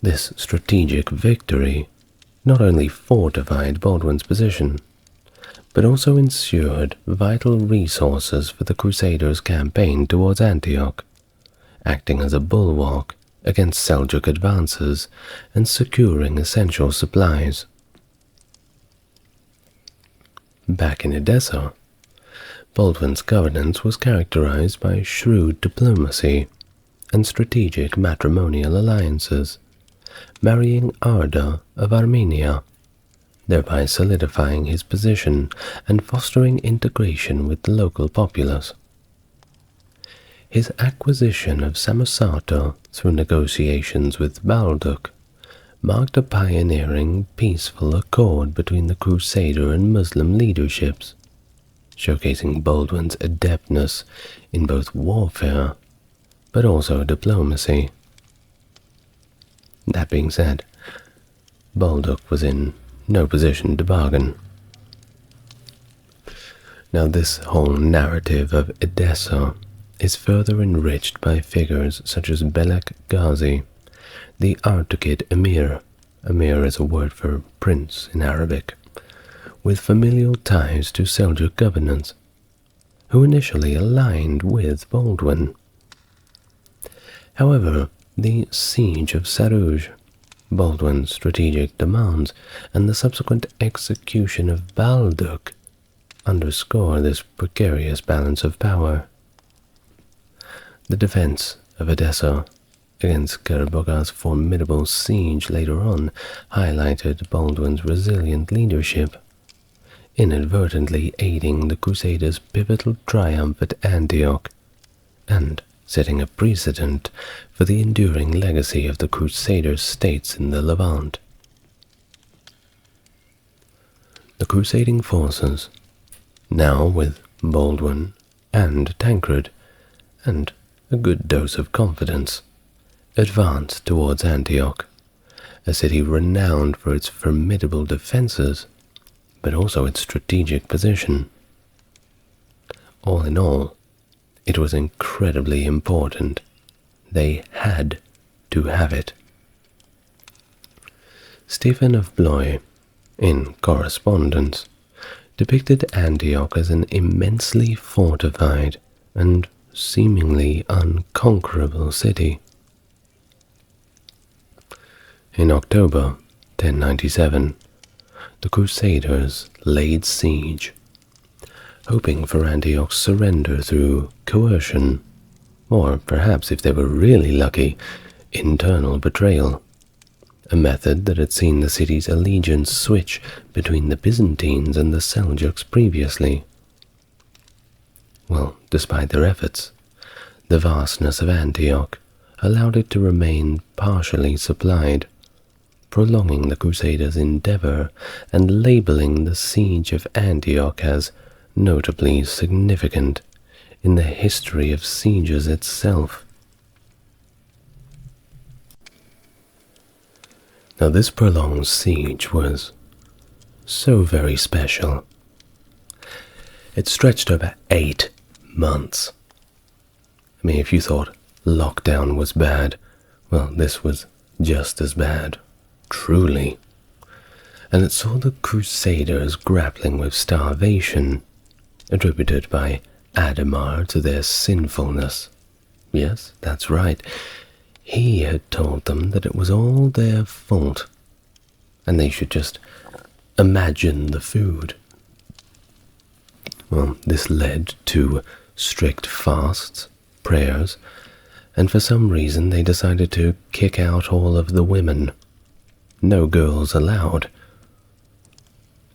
This strategic victory not only fortified Baldwin's position, but also ensured vital resources for the Crusaders' campaign towards Antioch, acting as a bulwark against Seljuk advances and securing essential supplies. Back in Edessa, Baldwin's governance was characterized by shrewd diplomacy and strategic matrimonial alliances, marrying Arda of Armenia, thereby solidifying his position and fostering integration with the local populace. His acquisition of Samosata through negotiations with Balduk marked a pioneering, peaceful accord between the Crusader and Muslim leaderships, showcasing Baldwin's adeptness in both warfare but also diplomacy. That being said, Balduk was in no position to bargain. Now, this whole narrative of Edessa is further enriched by figures such as Belek Ghazi, the Artukid Emir. Emir is a word for prince in Arabic, with familial ties to Seljuk governance, who initially aligned with Baldwin. However, the siege of Saruj, Baldwin's strategic demands, and the subsequent execution of Balduk underscore this precarious balance of power. The defense of Edessa against Kerboga's formidable siege later on highlighted Baldwin's resilient leadership, inadvertently aiding the Crusaders' pivotal triumph at Antioch, and setting a precedent for the enduring legacy of the Crusader states in the Levant. The crusading forces, now with Baldwin and Tancred, and a good dose of confidence, advanced towards Antioch, a city renowned for its formidable defenses, but also its strategic position. All in all, it was incredibly important. They had to have it. Stephen of Blois, in Correspondence, depicted Antioch as an immensely fortified and seemingly unconquerable city. In October 1097, the Crusaders laid siege, hoping for Antioch's surrender through coercion, or perhaps, if they were really lucky, internal betrayal, a method that had seen the city's allegiance switch between the Byzantines and the Seljuks previously. Well, despite their efforts, the vastness of Antioch allowed it to remain partially supplied, prolonging the Crusaders' endeavor and labeling the siege of Antioch as notably significant in the history of sieges itself. Now this prolonged siege was so very special. It stretched over 8 months. I mean, if you thought lockdown was bad, well, this was just as bad, truly. And it saw the Crusaders grappling with starvation, attributed by Adhemar to their sinfulness. Yes, that's right. He had told them that it was all their fault, and they should just imagine the food. Well, this led to strict fasts, prayers, and for some reason they decided to kick out all of the women. No girls allowed.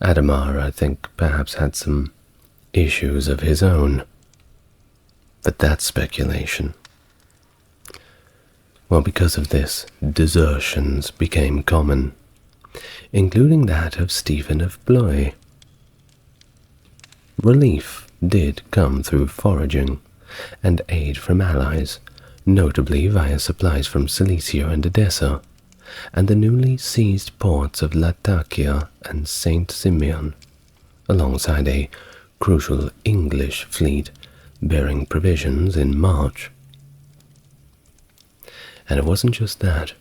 Adhemar, I think, perhaps had some issues of his own. But that's speculation. Well, because of this, desertions became common, including that of Stephen of Blois. Relief did come through foraging and aid from allies, notably via supplies from Cilicia and Edessa, and the newly seized ports of Latakia and Saint Simeon, alongside a crucial English fleet bearing provisions in March. And it wasn't just that.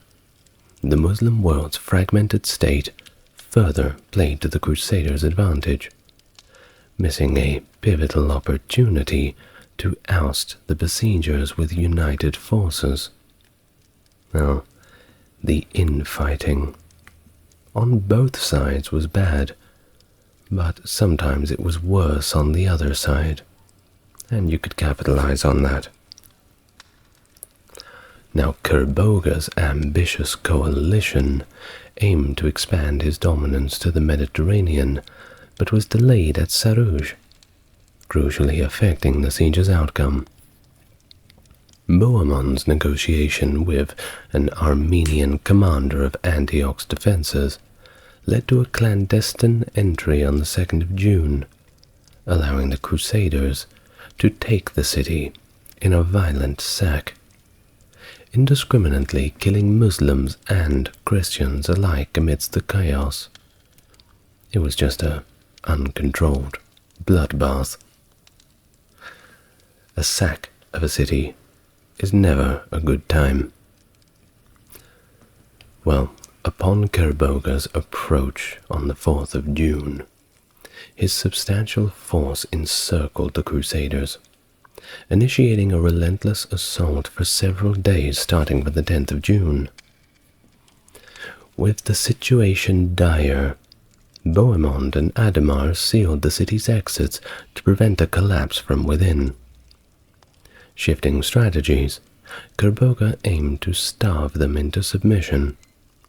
The Muslim world's fragmented state further played to the Crusaders' advantage, missing a pivotal opportunity to oust the besiegers with united forces. Now, the infighting on both sides was bad, but sometimes it was worse on the other side, and you could capitalize on that. Now, Kerboga's ambitious coalition aimed to expand his dominance to the Mediterranean, but was delayed at Sarouj, crucially affecting the siege's outcome. Bohemon's negotiation with an Armenian commander of Antioch's defenses led to a clandestine entry on the 2nd of June, allowing the Crusaders to take the city in a violent sack, indiscriminately killing Muslims and Christians alike amidst the chaos. It was just an uncontrolled bloodbath. A sack of a city is never a good time. Well, upon Kerboga's approach on the 4th of June, his substantial force encircled the Crusaders, initiating a relentless assault for several days starting with the 10th of June. With the situation dire, Bohemond and Adhemar sealed the city's exits to prevent a collapse from within. Shifting strategies, Kerboga aimed to starve them into submission,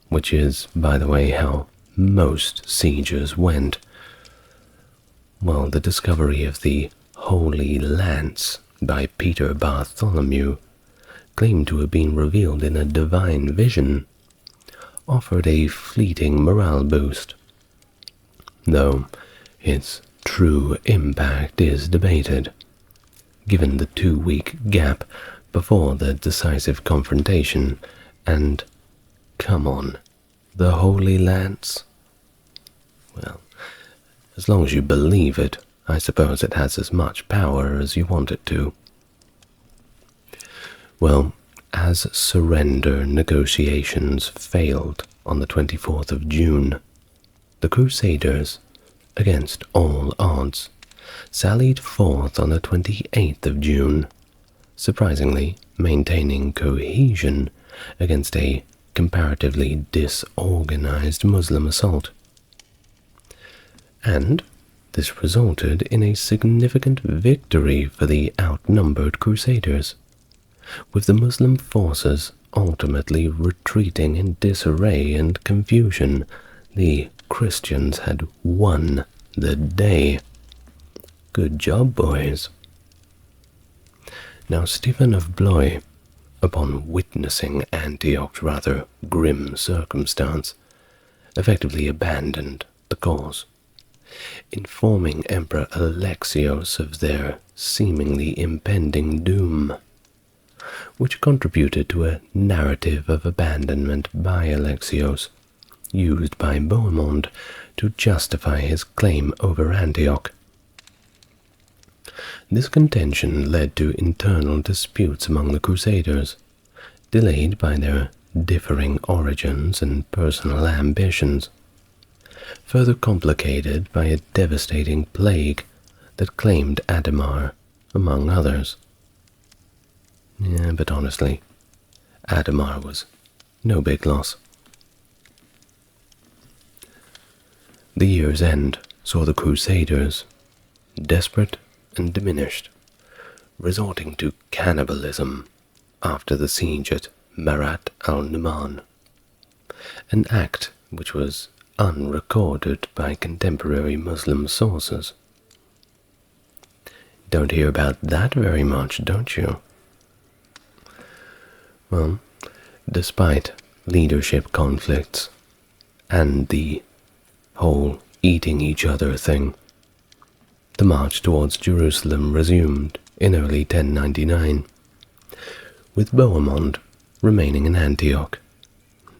which is, by the way, how most sieges went. Well, the discovery of the Holy Lance by Peter Bartholomew, claimed to have been revealed in a divine vision, offered a fleeting morale boost, though its true impact is debated, given the 2-week gap before the decisive confrontation, and, come on, the Holy Lance? Well, as long as you believe it, I suppose it has as much power as you want it to. Well, as surrender negotiations failed on the 24th of June, the Crusaders, against all odds, sallied forth on the 28th of June, surprisingly maintaining cohesion against a comparatively disorganized Muslim assault. And this resulted in a significant victory for the outnumbered Crusaders, with the Muslim forces ultimately retreating in disarray and confusion. The Christians had won the day. Good job, boys. Now, Stephen of Blois, upon witnessing Antioch's rather grim circumstance, effectively abandoned the cause, informing Emperor Alexios of their seemingly impending doom, which contributed to a narrative of abandonment by Alexios, used by Bohemond to justify his claim over Antioch. This contention led to internal disputes among the Crusaders, delayed by their differing origins and personal ambitions, further complicated by a devastating plague that claimed Adhemar, among others. Yeah, but honestly, Adhemar was no big loss. The year's end saw the Crusaders, desperate and diminished, resorting to cannibalism after the siege at Marat al-Numan, an act which was unrecorded by contemporary Muslim sources. Don't hear about that very much, don't you? Well, despite leadership conflicts and the whole eating each other thing, the march towards Jerusalem resumed in early 1099, with Bohemond remaining in Antioch,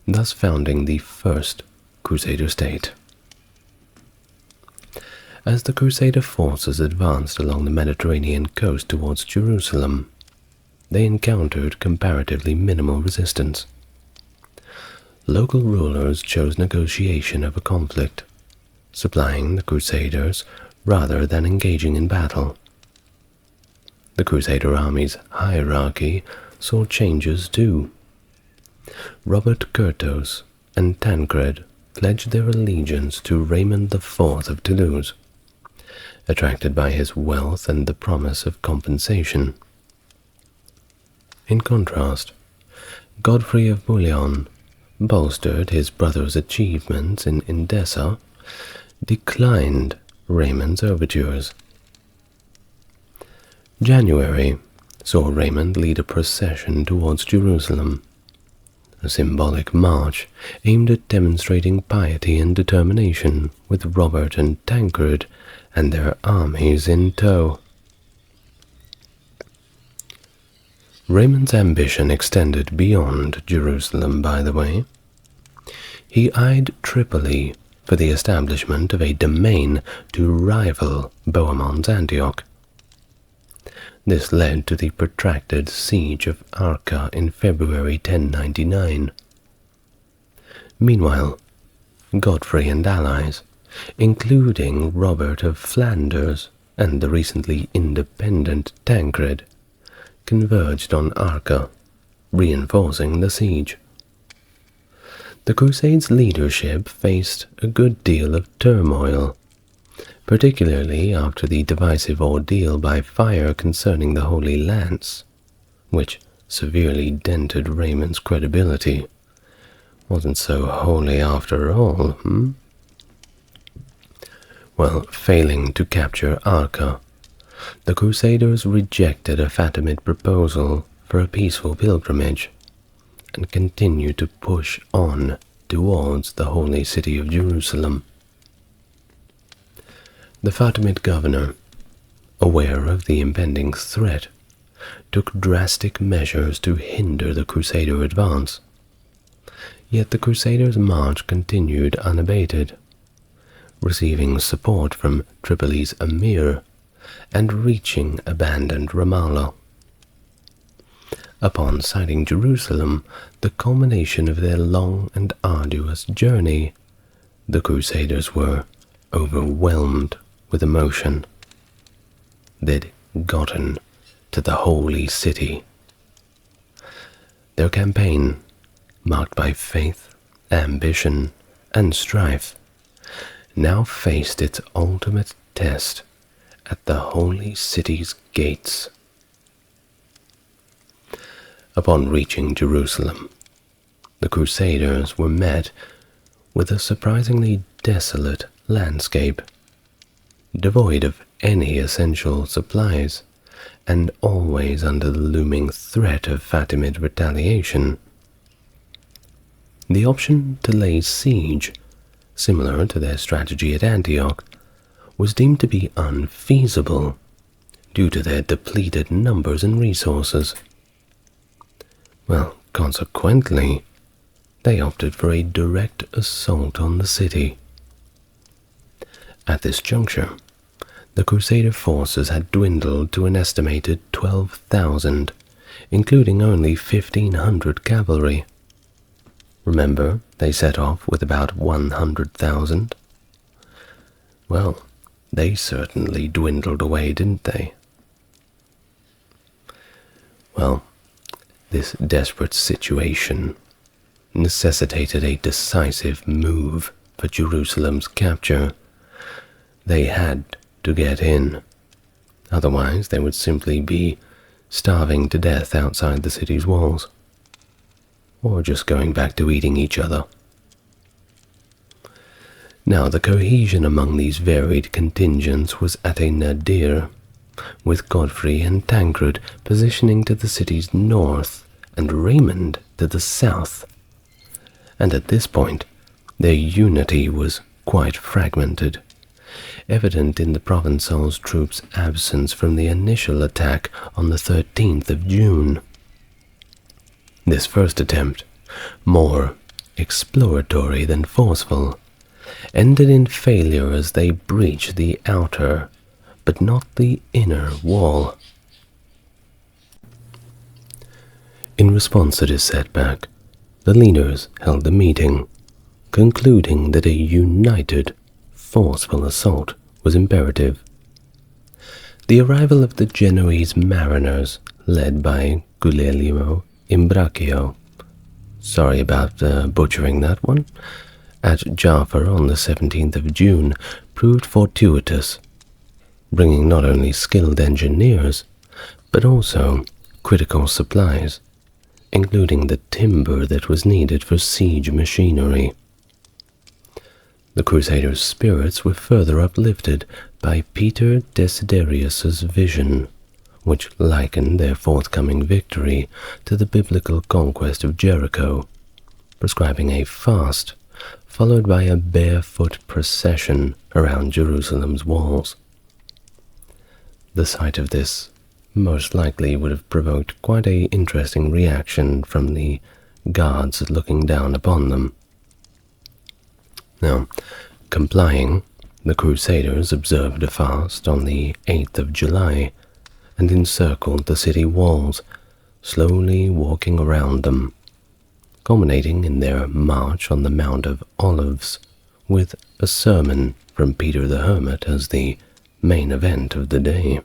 thus founding the first Crusader state. As the Crusader forces advanced along the Mediterranean coast towards Jerusalem, they encountered comparatively minimal resistance. Local rulers chose negotiation over conflict, supplying the Crusaders rather than engaging in battle. The Crusader army's hierarchy saw changes too. Robert Curthose and Tancred pledged their allegiance to Raymond IV of Toulouse, attracted by his wealth and the promise of compensation. In contrast, Godfrey of Bouillon bolstered his brother's achievements in Edessa, declined Raymond's overtures. January saw Raymond lead a procession towards Jerusalem, a symbolic march aimed at demonstrating piety and determination, with Robert and Tancred and their armies in tow. Raymond's ambition extended beyond Jerusalem, by the way. He eyed Tripoli for the establishment of a domain to rival Bohemond's Antioch. This led to the protracted siege of Arca in February 1099. Meanwhile, Godfrey and allies, including Robert of Flanders and the recently independent Tancred, converged on Arca, reinforcing the siege. The Crusade's leadership faced a good deal of turmoil, particularly after the divisive ordeal by fire concerning the Holy Lance, which severely dented Raymond's credibility. Wasn't so holy after all, Well, failing to capture Arca, the Crusaders rejected a Fatimid proposal for a peaceful pilgrimage and continued to push on towards the holy city of Jerusalem. The Fatimid governor, aware of the impending threat, took drastic measures to hinder the Crusader advance. Yet the Crusaders' march continued unabated, receiving support from Tripoli's emir and reaching abandoned Ramallah. Upon sighting Jerusalem, the culmination of their long and arduous journey, the Crusaders were overwhelmed with emotion. They'd gotten to the holy city. Their campaign, marked by faith, ambition, and strife, now faced its ultimate test at the holy city's gates. Upon reaching Jerusalem, the Crusaders were met with a surprisingly desolate landscape, devoid of any essential supplies, and always under the looming threat of Fatimid retaliation. The option to lay siege, similar to their strategy at Antioch, was deemed to be unfeasible due to their depleted numbers and resources. Well, consequently, they opted for a direct assault on the city. At this juncture, the Crusader forces had dwindled to an estimated 12,000, including only 1,500 cavalry. Remember, they set off with about 100,000? Well, they certainly dwindled away, didn't they? Well, this desperate situation necessitated a decisive move for Jerusalem's capture. They had to get in. Otherwise, they would simply be starving to death outside the city's walls, or just going back to eating each other. Now, the cohesion among these varied contingents was at a nadir, with Godfrey and Tancred positioning to the city's north and Raymond to the south. And at this point, their unity was quite fragmented, evident in the Provençal's troops' absence from the initial attack on the 13th of June. This first attempt, more exploratory than forceful, ended in failure as they breached the outer, but not the inner wall. In response to this setback, the leaders held a meeting, concluding that a united, forceful assault was imperative. The arrival of the Genoese mariners, led by Guglielmo Imbraccio, sorry about butchering that one, at Jaffa on the 17th of June, proved fortuitous, bringing not only skilled engineers, but also critical supplies, including the timber that was needed for siege machinery. The Crusaders' spirits were further uplifted by Peter Desiderius's vision, which likened their forthcoming victory to the biblical conquest of Jericho, prescribing a fast followed by a barefoot procession around Jerusalem's walls. The sight of this most likely would have provoked quite an interesting reaction from the guards looking down upon them. Now, complying, the Crusaders observed a fast on the 8th of July and encircled the city walls, slowly walking around them, culminating in their march on the Mount of Olives, with a sermon from Peter the Hermit as the main event of the day.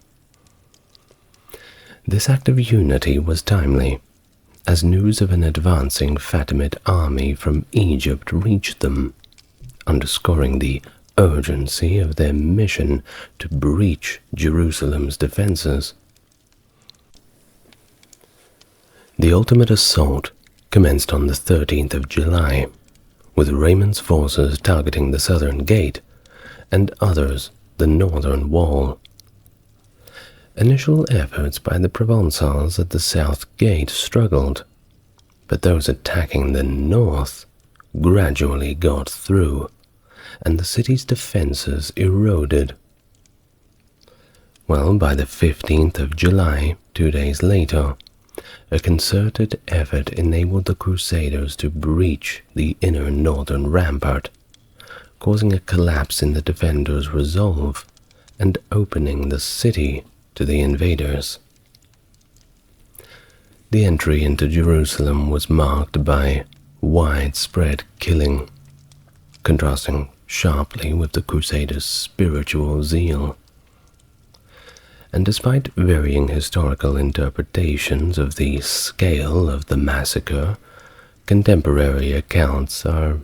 This act of unity was timely, as news of an advancing Fatimid army from Egypt reached them, underscoring the urgency of their mission to breach Jerusalem's defenses. The ultimate assault commenced on the 13th of July, with Raymond's forces targeting the southern gate and others the northern wall. Initial efforts by the Provençals at the south gate struggled, but those attacking the north gradually got through, and the city's defenses eroded. Well, by the 15th of July, 2 days later, a concerted effort enabled the Crusaders to breach the inner northern rampart, causing a collapse in the defenders' resolve and opening the city to the invaders. The entry into Jerusalem was marked by widespread killing, contrasting sharply with the Crusaders' spiritual zeal. And despite varying historical interpretations of the scale of the massacre, contemporary accounts are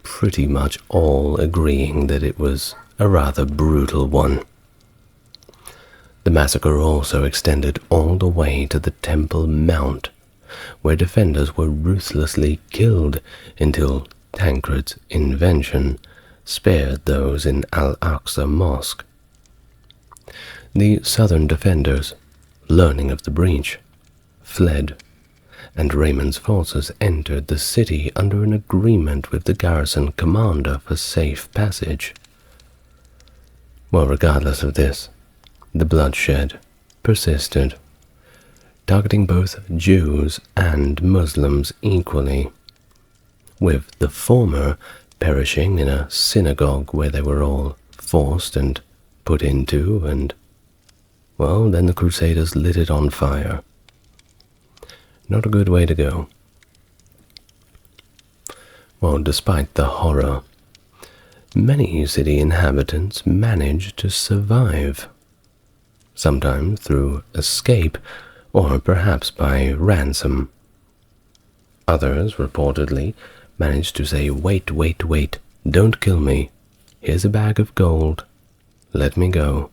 pretty much all agreeing that it was a rather brutal one. The massacre also extended all the way to the Temple Mount, where defenders were ruthlessly killed until Tancred's invention spared those in Al-Aqsa Mosque. The southern defenders, learning of the breach, fled, and Raymond's forces entered the city under an agreement with the garrison commander for safe passage. Well, regardless of this, the bloodshed persisted, targeting both Jews and Muslims equally, with the former perishing in a synagogue where they were all forced and put into, and, well, then the Crusaders lit it on fire. Not a good way to go. Well, despite the horror, many city inhabitants managed to survive, sometimes through escape or perhaps by ransom. Others reportedly managed to say, wait, don't kill me. Here's a bag of gold. Let me go.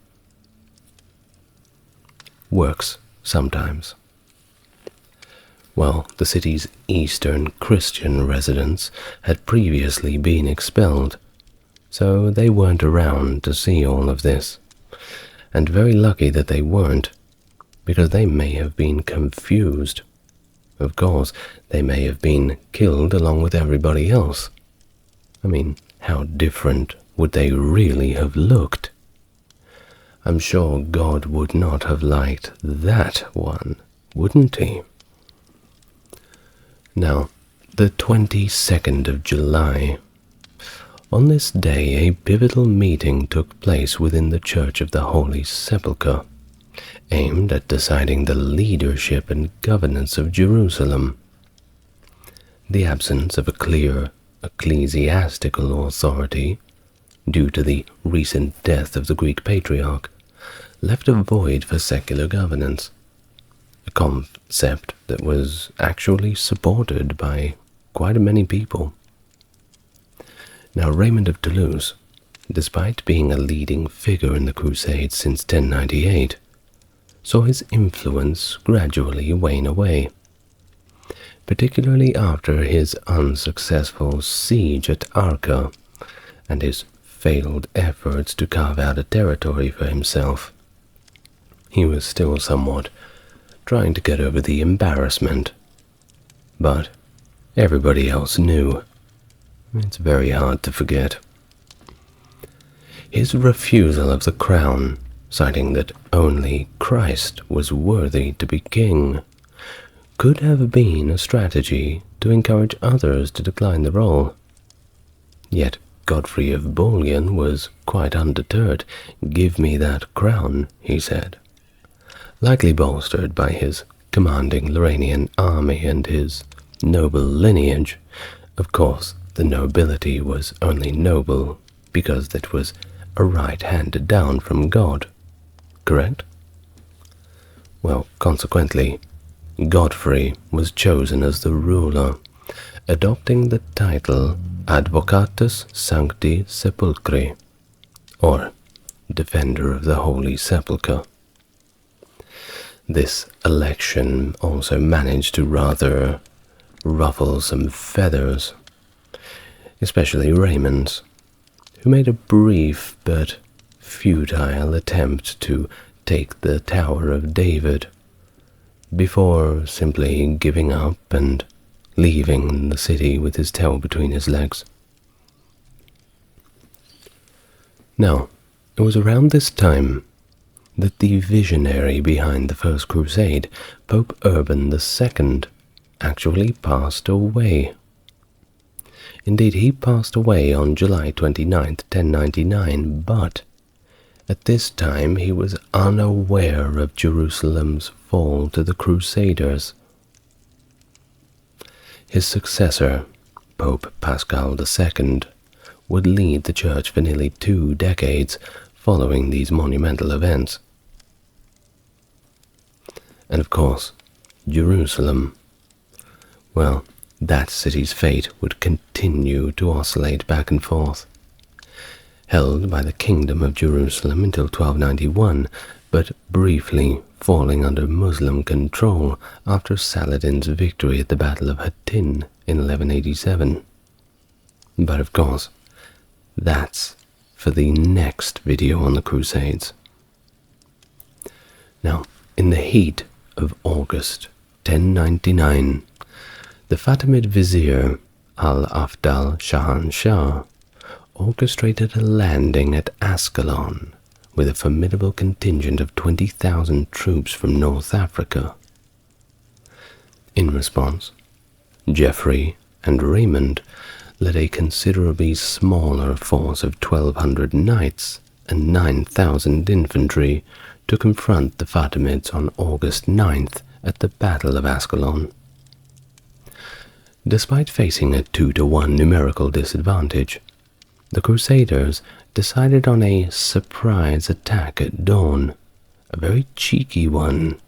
Works sometimes. Well, the city's eastern Christian residents had previously been expelled, so they weren't around to see all of this. And very lucky that they weren't, because they may have been confused. Of course, they may have been killed along with everybody else. I mean, how different would they really have looked? I'm sure God would not have liked that one, wouldn't he? Now, the 22nd of July. On this day, a pivotal meeting took place within the Church of the Holy Sepulchre, aimed at deciding the leadership and governance of Jerusalem. The absence of a clear ecclesiastical authority, due to the recent death of the Greek patriarch, left a void for secular governance, a concept that was actually supported by quite many people. Now, Raymond of Toulouse, despite being a leading figure in the Crusades since 1098, saw his influence gradually wane away, particularly after his unsuccessful siege at Arca and his failed efforts to carve out a territory for himself. He was still somewhat trying to get over the embarrassment, but everybody else knew. It's very hard to forget. His refusal of the crown, citing that only Christ was worthy to be king, could have been a strategy to encourage others to decline the role. Yet Godfrey of Bouillon was quite undeterred. "Give me that crown," he said, likely bolstered by his commanding Lorrainian army and his noble lineage. Of course, the nobility was only noble because it was a right handed down from God, correct? Well, consequently, Godfrey was chosen as the ruler, adopting the title Advocatus Sancti Sepulchri, or Defender of the Holy Sepulchre. This election also managed to rather ruffle some feathers, especially Raymond's, who made a brief but futile attempt to take the Tower of David, before simply giving up and leaving the city with his tail between his legs. Now, it was around this time that the visionary behind the First Crusade, Pope Urban II, actually passed away. Indeed, he passed away on July 29th, 1099, but at this time he was unaware of Jerusalem's fall to the Crusaders. His successor, Pope Paschal II, would lead the Church for nearly 2 decades following these monumental events. And of course, Jerusalem. Well, that city's fate would continue to oscillate back and forth. Held by the Kingdom of Jerusalem until 1291, but briefly falling under Muslim control after Saladin's victory at the Battle of Hattin in 1187. But of course, that's for the next video on the Crusades. Now, in the heat of August 1099, the Fatimid vizier Al-Afdal Shahanshah orchestrated a landing at Ascalon with a formidable contingent of 20,000 troops from North Africa. In response, Geoffrey and Raymond led a considerably smaller force of 1,200 knights and 9,000 infantry to confront the Fatimids on August 9th at the Battle of Ascalon. Despite facing a 2-to-1 numerical disadvantage, the Crusaders decided on a surprise attack at dawn, a very cheeky one,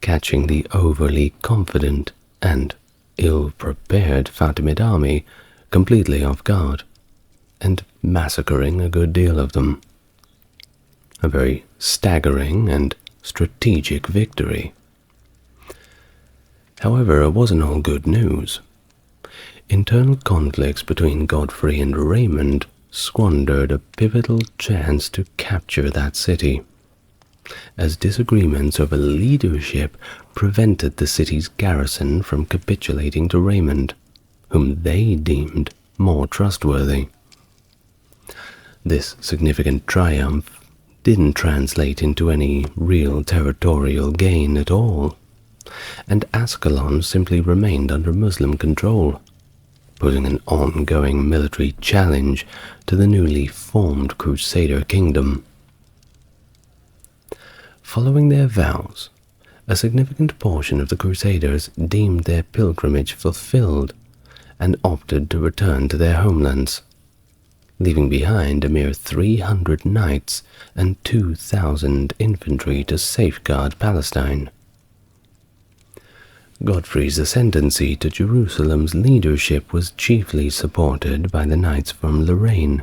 catching the overly confident and ill-prepared Fatimid army completely off guard, and massacring a good deal of them. A very staggering and strategic victory. However, it wasn't all good news. Internal conflicts between Godfrey and Raymond squandered a pivotal chance to capture that city, as disagreements over leadership prevented the city's garrison from capitulating to Raymond, whom they deemed more trustworthy. This significant triumph didn't translate into any real territorial gain at all, and Ascalon simply remained under Muslim control, posing an ongoing military challenge to the newly formed Crusader kingdom. Following their vows, a significant portion of the Crusaders deemed their pilgrimage fulfilled and opted to return to their homelands, leaving behind a mere 300 knights and 2,000 infantry to safeguard Palestine. Godfrey's ascendancy to Jerusalem's leadership was chiefly supported by the knights from Lorraine,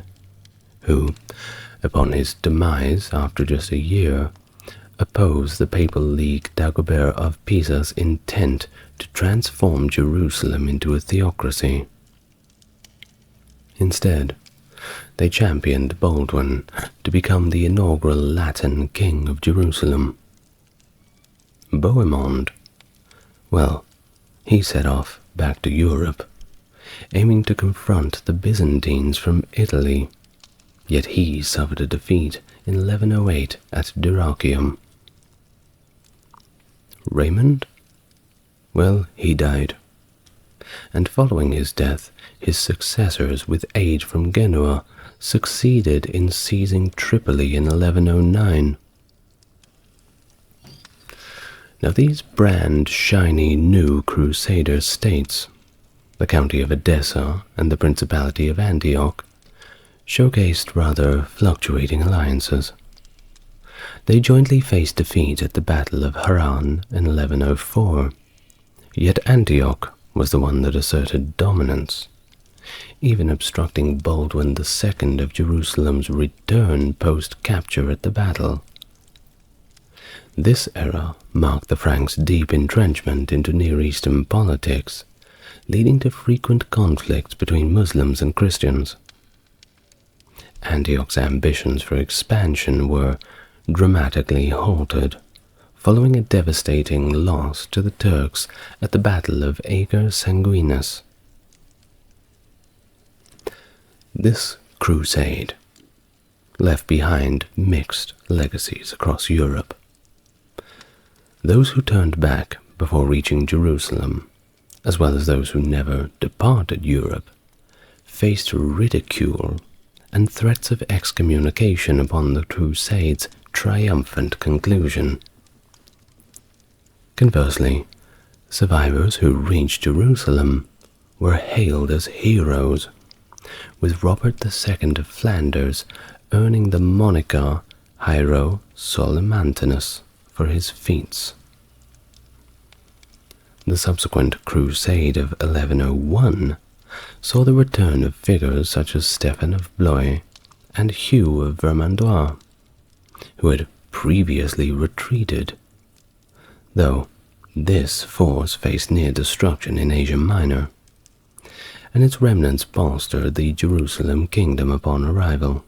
who, upon his demise after just a year, opposed the Papal League Dagobert of Pisa's intent to transform Jerusalem into a theocracy. Instead, they championed Baldwin to become the inaugural Latin king of Jerusalem. Bohemond, well, he set off back to Europe, aiming to confront the Byzantines from Italy, yet he suffered a defeat in 1108 at Dyrrhachium. Raymond? Well, he died, and following his death, his successors with aid from Genoa succeeded in seizing Tripoli in 1109. Now these brand shiny new Crusader states, the county of Edessa and the Principality of Antioch, showcased rather fluctuating alliances. They jointly faced defeat at the Battle of Haran in 1104, yet Antioch was the one that asserted dominance, even obstructing Baldwin II of Jerusalem's return post-capture at the battle. This era marked the Franks' deep entrenchment into Near Eastern politics, leading to frequent conflicts between Muslims and Christians. Antioch's ambitions for expansion were dramatically halted, following a devastating loss to the Turks at the Battle of Ager Sanguinus. This crusade left behind mixed legacies across Europe. Those who turned back before reaching Jerusalem, as well as those who never departed Europe, faced ridicule and threats of excommunication upon the Crusade's triumphant conclusion. Conversely, survivors who reached Jerusalem were hailed as heroes, with Robert II of Flanders earning the moniker Hiero Solimantinus for his feats. The subsequent Crusade of 1101 saw the return of figures such as Stephen of Blois and Hugh of Vermandois, who had previously retreated, though this force faced near destruction in Asia Minor, and its remnants bolstered the Jerusalem kingdom upon arrival.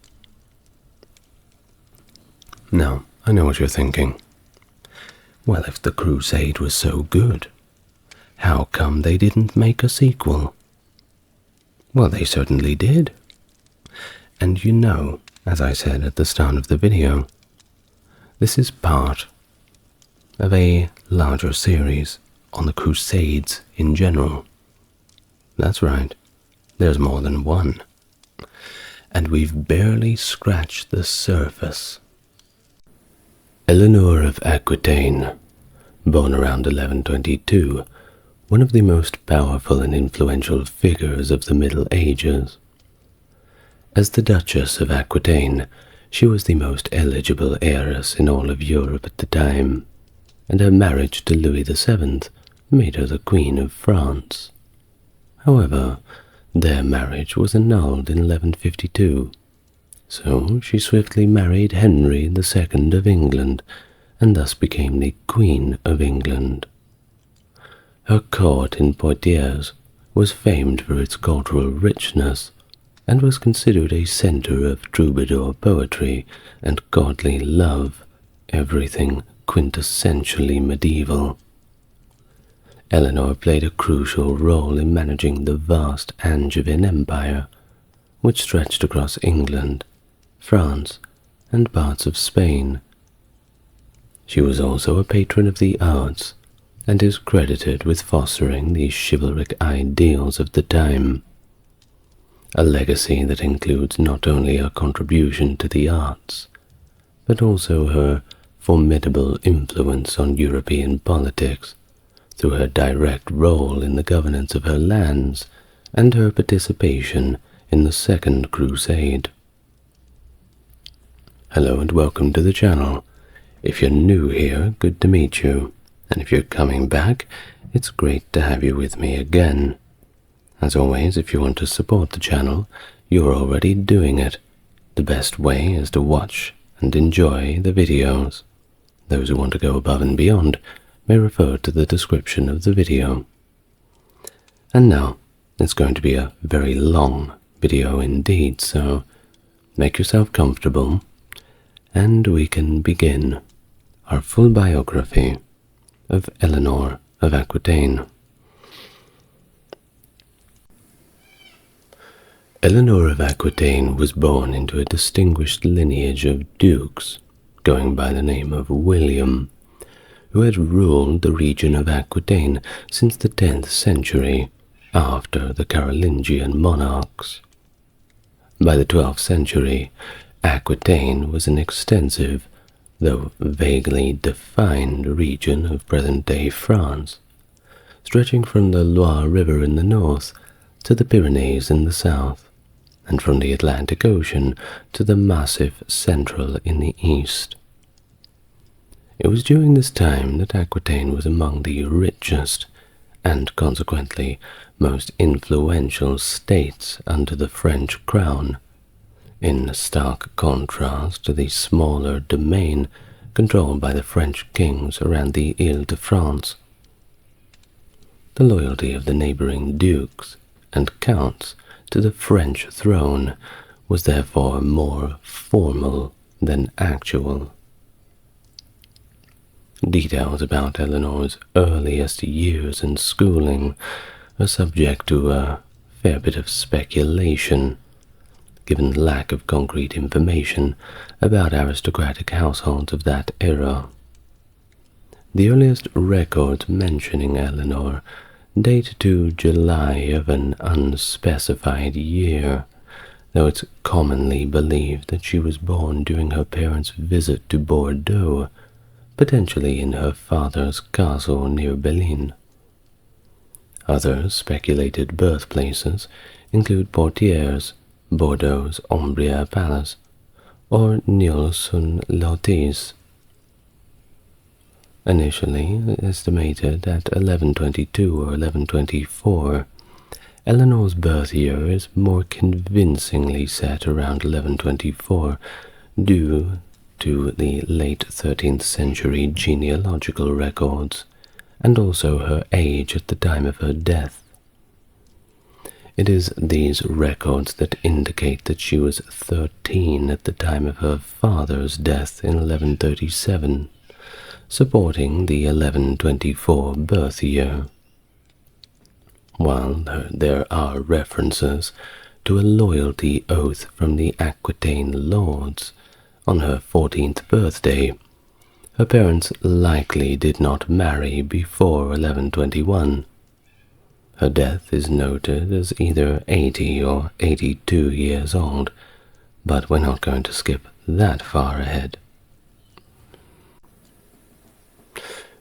Now, I know what you're thinking. Well, if the Crusade was so good, how come they didn't make a sequel? Well, they certainly did. And you know, as I said at the start of the video, this is part of a larger series on the Crusades in general. That's right, there's more than one. And we've barely scratched the surface. Eleanor of Aquitaine, born around 1122, one of the most powerful and influential figures of the Middle Ages. As the Duchess of Aquitaine, she was the most eligible heiress in all of Europe at the time, and her marriage to Louis VII made her the Queen of France. However, their marriage was annulled in 1152, so she swiftly married Henry II of England, and thus became the Queen of England. Her court in Poitiers was famed for its cultural richness, and was considered a center of troubadour poetry and godly love, everything quintessentially medieval. Eleanor played a crucial role in managing the vast Angevin Empire, which stretched across England, France, and parts of Spain. She was also a patron of the arts, and is credited with fostering the chivalric ideals of the time, a legacy that includes not only her contribution to the arts, but also her formidable influence on European politics through her direct role in the governance of her lands and her participation in the Second Crusade. Hello and welcome to the channel. If you're new here, good to meet you, and if you're coming back, it's great to have you with me again. As always, if you want to support the channel, you're already doing it. The best way is to watch and enjoy the videos. Those who want to go above and beyond may refer to the description of the video. And now, it's going to be a very long video indeed, so make yourself comfortable, and we can begin our full biography of Eleanor of Aquitaine. Eleanor of Aquitaine was born into a distinguished lineage of dukes, going by the name of William, who had ruled the region of Aquitaine since the 10th century, after the Carolingian monarchs. By the 12th century, Aquitaine was an extensive, though vaguely defined region of present-day France, stretching from the Loire River in the north to the Pyrenees in the south, and from the Atlantic Ocean to the Massif Central in the east. It was during this time that Aquitaine was among the richest, and consequently most influential states under the French crown, in stark contrast to the smaller domain controlled by the French kings around the Ile-de-France. The loyalty of the neighboring dukes and counts to the French throne was therefore more formal than actual. Details about Eleanor's earliest years and schooling are subject to a fair bit of speculation, given the lack of concrete information about aristocratic households of that era. The earliest records mentioning Eleanor date to July of an unspecified year, though it's commonly believed that she was born during her parents' visit to Bordeaux, potentially in her father's castle near Belin. Other speculated birthplaces include Poitiers, Bordeaux's Ombriere Palace, or Nil-sur-Lotis. Initially estimated at 1122 or 1124, Eleanor's birth year is more convincingly set around 1124 due to the late 13th century genealogical records, and also her age at the time of her death. It is these records that indicate that she was 13 at the time of her father's death in 1137, supporting the 1124 birth year, while there are references to a loyalty oath from the Aquitaine lords on her 14th birthday. Her parents likely did not marry before 1121, Her death is noted as either 80 or 82 years old, but we're not going to skip that far ahead.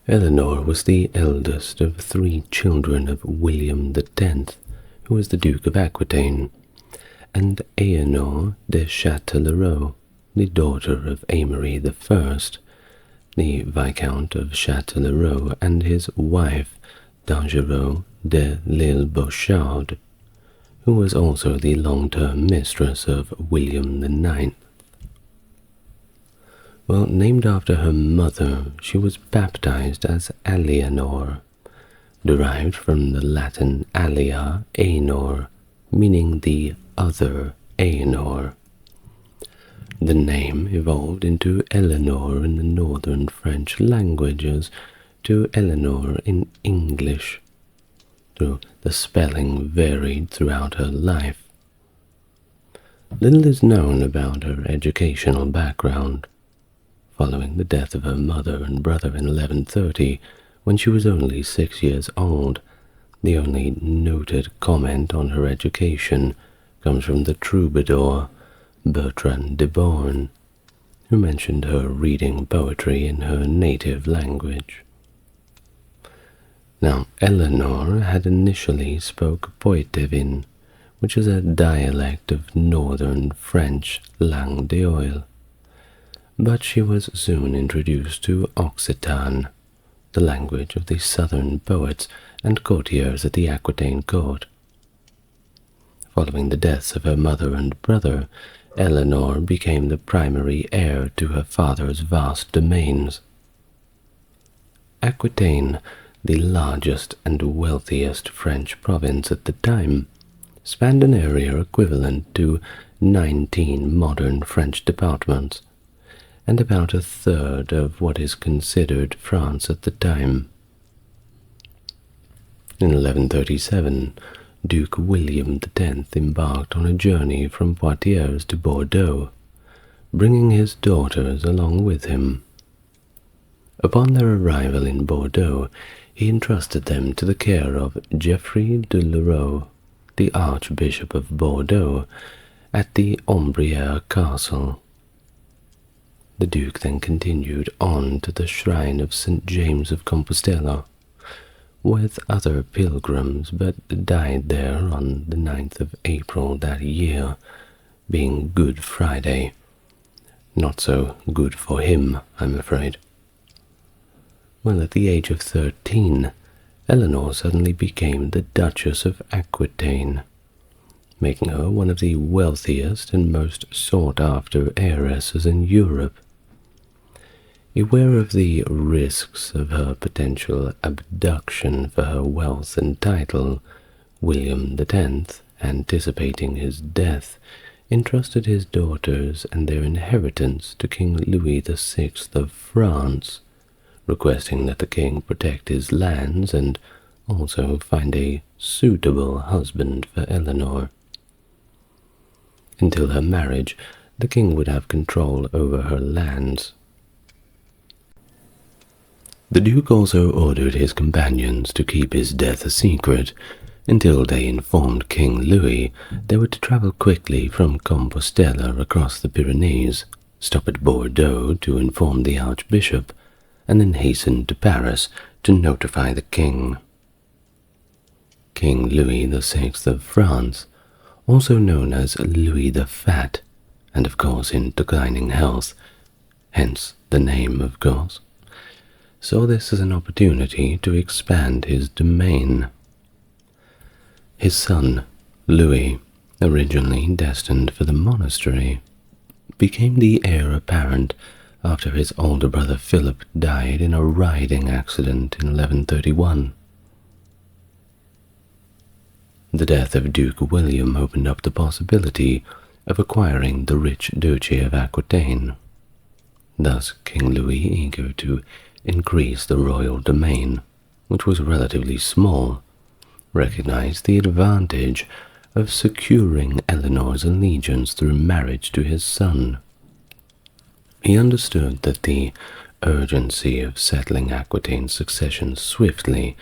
Eleanor was the eldest of 3 children of William X, who was the Duke of Aquitaine, and Eleanor de Châtellerault, the daughter of Aimery I, the Viscount of Châtellerault, and his wife, Dangerot de l'Île-Beauchard, who was also the long-term mistress of William IX. Well, named after her mother, she was baptized as Eleanor, derived from the Latin alia, Aenor, meaning the other Aenor. The name evolved into Eleanor in the northern French languages to Eleanor in English, though the spelling varied throughout her life. Little is known about her educational background. Following the death of her mother and brother in 1130, when she was only 6 years old, the only noted comment on her education comes from the troubadour Bertrand de Born, who mentioned her reading poetry in her native language. Now, Eleanor had initially spoke Poitevin, which is a dialect of northern French langue d'oil, but she was soon introduced to Occitan, the language of the southern poets and courtiers at the Aquitaine court. Following the deaths of her mother and brother, Eleanor became the primary heir to her father's vast domains. Aquitaine, the largest and wealthiest French province at the time, spanned an area equivalent to 19 modern French departments, and about a third of what is considered France at the time. In 1137, Duke William X embarked on a journey from Poitiers to Bordeaux, bringing his daughters along with him. Upon their arrival in Bordeaux, he entrusted them to the care of Geoffrey de Leroux, the Archbishop of Bordeaux, at the Ombriere Castle. The Duke then continued on to the shrine of St. James of Compostela, with other pilgrims, but died there on the 9th of April that year, being Good Friday. Not so good for him, I'm afraid. Well, at the age of 13, Eleanor suddenly became the Duchess of Aquitaine, making her one of the wealthiest and most sought-after heiresses in Europe. Aware of the risks of her potential abduction for her wealth and title, William X, anticipating his death, entrusted his daughters and their inheritance to King Louis VI of France, requesting that the king protect his lands and also find a suitable husband for Eleanor. Until her marriage, the king would have control over her lands. The Duke also ordered his companions to keep his death a secret, until they informed King Louis they were to travel quickly from Compostela across the Pyrenees, stop at Bordeaux to inform the Archbishop, and then hasten to Paris to notify the king. King Louis VI of France, also known as Louis the Fat, and of course in declining health, hence the name, of course, saw this as an opportunity to expand his domain. His son, Louis, originally destined for the monastery, became the heir apparent after his older brother Philip died in a riding accident in 1131. The death of Duke William opened up the possibility of acquiring the rich Duchy of Aquitaine. Thus King Louis, eager to increase the royal domain, which was relatively small, recognized the advantage of securing Eleanor's allegiance through marriage to his son. He understood that the urgency of settling Aquitaine's succession swiftly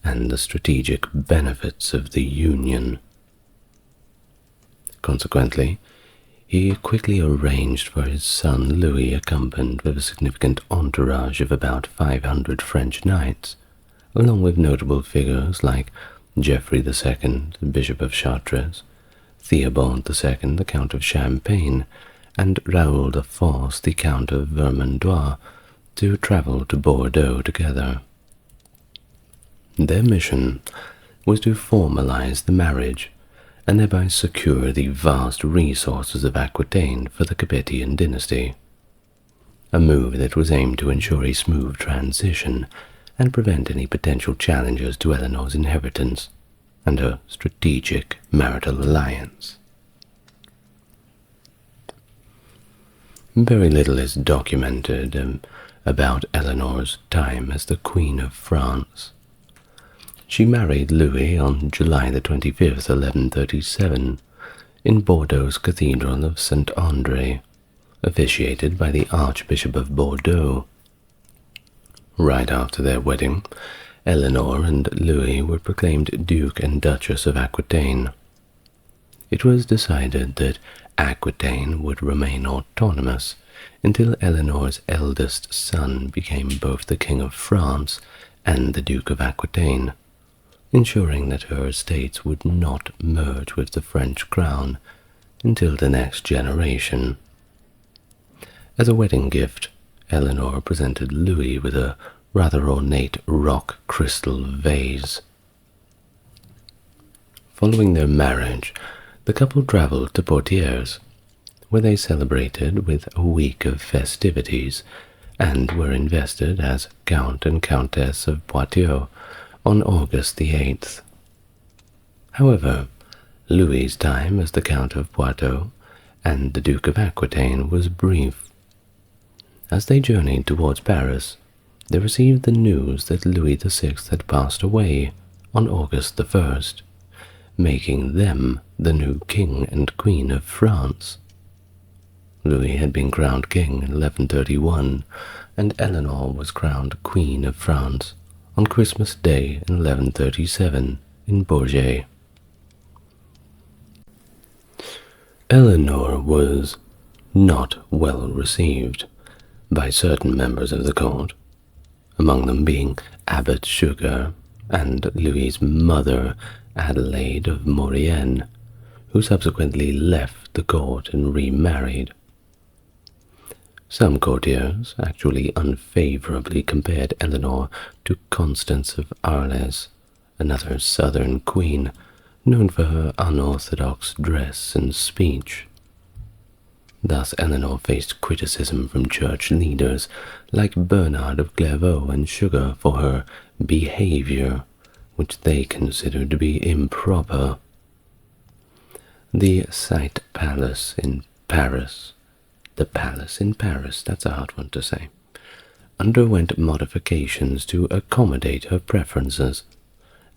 and the strategic benefits of the union. Consequently, he quickly arranged for his son Louis, accompanied with a significant entourage of about 500 French knights, along with notable figures like Geoffrey II, Bishop of Chartres, Theobald II, the Count of Champagne, and Raoul de Force, the Count of Vermandois, to travel to Bordeaux together. Their mission was to formalize the marriage and thereby secure the vast resources of Aquitaine for the Capetian dynasty, a move that was aimed to ensure a smooth transition and prevent any potential challenges to Eleanor's inheritance and her strategic marital alliance. Very little is documented about Eleanor's time as the Queen of France. She married Louis on July the 25th, 1137, in Bordeaux's Cathedral of Saint André, officiated by the Archbishop of Bordeaux. Right after their wedding, Eleanor and Louis were proclaimed Duke and Duchess of Aquitaine. It was decided that Aquitaine would remain autonomous until Eleanor's eldest son became both the King of France and the Duke of Aquitaine, ensuring that her estates would not merge with the French crown until the next generation. As a wedding gift, Eleanor presented Louis with a rather ornate rock crystal vase. Following their marriage, the couple traveled to Poitiers, where they celebrated with a week of festivities and were invested as Count and Countess of Poitou on August the 8th. However, Louis's time as the Count of Poitou and the Duke of Aquitaine was brief. As they journeyed towards Paris, they received the news that Louis VI had passed away on August the 1st, making them the new King and Queen of France. Louis had been crowned king in 1131, and Eleanor was crowned Queen of France on Christmas Day in 1137 in Bourges. Eleanor was not well received by certain members of the court, among them being Abbot Sugar and Louis's mother, Adelaide of Maurienne, who subsequently left the court and remarried. Some courtiers actually unfavorably compared Eleanor to Constance of Arles, another southern queen known for her unorthodox dress and speech. Thus Eleanor faced criticism from church leaders like Bernard of Clairvaux and Sugar for her behavior, which they considered to be improper. The Cite Palace in Paris, that's a hard one to say, underwent modifications to accommodate her preferences,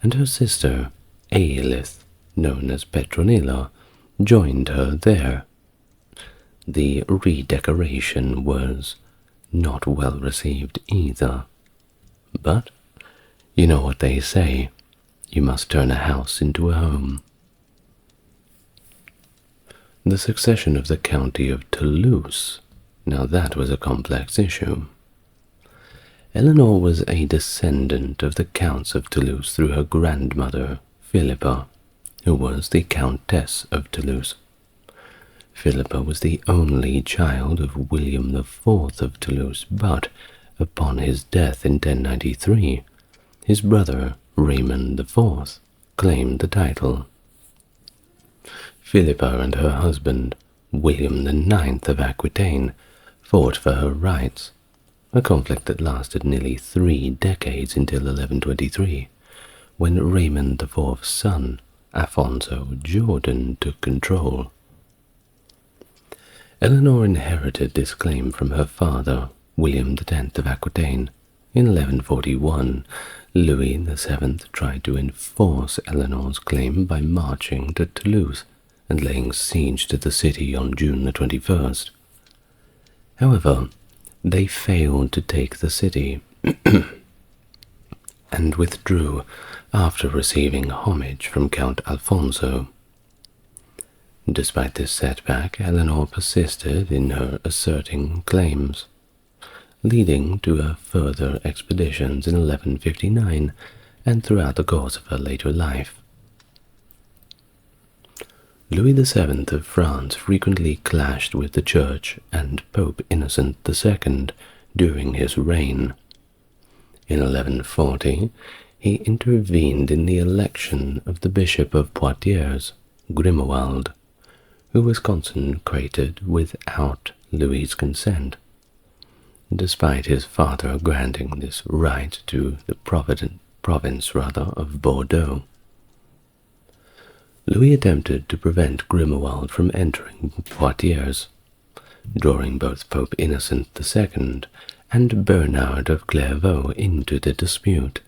and her sister, Aelith, known as Petronilla, joined her there. The redecoration was not well received either, but you know what they say, you must turn a house into a home. The succession of the county of Toulouse, now that was a complex issue. Eleanor was a descendant of the Counts of Toulouse through her grandmother, Philippa, who was the Countess of Toulouse. Philippa was the only child of William IV of Toulouse, but upon his death in 1093, his brother Raymond IV claimed the title. Philippa and her husband, William IX of Aquitaine, fought for her rights, a conflict that lasted nearly 3 decades until 1123, when Raymond IV's son, Afonso Jordan, took control. Eleanor inherited this claim from her father, William X of Aquitaine. In 1141, Louis VII tried to enforce Eleanor's claim by marching to Toulouse and laying siege to the city on June the 21st. However, they failed to take the city. and withdrew after receiving homage from Count Alfonso. Despite this setback, Eleanor persisted in her asserting claims, leading to her further expeditions in 1159 and throughout the course of her later life. Louis VII of France frequently clashed with the Church and Pope Innocent II during his reign. In 1140, he intervened in the election of the Bishop of Poitiers, Grimoald, who was consecrated without Louis's consent, despite his father granting this right to the province of Bordeaux. Louis attempted to prevent Grimoald from entering Poitiers, drawing both Pope Innocent II and Bernard of Clairvaux into the dispute.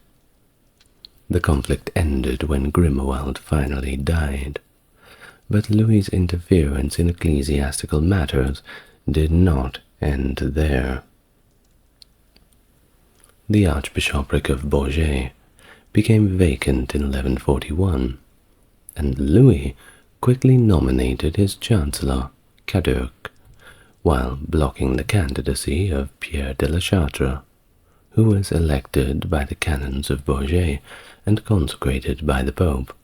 The conflict ended when Grimoald finally died, but Louis's interference in ecclesiastical matters did not end there. The Archbishopric of Bourges became vacant in 1141, and Louis quickly nominated his chancellor, Cadoc, while blocking the candidacy of Pierre de la Châtre, who was elected by the canons of Bourges and consecrated by the Pope.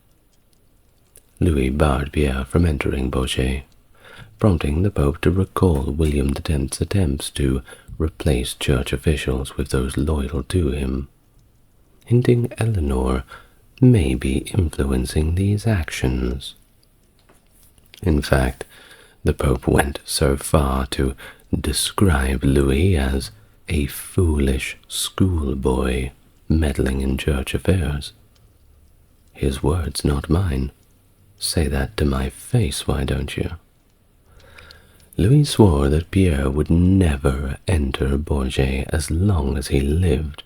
Louis barred Pierre from entering Bourges, prompting the Pope to recall William X's attempts to replace church officials with those loyal to him, hinting Eleanor may be influencing these actions. In fact, the Pope went so far to describe Louis as a foolish schoolboy meddling in church affairs. His words, not mine. Say that to my face, why don't you? Louis swore that Pierre would never enter Bourges as long as he lived,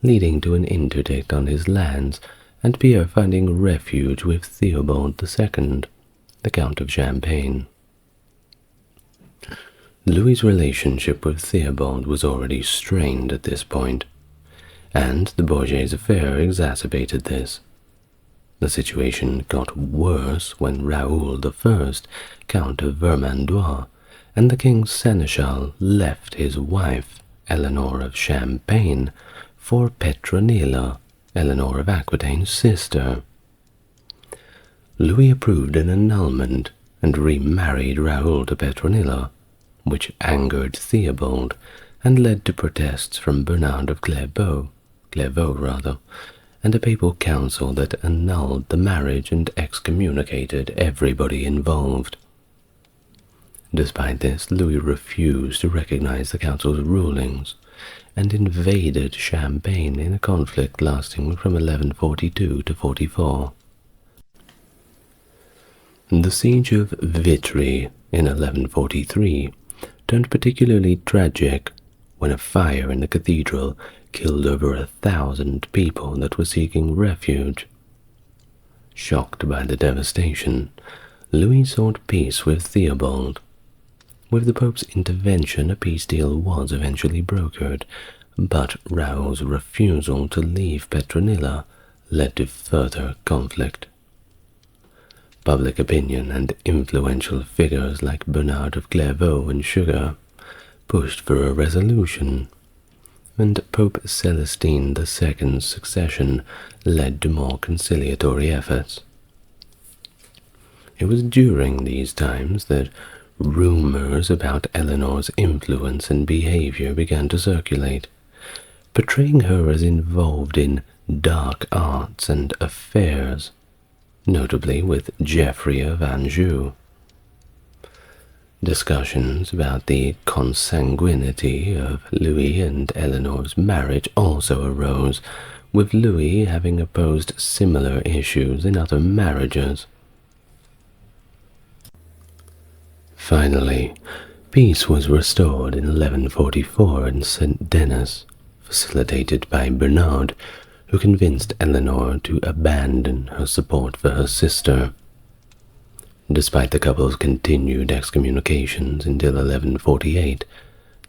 leading to an interdict on his lands and Pierre finding refuge with Theobald II, the Count of Champagne. Louis's relationship with Theobald was already strained at this point, and the Bourges affair exacerbated this. The situation got worse when Raoul I, Count of Vermandois, and the king's seneschal left his wife, Eleanor of Champagne, for Petronilla, Eleanor of Aquitaine's sister. Louis approved an annulment and remarried Raoul to Petronilla, which angered Theobald and led to protests from Bernard of Clairvaux, and a papal council that annulled the marriage and excommunicated everybody involved. Despite this, Louis refused to recognize the council's rulings and invaded Champagne in a conflict lasting from 1142 to 44. The siege of Vitry in 1143 turned particularly tragic when a fire in the cathedral killed over 1,000 people that were seeking refuge. Shocked by the devastation, Louis sought peace with Theobald. With the Pope's intervention, a peace deal was eventually brokered, but Raoul's refusal to leave Petronilla led to further conflict. Public opinion and influential figures like Bernard of Clairvaux and Sugar pushed for a resolution, and Pope Celestine II's succession led to more conciliatory efforts. It was during these times that rumors about Eleanor's influence and behavior began to circulate, portraying her as involved in dark arts and affairs, notably with Geoffrey of Anjou. Discussions about the consanguinity of Louis and Eleanor's marriage also arose, with Louis having opposed similar issues in other marriages. Finally, peace was restored in 1144 in St. Denis, facilitated by Bernard, who convinced Eleanor to abandon her support for her sister. Despite the couple's continued excommunications until 1148,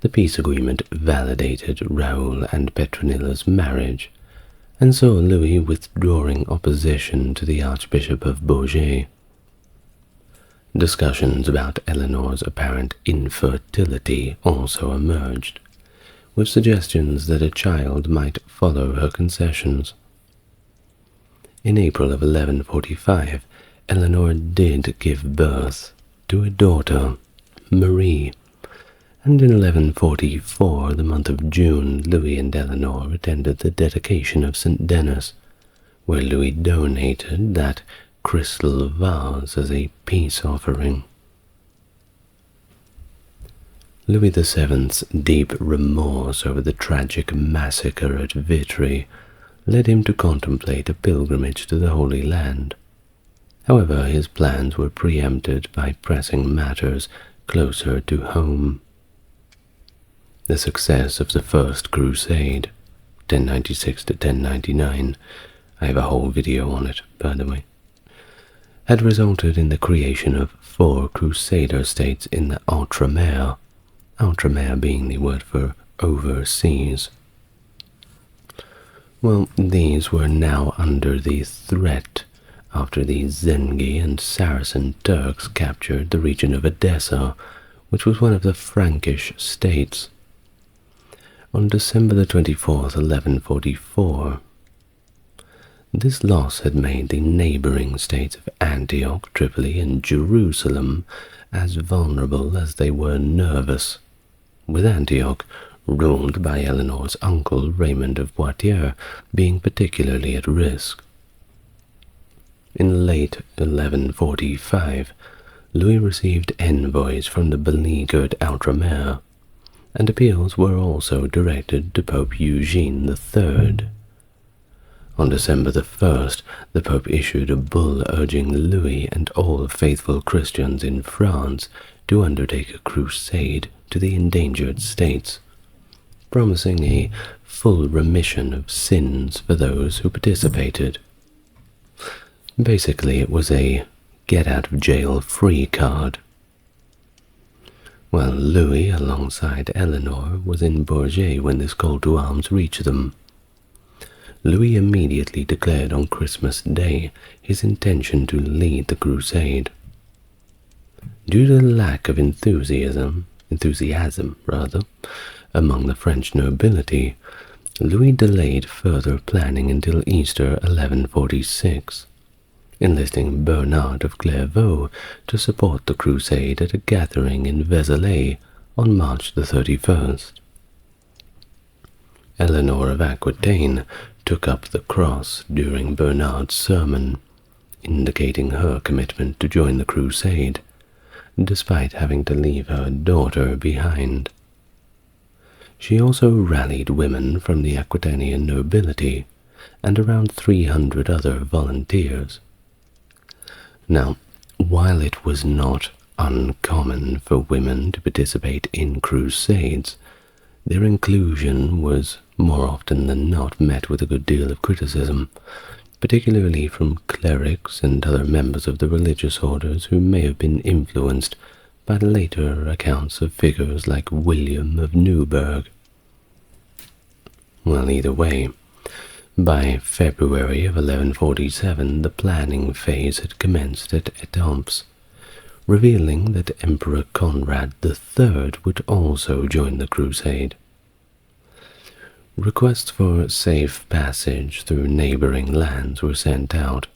the peace agreement validated Raoul and Petronilla's marriage, and saw Louis withdrawing opposition to the Archbishop of Bourges. Discussions about Eleanor's apparent infertility also emerged, with suggestions that a child might follow her concessions. In April of 1145, Eleanor did give birth to a daughter, Marie, and in 1144, the month of June, Louis and Eleanor attended the dedication of St. Denis, where Louis donated that crystal vase as a peace offering. Louis VII's deep remorse over the tragic massacre at Vitry led him to contemplate a pilgrimage to the Holy Land. However, his plans were preempted by pressing matters closer to home. The success of the First Crusade, 1096 to 1099, I have a whole video on it, by the way, had resulted in the creation of 4 crusader states in the Outremer, Outremer being the word for overseas. Well, these were now under the threat after the Zengi and Saracen Turks captured the region of Edessa, which was one of the Frankish states. On December the 24th, 1144, this loss had made the neighboring states of Antioch, Tripoli, and Jerusalem as vulnerable as they were nervous, with Antioch, ruled by Eleanor's uncle Raymond of Poitiers, being particularly at risk. In late 1145, Louis received envoys from the beleaguered Outremer, and appeals were also directed to Pope Eugene III. On December the 1st, the Pope issued a bull urging Louis and all faithful Christians in France to undertake a crusade to the endangered states, promising a full remission of sins for those who participated. Basically, it was a get-out-of-jail-free card. Well, Louis, alongside Eleanor, was in Bourges when this call to arms reached them. Louis immediately declared on Christmas Day his intention to lead the crusade. Due to the lack of enthusiasm among the French nobility, Louis delayed further planning until Easter 1146, enlisting Bernard of Clairvaux to support the crusade at a gathering in Vézelay on March the 31st. Eleanor of Aquitaine took up the cross during Bernard's sermon, indicating her commitment to join the crusade, despite having to leave her daughter behind. She also rallied women from the Aquitanian nobility and around 300 other volunteers. Now, while it was not uncommon for women to participate in crusades, their inclusion was more often than not met with a good deal of criticism, particularly from clerics and other members of the religious orders who may have been influenced by the later accounts of figures like William of Newburgh. Well, either way, by February of 1147, the planning phase had commenced at Étampes, revealing that Emperor Conrad III would also join the crusade. Requests for safe passage through neighboring lands were sent out,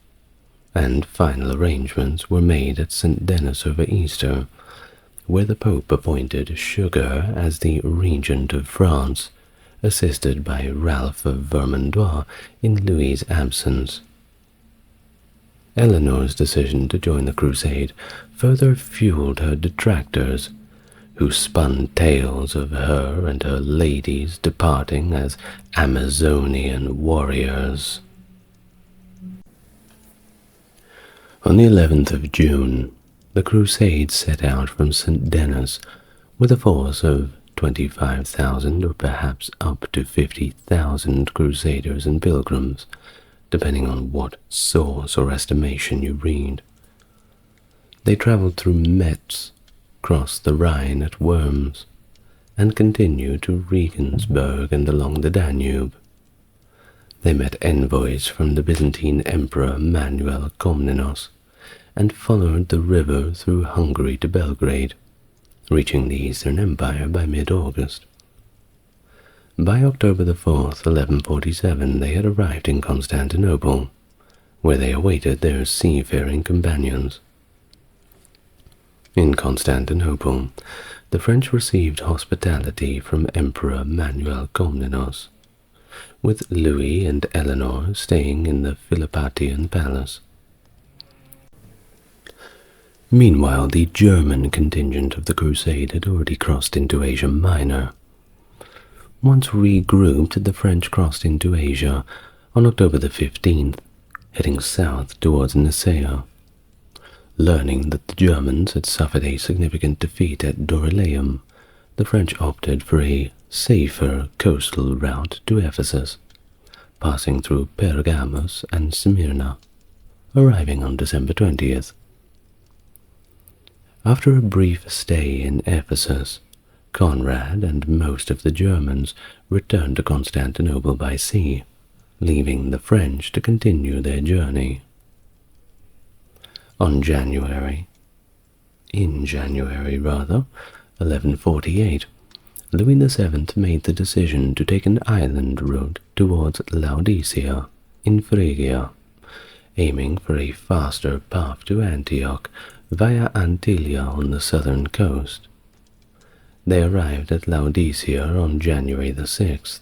and final arrangements were made at St. Denis over Easter, where the Pope appointed Sugar as the regent of France, assisted by Ralph of Vermandois in Louis's absence. Eleanor's decision to join the crusade further fueled her detractors, who spun tales of her and her ladies departing as Amazonian warriors. On the 11th of June, the crusade set out from St. Denis with a force of 25,000 or perhaps up to 50,000 crusaders and pilgrims, depending on what source or estimation you read. They traveled through Metz, crossed the Rhine at Worms, and continued to Regensburg and along the Danube. They met envoys from the Byzantine Emperor Manuel Komnenos and followed the river through Hungary to Belgrade, reaching the Eastern Empire by mid-August. By October the 4th, 1147, they had arrived in Constantinople, where they awaited their seafaring companions. In Constantinople, the French received hospitality from Emperor Manuel Komnenos, with Louis and Eleanor staying in the Philippatian palace. Meanwhile, the German contingent of the Crusade had already crossed into Asia Minor. Once regrouped, the French crossed into Asia on October the 15th, heading south towards Nicaea. Learning that the Germans had suffered a significant defeat at Dorylaeum, the French opted for a safer coastal route to Ephesus, passing through Pergamos and Smyrna, arriving on December 20th. After a brief stay in Ephesus, Conrad and most of the Germans returned to Constantinople by sea, leaving the French to continue their journey. In January 1148, Louis VII made the decision to take an island route towards Laodicea in Phrygia, aiming for a faster path to Antioch via Antillia on the southern coast. They arrived at Laodicea on January the 6th,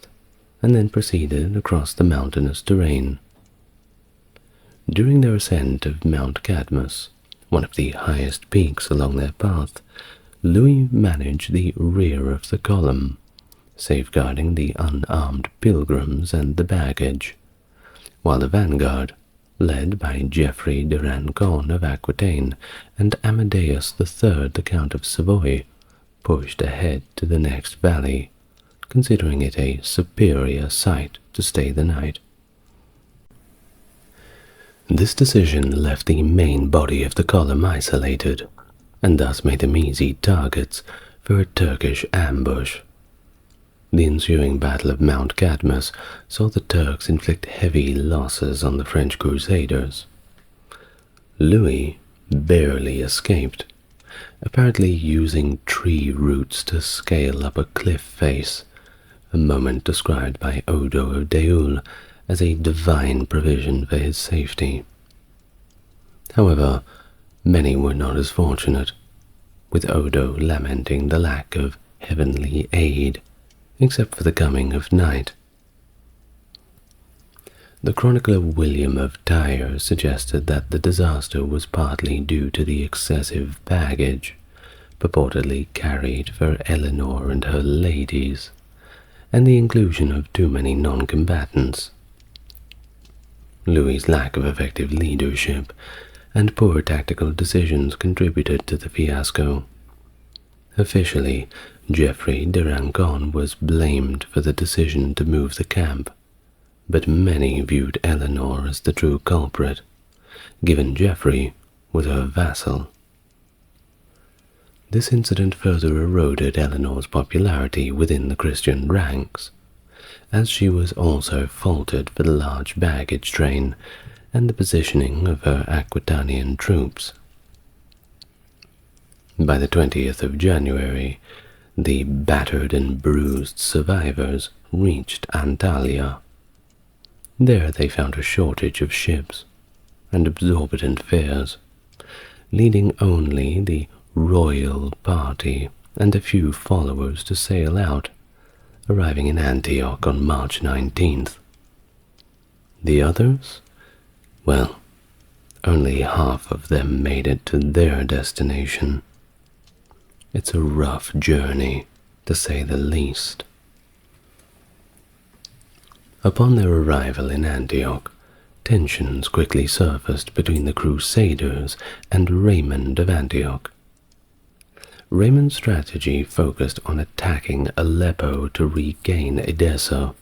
and then proceeded across the mountainous terrain. During their ascent of Mount Cadmus, one of the highest peaks along their path, Louis managed the rear of the column, safeguarding the unarmed pilgrims and the baggage, while the vanguard, led by Geoffrey de Rancon of Aquitaine and Amadeus III, the Count of Savoy, pushed ahead to the next valley, considering it a superior site to stay the night. This decision left the main body of the column isolated, and thus made them easy targets for a Turkish ambush. The ensuing Battle of Mount Cadmus saw the Turks inflict heavy losses on the French Crusaders. Louis barely escaped, apparently using tree roots to scale up a cliff face, a moment described by Odo of Deul as a divine provision for his safety. However, many were not as fortunate, with Odo lamenting the lack of heavenly aid, except for the coming of night. The chronicler William of Tyre suggested that the disaster was partly due to the excessive baggage purportedly carried for Eleanor and her ladies, and the inclusion of too many non-combatants. Louis's lack of effective leadership and poor tactical decisions contributed to the fiasco. Officially, Geoffrey de Rancon was blamed for the decision to move the camp, but many viewed Eleanor as the true culprit, given Geoffrey was her vassal. This incident further eroded Eleanor's popularity within the Christian ranks, as she was also faulted for the large baggage train and the positioning of her Aquitanian troops. By the 20th of January, the battered and bruised survivors reached Antalya. There they found a shortage of ships and exorbitant fares, leading only the royal party and a few followers to sail out, arriving in Antioch on March 19th. The others? Well, only half of them made it to their destination. It's a rough journey, to say the least. Upon their arrival in Antioch, tensions quickly surfaced between the Crusaders and Raymond of Antioch. Raymond's strategy focused on attacking Aleppo to regain Edessa,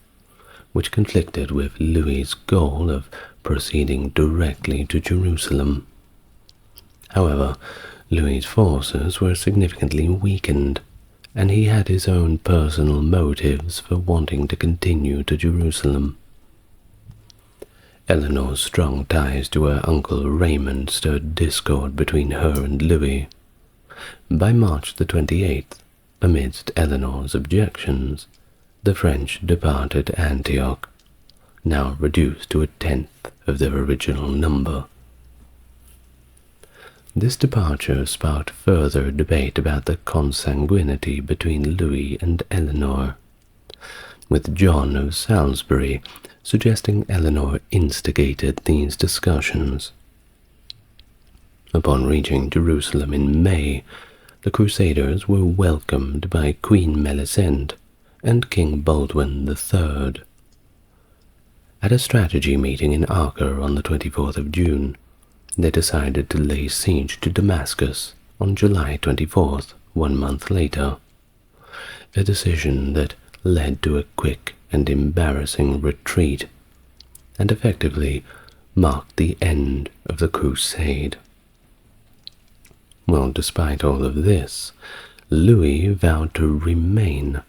which conflicted with Louis's goal of proceeding directly to Jerusalem. However, Louis's forces were significantly weakened, and he had his own personal motives for wanting to continue to Jerusalem. Eleanor's strong ties to her uncle Raymond stirred discord between her and Louis. By March the 28th, amidst Eleanor's objections, the French departed Antioch, now reduced to a tenth of their original number. This departure sparked further debate about the consanguinity between Louis and Eleanor, with John of Salisbury suggesting Eleanor instigated these discussions. Upon reaching Jerusalem in May, the Crusaders were welcomed by Queen Melisende and King Baldwin III. At a strategy meeting in Acre on the 24th of June, they decided to lay siege to Damascus on July 24th, 1 month later, a decision that led to a quick and embarrassing retreat, and effectively marked the end of the Crusade. Well, despite all of this, Louis vowed to remain,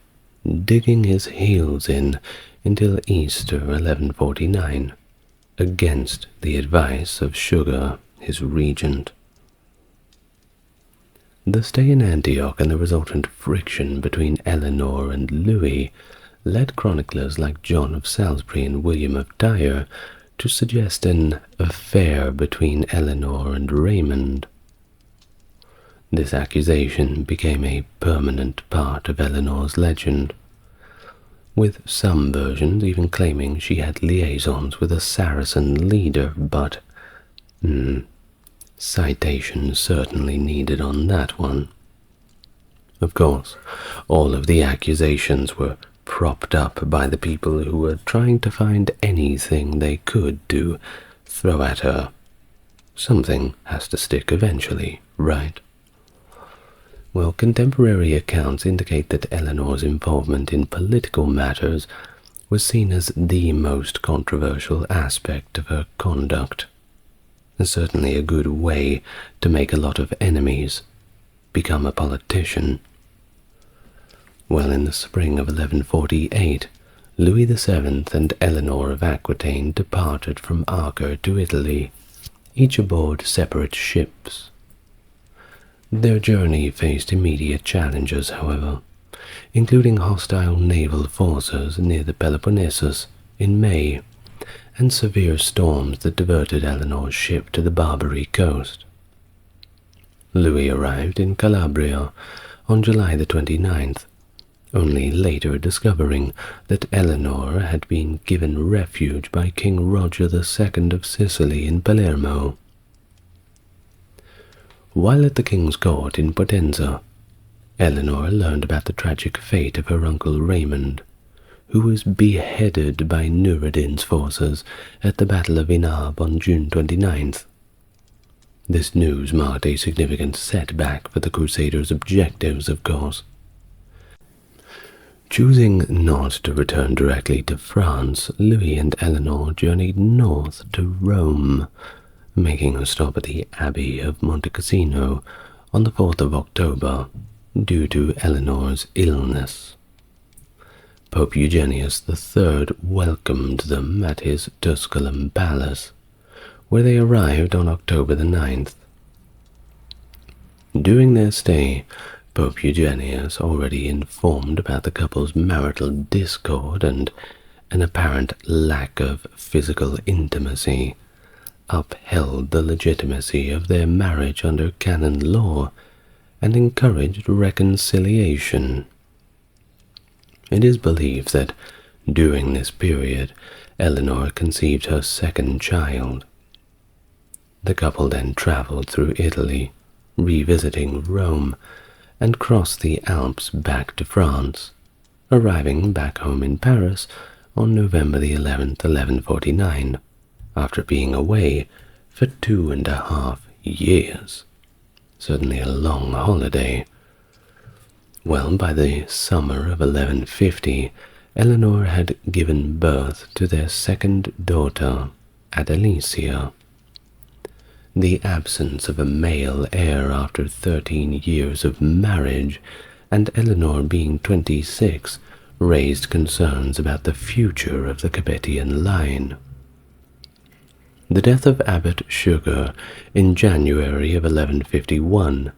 digging his heels in until Easter 1149, against the advice of Sugar, his regent. The stay in Antioch and the resultant friction between Eleanor and Louis led chroniclers like John of Salisbury and William of Tyre to suggest an affair between Eleanor and Raymond. This accusation became a permanent part of Eleanor's legend, with some versions even claiming she had liaisons with a Saracen leader, but citation certainly needed on that one. Of course, all of the accusations were propped up by the people who were trying to find anything they could to throw at her. Something has to stick eventually, right? Well, contemporary accounts indicate that Eleanor's involvement in political matters was seen as the most controversial aspect of her conduct, and certainly a good way to make a lot of enemies, become a politician. Well, in the spring of 1148, Louis VII and Eleanor of Aquitaine departed from Acre to Italy, each aboard separate ships. Their journey faced immediate challenges, however, including hostile naval forces near the Peloponnesus in May, and severe storms that diverted Eleanor's ship to the Barbary coast. Louis arrived in Calabria on July the 29th, only later discovering that Eleanor had been given refuge by King Roger II of Sicily in Palermo. While at the king's court in Potenza, Eleanor learned about the tragic fate of her uncle Raymond, who was beheaded by Nureddin's forces at the Battle of Inab on June 29th. This news marked a significant setback for the Crusaders' objectives, of course. Choosing not to return directly to France, Louis and Eleanor journeyed north to Rome, making a stop at the Abbey of Monte Cassino on the 4th of October due to Eleanor's illness. Pope Eugenius III welcomed them at his Tusculum Palace, where they arrived on October the 9th. During their stay, Pope Eugenius, already informed about the couple's marital discord and an apparent lack of physical intimacy, upheld the legitimacy of their marriage under canon law and encouraged reconciliation. It is believed that during this period, Eleanor conceived her second child. The couple then traveled through Italy, revisiting Rome, and crossed the Alps back to France, arriving back home in Paris on November the 11th, 1149, after being away for 2.5 years. Certainly a long holiday. Well, by the summer of 1150, Eleanor had given birth to their second daughter, Adelicia. The absence of a male heir after 13 years of marriage, and Eleanor being 26, raised concerns about the future of the Capetian line. The death of Abbot Sugar in January of 1151,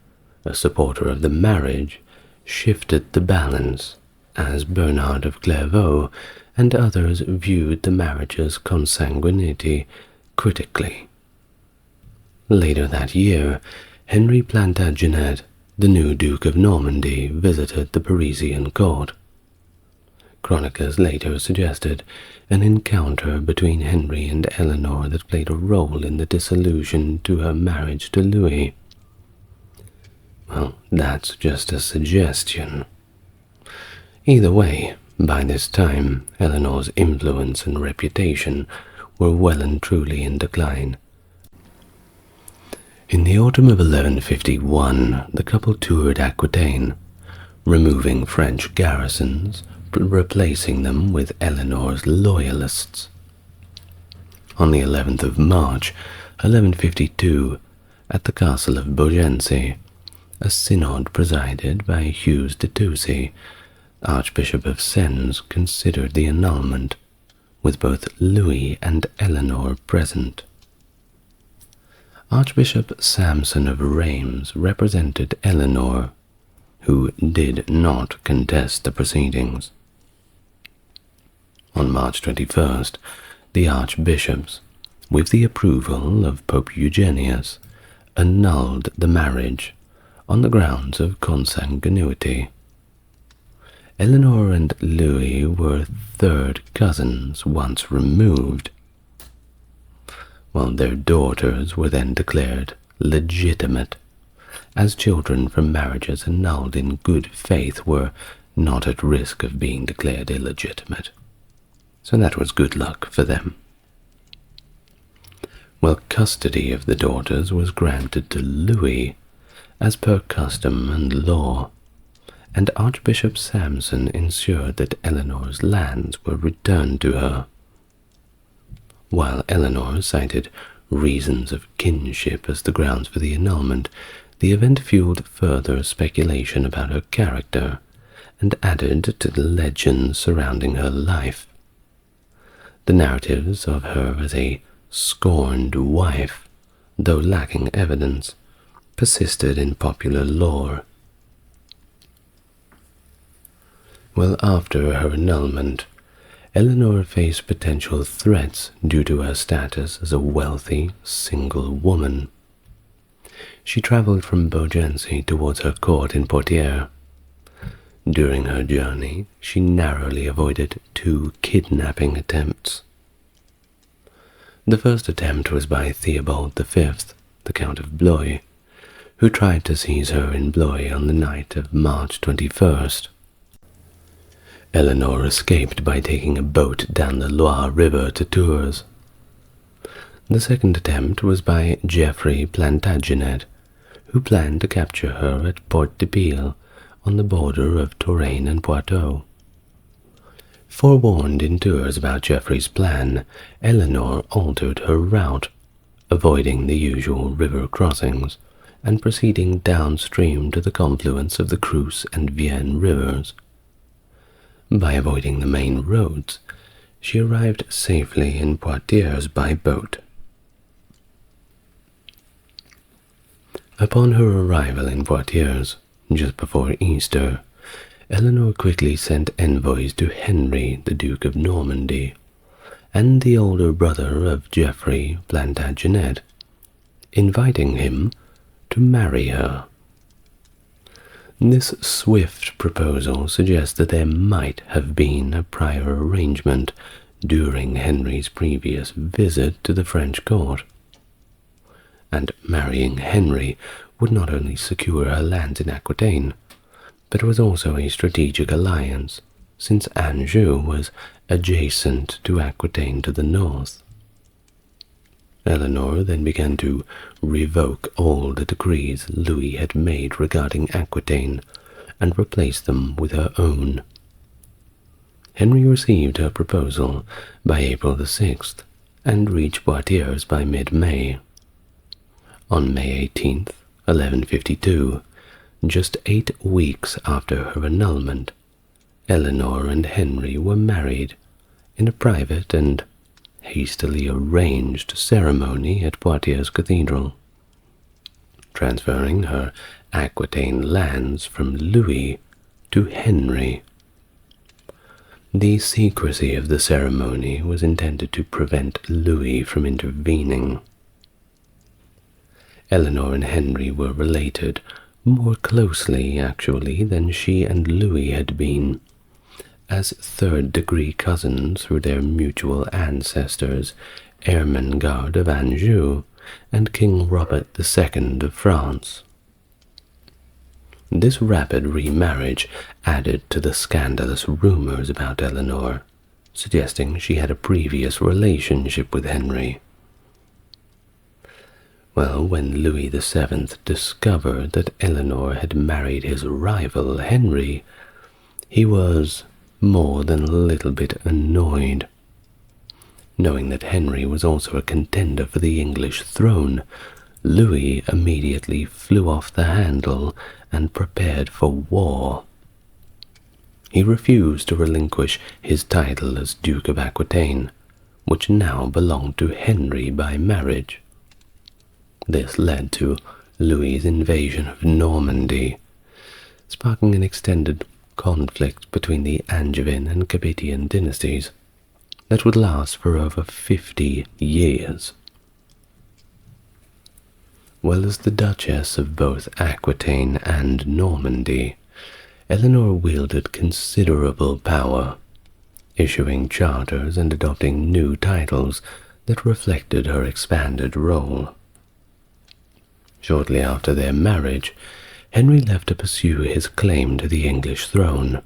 a supporter of the marriage, shifted the balance, as Bernard of Clairvaux and others viewed the marriage's consanguinity critically. Later that year, Henry Plantagenet, the new Duke of Normandy, visited the Parisian court. Chroniclers later suggested an encounter between Henry and Eleanor that played a role in the dissolution to her marriage to Louis. Well, that's just a suggestion. Either way, by this time, Eleanor's influence and reputation were well and truly in decline. In the autumn of 1151, the couple toured Aquitaine, removing French garrisons, replacing them with Eleanor's loyalists. On the 11th of March, 1152, at the castle of Beaugency, a synod presided by Hughes de Toucy, Archbishop of Sens, considered the annulment, with both Louis and Eleanor present. Archbishop Samson of Reims represented Eleanor, who did not contest the proceedings. On March 21st, the archbishops, with the approval of Pope Eugenius, annulled the marriage on the grounds of consanguinity. Eleanor and Louis were third cousins once removed, while their daughters were then declared legitimate, as children from marriages annulled in good faith were not at risk of being declared illegitimate. So that was good luck for them. Well, custody of the daughters was granted to Louis, as per custom and law, and Archbishop Samson ensured that Eleanor's lands were returned to her. While Eleanor cited reasons of kinship as the grounds for the annulment, the event fueled further speculation about her character and added to the legends surrounding her life. The narratives of her as a scorned wife, though lacking evidence, persisted in popular lore. Well, after her annulment, Eleanor faced potential threats due to her status as a wealthy, single woman. She traveled from Beaugency towards her court in Poitiers. During her journey, she narrowly avoided 2 kidnapping attempts. The first attempt was by Theobald V, the Count of Blois, who tried to seize her in Blois on the night of March 21st. Eleanor escaped by taking a boat down the Loire River to Tours. The second attempt was by Geoffrey Plantagenet, who planned to capture her at Port de Pile, on the border of Touraine and Poitou. Forewarned in Tours about Geoffrey's plan, Eleanor altered her route, avoiding the usual river crossings, and proceeding downstream to the confluence of the Creuse and Vienne rivers. By avoiding the main roads, she arrived safely in Poitiers by boat. Upon her arrival in Poitiers, just before Easter, Eleanor quickly sent envoys to Henry, the Duke of Normandy, and the older brother of Geoffrey Plantagenet, inviting him to marry her. This swift proposal suggests that there might have been a prior arrangement during Henry's previous visit to the French court. And marrying Henry would not only secure her lands in Aquitaine, but was also a strategic alliance, since Anjou was adjacent to Aquitaine to the north. Eleanor then began to revoke all the decrees Louis had made regarding Aquitaine and replace them with her own. Henry received her proposal by April the 6th and reached Poitiers by mid-May. On May 18th, 1152, just 8 weeks after her annulment, Eleanor and Henry were married in a private and hastily arranged ceremony at Poitiers Cathedral, transferring her Aquitaine lands from Louis to Henry. The secrecy of the ceremony was intended to prevent Louis from intervening. Eleanor and Henry were related, more closely actually than she and Louis had been, as third-degree cousins through their mutual ancestors, Ermengarde of Anjou and King Robert II of France. This rapid remarriage added to the scandalous rumors about Eleanor, suggesting she had a previous relationship with Henry. Well, when Louis VII discovered that Eleanor had married his rival Henry, he was more than a little bit annoyed. Knowing that Henry was also a contender for the English throne, Louis immediately flew off the handle and prepared for war. He refused to relinquish his title as Duke of Aquitaine, which now belonged to Henry by marriage. This led to Louis's invasion of Normandy, sparking an extended conflict between the Angevin and Capetian dynasties that would last for over 50 years. Well, as the Duchess of both Aquitaine and Normandy, Eleanor wielded considerable power, issuing charters and adopting new titles that reflected her expanded role. Shortly after their marriage, Henry left to pursue his claim to the English throne,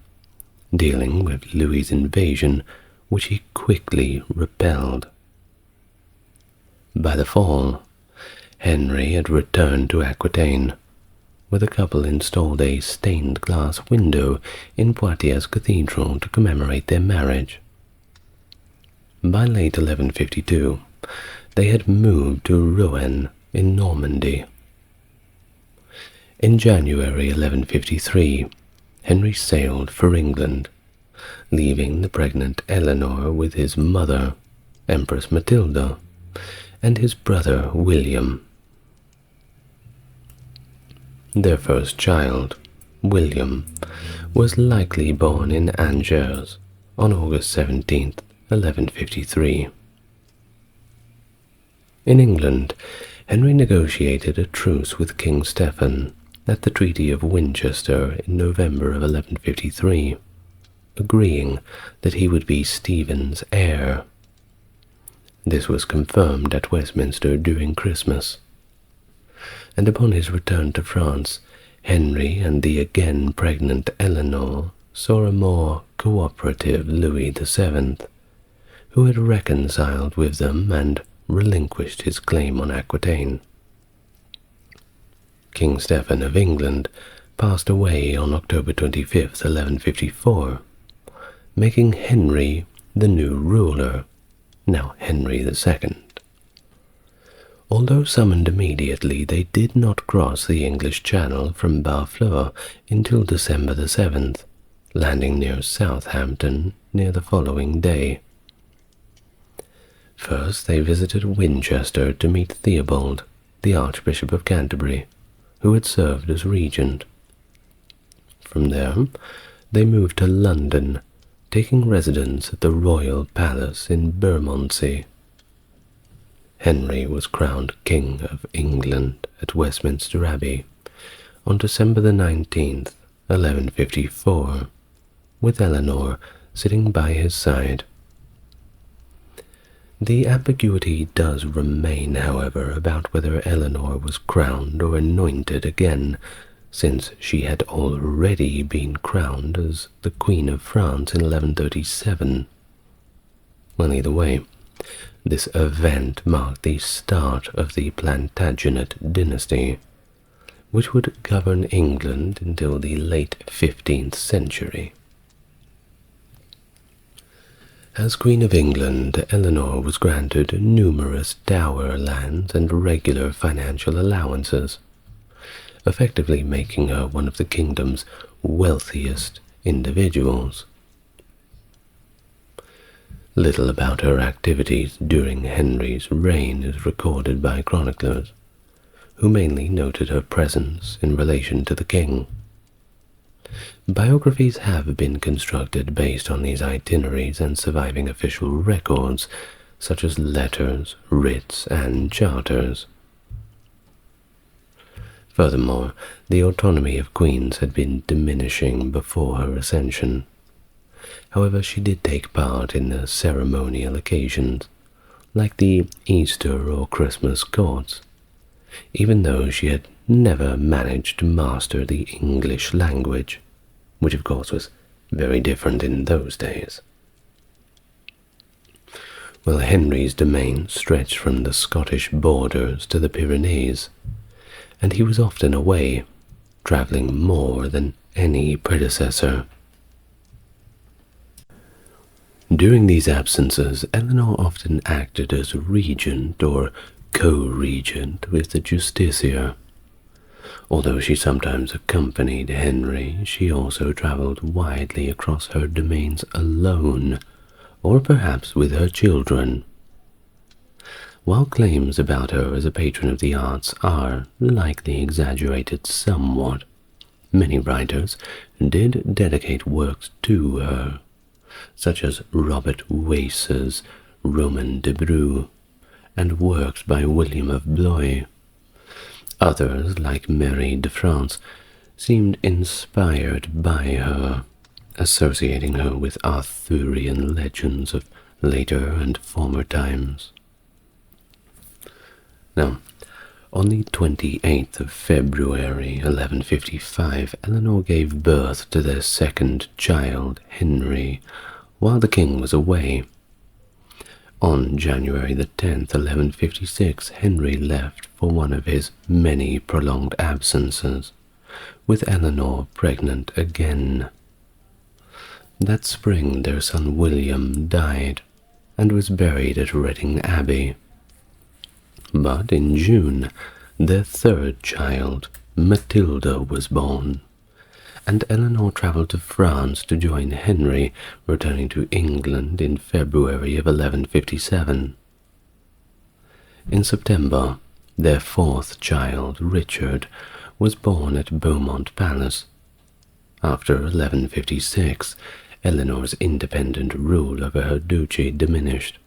dealing with Louis's invasion, which he quickly repelled. By the fall, Henry had returned to Aquitaine, where the couple installed a stained-glass window in Poitiers Cathedral to commemorate their marriage. By late 1152, they had moved to Rouen in Normandy. In January 1153, Henry sailed for England, leaving the pregnant Eleanor with his mother, Empress Matilda, and his brother William. Their first child, William, was likely born in Angers on August 17, 1153. In England, Henry negotiated a truce with King Stephen at the Treaty of Winchester in November of 1153, agreeing that he would be Stephen's heir. This was confirmed at Westminster during Christmas, and upon his return to France, Henry and the again pregnant Eleanor saw a more cooperative Louis VII, who had reconciled with them and relinquished his claim on Aquitaine. King Stephen of England passed away on October 25, 1154, making Henry the new ruler, now Henry II. Although summoned immediately, they did not cross the English Channel from Barfleur until December the 7th, landing near Southampton near the following day. First, they visited Winchester to meet Theobald, the Archbishop of Canterbury, who had served as regent. From there, they moved to London, taking residence at the Royal Palace in Bermondsey. Henry was crowned King of England at Westminster Abbey on December the 19th, 1154, with Eleanor sitting by his side. The ambiguity does remain, however, about whether Eleanor was crowned or anointed again, since she had already been crowned as the Queen of France in 1137. Well, either way, this event marked the start of the Plantagenet dynasty, which would govern England until the late 15th century. As Queen of England, Eleanor was granted numerous dower lands and regular financial allowances, effectively making her one of the kingdom's wealthiest individuals. Little about her activities during Henry's reign is recorded by chroniclers, who mainly noted her presence in relation to the king. Biographies have been constructed based on these itineraries and surviving official records, such as letters, writs, and charters. Furthermore, the autonomy of queens had been diminishing before her ascension. However, she did take part in the ceremonial occasions, like the Easter or Christmas courts, even though she had never managed to master the English language, which of course was very different in those days. Well, Henry's domain stretched from the Scottish borders to the Pyrenees, and he was often away, travelling more than any predecessor. During these absences, Eleanor often acted as regent or co-regent with the justiciar. Although she sometimes accompanied Henry, she also travelled widely across her domains alone, or perhaps with her children. While claims about her as a patron of the arts are likely exaggerated somewhat, many writers did dedicate works to her, such as Robert Wace's Roman de Bru, and works by William of Blois. Others, like Mary de France, seemed inspired by her, associating her with Arthurian legends of later and former times. Now, on the 28th of February 1155, Eleanor gave birth to their second child, Henry, while the king was away. On January the 10th, 1156, Henry left for one of his many prolonged absences, with Eleanor pregnant again. That spring their son William died, and was buried at Reading Abbey. But in June, their third child, Matilda, was born, and Eleanor travelled to France to join Henry, returning to England in February of 1157. In September, their fourth child, Richard, was born at Beaumont Palace. After 1156, Eleanor's independent rule over her duchy diminished,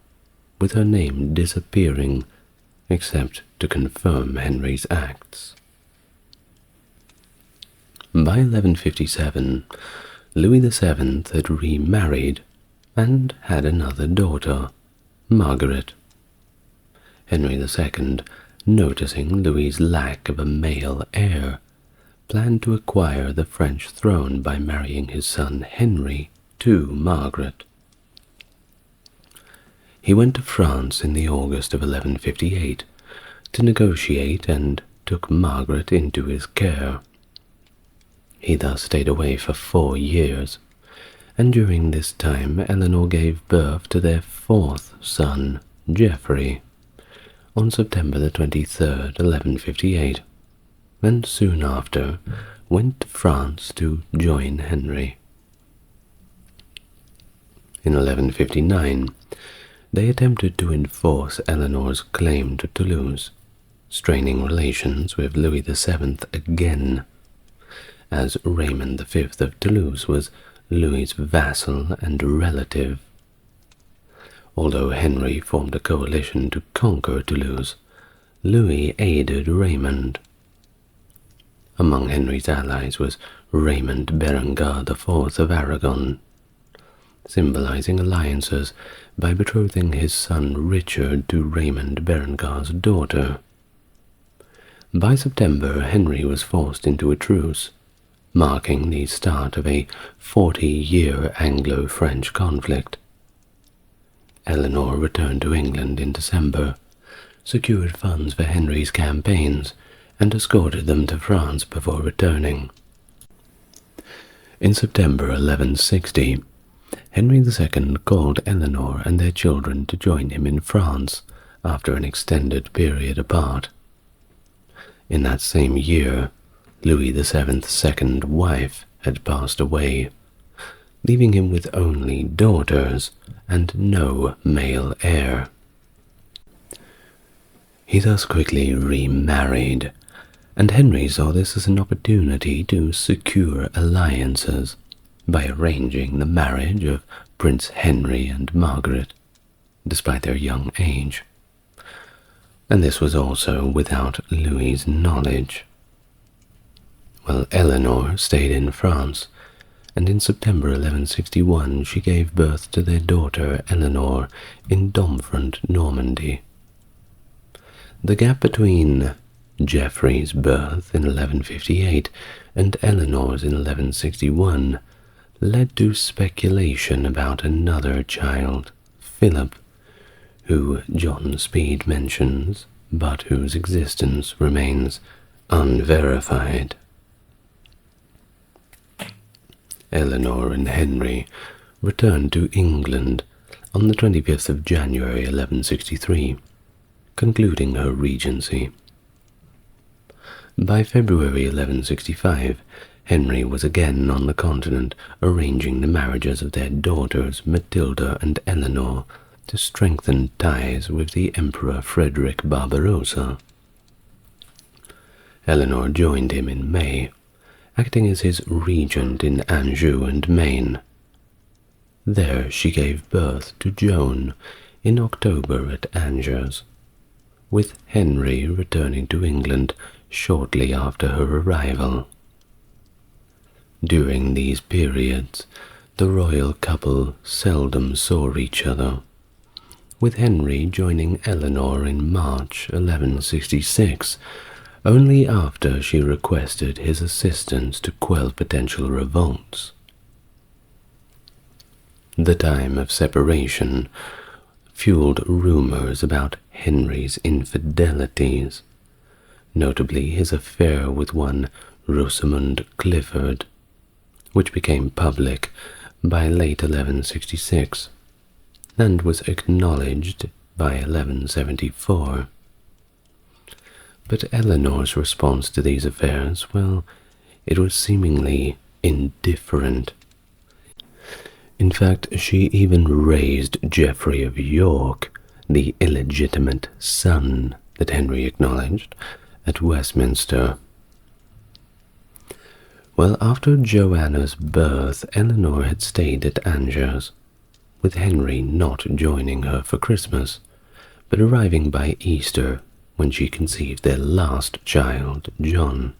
with her name disappearing, except to confirm Henry's acts. By 1157, Louis VII had remarried and had another daughter, Margaret. Henry II, noticing Louis's lack of a male heir, planned to acquire the French throne by marrying his son Henry to Margaret. He went to France in the August of 1158 to negotiate and took Margaret into his care. He thus stayed away for 4 years, and during this time Eleanor gave birth to their fourth son, Geoffrey, on September the 23rd, 1158, and soon after went to France to join Henry. In 1159, they attempted to enforce Eleanor's claim to Toulouse, straining relations with Louis VII again, as Raymond V of Toulouse was Louis's vassal and relative. Although Henry formed a coalition to conquer Toulouse, Louis aided Raymond. Among Henry's allies was Raymond Berengar IV of Aragon, symbolizing alliances by betrothing his son Richard to Raymond Berengar's daughter. By September, Henry was forced into a truce, marking the start of a 40-year Anglo-French conflict. Eleanor returned to England in December, secured funds for Henry's campaigns, and escorted them to France before returning. In September 1160, Henry II called Eleanor and their children to join him in France after an extended period apart. In that same year, Louis VII's second wife had passed away, leaving him with only daughters, and no male heir. He thus quickly remarried, and Henry saw this as an opportunity to secure alliances by arranging the marriage of Prince Henry and Margaret, despite their young age. And this was also without Louis's knowledge. Well, Eleanor stayed in France, and in September 1161 she gave birth to their daughter Eleanor in Domfront, Normandy. The gap between Geoffrey's birth in 1158 and Eleanor's in 1161 led to speculation about another child, Philip, who John Speed mentions, but whose existence remains unverified. Eleanor and Henry returned to England on the 25th of January 1163, concluding her regency. By February 1165, Henry was again on the continent arranging the marriages of their daughters Matilda and Eleanor to strengthen ties with the Emperor Frederick Barbarossa. Eleanor joined him in May, acting as his regent in Anjou and Maine. There she gave birth to Joan in October at Angers, with Henry returning to England shortly after her arrival. During these periods, the royal couple seldom saw each other, with Henry joining Eleanor in March 1166, only after she requested his assistance to quell potential revolts. The time of separation fueled rumors about Henry's infidelities, notably his affair with one Rosamund Clifford, which became public by late 1166 and was acknowledged by 1174. But Eleanor's response to these affairs, well, it was seemingly indifferent. In fact, she even raised Geoffrey of York, the illegitimate son that Henry acknowledged, at Westminster. Well, after Joanna's birth, Eleanor had stayed at Angers, with Henry not joining her for Christmas, but arriving by Easter when she conceived their last child, John.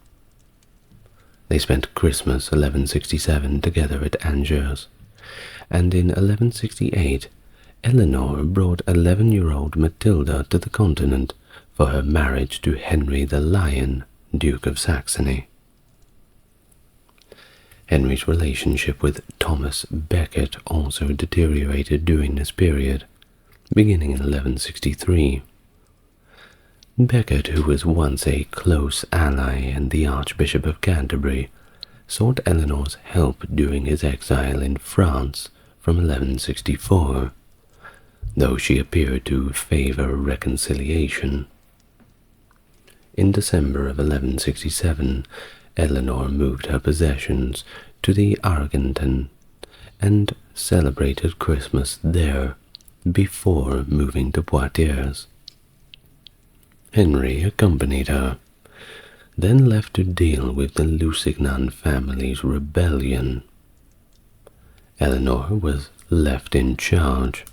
They spent Christmas 1167 together at Angers, and in 1168 Eleanor brought 11-year-old Matilda to the continent for her marriage to Henry the Lion, Duke of Saxony. Henry's relationship with Thomas Becket also deteriorated during this period, beginning in 1163. Becket, who was once a close ally and the Archbishop of Canterbury, sought Eleanor's help during his exile in France from 1164, though she appeared to favor reconciliation. In December of 1167, Eleanor moved her possessions to the Argentan and celebrated Christmas there before moving to Poitiers. Henry accompanied her, then left to deal with the Lusignan family's rebellion. Eleanor was left in charge,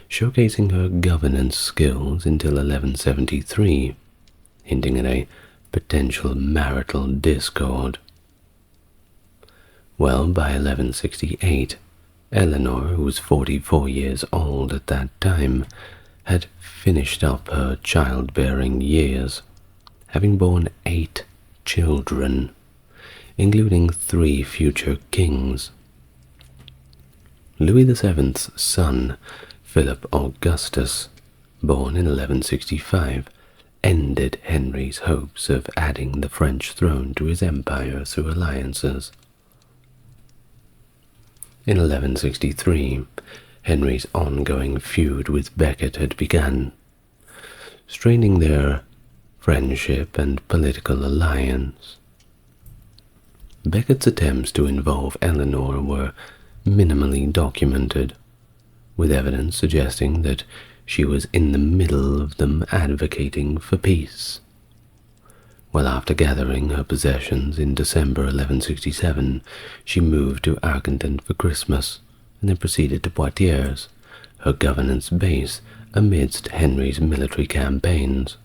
showcasing her governance skills until 1173, hinting at a potential marital discord. Well, by 1168, Eleanor, who was 44 years old at that time, had finished up her childbearing years, having borne 8 children, including 3 future kings. Louis VII's son, Philip Augustus, born in 1165, ended Henry's hopes of adding the French throne to his empire through alliances. In 1163, Henry's ongoing feud with Becket had begun, straining their friendship and political alliance. Becket's attempts to involve Eleanor were minimally documented, with evidence suggesting that she was in the middle of them advocating for peace. Well, after gathering her possessions in December 1167, she moved to Aquitaine for Christmas, and then proceeded to Poitiers, her governance base amidst Henry's military campaigns.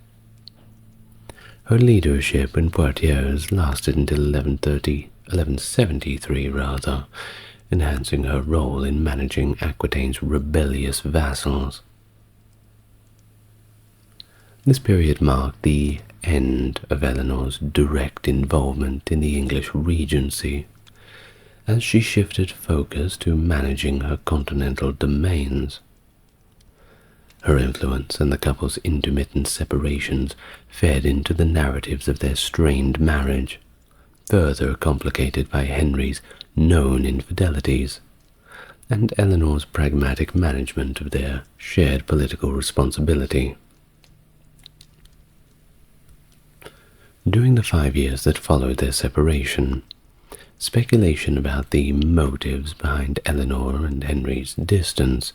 Her leadership in Poitiers lasted until 1173 rather, enhancing her role in managing Aquitaine's rebellious vassals. This period marked the end of Eleanor's direct involvement in the English regency, as she shifted focus to managing her continental domains. Her influence and the couple's intermittent separations fed into the narratives of their strained marriage, further complicated by Henry's known infidelities, and Eleanor's pragmatic management of their shared political responsibility. During the 5 years that followed their separation, speculation about the motives behind Eleanor and Henry's distance,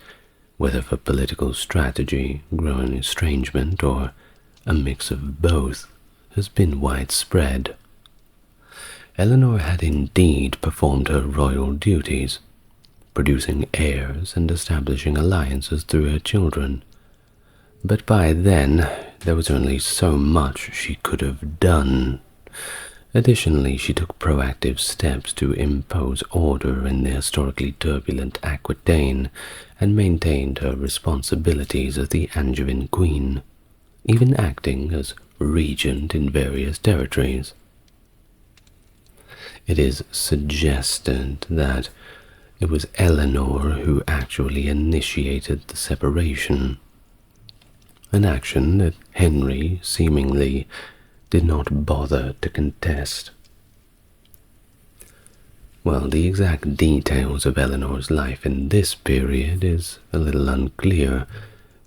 whether for political strategy, growing estrangement, or a mix of both, has been widespread. Eleanor had indeed performed her royal duties, producing heirs and establishing alliances through her children, but by then there was only so much she could have done. Additionally, she took proactive steps to impose order in the historically turbulent Aquitaine and maintained her responsibilities as the Angevin queen, even acting as regent in various territories. It is suggested that it was Eleanor who actually initiated the separation, an action that Henry seemingly did not bother to contest. Well, the exact details of Eleanor's life in this period is a little unclear,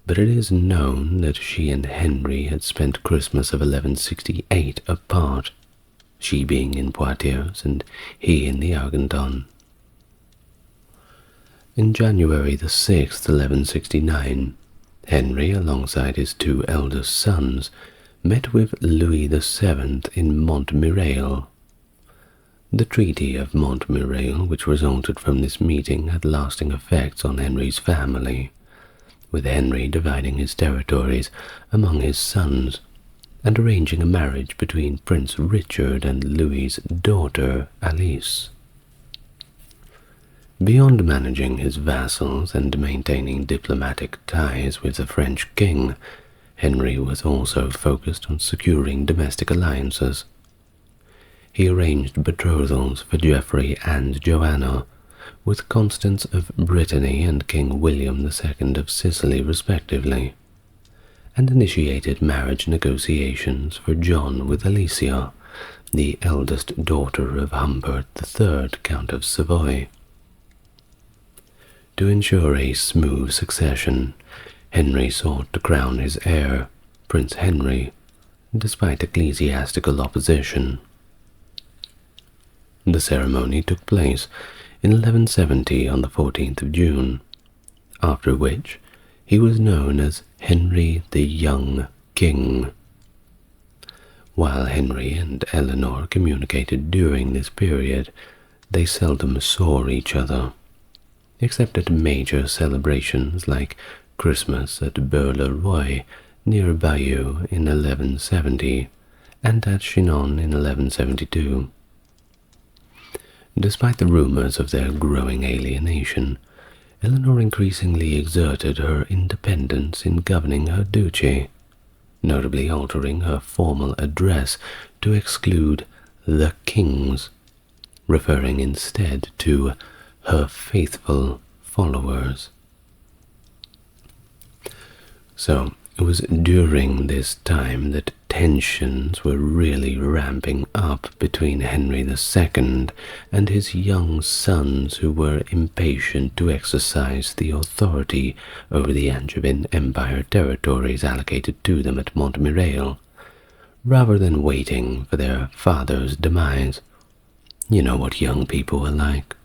but it is known that she and Henry had spent Christmas of 1168 apart, she being in Poitiers and he in the Argenton. In January the 6th, 1169, Henry, alongside his 2 eldest sons, met with Louis VII in Montmirail. The Treaty of Montmirail, which resulted from this meeting, had lasting effects on Henry's family, with Henry dividing his territories among his sons and arranging a marriage between Prince Richard and Louis's daughter Alice. Beyond managing his vassals and maintaining diplomatic ties with the French king, Henry was also focused on securing domestic alliances. He arranged betrothals for Geoffrey and Joanna, with Constance of Brittany and King William II of Sicily respectively, and initiated marriage negotiations for John with Alicia, the eldest daughter of Humbert III, Count of Savoy. To ensure a smooth succession, Henry sought to crown his heir, Prince Henry, despite ecclesiastical opposition. The ceremony took place in 1170 on the 14th of June, after which he was known as Henry the Young King. While Henry and Eleanor communicated during this period, they seldom saw each other, except at major celebrations like Christmas at Beau-le-Roi near Bayeux in 1170 and at Chinon in 1172. Despite the rumors of their growing alienation, Eleanor increasingly exerted her independence in governing her duchy, notably altering her formal address to exclude the kings, referring instead to her faithful followers. So it was during this time that tensions were really ramping up between Henry II and his young sons, who were impatient to exercise the authority over the Angevin Empire territories allocated to them at Montmirail, rather than waiting for their father's demise. You know what young people are like.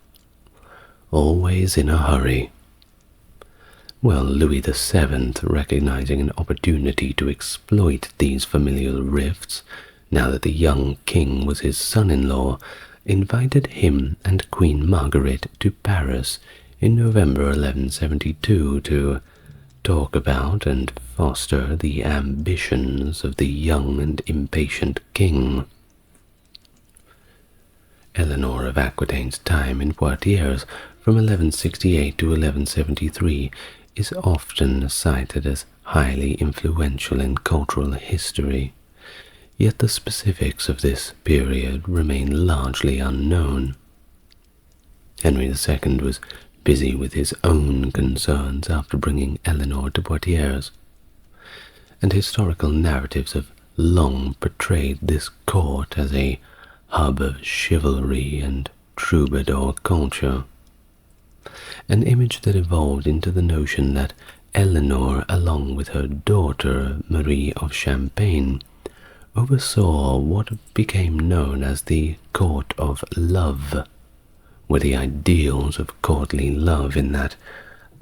Always in a hurry. Well, Louis VII, recognizing an opportunity to exploit these familial rifts, now that the young king was his son-in-law, invited him and Queen Margaret to Paris in November 1172 to talk about and foster the ambitions of the young and impatient king. Eleanor of Aquitaine's time in Poitiers from 1168 to 1173 is often cited as highly influential in cultural history, yet the specifics of this period remain largely unknown. Henry II was busy with his own concerns after bringing Eleanor to Poitiers, and historical narratives have long portrayed this court as a hub of chivalry and troubadour culture, an image that evolved into the notion that Eleanor, along with her daughter Marie of Champagne, oversaw what became known as the Court of Love, where the ideals of courtly love in that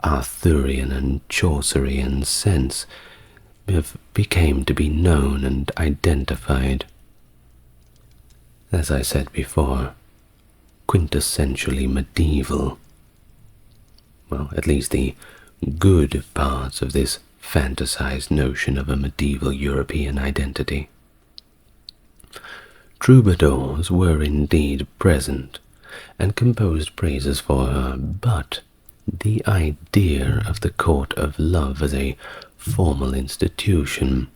Arthurian and Chaucerian sense became to be known and identified. As I said before, quintessentially medieval. Well, at least the good parts of this fantasized notion of a medieval European identity. Troubadours were indeed present and composed praises for her, but the idea of the Court of Love as a formal institution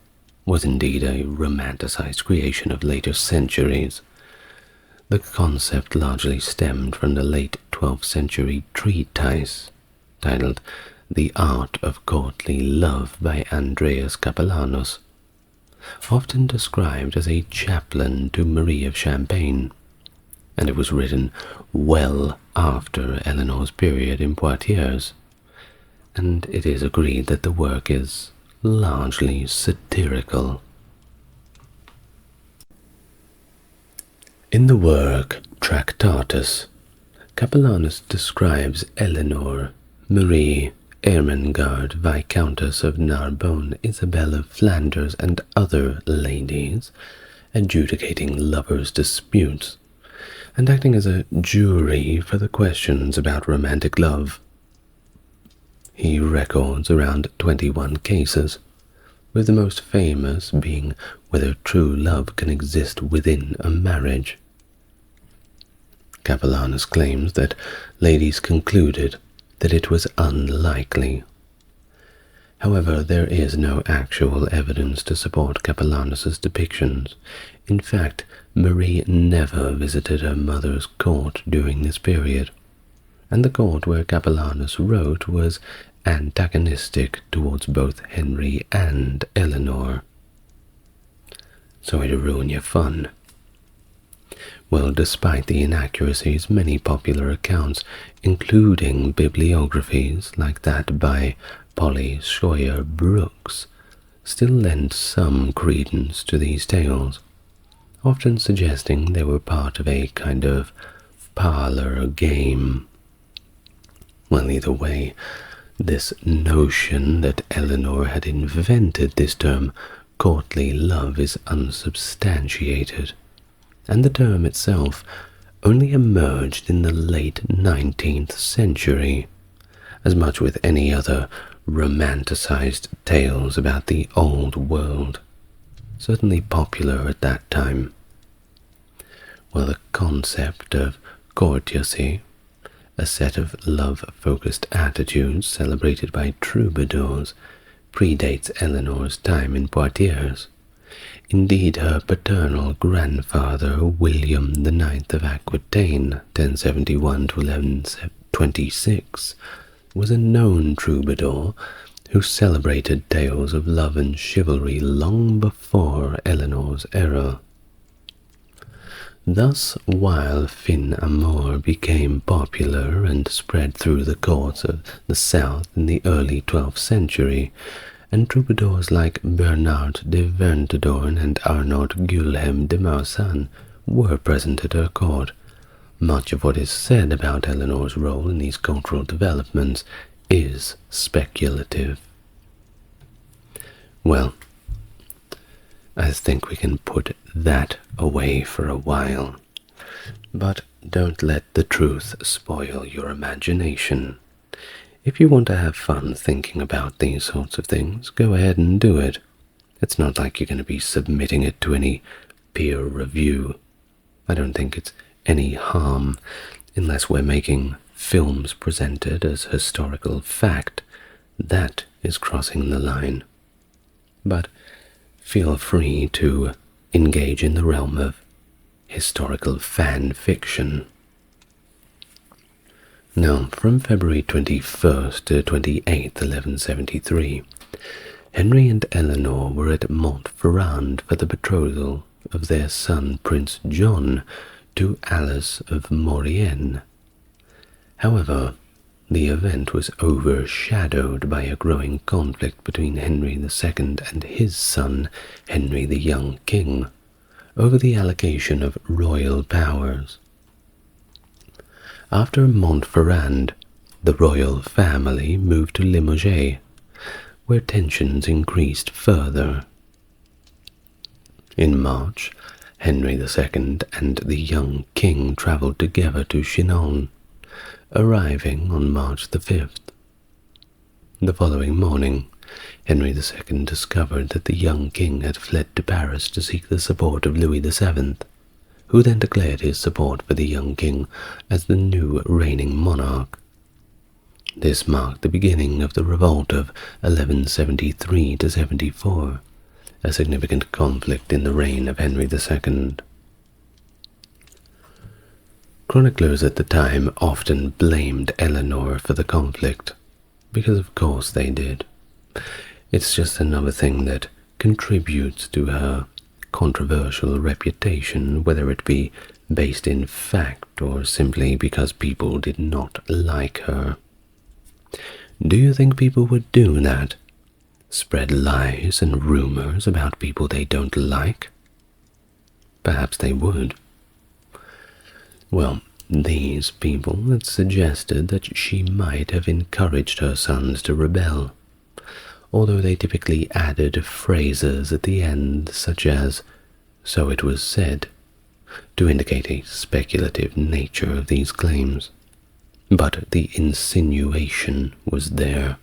was indeed a romanticized creation of later centuries. The concept largely stemmed from the late 12th century treatise titled The Art of Courtly Love by Andreas Capellanus, often described as a chaplain to Marie of Champagne, and it was written well after Eleanor's period in Poitiers, and it is agreed that the work is largely satirical. In the work Tractatus, Capellanus describes Eleanor, Marie, Ermengarde, Viscountess of Narbonne, Isabel of Flanders, and other ladies, adjudicating lovers' disputes, and acting as a jury for the questions about romantic love. He records around 21 cases, with the most famous being whether true love can exist within a marriage. Capellanus claims that ladies concluded that it was unlikely. However, there is no actual evidence to support Capellanus's depictions. In fact, Marie never visited her mother's court during this period, and the court where Capellanus wrote was antagonistic towards both Henry and Eleanor. Sorry to ruin your fun. Well, despite the inaccuracies, many popular accounts, including bibliographies like that by Polly Scheuer Brooks, still lend some credence to these tales, often suggesting they were part of a kind of parlor game. Well, either way, this notion that Eleanor had invented this term courtly love is unsubstantiated, and the term itself only emerged in the late 19th century, as much with any other romanticized tales about the old world, certainly popular at that time. Well, the concept of courtesy, a set of love-focused attitudes celebrated by troubadours, predates Eleanor's time in Poitiers. Indeed, her paternal grandfather, William IX of Aquitaine, 1071 to 1126, was a known troubadour who celebrated tales of love and chivalry long before Eleanor's era. Thus, while fin amour became popular and spread through the courts of the south in the early 12th century, and troubadours like Bernard de Ventadorn and Arnaud Guilhem de Marsan were present at her court, much of what is said about Eleanor's role in these cultural developments is speculative. Well, I think we can put that away for a while. But don't let the truth spoil your imagination. If you want to have fun thinking about these sorts of things, go ahead and do it. It's not like you're going to be submitting it to any peer review. I don't think it's any harm, unless we're making films presented as historical fact. That is crossing the line. But feel free to engage in the realm of historical fan fiction. Now, from February 21st to 28th, 1173, Henry and Eleanor were at Montferrand for the betrothal of their son Prince John to Alice of Maurienne. However, the event was overshadowed by a growing conflict between Henry II and his son, Henry the Young King, over the allocation of royal powers. After Montferrand, the royal family moved to Limoges, where tensions increased further. In March, Henry II and the young king travelled together to Chinon, arriving on March the 5th. The following morning, Henry II discovered that the young king had fled to Paris to seek the support of Louis VII, who then declared his support for the young king as the new reigning monarch. This marked the beginning of the revolt of 1173–74, a significant conflict in the reign of Henry II. Chroniclers at the time often blamed Eleanor for the conflict, because of course they did. It's just another thing that contributes to her controversial reputation, whether it be based in fact or simply because people did not like her. Do you think people would do that? Spread lies and rumors about people they don't like? Perhaps they would. Well, these people had suggested that she might have encouraged her sons to rebel, although they typically added phrases at the end such as, "so it was said," to indicate a speculative nature of these claims. But the insinuation was there.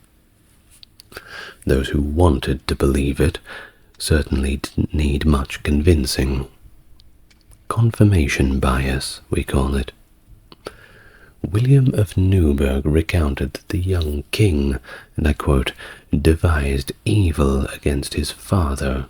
Those who wanted to believe it certainly didn't need much convincing. Confirmation bias, we call it. William of Newburgh recounted that the young king, and I quote, devised evil against his father,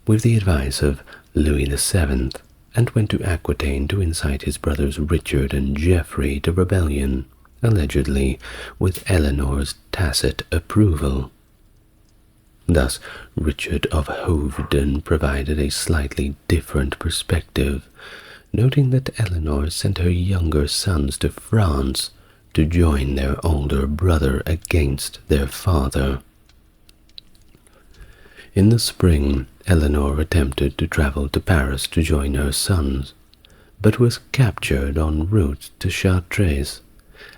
with the advice of Louis VII, and went to Aquitaine to incite his brothers Richard and Geoffrey to rebellion, allegedly with Eleanor's tacit approval. Thus, Richard of Hoveden provided a slightly different perspective, noting that Eleanor sent her younger sons to France to join their older brother against their father. In the spring, Eleanor attempted to travel to Paris to join her sons, but was captured en route to Chartres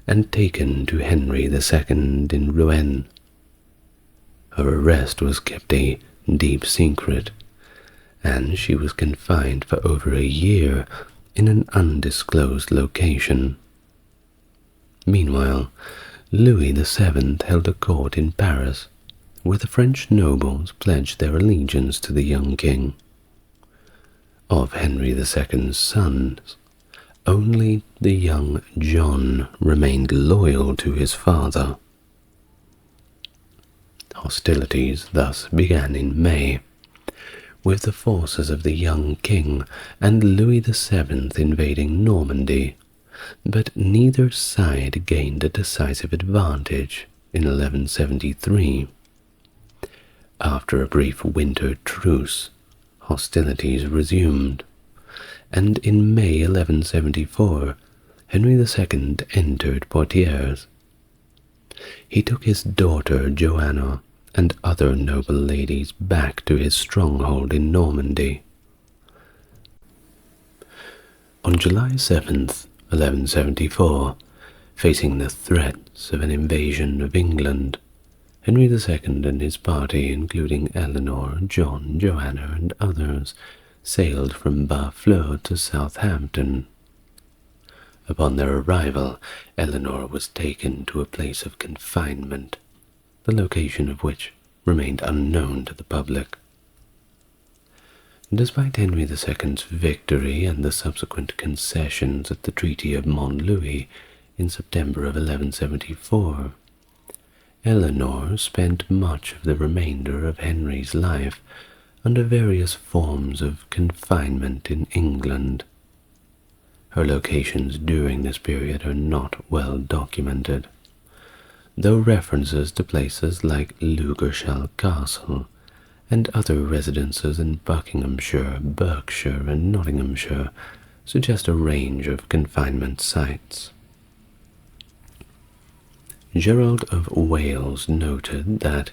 and taken to Henry II in Rouen. Her arrest was kept a deep secret, and she was confined for over a year in an undisclosed location. Meanwhile, Louis VII held a court in Paris, where the French nobles pledged their allegiance to the young king. Of Henry II's sons, only the young John remained loyal to his father. Hostilities thus began in May, with the forces of the young king and Louis VII invading Normandy, but neither side gained a decisive advantage in 1173. After a brief winter truce, hostilities resumed, and in May 1174, Henry II entered Poitiers. He took his daughter Joanna and other noble ladies back to his stronghold in Normandy. On July 7th, 1174, facing the threats chance of an invasion of England, Henry II and his party, including Eleanor, John, Joanna, and others, sailed from Barfleur to Southampton. Upon their arrival, Eleanor was taken to a place of confinement, the location of which remained unknown to the public. Despite Henry II's victory and the subsequent concessions at the Treaty of Montlouis in September of 1174, Eleanor spent much of the remainder of Henry's life under various forms of confinement in England. Her locations during this period are not well documented, though references to places like Ludgershall Castle and other residences in Buckinghamshire, Berkshire, and Nottinghamshire suggest a range of confinement sites. Gerald of Wales noted that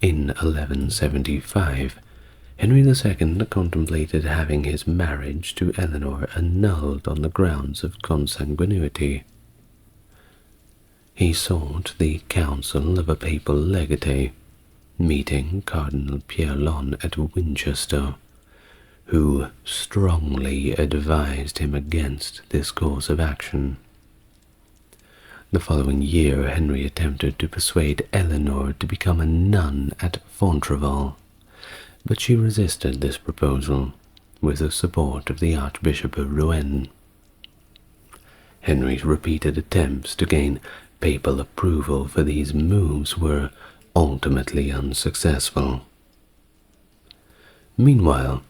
in 1175, Henry II contemplated having his marriage to Eleanor annulled on the grounds of consanguinity. He sought the counsel of a papal legate, meeting Cardinal Pierlon at Winchester, who strongly advised him against this course of action. The following year, Henry attempted to persuade Eleanor to become a nun at Fontreval, but she resisted this proposal with the support of the Archbishop of Rouen. Henry's repeated attempts to gain papal approval for these moves were ultimately unsuccessful. Meanwhile,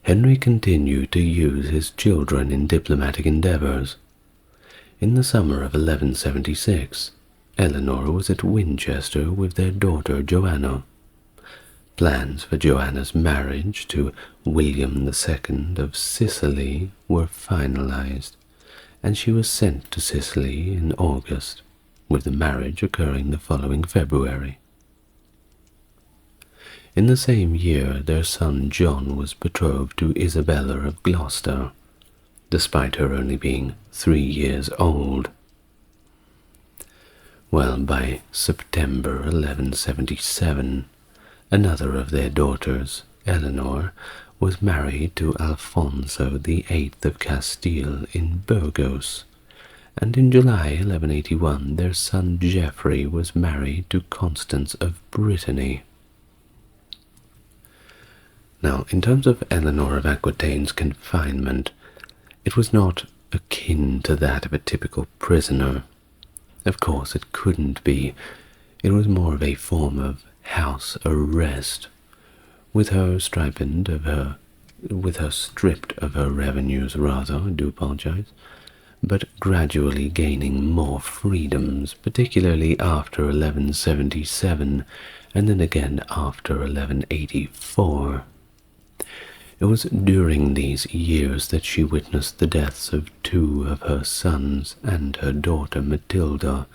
Henry continued to use his children in diplomatic endeavors. In the summer of 1176, Eleanor was at Winchester with their daughter Joanna. Plans for Joanna's marriage to William II of Sicily were finalized, and she was sent to Sicily in August, with the marriage occurring the following February. In the same year, their son John was betrothed to Isabella of Gloucester, despite her only being 3 years old. Well, by September 1177, another of their daughters, Eleanor, was married to Alfonso VIII of Castile in Burgos, and in July 1181 their son Geoffrey was married to Constance of Brittany. Now, in terms of Eleanor of Aquitaine's confinement, it was not akin to that of a typical prisoner. Of course, it couldn't be. It was more of a form of house arrest, with her stripped of her revenues, rather, I do apologize, but gradually gaining more freedoms, particularly after 1177, and then again after 1184. It was during these years that she witnessed the deaths of 2 of her sons and her daughter Matilda,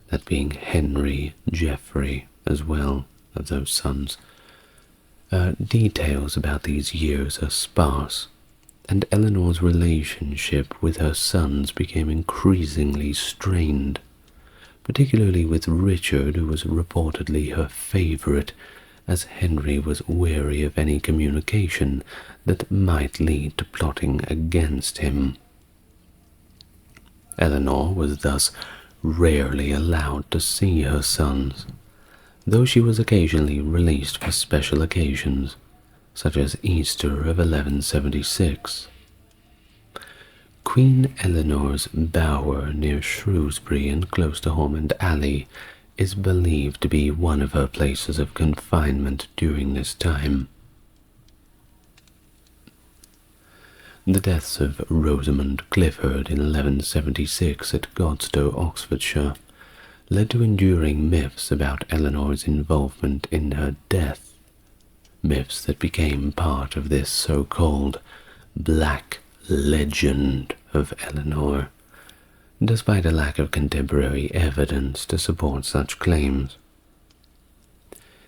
that being Henry, Geoffrey, as well as those sons. Details about these years are sparse, and Eleanor's relationship with her sons became increasingly strained, particularly with Richard, who was reportedly her favorite, as Henry was wary of any communication that might lead to plotting against him. Eleanor was thus rarely allowed to see her sons, though she was occasionally released for special occasions, such as Easter of 1176. Queen Eleanor's bower near Shrewsbury and close to Ormond Alley is believed to be one of her places of confinement during this time. The deaths of Rosamund Clifford in 1176 at Godstow, Oxfordshire, led to enduring myths about Eleanor's involvement in her death, myths that became part of this so-called Black Legend of Eleanor, despite a lack of contemporary evidence to support such claims.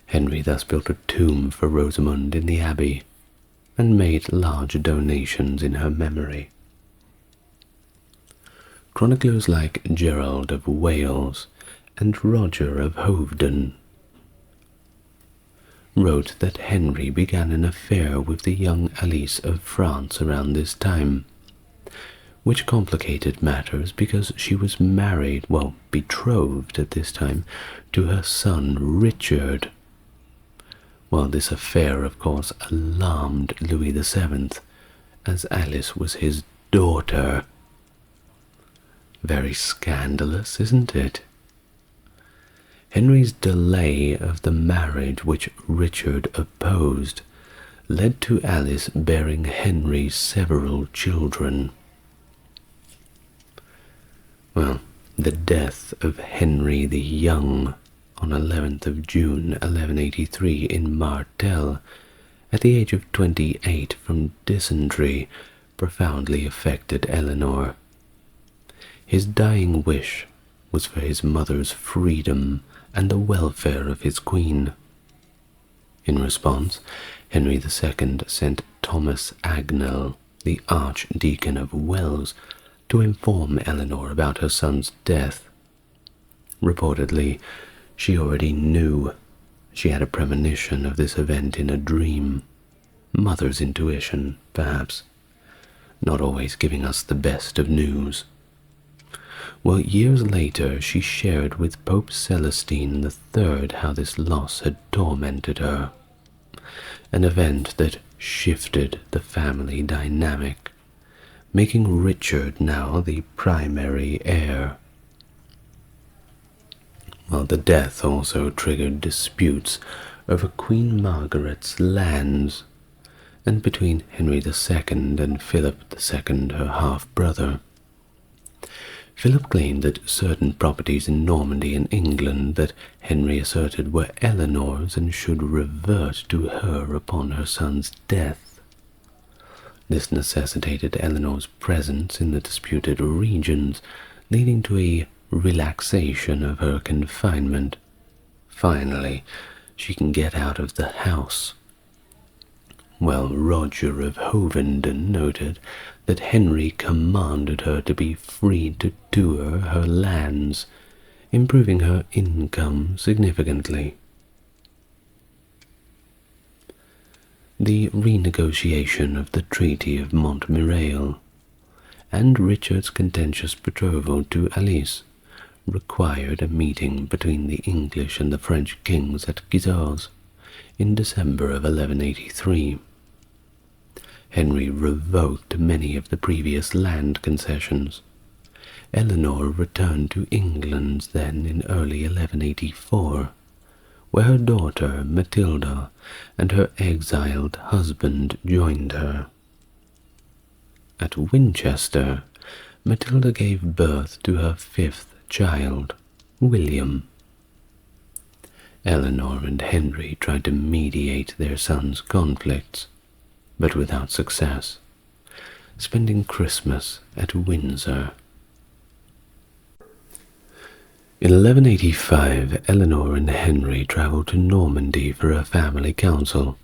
Henry thus built a tomb for Rosamund in the abbey, and made large donations in her memory. Chroniclers like Gerald of Wales and Roger of Hoveden wrote that Henry began an affair with the young Alice of France around this time, which complicated matters because she was married, well, betrothed at this time, to her son Richard. Well, this affair, of course, alarmed Louis VII, as Alice was his daughter. Very scandalous, isn't it? Henry's delay of the marriage, which Richard opposed, led to Alice bearing Henry several children. Well, the death of Henry the Young on 11th of June 1183 in Martel, at the age of 28 from dysentery, profoundly affected Eleanor. His dying wish was for his mother's freedom and the welfare of his queen. In response, Henry II sent Thomas Agnell, the Archdeacon of Wells, to inform Eleanor about her son's death. Reportedly, she already knew. She had a premonition of this event in a dream. Mother's intuition, perhaps. Not always giving us the best of news. Well, years later, she shared with Pope Celestine III how this loss had tormented her. An event that shifted the family dynamic, making Richard now the primary heir. Well, the death also triggered disputes over Queen Margaret's lands, and between Henry II and Philip II, her half-brother. Philip claimed that certain properties in Normandy and England that Henry asserted were Eleanor's and should revert to her upon her son's death. This necessitated Eleanor's presence in the disputed regions, leading to a relaxation of her confinement. Finally, she can get out of the house. Well, Roger of Hoveden noted that Henry commanded her to be free to tour her lands, improving her income significantly. The renegotiation of the Treaty of Montmirail and Richard's contentious betrothal to Alice required a meeting between the English and the French kings at Gisors in December of 1183. Henry revoked many of the previous land concessions. Eleanor returned to England then in early 1184, where her daughter Matilda and her exiled husband joined her. At Winchester, Matilda gave birth to her fifth child, William. Eleanor and Henry tried to mediate their sons' conflicts, but without success, spending Christmas at Windsor. In 1185, Eleanor and Henry travelled to Normandy for a family council,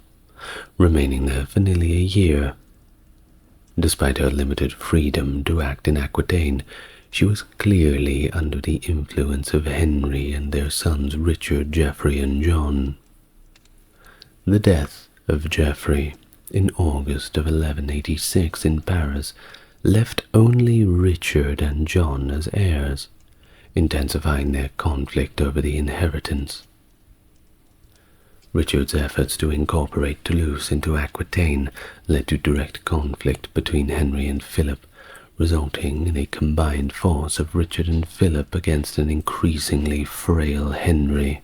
remaining there for nearly a year. Despite her limited freedom to act in Aquitaine, she was clearly under the influence of Henry and their sons Richard, Geoffrey, and John. The death of Geoffrey in August of 1186 in Paris left only Richard and John as heirs, intensifying their conflict over the inheritance. Richard's efforts to incorporate Toulouse into Aquitaine led to direct conflict between Henry and Philip, resulting in a combined force of Richard and Philip against an increasingly frail Henry.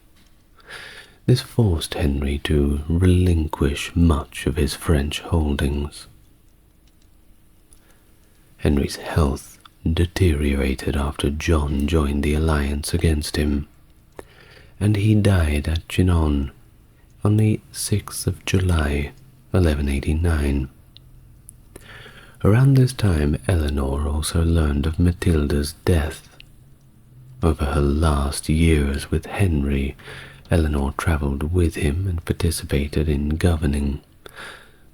This forced Henry to relinquish much of his French holdings. Henry's health deteriorated after John joined the alliance against him, and he died at Chinon on the 6th of July, 1189. Around this time, Eleanor also learned of Matilda's death. Over her last years with Henry, Eleanor travelled with him and participated in governing,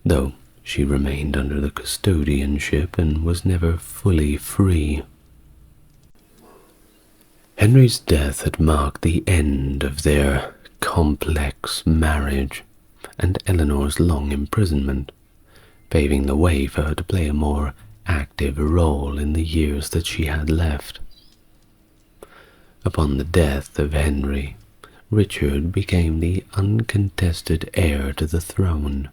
though she remained under the custodianship and was never fully free. Henry's death had marked the end of their complex marriage and Eleanor's long imprisonment, paving the way for her to play a more active role in the years that she had left. Upon the death of Henry, Richard became the uncontested heir to the throne.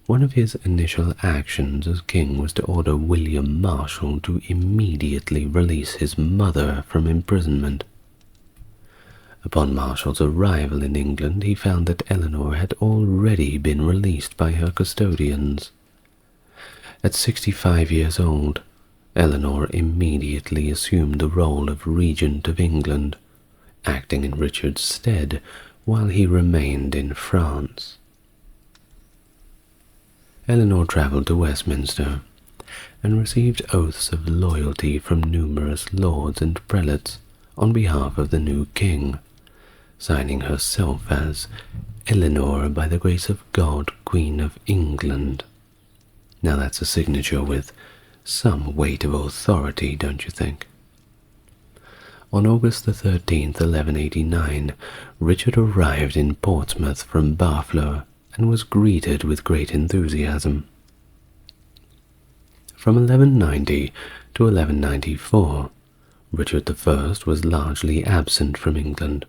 One of his initial actions as king was to order William Marshal to immediately release his mother from imprisonment. Upon Marshal's arrival in England, he found that Eleanor had already been released by her custodians. At 65 years old, Eleanor immediately assumed the role of Regent of England, acting in Richard's stead while he remained in France. Eleanor travelled to Westminster and received oaths of loyalty from numerous lords and prelates on behalf of the new king, signing herself as Eleanor by the grace of God, Queen of England. Now that's a signature with some weight of authority, don't you think? On August the 13th, 1189, Richard arrived in Portsmouth from Barfleur and was greeted with great enthusiasm. From 1190 to 1194, Richard I was largely absent from England,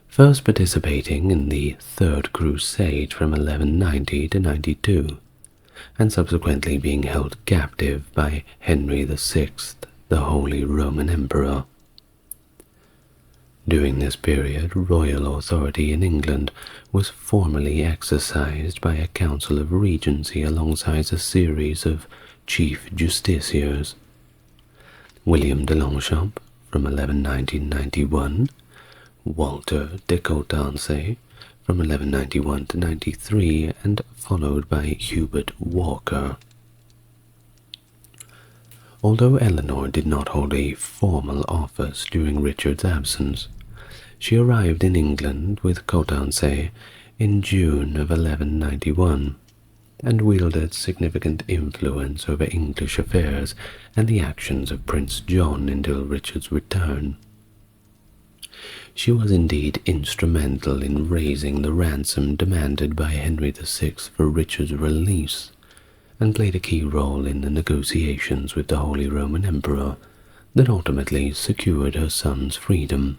first participating in the Third Crusade from 1190 to 92, and subsequently being held captive by Henry VI, the Holy Roman Emperor. During this period, royal authority in England was formally exercised by a council of regency alongside a series of chief justiciars. William de Longchamp from 1190-91, Walter de Coutances from 1191 to 93, and followed by Hubert Walker. Although Eleanor did not hold a formal office during Richard's absence, she arrived in England with Coutances in June of 1191, and wielded significant influence over English affairs and the actions of Prince John until Richard's return. She was indeed instrumental in raising the ransom demanded by Henry VI for Richard's release, and played a key role in the negotiations with the Holy Roman Emperor that ultimately secured her son's freedom.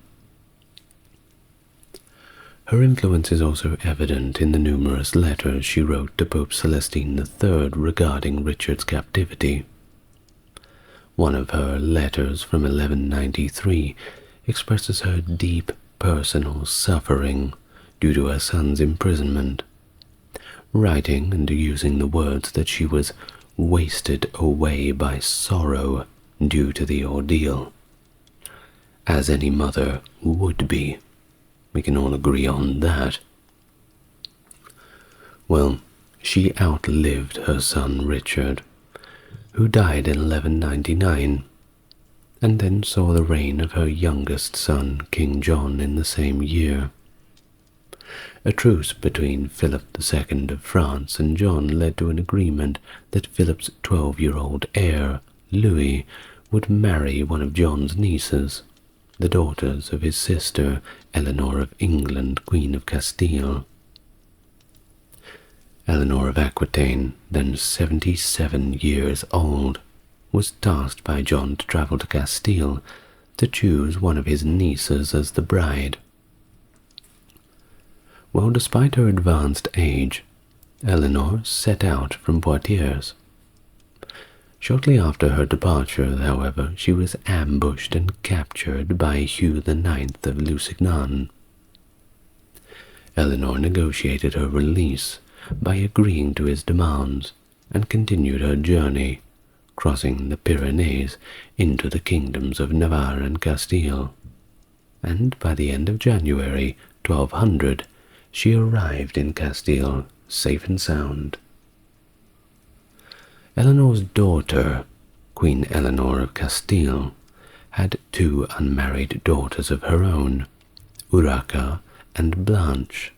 Her influence is also evident in the numerous letters she wrote to Pope Celestine III regarding Richard's captivity. One of her letters from 1193 expresses her deep personal suffering due to her son's imprisonment, writing and using the words that she was wasted away by sorrow due to the ordeal, as any mother would be. We can all agree on that. Well, she outlived her son Richard, who died in 1199, and then saw the reign of her youngest son, King John, in the same year. A truce between Philip II of France and John led to an agreement that Philip's 12-year-old heir, Louis, would marry one of John's nieces, the daughters of his sister, Eleanor of England, Queen of Castile. Eleanor of Aquitaine, then 77 years old, was tasked by John to travel to Castile to choose one of his nieces as the bride. Well, despite her advanced age, Eleanor set out from Poitiers. Shortly after her departure, however, she was ambushed and captured by Hugh IX of Lusignan. Eleanor negotiated her release by agreeing to his demands and continued her journey, crossing the Pyrenees into the kingdoms of Navarre and Castile, and by the end of January 1200 she arrived in Castile safe and sound. Eleanor's daughter, Queen Eleanor of Castile, had two unmarried daughters of her own, Urraca and Blanche.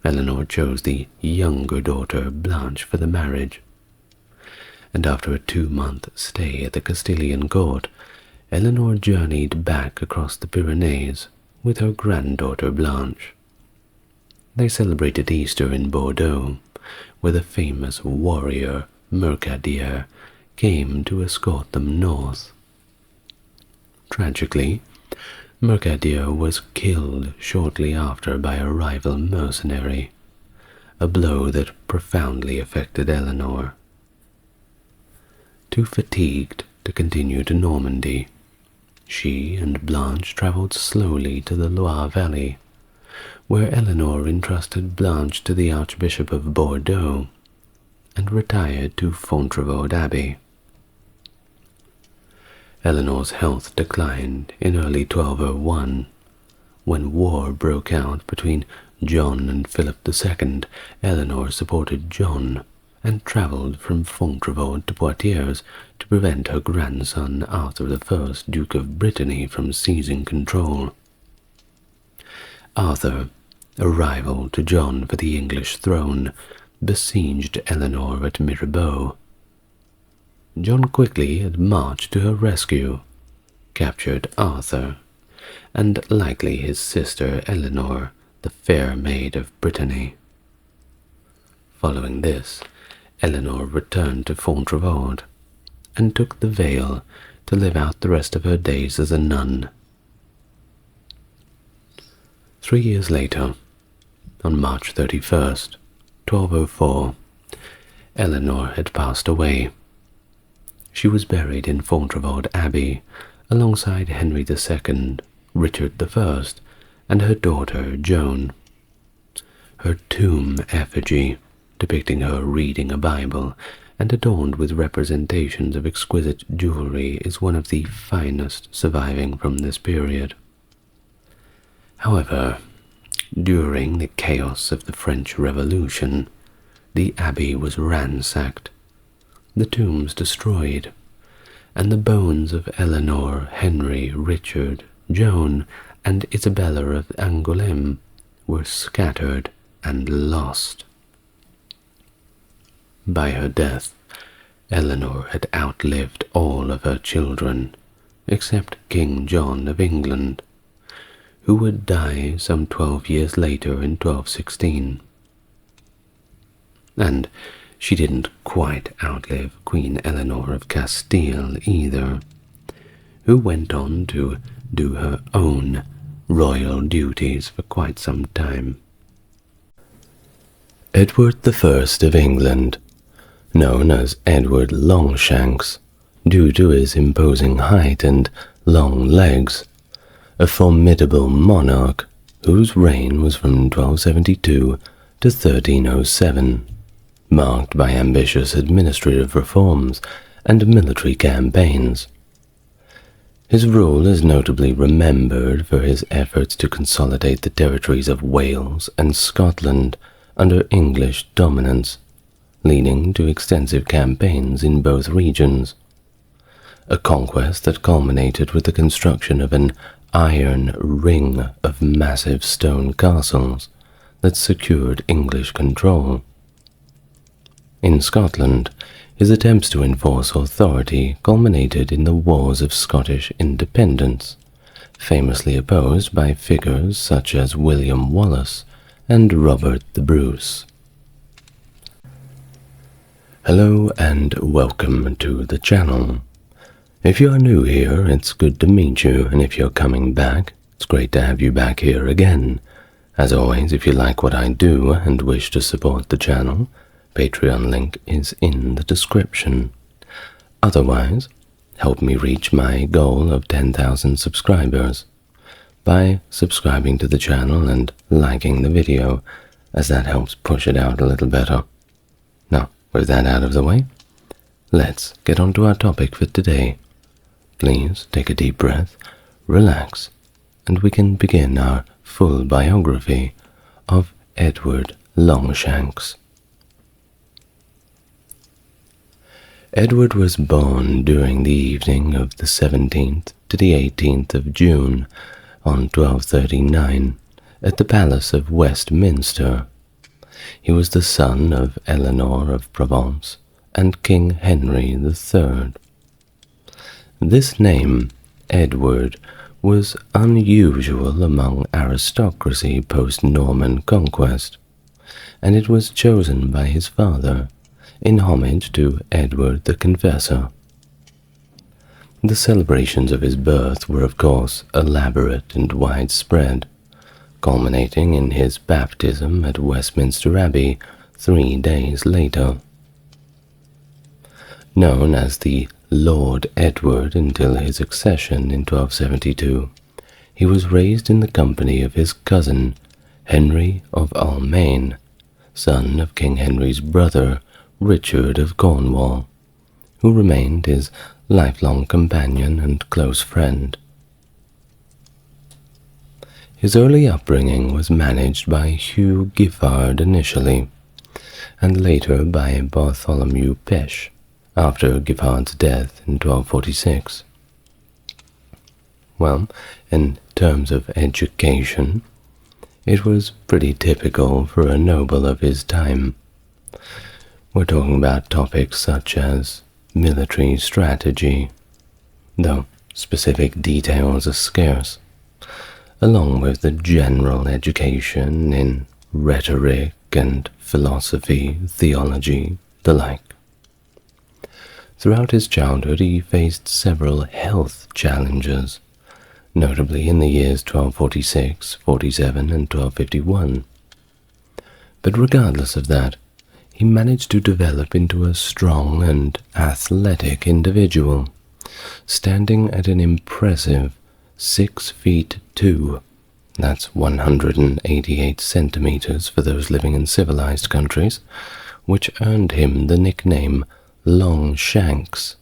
Eleanor chose the younger daughter, Blanche, for the marriage, and after a 2-month stay at the Castilian court, Eleanor journeyed back across the Pyrenees with her granddaughter Blanche. They celebrated Easter in Bordeaux, where the famous warrior Mercadier came to escort them north. Tragically, Mercadier was killed shortly after by a rival mercenary, a blow that profoundly affected Eleanor. Too fatigued to continue to Normandy, she and Blanche travelled slowly to the Loire Valley, where Eleanor entrusted Blanche to the Archbishop of Bordeaux and retired to Fontevraud Abbey. Eleanor's health declined in early 1201. When war broke out between John and Philip II, Eleanor supported John and travelled from Fontevraud to Poitiers to prevent her grandson Arthur I, Duke of Brittany, from seizing control. Arthur, a rival to John for the English throne, besieged Eleanor at Mirabeau. John quickly had marched to her rescue, captured Arthur, and likely his sister Eleanor, the fair maid of Brittany. Following this, Eleanor returned to Fontevraud and took the veil to live out the rest of her days as a nun. 3 years later, on March 31st, 1204, Eleanor had passed away. She was buried in Fontevraud Abbey alongside Henry II, Richard I, and her daughter Joan. Her tomb effigy, depicting her reading a Bible and adorned with representations of exquisite jewelry, is one of the finest surviving from this period. However, during the chaos of the French Revolution, the abbey was ransacked, the tombs destroyed, and the bones of Eleanor, Henry, Richard, Joan, and Isabella of Angoulême were scattered and lost. By her death, Eleanor had outlived all of her children, except King John of England, who would die some 12 years later in 1216. And she didn't quite outlive Queen Eleanor of Castile either, who went on to do her own royal duties for quite some time. Edward I of England, known as Edward Longshanks, due to his imposing height and long legs, a formidable monarch whose reign was from 1272 to 1307, marked by ambitious administrative reforms and military campaigns. His rule is notably remembered for his efforts to consolidate the territories of Wales and Scotland under English dominance, leading to extensive campaigns in both regions. A conquest that culminated with the construction of an iron ring of massive stone castles that secured English control. In Scotland, his attempts to enforce authority culminated in the Wars of Scottish Independence, famously opposed by figures such as William Wallace and Robert the Bruce. Hello and welcome to the channel. If you are new here, it's good to meet you, and if you're coming back, it's great to have you back here again. As always, if you like what I do and wish to support the channel, Patreon link is in the description. Otherwise, help me reach my goal of 10,000 subscribers by subscribing to the channel and liking the video, as that helps push it out a little better. Now, with that out of the way, let's get on to our topic for today. Please take a deep breath, relax, and we can begin our full biography of Edward Longshanks. Edward was born during the evening of the 17th to the 18th of June on 1239 at the Palace of Westminster. He was the son of Eleanor of Provence and King Henry III. This name Edward was unusual among aristocracy post-Norman conquest, and it was chosen by his father in homage to Edward the Confessor. The celebrations of his birth were, of course, elaborate and widespread, culminating in his baptism at Westminster Abbey 3 days later. Known as the Lord Edward until his accession in 1272, he was raised in the company of his cousin, Henry of Almaine, son of King Henry's brother, Richard of Cornwall, who remained his lifelong companion and close friend. His early upbringing was managed by Hugh Giffard initially, and later by Bartholomew Peche, after Giffard's death in 1246. Well, in terms of education, it was pretty typical for a noble of his time. We're talking about topics such as military strategy, though specific details are scarce, along with the general education in rhetoric and philosophy, theology, the like. Throughout his childhood he faced several health challenges, notably in the years 1246, 47, and 1251. But regardless of that, he managed to develop into a strong and athletic individual, standing at an impressive 6 feet 2, that's 188 centimeters for those living in civilized countries, which earned him the nickname Longshanks.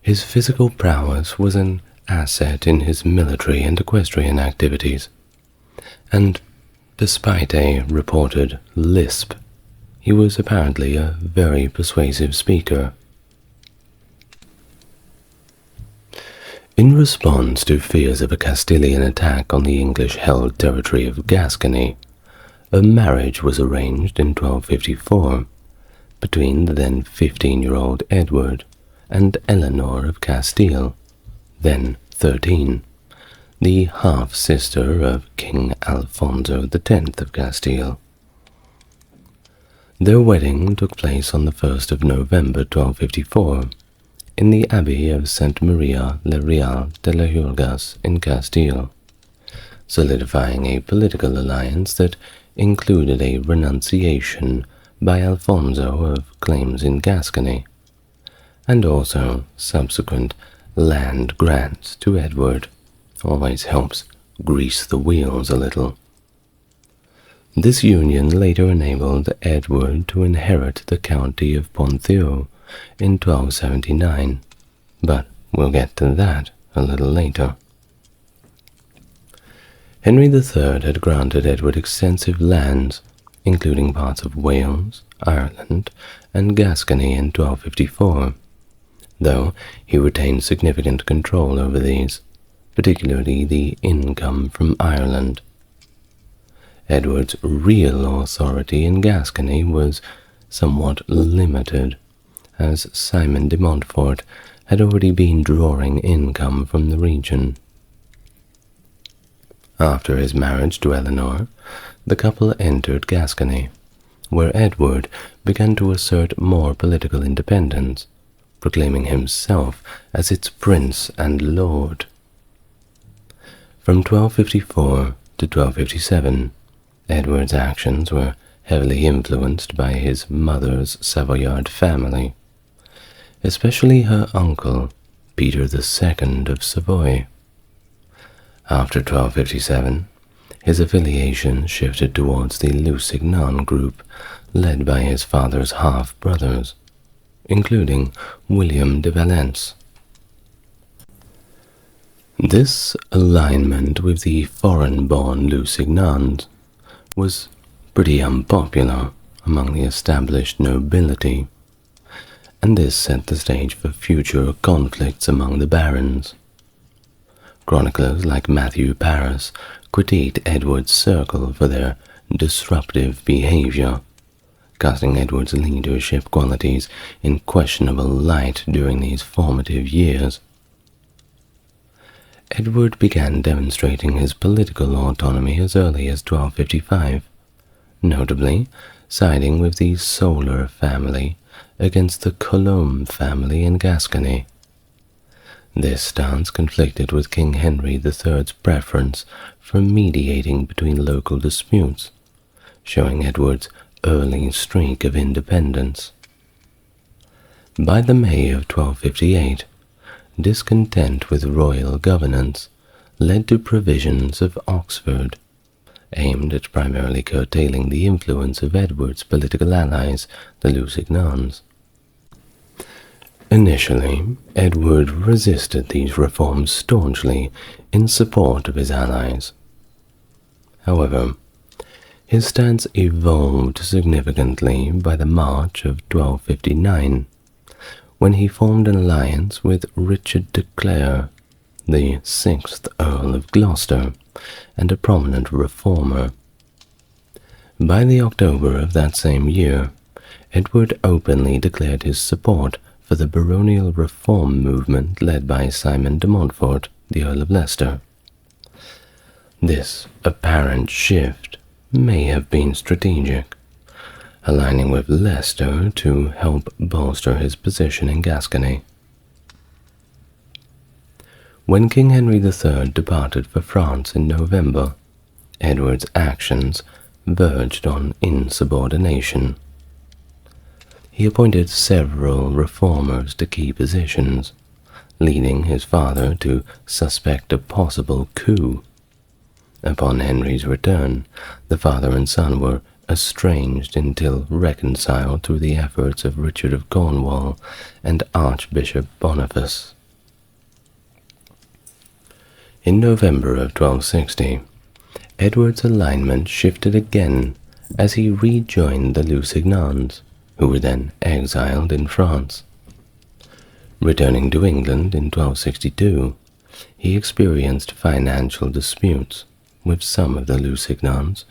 His physical prowess was an asset in his military and equestrian activities, and despite a reported lisp, he was apparently a very persuasive speaker. In response to fears of a Castilian attack on the English-held territory of Gascony, a marriage was arranged in 1254 between the then 15-year-old Edward and Eleanor of Castile, then 13, the half-sister of King Alfonso X of Castile. Their wedding took place on the 1st of November 1254 in the Abbey of Saint Maria le Real de las Hurgas in Castile, solidifying a political alliance that included a renunciation by Alfonso of claims in Gascony, and also subsequent land grants to Edward. Always helps grease the wheels a little. This union later enabled Edward to inherit the county of Ponthieu in 1279, but we'll get to that a little later. Henry III had granted Edward extensive lands, including parts of Wales, Ireland, and Gascony in 1254, though he retained significant control over these, particularly the income from Ireland. Edward's real authority in Gascony was somewhat limited, as Simon de Montfort had already been drawing income from the region. After his marriage to Eleanor, the couple entered Gascony, where Edward began to assert more political independence, proclaiming himself as its prince and lord. From 1254 to 1257, Edward's actions were heavily influenced by his mother's Savoyard family, especially her uncle, Peter II of Savoy. After 1257, his affiliation shifted towards the Lusignan group, led by his father's half-brothers, including William de Valence. This alignment with the foreign-born Lusignans was pretty unpopular among the established nobility, and this set the stage for future conflicts among the barons. Chroniclers like Matthew Paris critiqued Edward's circle for their disruptive behavior, casting Edward's leadership qualities in questionable light during these formative years. Edward began demonstrating his political autonomy as early as 1255, notably siding with the Solar family against the Colomb family in Gascony. This stance conflicted with King Henry III's preference for mediating between local disputes, showing Edward's early streak of independence. By the May of 1258, discontent with royal governance led to provisions of Oxford, aimed at primarily curtailing the influence of Edward's political allies, the Lusignans. Initially, Edward resisted these reforms staunchly in support of his allies. However, his stance evolved significantly by the March of 1259, when he formed an alliance with Richard de Clare, the 6th Earl of Gloucester, and a prominent reformer. By the October of that same year, Edward openly declared his support for the baronial reform movement led by Simon de Montfort, the Earl of Leicester. This apparent shift may have been strategic, aligning with Leicester to help bolster his position in Gascony. When King Henry III departed for France in November, Edward's actions verged on insubordination. He appointed several reformers to key positions, leading his father to suspect a possible coup. Upon Henry's return, the father and son were estranged until reconciled through the efforts of Richard of Cornwall and Archbishop Boniface. In November of 1260, Edward's alignment shifted again as he rejoined the Lusignans, who were then exiled in France. Returning to England in 1262, he experienced financial disputes with some of the Lusignans,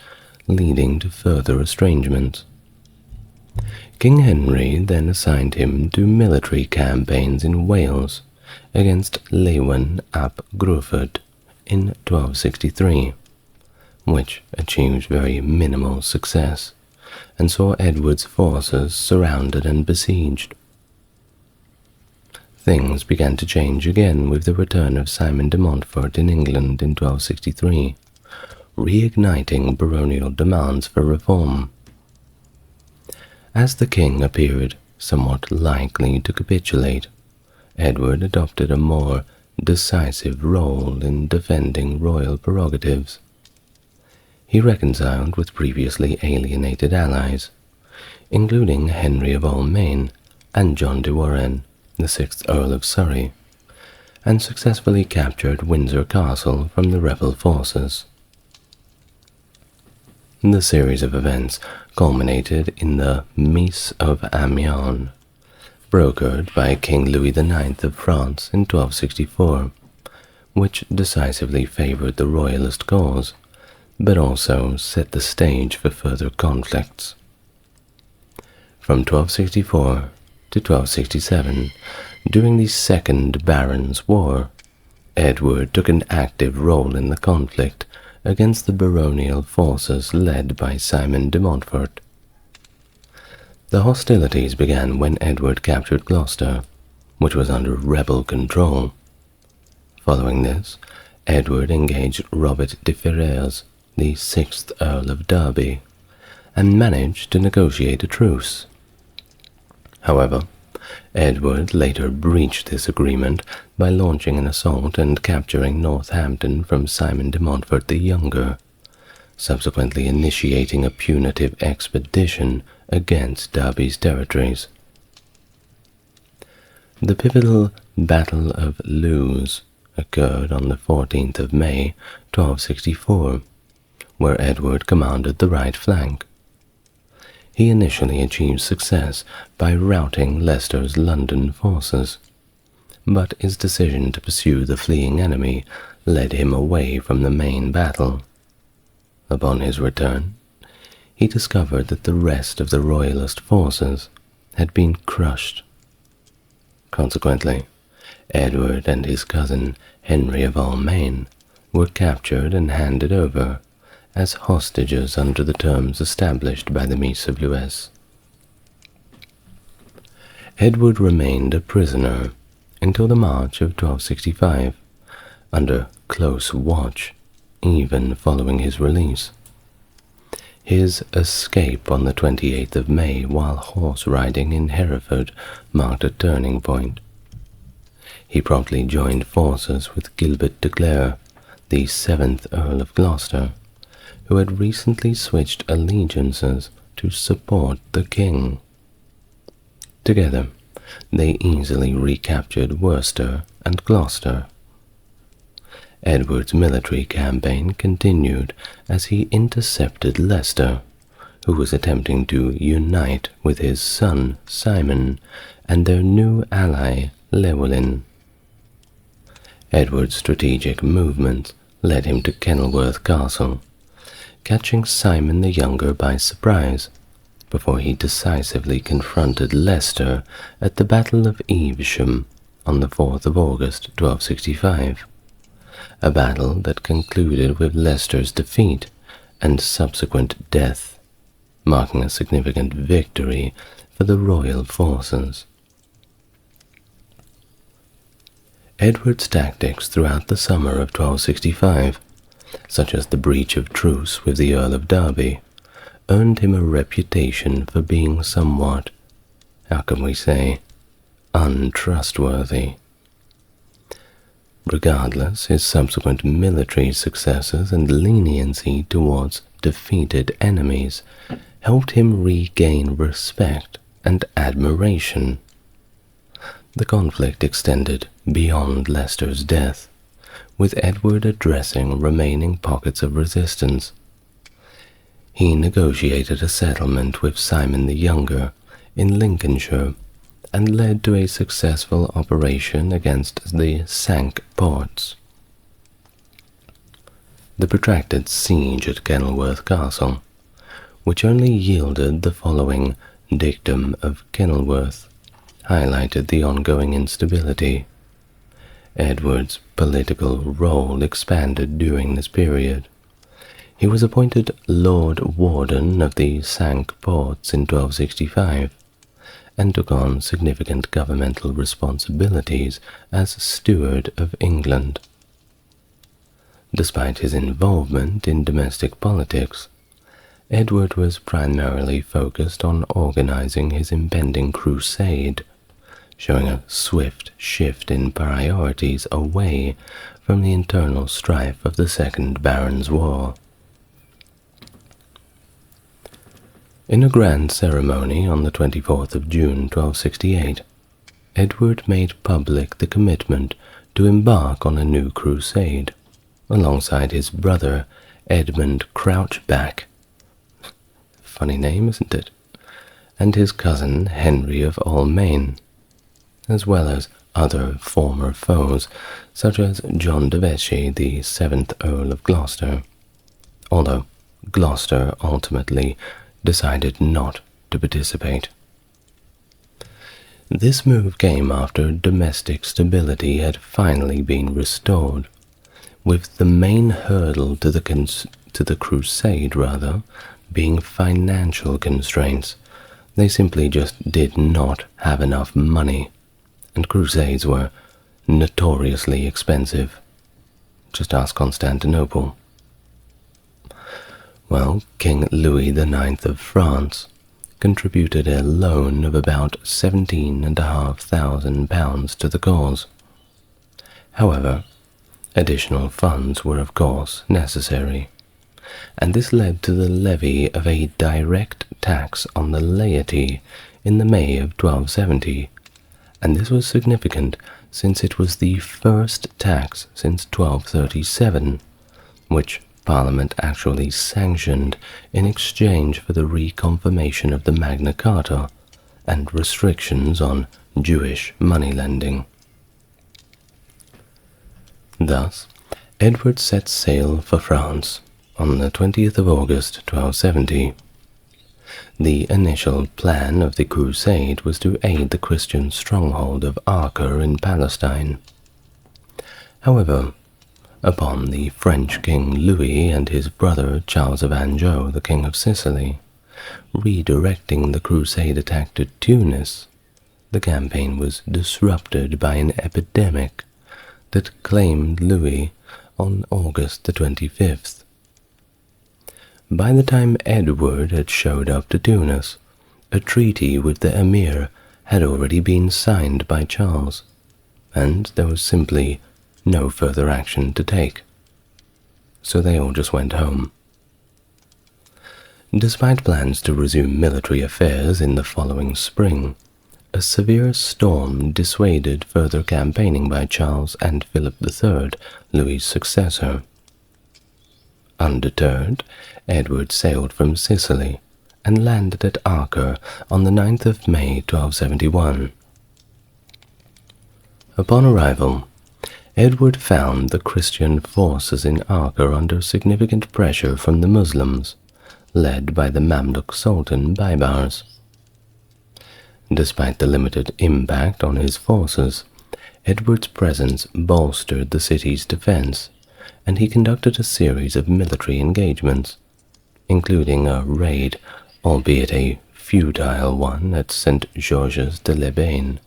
leading to further estrangement. King Henry then assigned him to military campaigns in Wales against Lewin ap Gruffudd in 1263, which achieved very minimal success and saw Edward's forces surrounded and besieged. Things began to change again with the return of Simon de Montfort in England in 1263, reigniting baronial demands for reform. As the king appeared somewhat likely to capitulate, Edward adopted a more decisive role in defending royal prerogatives. He reconciled with previously alienated allies, including Henry of Almaine and John de Warenne, the 6th Earl of Surrey, and successfully captured Windsor Castle from the rebel forces. The series of events culminated in the Mise of Amiens, brokered by King Louis IX of France in 1264, which decisively favored the royalist cause, but also set the stage for further conflicts. From 1264 to 1267, during the Second Barons' War, Edward took an active role in the conflict against the baronial forces led by Simon de Montfort. The hostilities began when Edward captured Gloucester, which was under rebel control. Following this, Edward engaged Robert de Ferrers, the 6th Earl of Derby, and managed to negotiate a truce. However, Edward later breached this agreement by launching an assault and capturing Northampton from Simon de Montfort the Younger, subsequently initiating a punitive expedition against Derby's territories. The pivotal Battle of Lewes occurred on the 14th of May, 1264, where Edward commanded the right flank. He initially achieved success by routing Leicester's London forces, but his decision to pursue the fleeing enemy led him away from the main battle. Upon his return, he discovered that the rest of the royalist forces had been crushed. Consequently, Edward and his cousin Henry of Aquitaine were captured and handed over as hostages under the terms established by the Mise of Lues. Edward remained a prisoner until the March of 1265, under close watch, even following his release. His escape on the 28th of May while horse riding in Hereford marked a turning point. He promptly joined forces with Gilbert de Clare, the 7th Earl of Gloucester, who had recently switched allegiances to support the king. Together, they easily recaptured Worcester and Gloucester. Edward's military campaign continued as he intercepted Leicester, who was attempting to unite with his son Simon and their new ally Llewellyn. Edward's strategic movements led him to Kenilworth Castle, catching Simon the Younger by surprise, before he decisively confronted Leicester at the Battle of Evesham on the 4th of August 1265, a battle that concluded with Leicester's defeat and subsequent death, marking a significant victory for the royal forces. Edward's tactics throughout the summer of 1265, such as the breach of truce with the Earl of Derby, earned him a reputation for being somewhat, how can we say, untrustworthy. Regardless, his subsequent military successes and leniency towards defeated enemies helped him regain respect and admiration. The conflict extended beyond Leicester's death, with Edward addressing remaining pockets of resistance. He negotiated a settlement with Simon the Younger in Lincolnshire and led to a successful operation against the Cinque Ports. The protracted siege at Kenilworth Castle, which only yielded the following dictum of Kenilworth, highlighted the ongoing instability. Edward's political role expanded during this period. He was appointed Lord Warden of the Cinque Ports in 1265, and took on significant governmental responsibilities as Steward of England. Despite his involvement in domestic politics, Edward was primarily focused on organizing his impending crusade, showing a swift shift in priorities away from the internal strife of the Second Barons' War. In a grand ceremony on the 24th of June 1268, Edward made public the commitment to embark on a new crusade, alongside his brother Edmund Crouchback, funny name, isn't it, and his cousin Henry of Aquitaine, as well as other former foes such as John de Vesci, the 7th Earl of Gloucester, although Gloucester ultimately decided not to participate. This move came after domestic stability had finally been restored, with the main hurdle to the crusade being financial constraints. They simply just did not have enough money, and crusades were notoriously expensive. Just ask Constantinople. Well, King Louis IX of France contributed a loan of about £17,500 to the cause. However, additional funds were of course necessary, and this led to the levy of a direct tax on the laity in the May of 1270, and this was significant since it was the first tax since 1237, which Parliament actually sanctioned in exchange for the reconfirmation of the Magna Carta and restrictions on Jewish moneylending. Thus, Edward set sail for France on the 20th of August 1270. The initial plan of the Crusade was to aid the Christian stronghold of Acre in Palestine. However, upon the French King Louis and his brother Charles of Anjou, the King of Sicily, redirecting the Crusade attack to Tunis, the campaign was disrupted by an epidemic that claimed Louis on August the 25th. By the time Edward had showed up to Tunis, a treaty with the emir had already been signed by Charles, and there was simply no further action to take. So they all just went home. Despite plans to resume military affairs in the following spring, a severe storm dissuaded further campaigning by Charles and Philip III, Louis's successor. Undeterred, Edward sailed from Sicily and landed at Acre on the 9th of May 1271. Upon arrival, Edward found the Christian forces in Acre under significant pressure from the Muslims, led by the Mamluk Sultan Baibars. Despite the limited impact on his forces, Edward's presence bolstered the city's defense, and he conducted a series of military engagements, including a raid, albeit a futile one, at St. Georges-de-l'Ebene,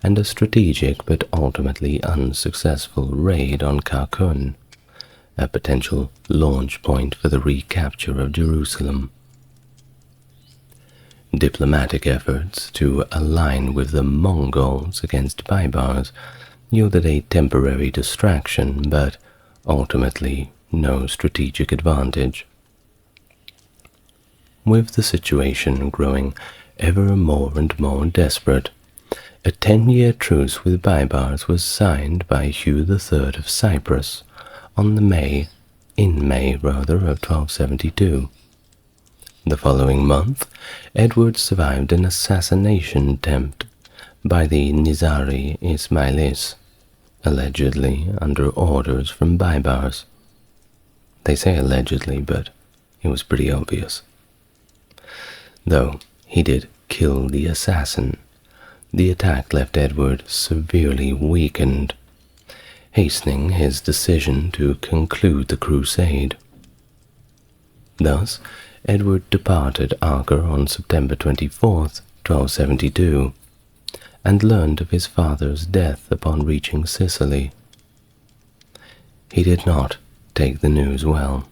and a strategic but ultimately unsuccessful raid on Carcun, a potential launch point for the recapture of Jerusalem. Diplomatic efforts to align with the Mongols against Baibars yielded a temporary distraction, but ultimately no strategic advantage. With the situation growing ever more and more desperate, a 10-year truce with Baibars was signed by Hugh III of Cyprus in May of 1272. The following month, Edward survived an assassination attempt by the Nizari Ismailis, allegedly under orders from Baibars. They say allegedly, but it was pretty obvious. Though he did kill the assassin, the attack left Edward severely weakened, hastening his decision to conclude the crusade. Thus, Edward departed Acre on September 24th, 1272, and learned of his father's death upon reaching Sicily. He did not take the news well.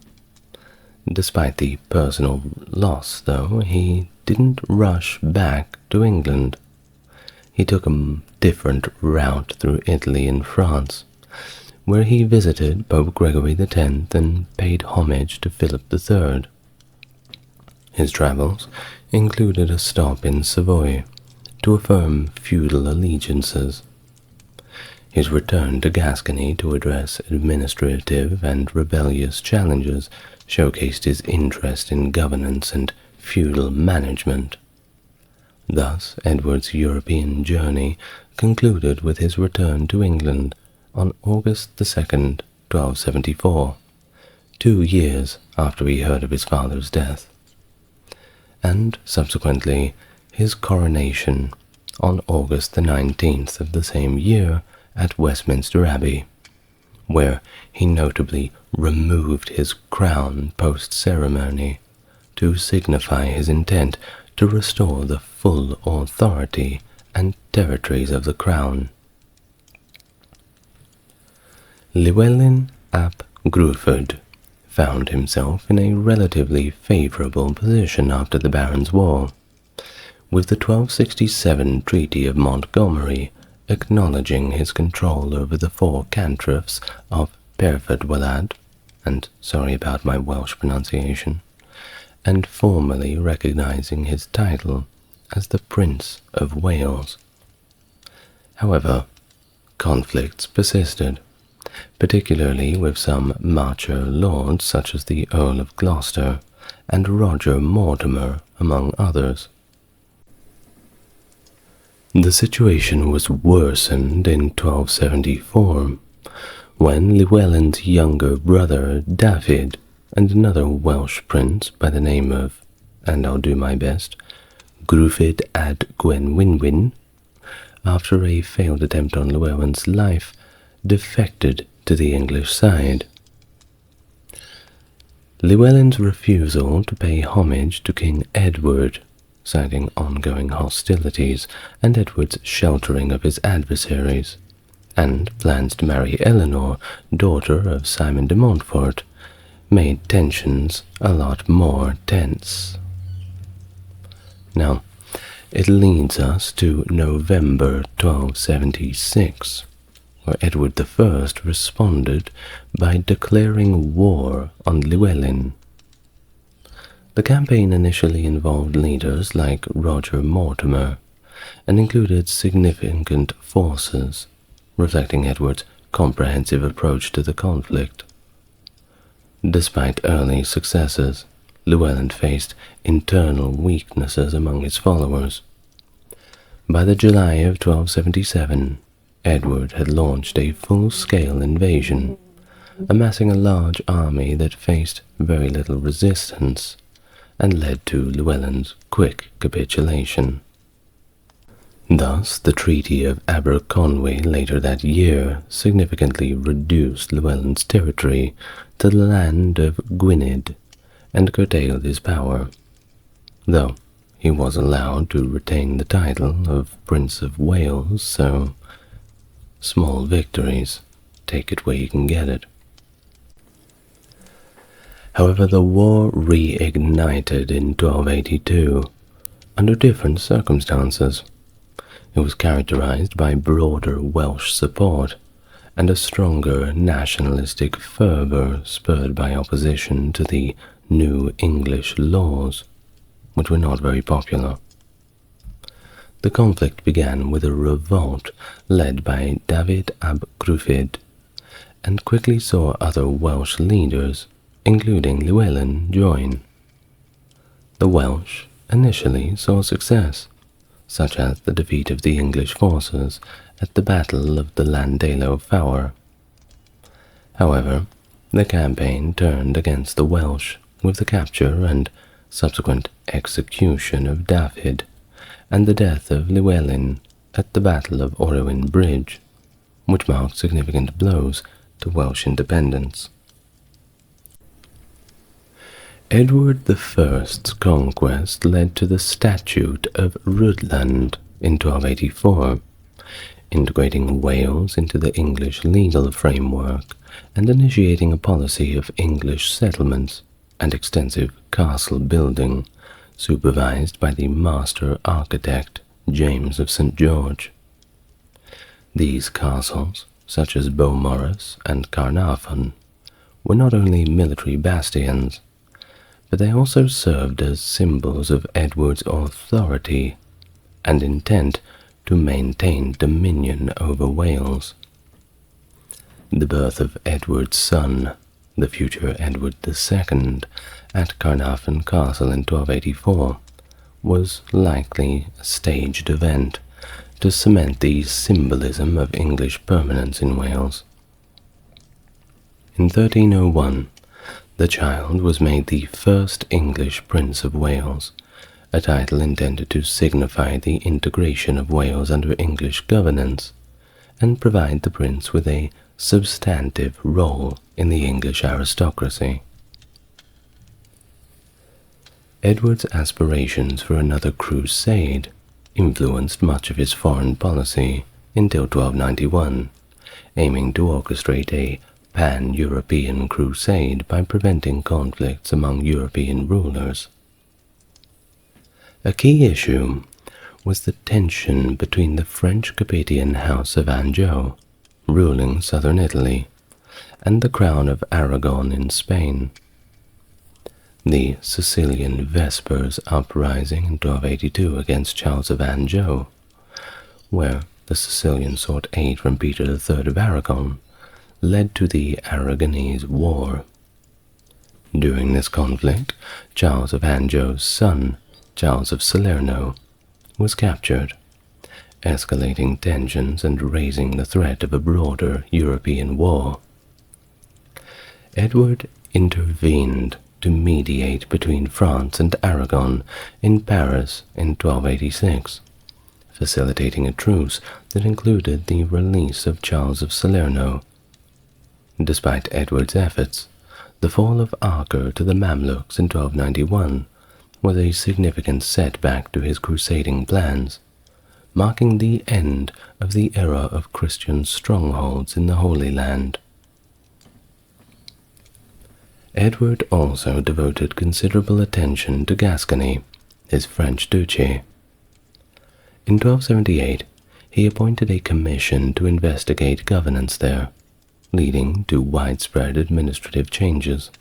Despite the personal loss, though, he didn't rush back to England. He took a different route through Italy and France, where he visited Pope Gregory X and paid homage to Philip III. His travels included a stop in Savoy to affirm feudal allegiances. His return to Gascony to address administrative and rebellious challenges showcased his interest in governance and feudal management. Thus, Edward's European journey concluded with his return to England on August 2nd, 1274, 2 years after he heard of his father's death, and subsequently his coronation on August the 19th of the same year at Westminster Abbey, where he notably removed his crown post-ceremony to signify his intent to restore the full authority and territories of the crown. Llywelyn ap Gruffudd found himself in a relatively favorable position after the Barons' War, with the 1267 Treaty of Montgomery acknowledging his control over the 4 cantrefs of Perfedwelad, and sorry about my Welsh pronunciation, and formally recognizing his title as the Prince of Wales. However, conflicts persisted, particularly with some Marcher lords such as the Earl of Gloucester and Roger Mortimer, among others. The situation was worsened in 1274, when Llywelyn's younger brother Dafydd and another Welsh prince by the name of and I'll do my best, Gruffudd ad Gwenwynwyn, after a failed attempt on Llewellyn's life, defected to the English side. Llewellyn's refusal to pay homage to King Edward, citing ongoing hostilities and Edward's sheltering of his adversaries, and plans to marry Eleanor, daughter of Simon de Montfort, made tensions a lot more tense. Now, it leads us to November 1276, where Edward I responded by declaring war on Llewellyn. The campaign initially involved leaders like Roger Mortimer and included significant forces, reflecting Edward's comprehensive approach to the conflict. Despite early successes, Llewellyn faced internal weaknesses among his followers. By the July of 1277, Edward had launched a full-scale invasion, amassing a large army that faced very little resistance and led to Llewellyn's quick capitulation. Thus, the Treaty of Aberconwy later that year significantly reduced Llewellyn's territory to the land of Gwynedd and curtailed his power, though he was allowed to retain the title of Prince of Wales, so small victories, take it where you can get it. However, the war reignited in 1282 under different circumstances. It was characterized by broader Welsh support and a stronger nationalistic fervor spurred by opposition to the new English laws, which were not very popular. The conflict began with a revolt led by David ap Gruffudd, and quickly saw other Welsh leaders, including Llewellyn, join. The Welsh initially saw success, such as the defeat of the English forces at the Battle of the Llandeilo Fawr. However, the campaign turned against the Welsh with the capture and subsequent execution of Dafydd and the death of Llewellyn at the Battle of Orowyn Bridge, which marked significant blows to Welsh independence. Edward I's conquest led to the Statute of Rhuddlan in 1284, integrating Wales into the English legal framework and initiating a policy of English settlements and extensive castle building, supervised by the master architect James of St. George. These castles, such as Beaumaris and Caernarfon, were not only military bastions, but they also served as symbols of Edward's authority and intent to maintain dominion over Wales. The birth of Edward's son, the future Edward II, at Caernarfon Castle in 1284, was likely a staged event to cement the symbolism of English permanence in Wales. In 1301, the child was made the first English Prince of Wales, a title intended to signify the integration of Wales under English governance and provide the prince with a substantive role in the English aristocracy. Edward's aspirations for another crusade influenced much of his foreign policy until 1291, aiming to orchestrate a pan-European crusade by preventing conflicts among European rulers. A key issue was the tension between the French Capetian House of Anjou, ruling southern Italy, and the Crown of Aragon in Spain. The Sicilian Vespers uprising in 1282 against Charles of Anjou, where the Sicilians sought aid from Peter III of Aragon, led to the Aragonese War. During this conflict, Charles of Anjou's son, Charles of Salerno, was captured, escalating tensions and raising the threat of a broader European war. Edward intervened to mediate between France and Aragon in Paris in 1286, facilitating a truce that included the release of Charles of Salerno. Despite Edward's efforts, the fall of Acre to the Mamluks in 1291 was a significant setback to his crusading plans, marking the end of the era of Christian strongholds in the Holy Land. Edward also devoted considerable attention to Gascony, his French duchy. In 1278, he appointed a commission to investigate governance there, leading to widespread administrative changes.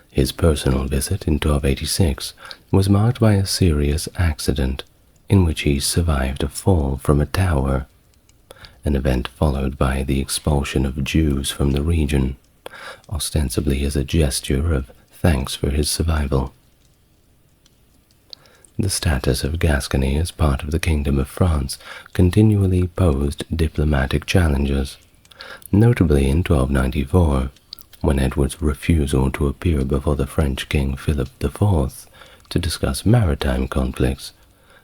His personal visit in 1286 was marked by a serious accident in which he survived a fall from a tower, an event followed by the expulsion of Jews from the region, ostensibly as a gesture of thanks for his survival. The status of Gascony as part of the Kingdom of France continually posed diplomatic challenges, notably in 1294, when Edward's refusal to appear before the French King Philip IV to discuss maritime conflicts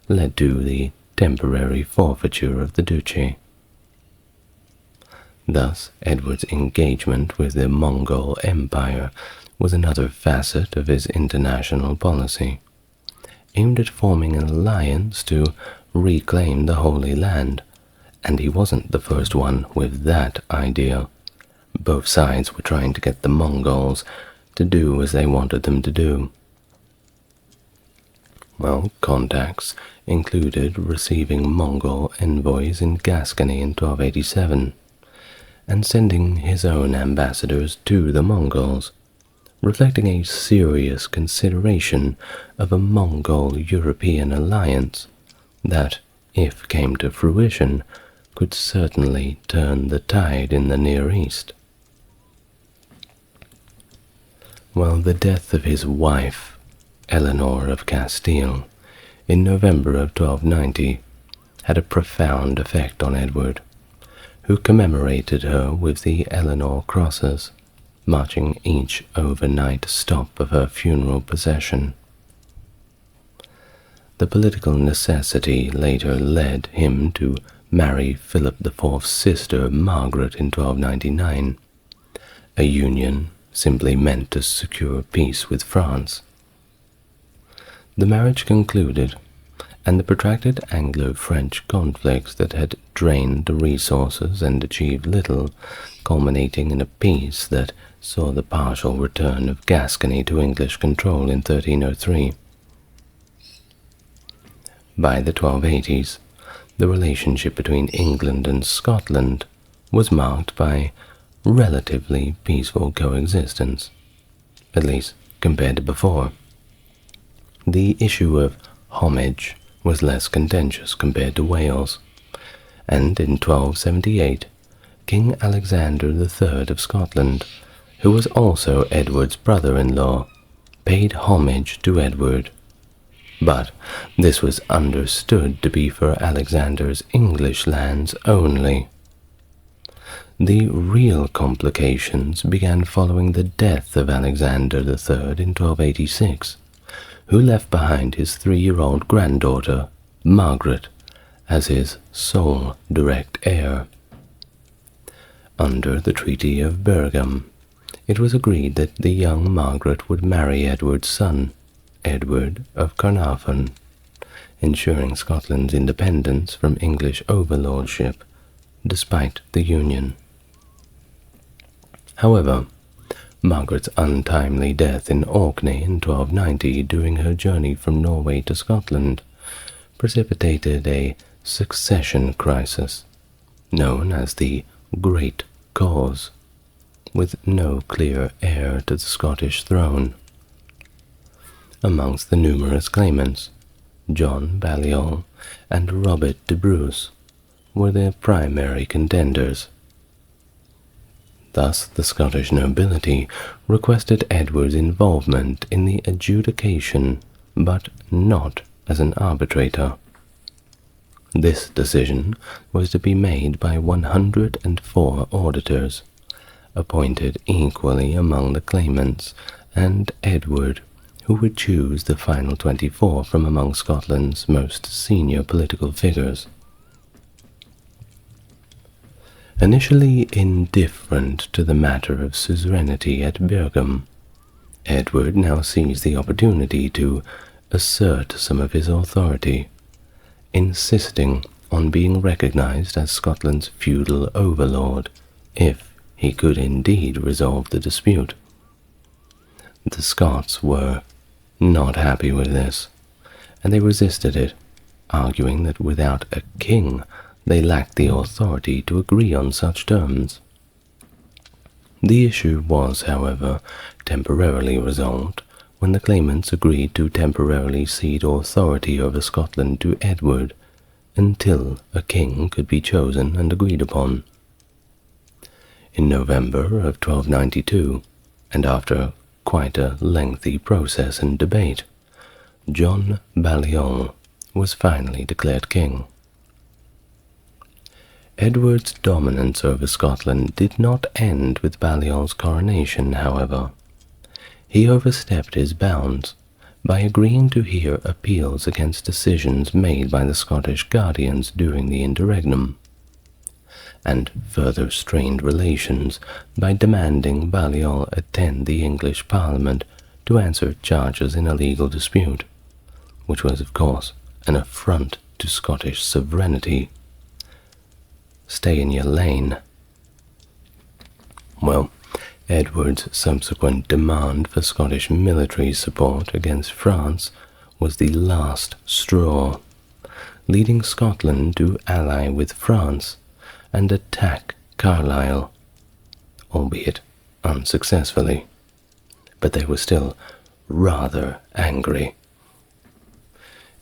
led to the temporary forfeiture of the duchy. Thus, Edward's engagement with the Mongol Empire was another facet of his international policy, aimed at forming an alliance to reclaim the Holy Land, and he wasn't the first one with that idea. Both sides were trying to get the Mongols to do as they wanted them to do. Well, contacts included receiving Mongol envoys in Gascony in 1287, and sending his own ambassadors to the Mongols, reflecting a serious consideration of a Mongol-European alliance that, if came to fruition, could certainly turn the tide in the Near East. While the death of his wife, Eleanor of Castile, in November of 1290, had a profound effect on Edward, who commemorated her with the Eleanor crosses, marching each overnight stop of her funeral procession. The political necessity later led him to marry Philip IV's sister Margaret in 1299, a union simply meant to secure peace with France. The marriage concluded, and the protracted Anglo-French conflicts that had drained the resources and achieved little, culminating in a peace that saw the partial return of Gascony to English control in 1303. By the 1280s, the relationship between England and Scotland was marked by relatively peaceful coexistence, at least compared to before. The issue of homage was less contentious compared to Wales, and in 1278, King Alexander III of Scotland, who was also Edward's brother-in-law, paid homage to Edward. But this was understood to be for Alexander's English lands only. The real complications began following the death of Alexander III in 1286, who left behind his 3-year-old granddaughter, Margaret, as his sole direct heir. Under the Treaty of Bergam, it was agreed that the young Margaret would marry Edward's son, Edward of Carnarvon, ensuring Scotland's independence from English overlordship, despite the union. However, Margaret's untimely death in Orkney in 1290 during her journey from Norway to Scotland precipitated a succession crisis, known as the Great Cause, with no clear heir to the Scottish throne. Amongst the numerous claimants, John Balliol and Robert de Bruce were the primary contenders. Thus, the Scottish nobility requested Edward's involvement in the adjudication, but not as an arbitrator. This decision was to be made by 104 auditors, appointed equally among the claimants and Edward, who would choose the final 24 from among Scotland's most senior political figures. Initially indifferent to the matter of suzerainty at Birgham, Edward now seized the opportunity to assert some of his authority, insisting on being recognized as Scotland's feudal overlord if he could indeed resolve the dispute. The Scots were not happy with this, and they resisted it, arguing that without a king they lacked the authority to agree on such terms. The issue was, however, temporarily resolved when the claimants agreed to temporarily cede authority over Scotland to Edward until a king could be chosen and agreed upon. In November of 1292, and after quite a lengthy process and debate, John Balliol was finally declared king. Edward's dominance over Scotland did not end with Balliol's coronation, however. He overstepped his bounds by agreeing to hear appeals against decisions made by the Scottish guardians during the interregnum, and further strained relations by demanding Balliol attend the English Parliament to answer charges in a legal dispute, which was, of course, an affront to Scottish sovereignty. Stay in your lane. Well, Edward's subsequent demand for Scottish military support against France was the last straw, leading Scotland to ally with France and attack Carlisle, albeit unsuccessfully, but they were still rather angry.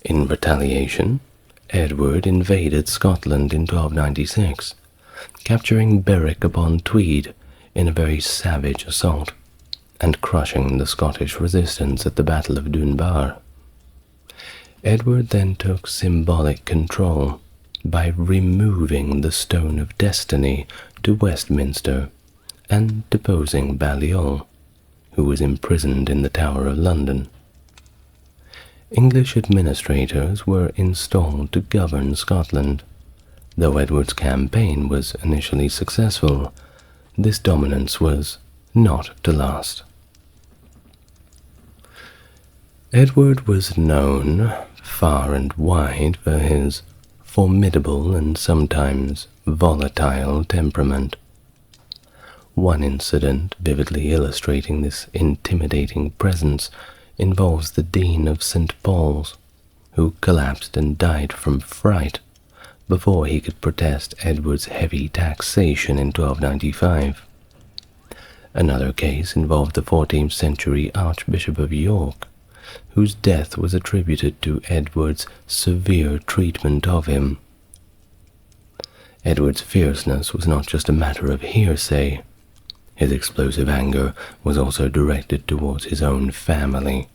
In retaliation, Edward invaded Scotland in 1296, capturing Berwick upon Tweed in a very savage assault, and crushing the Scottish resistance at the Battle of Dunbar. Edward then took symbolic control by removing the Stone of Destiny to Westminster and deposing Balliol, who was imprisoned in the Tower of London. English administrators were installed to govern Scotland. Though Edward's campaign was initially successful, this dominance was not to last. Edward was known far and wide for his formidable and sometimes volatile temperament. One incident vividly illustrating this intimidating presence involves the Dean of St. Paul's, who collapsed and died from fright before he could protest Edward's heavy taxation in 1295. Another case involved the 14th century Archbishop of York, whose death was attributed to Edward's severe treatment of him. Edward's fierceness was not just a matter of hearsay. His explosive anger was also directed towards his own family,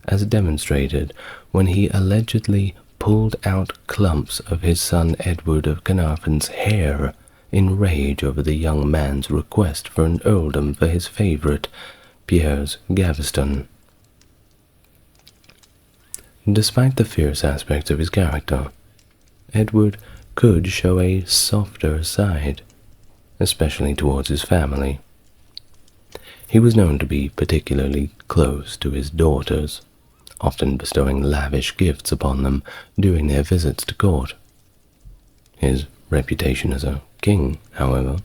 as demonstrated when he allegedly pulled out clumps of his son Edward of Carnarvon's hair in rage over the young man's request for an earldom for his favourite, Piers Gaveston. Despite the fierce aspects of his character, Edward could show a softer side, especially towards his family. He was known to be particularly close to his daughters, often bestowing lavish gifts upon them during their visits to court. His reputation as a king, however,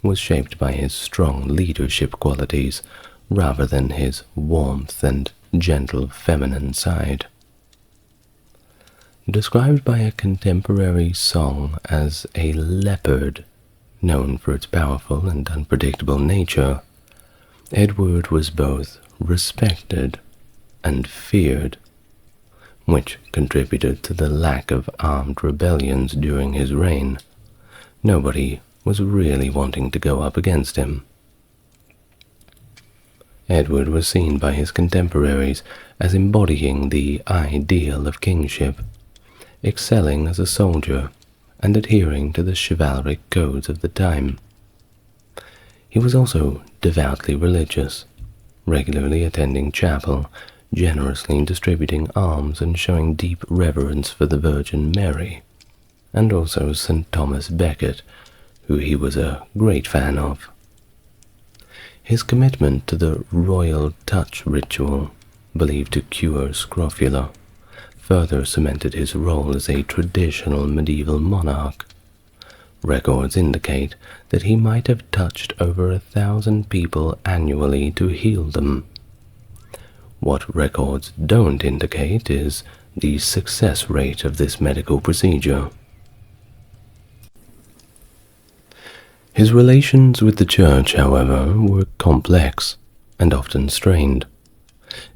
was shaped by his strong leadership qualities rather than his warmth and gentle feminine side. Described by a contemporary song as a leopard, known for its powerful and unpredictable nature, Edward was both respected and feared, which contributed to the lack of armed rebellions during his reign. Nobody was really wanting to go up against him. Edward was seen by his contemporaries as embodying the ideal of kingship, excelling as a soldier and adhering to the chivalric codes of the time. He was also devoutly religious, regularly attending chapel, generously distributing alms and showing deep reverence for the Virgin Mary, and also St. Thomas Becket, who he was a great fan of. His commitment to the royal touch ritual, believed to cure scrofula, further cemented his role as a traditional medieval monarch. Records indicate that he might have touched over 1,000 people annually to heal them. What records don't indicate is the success rate of this medical procedure. His relations with the Church, however, were complex and often strained.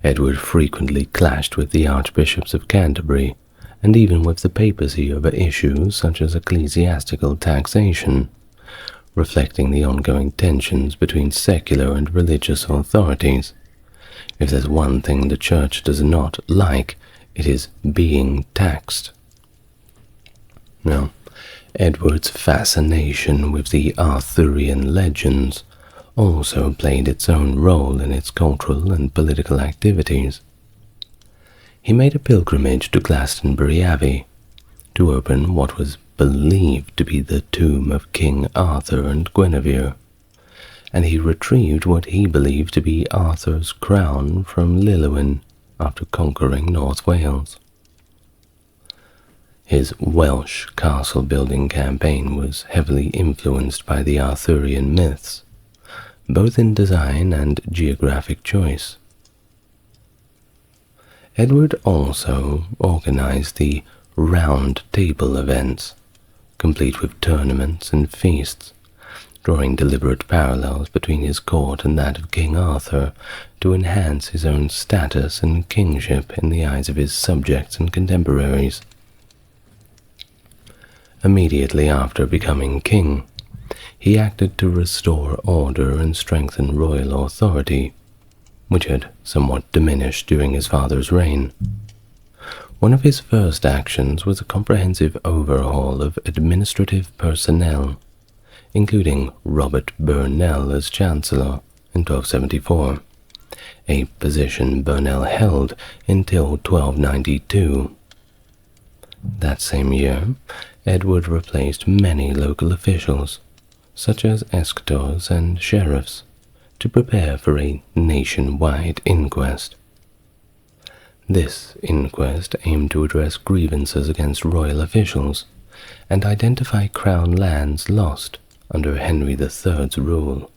Edward frequently clashed with the archbishops of Canterbury, and even with the papacy over issues such as ecclesiastical taxation, reflecting the ongoing tensions between secular and religious authorities. If there's one thing the Church does not like, it is being taxed. Now, Edward's fascination with the Arthurian legends also played its own role in its cultural and political activities. He made a pilgrimage to Glastonbury Abbey to open what was believed to be the tomb of King Arthur and Guinevere, and he retrieved what he believed to be Arthur's crown from Lillywhyn after conquering North Wales. His Welsh castle-building campaign was heavily influenced by the Arthurian myths, both in design and geographic choice. Edward also organized the Round Table events, complete with tournaments and feasts, drawing deliberate parallels between his court and that of King Arthur to enhance his own status and kingship in the eyes of his subjects and contemporaries. Immediately after becoming king, he acted to restore order and strengthen royal authority, which had somewhat diminished during his father's reign. One of his first actions was a comprehensive overhaul of administrative personnel, including Robert Burnell as Chancellor in 1274, a position Burnell held until 1292. That same year, Edward replaced many local officials, such as escutors and sheriffs, to prepare for a nationwide inquest. This inquest aimed to address grievances against royal officials and identify crown lands lost under Henry III's rule.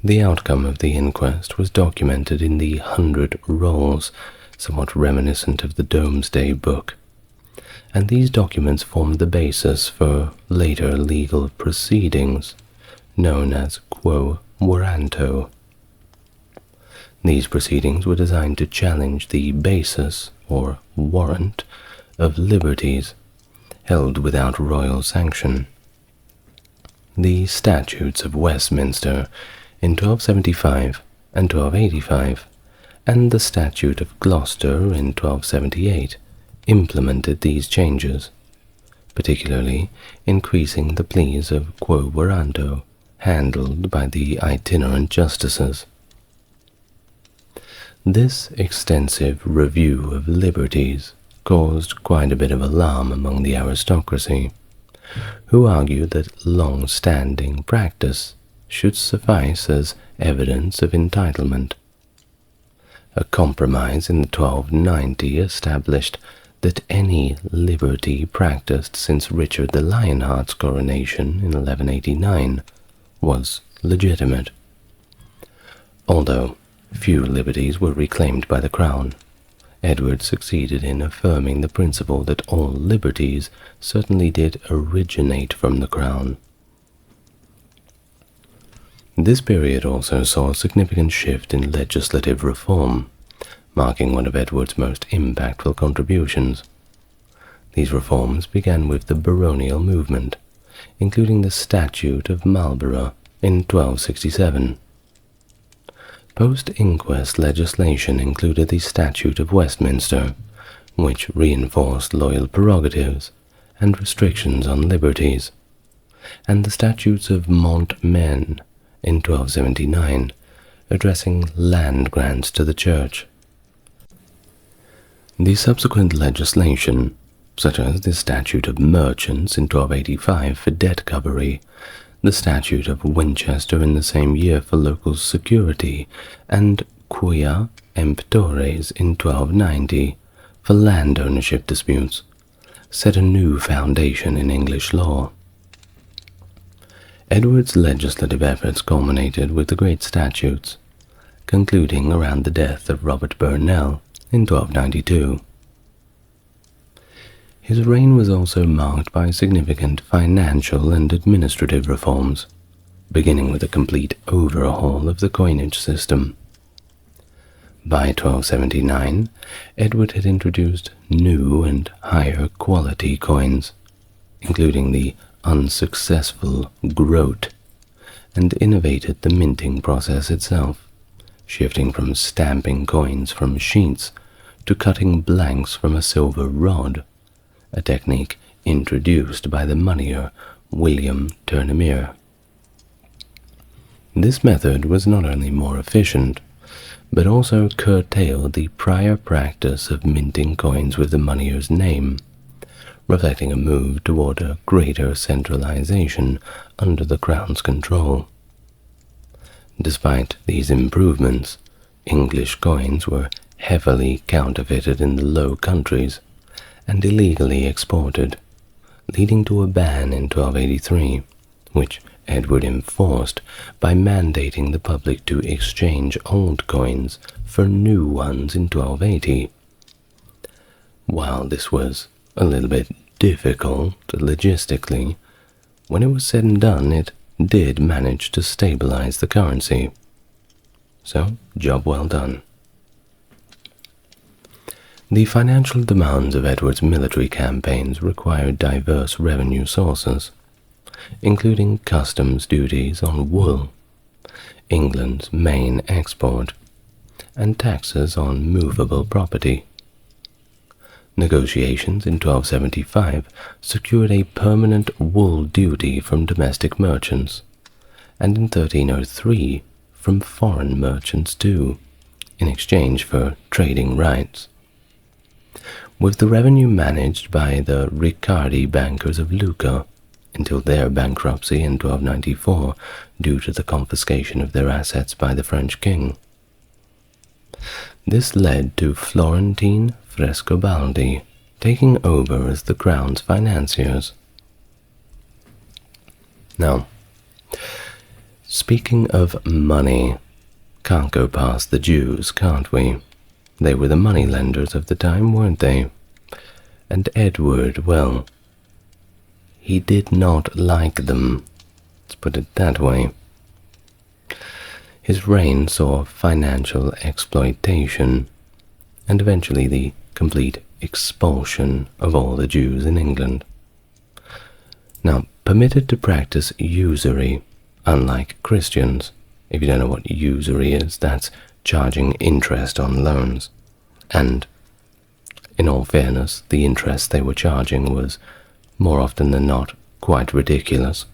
The outcome of the inquest was documented in the 100 Rolls, somewhat reminiscent of the Domesday Book, and these documents formed the basis for later legal proceedings, known as quo warranto. These proceedings were designed to challenge the basis, or warrant, of liberties held without royal sanction. The Statutes of Westminster in 1275 and 1285, and the Statute of Gloucester in 1278 implemented these changes, particularly increasing the pleas of quo warranto handled by the itinerant justices. This extensive review of liberties caused quite a bit of alarm among the aristocracy, who argued that long-standing practice should suffice as evidence of entitlement. A compromise in 1290 established that any liberty practiced since Richard the Lionheart's coronation in 1189 was legitimate. Although few liberties were reclaimed by the crown, Edward succeeded in affirming the principle that all liberties certainly did originate from the crown. This period also saw a significant shift in legislative reform, marking one of Edward's most impactful contributions. These reforms began with the baronial movement, including the Statute of Marlborough in 1267. Post-inquest legislation included the Statute of Westminster, which reinforced loyal prerogatives and restrictions on liberties, and the Statutes of Montmen in 1279 addressing land grants to the church. The subsequent legislation, such as the Statute of Merchants in 1285 for debt covery, the Statute of Winchester in the same year for local security, and Quia Emptores in 1290 for land ownership disputes, set a new foundation in English law. Edward's legislative efforts culminated with the Great Statutes, concluding around the death of Robert Burnell in 1292. His reign was also marked by significant financial and administrative reforms, beginning with a complete overhaul of the coinage system. By 1279, Edward had introduced new and higher quality coins, including the unsuccessful groat, and innovated the minting process itself, shifting from stamping coins from sheets to cutting blanks from a silver rod, a technique introduced by the moneyer William Turnimere. This method was not only more efficient, but also curtailed the prior practice of minting coins with the moneyer's name, reflecting a move toward a greater centralization under the Crown's control. Despite these improvements, English coins were heavily counterfeited in the Low Countries and illegally exported, leading to a ban in 1283, which Edward enforced by mandating the public to exchange old coins for new ones in 1280. While this was a little bit difficult logistically, when it was said and done, it did manage to stabilize the currency. So, job well done. The financial demands of Edward's military campaigns required diverse revenue sources, including customs duties on wool, England's main export, and taxes on movable property. Negotiations in 1275 secured a permanent wool duty from domestic merchants, and in 1303 from foreign merchants too, in exchange for trading rights. With the revenue managed by the Riccardi bankers of Lucca until their bankruptcy in 1294 due to the confiscation of their assets by the French king. This led to Florentine Frescobaldi taking over as the crown's financiers. Now, speaking of money, can't go past the Jews, can't we? They were the moneylenders of the time, weren't they? And Edward, well, he did not like them, let's put it that way. His reign saw financial exploitation, and eventually the complete expulsion of all the Jews in England. Now, permitted to practice usury, unlike Christians. If you don't know what usury is, that's charging interest on loans. And, in all fairness, the interest they were charging was, more often than not, quite ridiculous.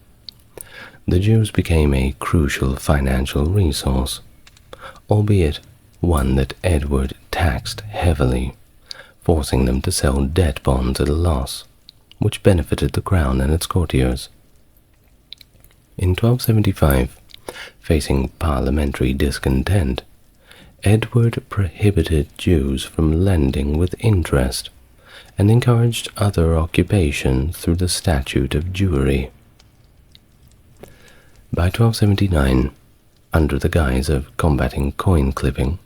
The Jews became a crucial financial resource, albeit one that Edward taxed heavily, forcing them to sell debt bonds at a loss, which benefited the crown and its courtiers. In 1275, facing parliamentary discontent, Edward prohibited Jews from lending with interest and encouraged other occupations through the Statute of Jewry. By 1279, under the guise of combating coin clipping,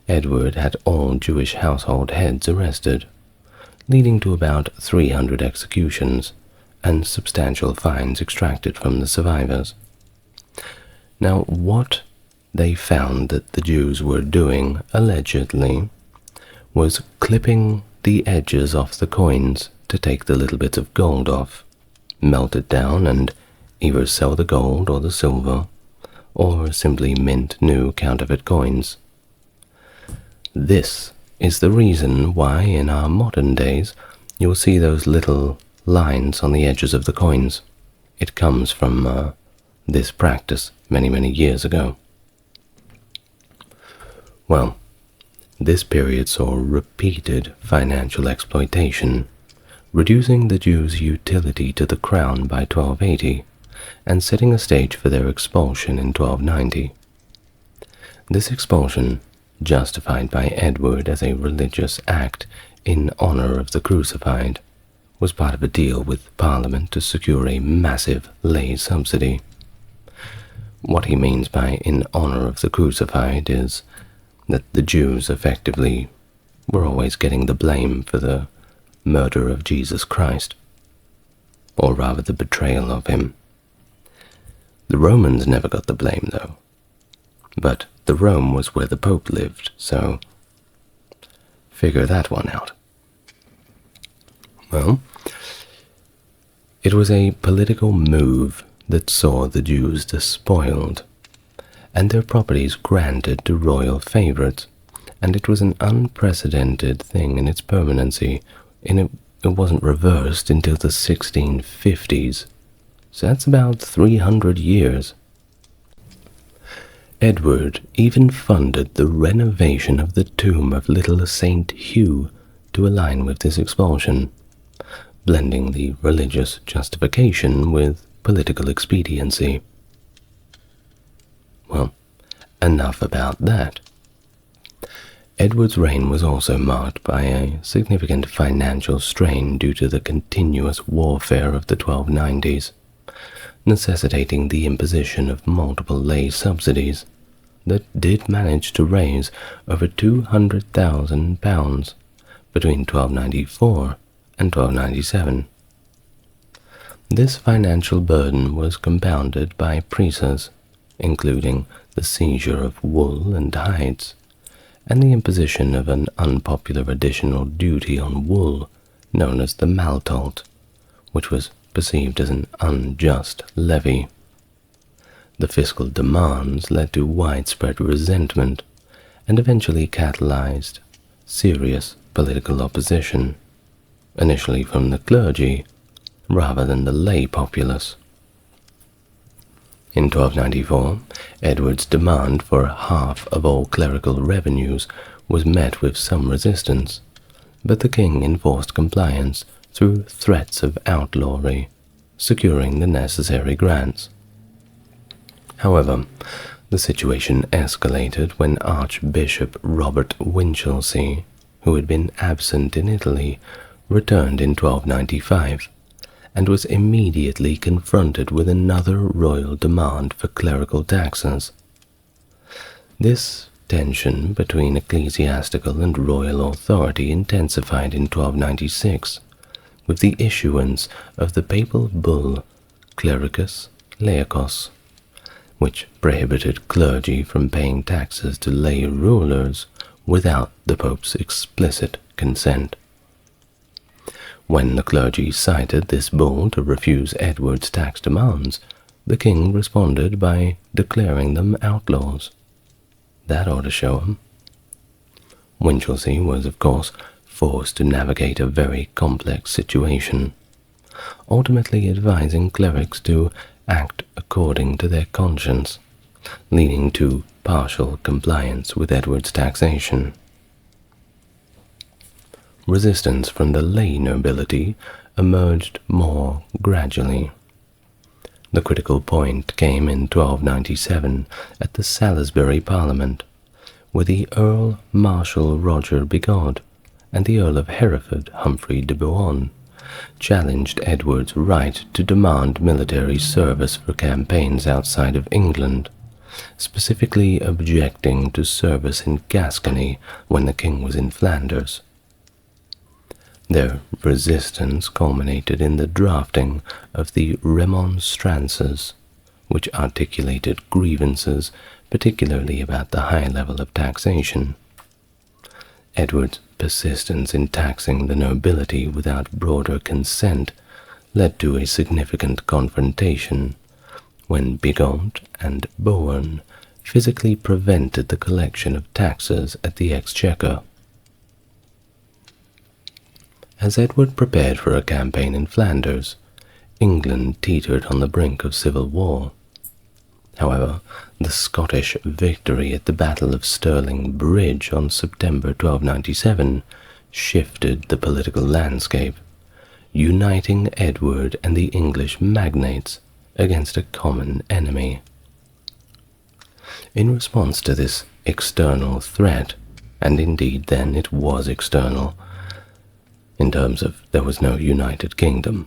Edward had all Jewish household heads arrested, leading to about 300 executions and substantial fines extracted from the survivors. Now, what they found that the Jews were doing, allegedly, was clipping the edges off the coins to take the little bits of gold off, melt it down, and either sell the gold or the silver, or simply mint new counterfeit coins. This is the reason why in our modern days you'll see those little lines on the edges of the coins. It comes from this practice many years ago. Well, this period saw repeated financial exploitation, reducing the Jews' utility to the crown by 1280 and setting a stage for their expulsion in 1290. This expulsion, justified by Edward as a religious act in honor of the crucified, was part of a deal with Parliament to secure a massive lay subsidy. What he means by in honor of the crucified is that the Jews effectively were always getting the blame for the murder of Jesus Christ, or rather the betrayal of him. The Romans never got the blame, though, but the Rome was where the Pope lived, so figure that one out. Well, it was a political move that saw the Jews despoiled and their properties granted to royal favorites, and it was an unprecedented thing in its permanency, and it wasn't reversed until the 1650s, so that's about 300 years. Edward even funded the renovation of the tomb of little Saint Hugh to align with this expulsion, blending the religious justification with political expediency. Well, enough about that. Edward's reign was also marked by a significant financial strain due to the continuous warfare of the 1290s, necessitating the imposition of multiple lay subsidies that did manage to raise over £200,000 between 1294 and 1297. This financial burden was compounded by prices, including the seizure of wool and hides, and the imposition of an unpopular additional duty on wool known as the maltolk, which was perceived as an unjust levy. The fiscal demands led to widespread resentment and eventually catalyzed serious political opposition, initially from the clergy rather than the lay populace. In 1294, Edward's demand for half of all clerical revenues was met with some resistance, but the king enforced compliance through threats of outlawry, securing the necessary grants. However, the situation escalated when Archbishop Robert Winchelsea, who had been absent in Italy, returned in 1295, and was immediately confronted with another royal demand for clerical taxes. This tension between ecclesiastical and royal authority intensified in 1296, with the issuance of the papal bull Clericus Laicos, which prohibited clergy from paying taxes to lay rulers without the Pope's explicit consent. When the clergy cited this bull to refuse Edward's tax demands, the king responded by declaring them outlaws. That ought to show him. Winchelsea was, of course, forced to navigate a very complex situation, ultimately advising clerics to act according to their conscience, leading to partial compliance with Edward's taxation. Resistance from the lay nobility emerged more gradually. The critical point came in 1297 at the Salisbury Parliament, where the Earl Marshal Roger Bigod and the Earl of Hereford Humphrey de Bohun challenged Edward's right to demand military service for campaigns outside of England, specifically objecting to service in Gascony when the king was in Flanders. Their resistance culminated in the drafting of the Remonstrances, which articulated grievances, particularly about the high level of taxation. Edward's persistence in taxing the nobility without broader consent led to a significant confrontation when Bigod and Bohun physically prevented the collection of taxes at the Exchequer. As Edward prepared for a campaign in Flanders, England teetered on the brink of civil war. However, the Scottish victory at the Battle of Stirling Bridge on September 1297 shifted the political landscape, uniting Edward and the English magnates against a common enemy. In response to this external threat, and indeed then it was external, in terms of there was no united kingdom,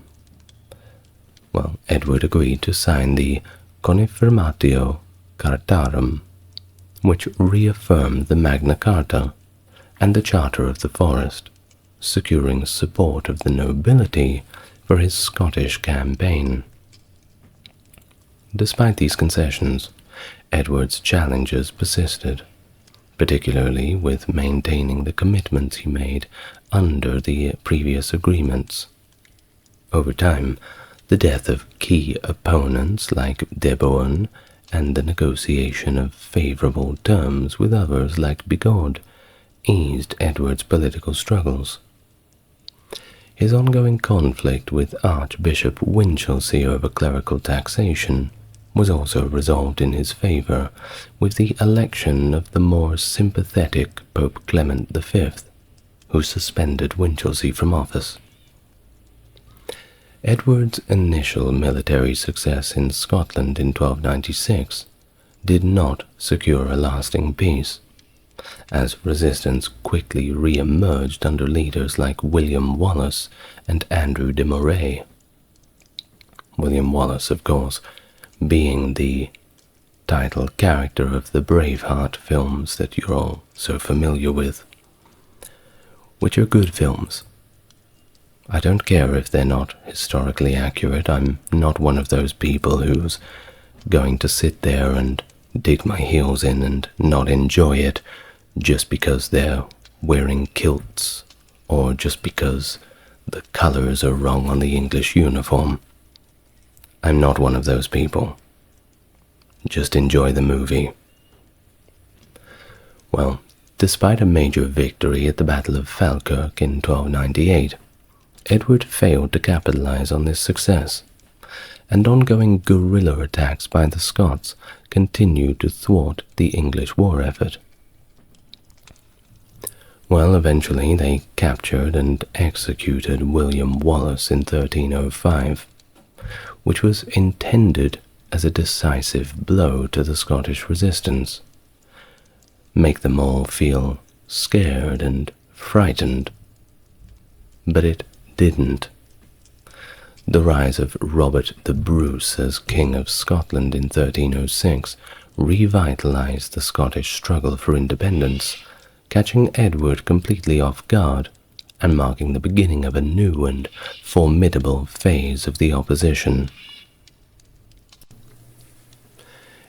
well, Edward agreed to sign the Confirmatio Cartarum, which reaffirmed the Magna Carta and the Charter of the Forest, securing support of the nobility for his Scottish campaign. Despite these concessions, Edward's challenges persisted, particularly with maintaining the commitments he made under the previous agreements. Over time, the death of key opponents like De Bohun and the negotiation of favourable terms with others like Bigod eased Edward's political struggles. His ongoing conflict with Archbishop Winchelsea over clerical taxation was also resolved in his favour with the election of the more sympathetic Pope Clement V, who suspended Winchelsea from office. Edward's initial military success in Scotland in 1296 did not secure a lasting peace, as resistance quickly re-emerged under leaders like William Wallace and Andrew de Moray. William Wallace, of course, being the title character of the Braveheart films that you're all so familiar with, which are good films. I don't care if they're not historically accurate. I'm not one of those people who's going to sit there and dig my heels in and not enjoy it just because they're wearing kilts or just because the colors are wrong on the English uniform. I'm not one of those people. Just enjoy the movie. Well, despite a major victory at the Battle of Falkirk in 1298, Edward failed to capitalize on this success, and ongoing guerrilla attacks by the Scots continued to thwart the English war effort. Well, eventually they captured and executed William Wallace in 1305, which was intended as a decisive blow to the Scottish resistance, make them all feel scared and frightened. But it didn't. The rise of Robert the Bruce as King of Scotland in 1306 revitalized the Scottish struggle for independence, catching Edward completely off guard and marking the beginning of a new and formidable phase of the opposition.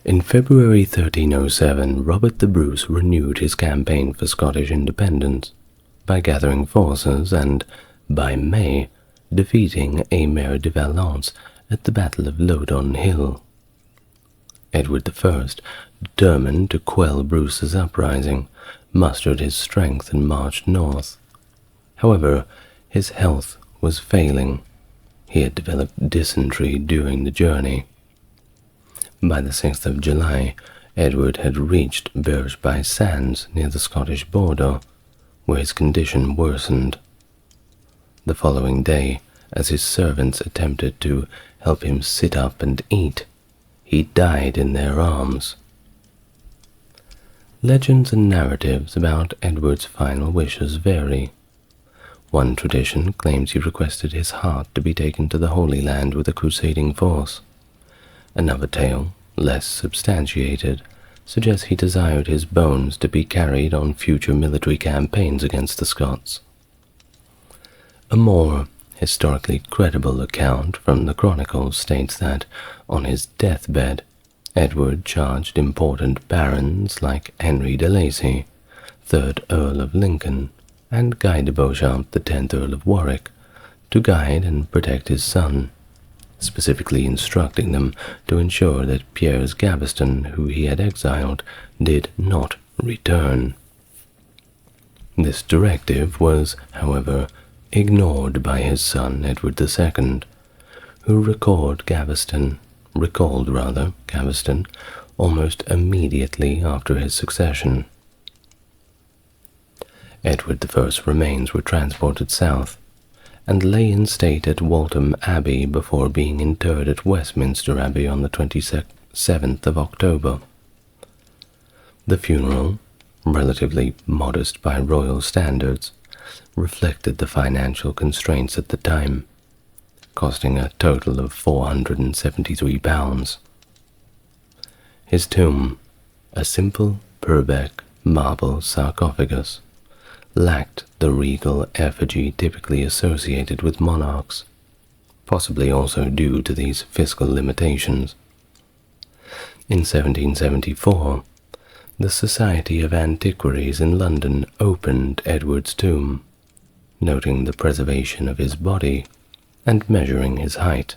In February 1307, Robert the Bruce renewed his campaign for Scottish independence by gathering forces and, by May, defeating Aymer de Valence at the Battle of Loudon Hill. Edward I, determined to quell Bruce's uprising, mustered his strength and marched north. However, his health was failing. He had developed dysentery during the journey. By the 6th of July, Edward had reached Berge-by-Sands near the Scottish border, where his condition worsened. The following day, as his servants attempted to help him sit up and eat, he died in their arms. Legends and narratives about Edward's final wishes vary. One tradition claims he requested his heart to be taken to the Holy Land with a crusading force. Another tale, less substantiated, suggests he desired his bones to be carried on future military campaigns against the Scots. A more historically credible account from the Chronicles states that, on his deathbed, Edward charged important barons like Henry de Lacy, 3rd Earl of Lincoln, and Guy de Beauchamp, the 10th Earl of Warwick, to guide and protect his son, specifically instructing them to ensure that Piers Gaveston, who he had exiled, did not return. This directive was, however, ignored by his son Edward II, who recalled Gaveston, recalled Gaveston almost immediately after his succession. Edward I's remains were transported south and lay in state at Waltham Abbey before being interred at Westminster Abbey on the 27th of October. The funeral, relatively modest by royal standards, reflected the financial constraints at the time, costing a total of £473. His tomb, a simple Purbeck marble sarcophagus, lacked the regal effigy typically associated with monarchs, possibly also due to these fiscal limitations. In 1774, the Society of Antiquaries in London opened Edward's tomb, noting the preservation of his body and measuring his height.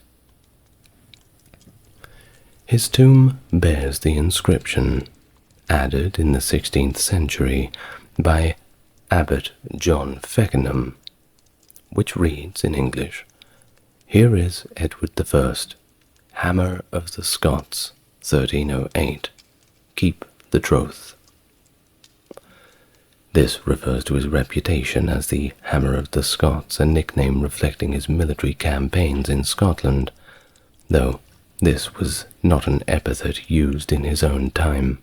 His tomb bears the inscription, added in the 16th century by Abbot John Feckenham, which reads in English, "Here is Edward I, Hammer of the Scots, 1308. Keep the troth." This refers to his reputation as the Hammer of the Scots, a nickname reflecting his military campaigns in Scotland, though this was not an epithet used in his own time,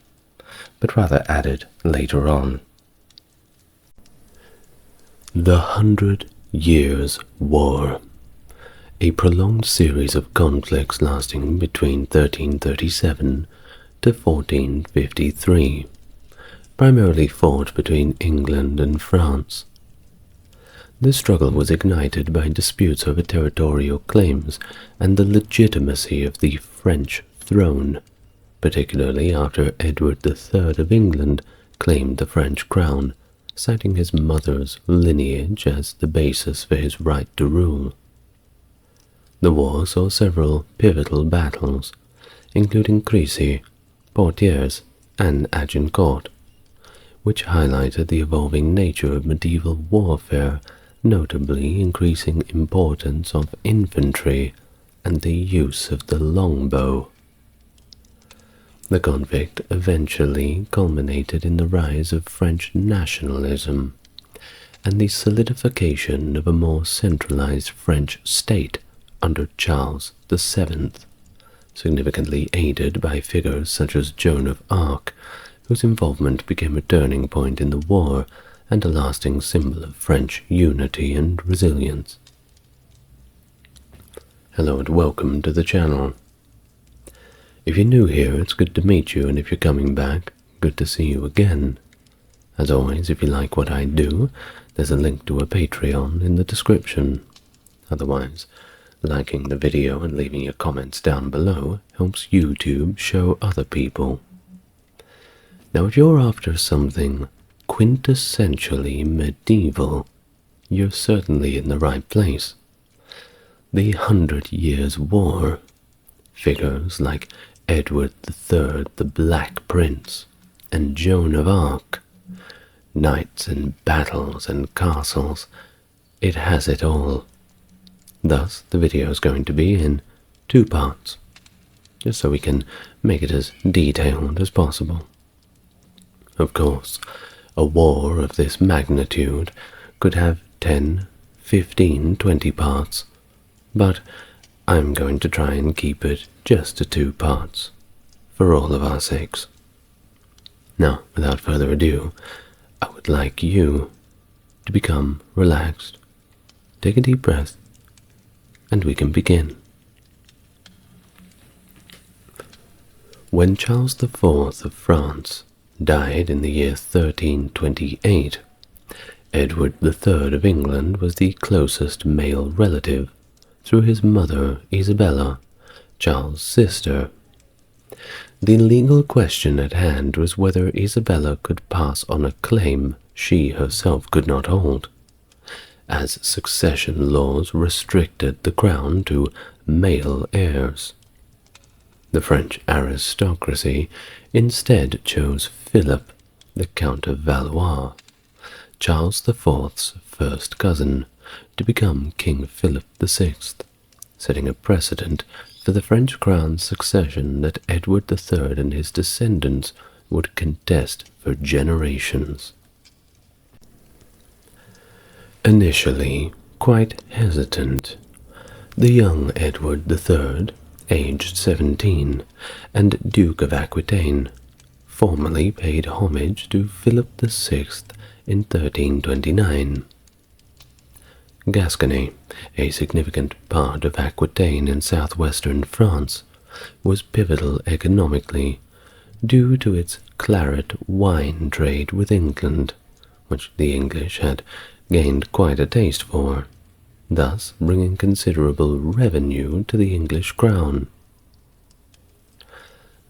but rather added later on. The 100 Years' War, a prolonged series of conflicts lasting between 1337 to 1453, primarily fought between England and France. The struggle was ignited by disputes over territorial claims and the legitimacy of the French throne, particularly after Edward III of England claimed the French crown, citing his mother's lineage as the basis for his right to rule. The war saw several pivotal battles, including Crécy, Poitiers, and Agincourt, which highlighted the evolving nature of medieval warfare, notably increasing importance of infantry and the use of the longbow. The conflict eventually culminated in the rise of French nationalism and the solidification of a more centralized French state under Charles VII, significantly aided by figures such as Joan of Arc, whose involvement became a turning point in the war and a lasting symbol of French unity and resilience. Hello and welcome to the channel. If you're new here, it's good to meet you, and if you're coming back, good to see you again. As always, if you like what I do, there's a link to a Patreon in the description. Otherwise, liking the video and leaving your comments down below helps YouTube show other people. Now, if you're after something quintessentially medieval, you're certainly in the right place. The 100 Years' War, figures like Edward III, the Black Prince, and Joan of Arc, knights and battles and castles, it has it all. Thus, the video is going to be in 2 parts, just so we can make it as detailed as possible. Of course, a war of this magnitude could have 10, 15, 20 parts, but I'm going to try and keep it just to 2 parts, for all of our sakes. Now, without further ado, I would like you to become relaxed, take a deep breath, and we can begin. When Charles IV of France died in the year 1328, Edward III of England was the closest male relative, through his mother Isabella, Charles' sister. The legal question at hand was whether Isabella could pass on a claim she herself could not hold, as succession laws restricted the crown to male heirs. The French aristocracy instead chose Philip, the Count of Valois, Charles IV's first cousin, to become King Philip VI, setting a precedent for the French crown's succession that Edward III and his descendants would contest for generations. Initially quite hesitant, the young Edward III, aged 17, and Duke of Aquitaine, formally paid homage to Philip VI in 1329. Gascony, a significant part of Aquitaine in southwestern France, was pivotal economically due to its claret wine trade with England, which the English had gained quite a taste for, thus bringing considerable revenue to the English crown.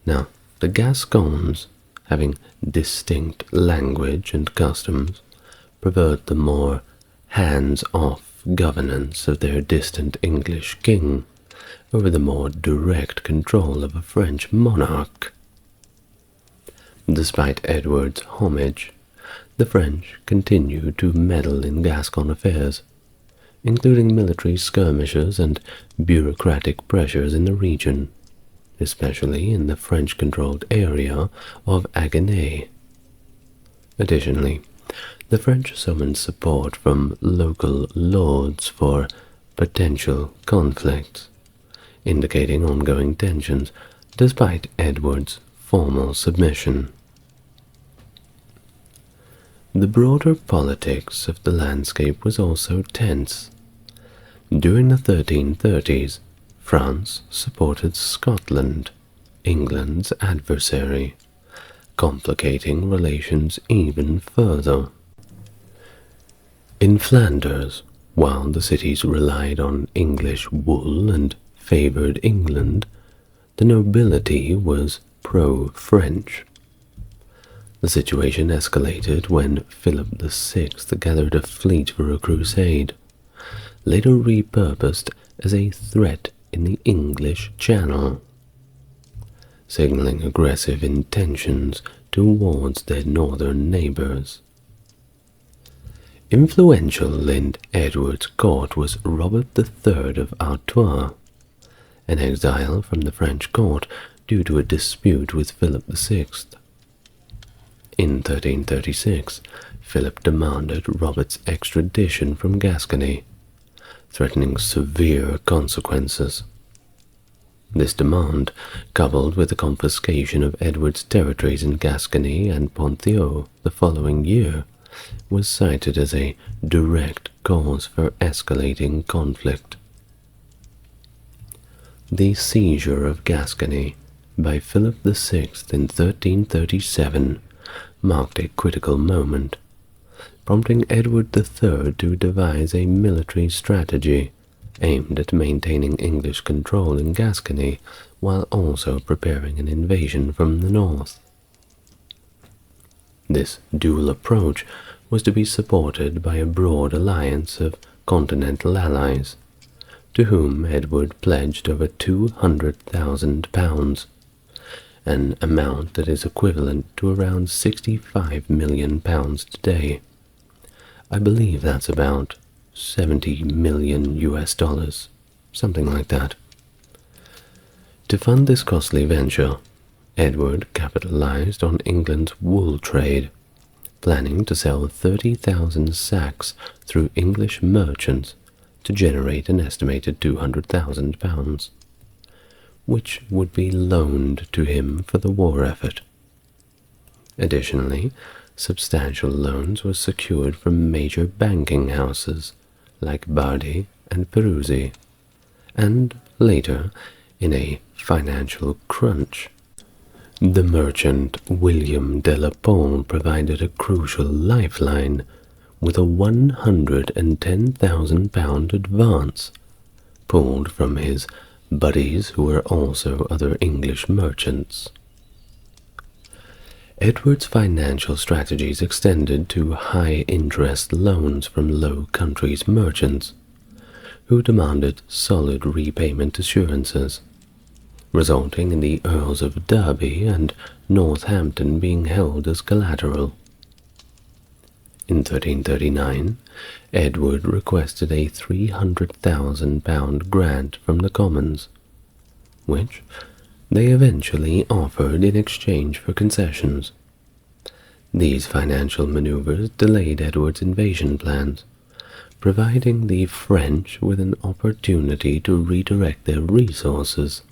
Now, the Gascons, having distinct language and customs, preferred the more hands-off governance of their distant English king over the more direct control of a French monarch. Despite Edward's homage, the French continued to meddle in Gascon affairs, including military skirmishes and bureaucratic pressures in the region, especially in the French-controlled area of Agenais. Additionally, the French summoned support from local lords for potential conflicts, indicating ongoing tensions despite Edward's formal submission. The broader politics of the landscape was also tense. During the 1330s, France supported Scotland, England's adversary, complicating relations even further. In Flanders, while the cities relied on English wool and favored England, the nobility was pro-French. The situation escalated when Philip VI gathered a fleet for a crusade, later repurposed as a threat in the English Channel, signaling aggressive intentions towards their northern neighbors. Influential in Edward's court was Robert III of Artois, an exile from the French court due to a dispute with Philip VI. In 1336, Philip demanded Robert's extradition from Gascony, threatening severe consequences. This demand, coupled with the confiscation of Edward's territories in Gascony and Ponthieu the following year, was cited as a direct cause for escalating conflict. The seizure of Gascony by Philip VI in 1337 marked a critical moment, prompting Edward III to devise a military strategy aimed at maintaining English control in Gascony while also preparing an invasion from the north. This dual approach was to be supported by a broad alliance of continental allies, to whom Edward pledged over £200,000, an amount that is equivalent to around £65 million today. I believe that's about $70 million, something like that. To fund this costly venture, Edward capitalized on England's wool trade, planning to sell 30,000 sacks through English merchants to generate an estimated £200,000, which would be loaned to him for the war effort. Additionally, substantial loans were secured from major banking houses like Bardi and Peruzzi, and later, in a financial crunch, the merchant William de la Pole provided a crucial lifeline with a £110,000 advance, pulled from his buddies who were also other English merchants. Edward's financial strategies extended to high-interest loans from Low Countries merchants, who demanded solid repayment assurances, resulting in the Earls of Derby and Northampton being held as collateral. In 1339, Edward requested a £300,000 grant from the Commons, which they eventually offered in exchange for concessions. These financial maneuvers delayed Edward's invasion plans, providing the French with an opportunity to redirect their resources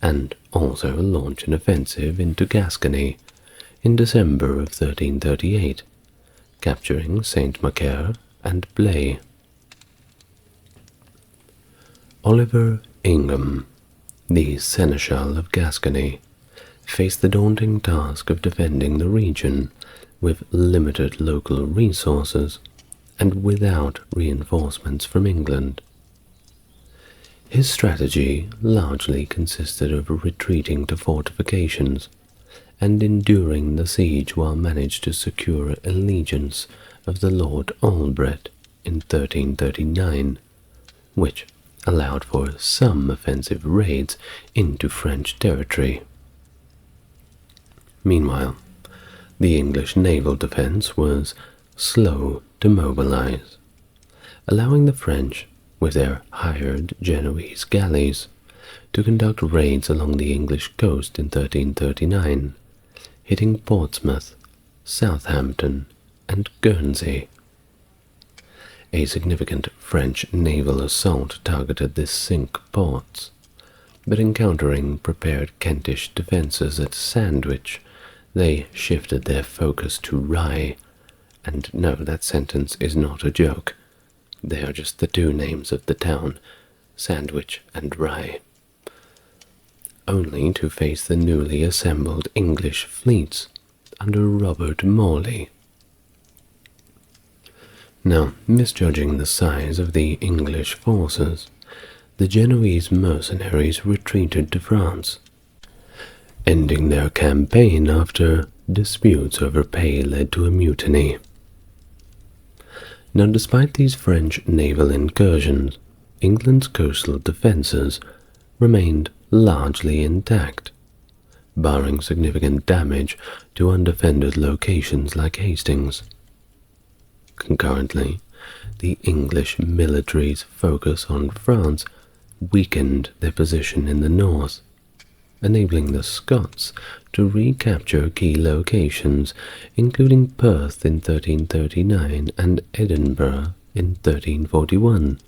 and also launch an offensive into Gascony in December of 1338, capturing Saint-Macaire and Blaye. Oliver Ingham, the Seneschal of Gascony, faced the daunting task of defending the region with limited local resources and without reinforcements from England. His strategy largely consisted of retreating to fortifications and enduring the siege while managed to secure allegiance of the Lord Albret in 1339, which allowed for some offensive raids into French territory. Meanwhile, the English naval defense was slow to mobilize, allowing the French, with their hired Genoese galleys, to conduct raids along the English coast in 1339, hitting Portsmouth, Southampton, and Guernsey. A significant French naval assault targeted the Cinque Ports, but encountering prepared Kentish defences at Sandwich, they shifted their focus to Rye. And no, that sentence is not a joke. They are just the two names of the town, Sandwich and Rye. Only to face the newly assembled English fleets under Robert Morley. Now, misjudging the size of the English forces, the Genoese mercenaries retreated to France, ending their campaign after disputes over pay led to a mutiny. Now, despite these French naval incursions, England's coastal defences remained largely intact, barring significant damage to undefended locations like Hastings. Concurrently, the English military's focus on France weakened their position in the north, enabling the Scots to recapture key locations, including Perth in 1339 and Edinburgh in 1341,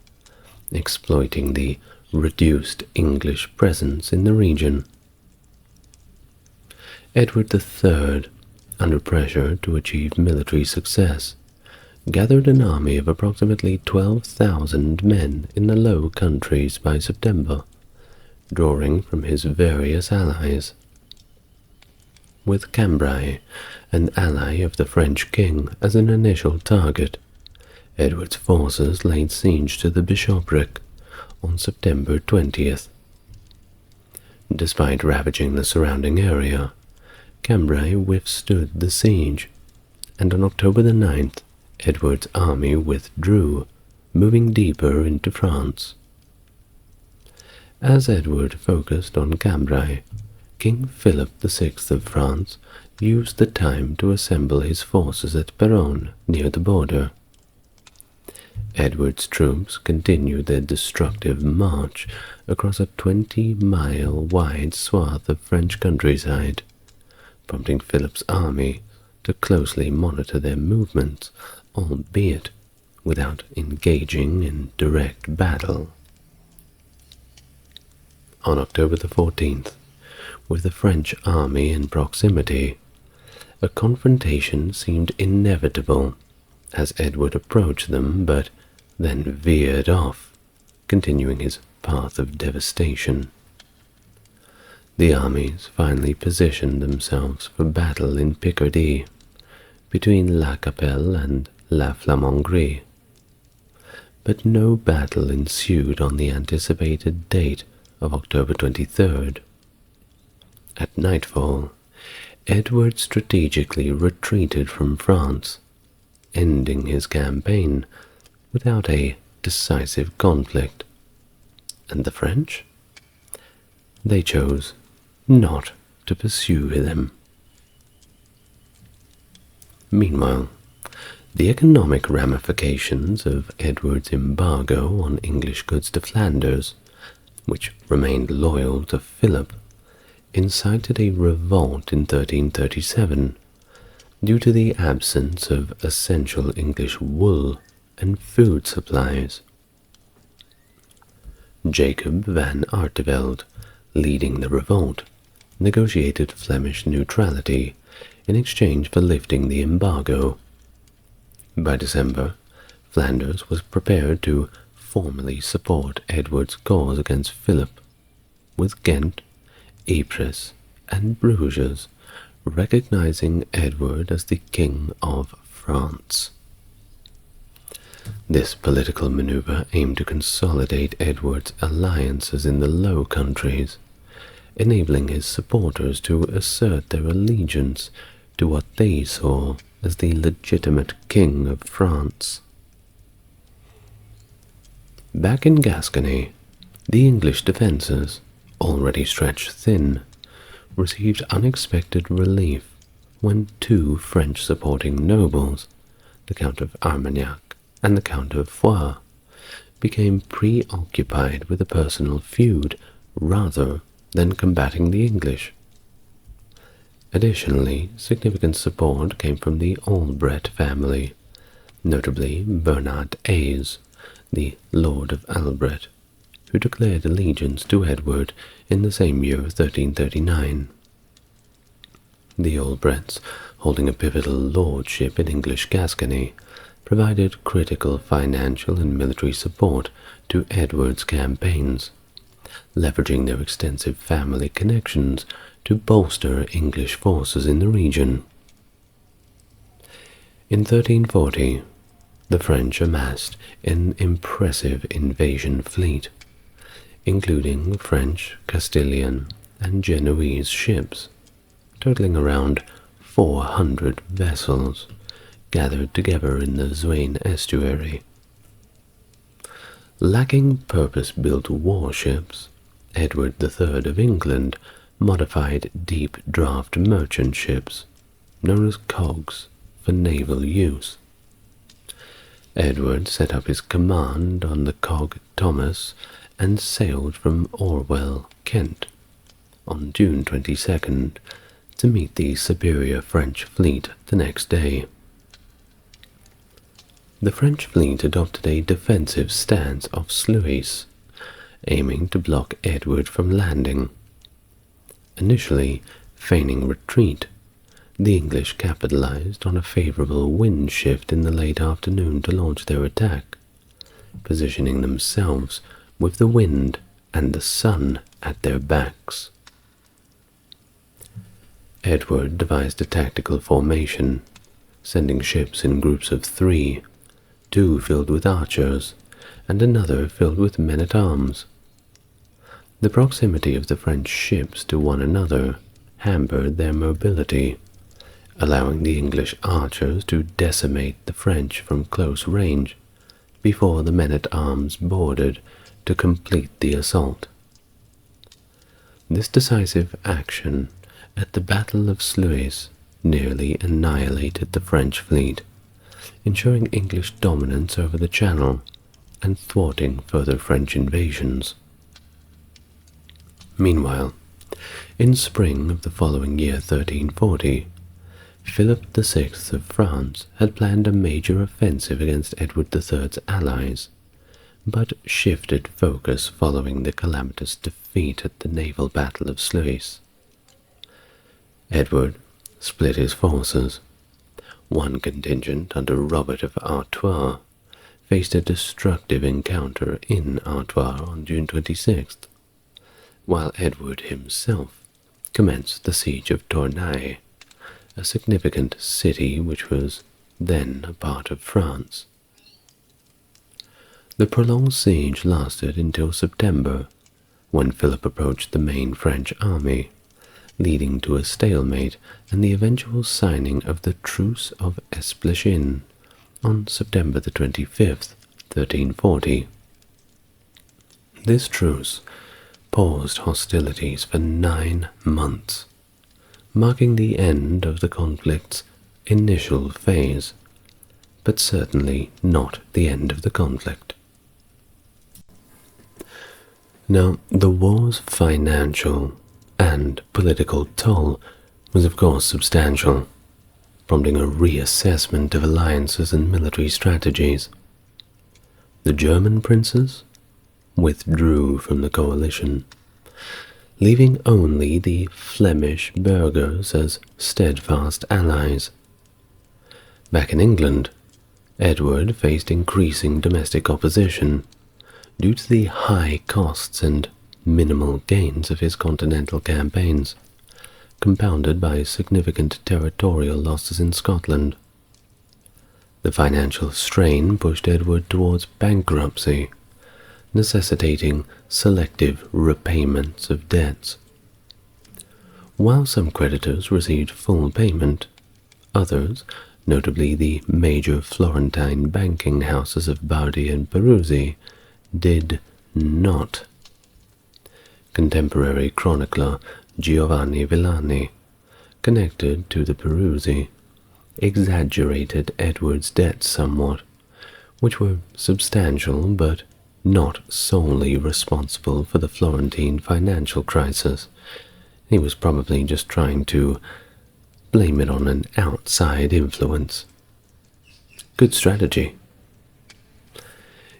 exploiting the reduced English presence in the region. Edward III, under pressure to achieve military success, gathered an army of approximately 12,000 men in the Low Countries by September, drawing from his various allies. With Cambrai, an ally of the French king, as an initial target, Edward's forces laid siege to the bishopric on September 20th. Despite ravaging the surrounding area, Cambrai withstood the siege, and on October the 9th, Edward's army withdrew, moving deeper into France. As Edward focused on Cambrai, King Philip VI of France used the time to assemble his forces at Péronne, near the border. Edward's troops continued their destructive march across a 20-mile-wide swath of French countryside, prompting Philip's army to closely monitor their movements, albeit without engaging in direct battle. On October the 14th, with the French army in proximity, a confrontation seemed inevitable as Edward approached them, but then veered off, continuing his path of devastation. The armies finally positioned themselves for battle in Picardy, between La Capelle and La Flamengrie. But no battle ensued on the anticipated date of October 23rd. At nightfall, Edward strategically retreated from France, ending his campaign without a decisive conflict. And the French? They chose not to pursue them. Meanwhile, the economic ramifications of Edward's embargo on English goods to Flanders which remained loyal to Philip, incited a revolt in 1337 due to the absence of essential English wool and food supplies. Jacob van Artevelde, leading the revolt, negotiated Flemish neutrality in exchange for lifting the embargo. By December, Flanders was prepared to formally support Edward's cause against Philip, with Ghent, Ypres, and Bruges recognizing Edward as the King of France. This political maneuver aimed to consolidate Edward's alliances in the Low Countries, enabling his supporters to assert their allegiance to what they saw as the legitimate King of France. Back in Gascony, the English defences, already stretched thin, received unexpected relief when two French-supporting nobles, the Count of Armagnac and the Count of Foix, became preoccupied with a personal feud rather than combating the English. Additionally, significant support came from the Albret family, notably Bernard Hayes, the Lord of Albret, who declared allegiance to Edward in the same year of 1339. The Albrets, holding a pivotal lordship in English Gascony, provided critical financial and military support to Edward's campaigns, leveraging their extensive family connections to bolster English forces in the region. In 1340, the French amassed an impressive invasion fleet, including French, Castilian, and Genoese ships, totaling around 400 vessels gathered together in the Zwain estuary. Lacking purpose-built warships, Edward III of England modified deep-draft merchant ships, known as cogs, for naval use. Edward set up his command on the cog Thomas and sailed from Orwell, Kent, on June 22nd to meet the superior French fleet the next day. The French fleet adopted a defensive stance off Sluis, aiming to block Edward from landing. Initially feigning retreat, the English capitalized on a favorable wind shift in the late afternoon to launch their attack, positioning themselves with the wind and the sun at their backs. Edward devised a tactical formation, sending ships in groups of 3, 2 filled with archers, and another filled with men-at-arms. The proximity of the French ships to one another hampered their mobility, allowing the English archers to decimate the French from close range before the men-at-arms boarded to complete the assault. This decisive action at the Battle of Sluis nearly annihilated the French fleet, ensuring English dominance over the Channel and thwarting further French invasions. Meanwhile, in spring of the following year 1340, Philip VI of France had planned a major offensive against Edward III's allies, but shifted focus following the calamitous defeat at the naval battle of Sluis. Edward split his forces. One contingent under Robert of Artois faced a destructive encounter in Artois on June 26th, while Edward himself commenced the siege of Tournai, a significant city which was then a part of France. The prolonged siege lasted until September, when Philip approached the main French army, leading to a stalemate and the eventual signing of the Truce of Esplechin on September the 25th, 1340. This truce paused hostilities for 9 months, marking the end of the conflict's initial phase, but certainly not the end of the conflict. Now, the war's financial and political toll was of course substantial, prompting a reassessment of alliances and military strategies. The German princes withdrew from the coalition, leaving only the Flemish burghers as steadfast allies. Back in England, Edward faced increasing domestic opposition due to the high costs and minimal gains of his continental campaigns, compounded by significant territorial losses in Scotland. The financial strain pushed Edward towards bankruptcy, necessitating selective repayments of debts. While some creditors received full payment, others, notably the major Florentine banking houses of Bardi and Peruzzi, did not. Contemporary chronicler Giovanni Villani, connected to the Peruzzi, exaggerated Edward's debts somewhat, which were substantial but not solely responsible for the Florentine financial crisis. He was probably just trying to blame it on an outside influence. Good strategy.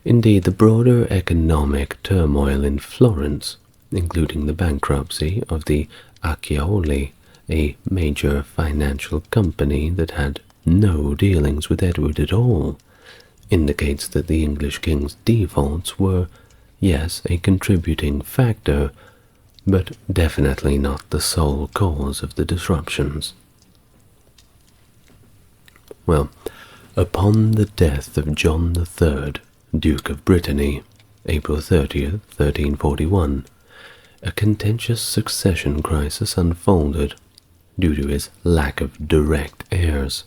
Indeed, the broader economic turmoil in Florence, including the bankruptcy of the Acciaioli, a major financial company that had no dealings with Edward at all, indicates that the English king's defaults were, yes, a contributing factor, but definitely not the sole cause of the disruptions. Well, upon the death of John III, Duke of Brittany, April 30th, 1341, a contentious succession crisis unfolded due to his lack of direct heirs.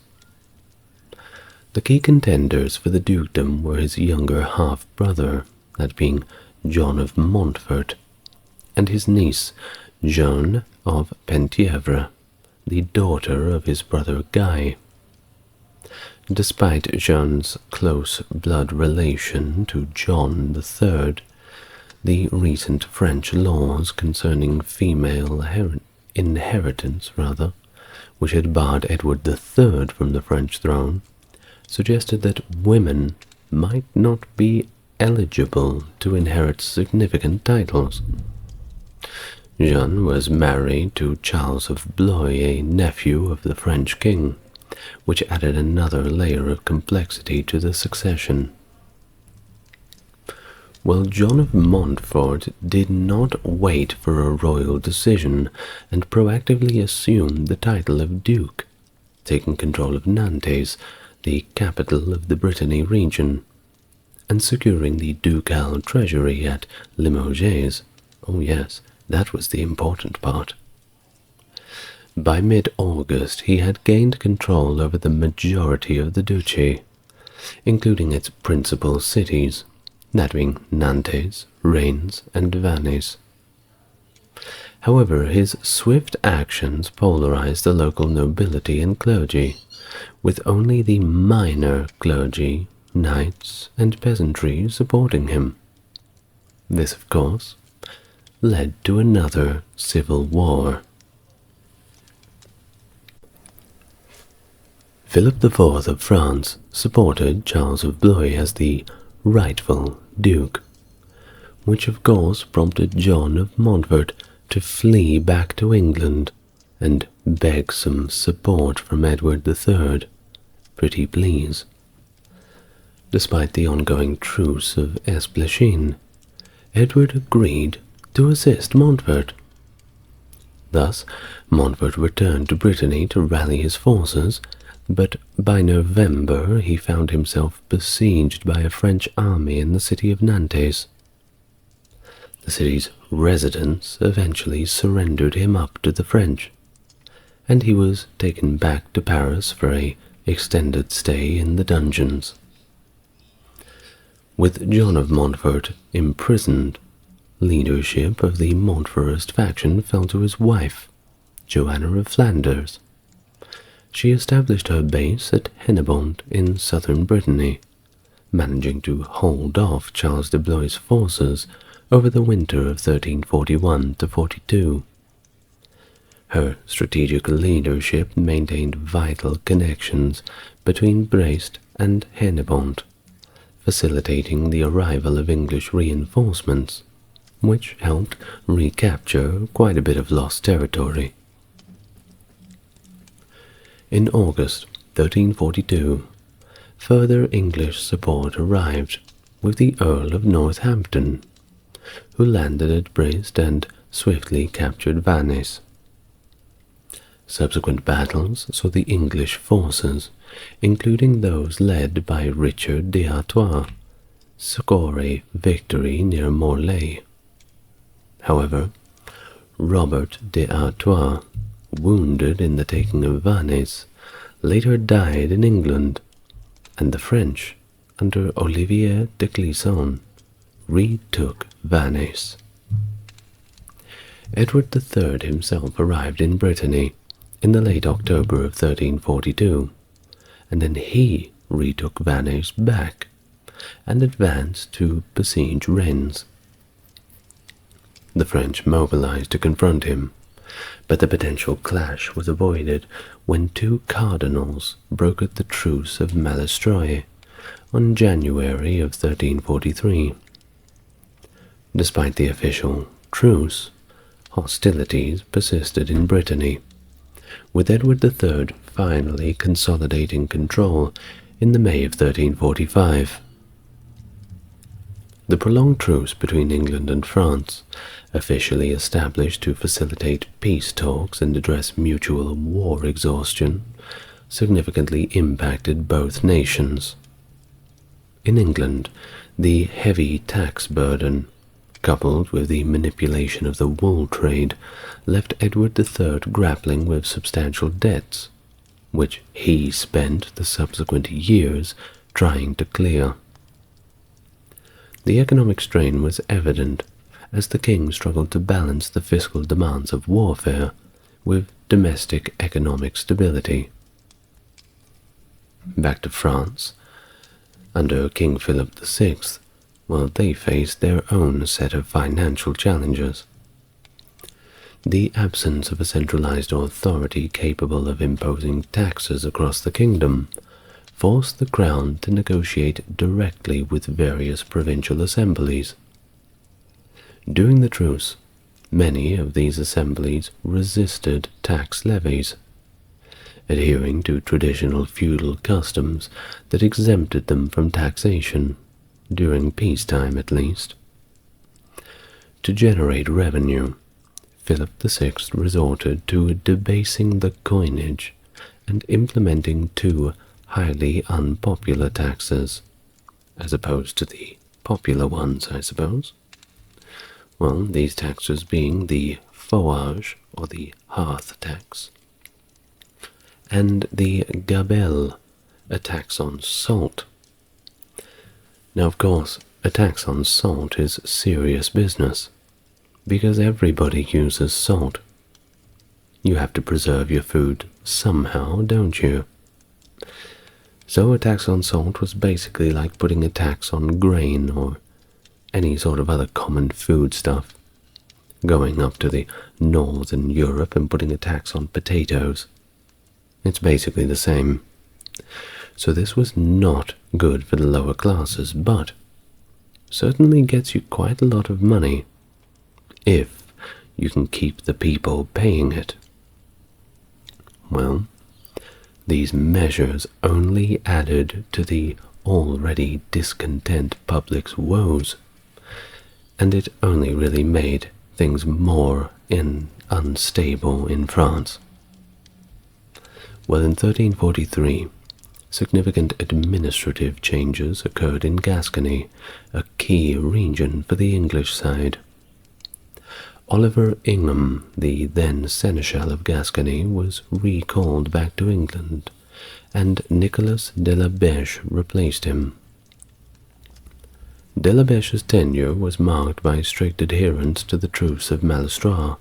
The key contenders for the dukedom were his younger half-brother, that being John of Montfort, and his niece, Joan of Penthièvre, the daughter of his brother Guy. Despite Jean's close blood relation to John III, the recent French laws concerning female inheritance, which had barred Edward III from the French throne, suggested that women might not be eligible to inherit significant titles. Jeanne was married to Charles of Blois, a nephew of the French king, which added another layer of complexity to the succession. Well, John of Montfort did not wait for a royal decision and proactively assumed the title of Duke, taking control of Nantes, the capital of the Brittany region, and securing the ducal treasury at Limoges. Oh yes, that was the important part. By mid-August, he had gained control over the majority of the duchy, including its principal cities, that being Nantes, Reims, and Vannes. However, his swift actions polarized the local nobility and clergy, with only the minor clergy, knights, and peasantry supporting him. This, of course, led to another civil war. Philip IV of France supported Charles of Blois as the rightful duke, which of course prompted John of Montfort to flee back to England and beg some support from Edward III. Pretty please. Despite the ongoing truce of Esplechin, Edward agreed to assist Montfort. Thus, Montfort returned to Brittany to rally his forces, but by November he found himself besieged by a French army in the city of Nantes. The city's residents eventually surrendered him up to the French, and he was taken back to Paris for an extended stay in the dungeons. With John of Montfort imprisoned, leadership of the Montfortist faction fell to his wife, Joanna of Flanders. She established her base at Hennebont in southern Brittany, managing to hold off Charles de Blois' forces over the winter of 1341 to 42. Her strategic leadership maintained vital connections between Brest and Hennebont, facilitating the arrival of English reinforcements, which helped recapture quite a bit of lost territory. In August 1342, further English support arrived with the Earl of Northampton, who landed at Brest and swiftly captured Vannes. Subsequent battles saw the English forces, including those led by Richard d'Artois, score a victory near Morlaix. However, Robert d'Artois, wounded in the taking of Vannes, later died in England, and the French, under Olivier de Clisson, retook Vannes. Edward III himself arrived in Brittany in the late October of 1342, and then he retook Vannes back and advanced to besiege Rennes. The French mobilized to confront him, but the potential clash was avoided when two cardinals brokered the truce of Malestroit on January of 1343. Despite the official truce, hostilities persisted in Brittany, with Edward III finally consolidating control in the May of 1345. The prolonged truce between England and France, officially established to facilitate peace talks and address mutual war exhaustion, significantly impacted both nations. In England, the heavy tax burden, coupled with the manipulation of the wool trade, left Edward III grappling with substantial debts, which he spent the subsequent years trying to clear. The economic strain was evident as the king struggled to balance the fiscal demands of warfare with domestic economic stability. Back to France, under King Philip VI, they faced their own set of financial challenges. The absence of a centralized authority capable of imposing taxes across the kingdom forced the crown to negotiate directly with various provincial assemblies. During the truce, many of these assemblies resisted tax levies, adhering to traditional feudal customs that exempted them from taxation, during peacetime at least. To generate revenue, Philip VI resorted to debasing the coinage and implementing two highly unpopular taxes, as opposed to the popular ones, I suppose. These taxes being the foage, or the hearth tax, and the gabelle, a tax on salt. Now, of course, a tax on salt is serious business, because everybody uses salt. You have to preserve your food somehow, don't you? So a tax on salt was basically like putting a tax on grain or any sort of other common food stuff, going up to the northern Europe and putting a tax on potatoes. It's basically the same. So this was not good for the lower classes, but certainly gets you quite a lot of money if you can keep the people paying it. Well, these measures only added to the already discontent public's woes, and it only really made things more unstable in France. Well, in 1343, significant administrative changes occurred in Gascony, a key region for the English side. Oliver Ingham, the then Seneschal of Gascony, was recalled back to England, and Nicholas de la Beche replaced him. De la Beche's tenure was marked by strict adherence to the Truce of Malestroit,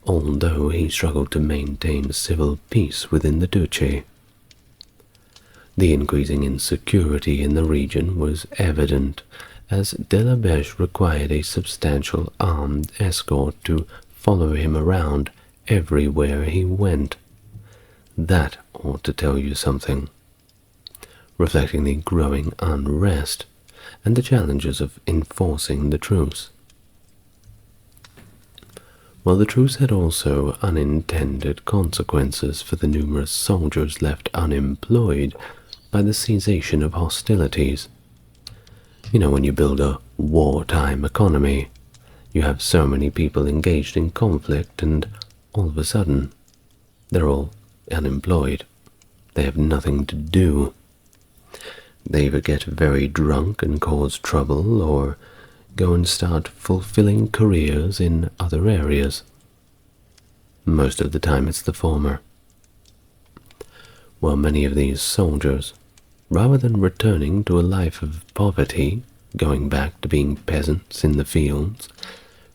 although he struggled to maintain civil peace within the duchy. The increasing insecurity in the region was evident as de la Beche required a substantial armed escort to follow him around everywhere he went. That ought to tell you something, reflecting the growing unrest and the challenges of enforcing the truce. While the truce had also unintended consequences for the numerous soldiers left unemployed by the cessation of hostilities. You know, when you build a wartime economy, you have so many people engaged in conflict, and all of a sudden, they're all unemployed. They have nothing to do. They either get very drunk and cause trouble, or go and start fulfilling careers in other areas. Most of the time it's the former. While many of these soldiers, rather than returning to a life of poverty, going back to being peasants in the fields,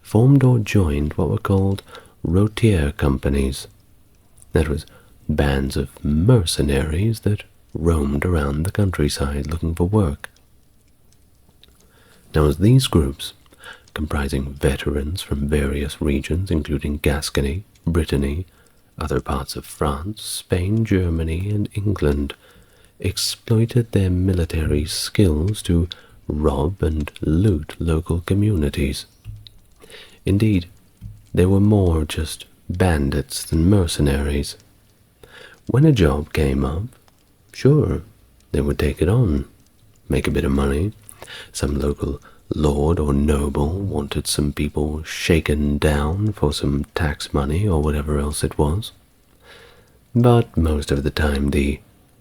formed or joined what were called routier companies. That was bands of mercenaries that roamed around the countryside looking for work. Now, as these groups, comprising veterans from various regions including Gascony, Brittany, other parts of France, Spain, Germany, and England, exploited their military skills to rob and loot local communities. Indeed, they were more just bandits than mercenaries. When a job came up, sure, they would take it on, make a bit of money. Some local lord or noble wanted some people shaken down for some tax money or whatever else it was. But most of the time the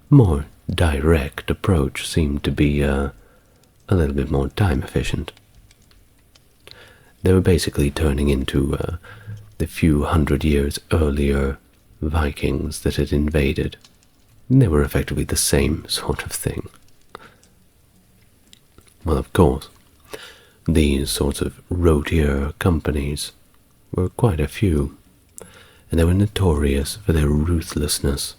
more direct approach seemed to be a little bit more time efficient. They were basically turning into the few hundred years earlier Vikings that had invaded. And they were effectively the same sort of thing. Well, of course, these sorts of routier companies were quite a few, and they were notorious for their ruthlessness,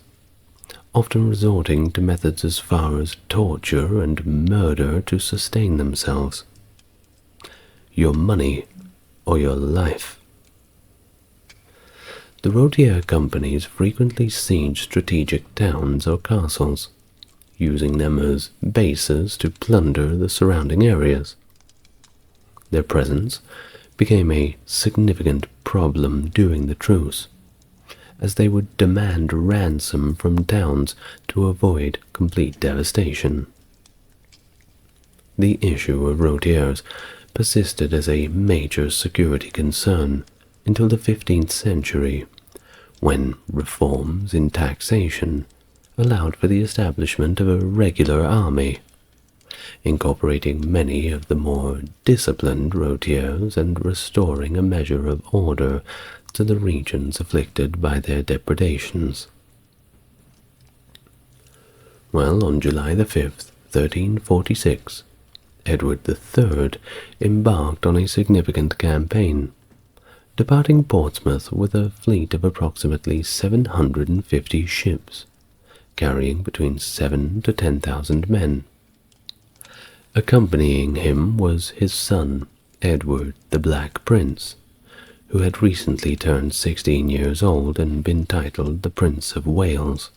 often resorting to methods as far as torture and murder to sustain themselves. Your money or your life. The routier companies frequently sieged strategic towns or castles, using them as bases to plunder the surrounding areas. Their presence became a significant problem during the truce, as they would demand ransom from towns to avoid complete devastation. The issue of routiers persisted as a major security concern until the 15th century, when reforms in taxation allowed for the establishment of a regular army, incorporating many of the more disciplined routiers and restoring a measure of order to the regions afflicted by their depredations. Well, on July the 5th, 1346, Edward III embarked on a significant campaign, departing Portsmouth with a fleet of approximately 750 ships, carrying between 7,000 to 10,000 men. Accompanying him was his son, Edward the Black Prince, who had recently turned 16 years old and been titled the Prince of Wales.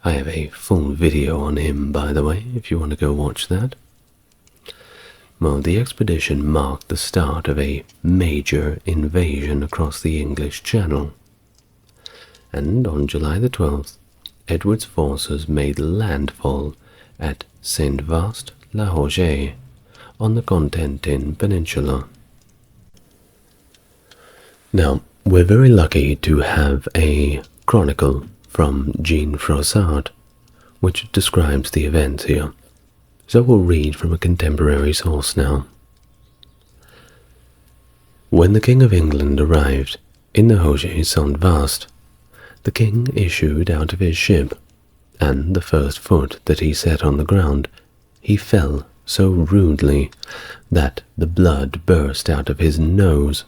I have a full video on him, by the way, if you want to go watch that. Well, the expedition marked the start of a major invasion across the English Channel, and on July the 12th, Edward's forces made landfall at Saint-Vaast-la-Hauge on the Cotentin Peninsula. Now, we're very lucky to have a chronicle from Jean Froissart, which describes the events here, so we'll read from a contemporary source now. When the King of England arrived in the Hauge Saint-Vaast, the king issued out of his ship, and the first foot that he set on the ground, he fell so rudely that the blood burst out of his nose.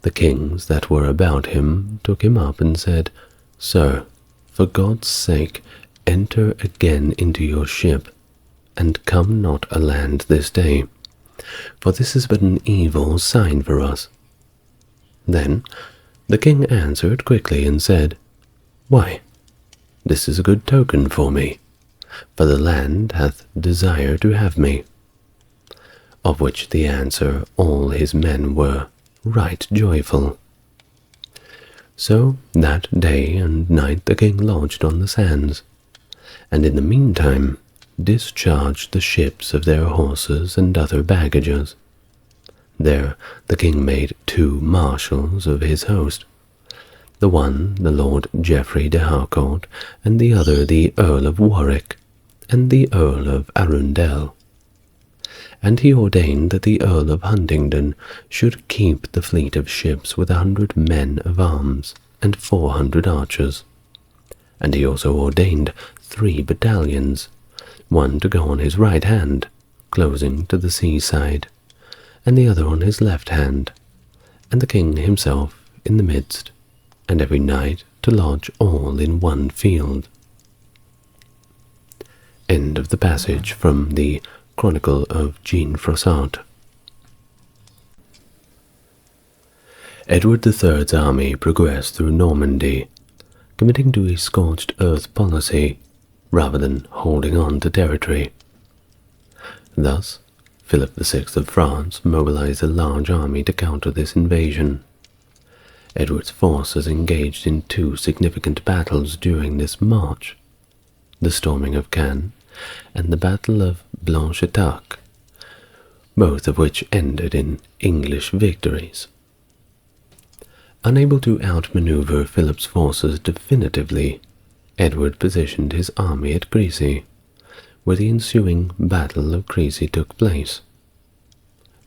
The kings that were about him took him up and said, "Sir, for God's sake, enter again into your ship, and come not a land this day, for this is but an evil sign for us. Then the king answered quickly and said, Why, this is a good token for me, for the land hath desire to have me. Of which the answer all his men were right joyful. So that day and night the king lodged on the sands, and in the meantime discharged the ships of their horses and other baggages. There the king made 2 marshals of his host, the one the Lord Geoffrey de Harcourt, and the other the Earl of Warwick, and the Earl of Arundel. And he ordained that the Earl of Huntingdon should keep the fleet of ships with 100 men of arms and 400 archers. And he also ordained 3 battalions, one to go on his right hand, closing to the seaside, and the other on his left hand, and the king himself in the midst, and every night to lodge all in one field. End of the passage from the Chronicle of Jean Froissart. Edward III's army progressed through Normandy, committing to a scorched earth policy rather than holding on to territory. Thus, Philip VI of France mobilized a large army to counter this invasion. Edward's forces engaged in 2 significant battles during this march, the storming of Caen and the Battle of Blanchetaque, both of which ended in English victories. Unable to outmaneuver Philip's forces definitively, Edward positioned his army at Crécy, where the ensuing Battle of Crécy took place.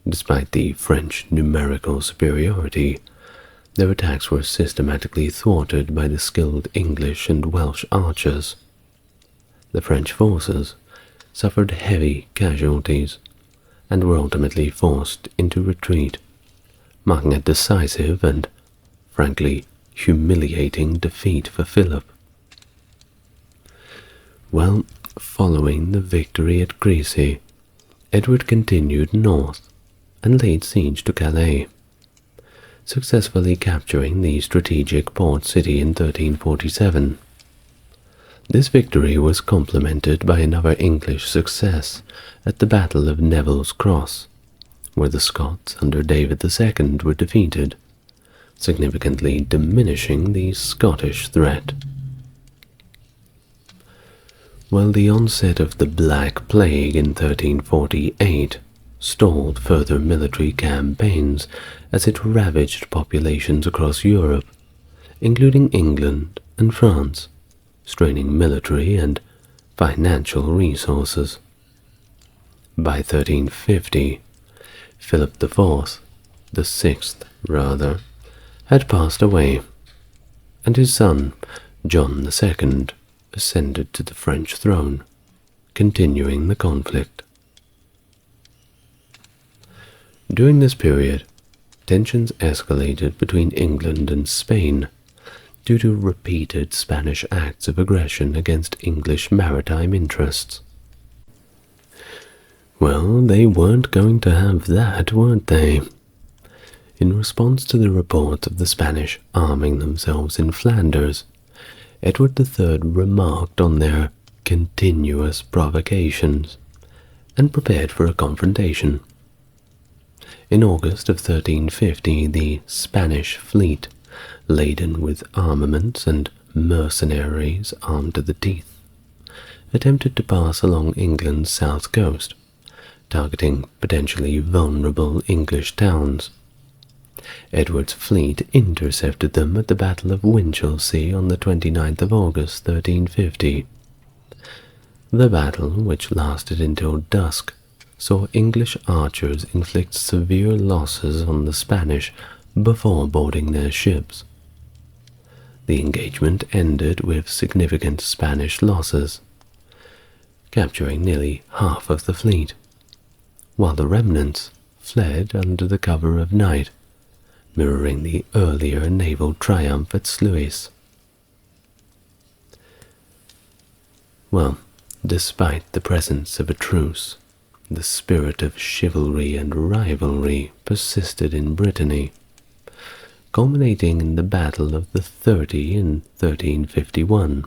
Despite the French numerical superiority, their attacks were systematically thwarted by the skilled English and Welsh archers. The French forces suffered heavy casualties and were ultimately forced into retreat, marking a decisive and, frankly, humiliating defeat for Philip. Well, following the victory at Crécy, Edward continued north and laid siege to Calais, successfully capturing the strategic port city in 1347. This victory was complemented by another English success at the Battle of Neville's Cross, where the Scots under David II were defeated, significantly diminishing the Scottish threat. While the onset of the Black Plague in 1348 stalled further military campaigns as it ravaged populations across Europe, including England and France, straining military and financial resources. By 1350, Philip IV, the sixth rather, had passed away, and his son, John II, ascended to the French throne, continuing the conflict. During this period, tensions escalated between England and Spain due to repeated Spanish acts of aggression against English maritime interests. Well, they weren't going to have that, weren't they? In response to the reports of the Spanish arming themselves in Flanders, Edward III remarked on their continuous provocations and prepared for a confrontation. In August of 1350, the Spanish fleet, laden with armaments and mercenaries armed to the teeth, attempted to pass along England's south coast, targeting potentially vulnerable English towns. Edward's fleet intercepted them at the Battle of Winchelsea on the 29th of August, 1350. The battle, which lasted until dusk, saw English archers inflict severe losses on the Spanish before boarding their ships. The engagement ended with significant Spanish losses, capturing nearly half of the fleet, while the remnants fled under the cover of night, mirroring the earlier naval triumph at Sluis. Well, Despite the presence of a truce, the spirit of chivalry and rivalry persisted in Brittany, culminating in the Battle of the 30 in 1351.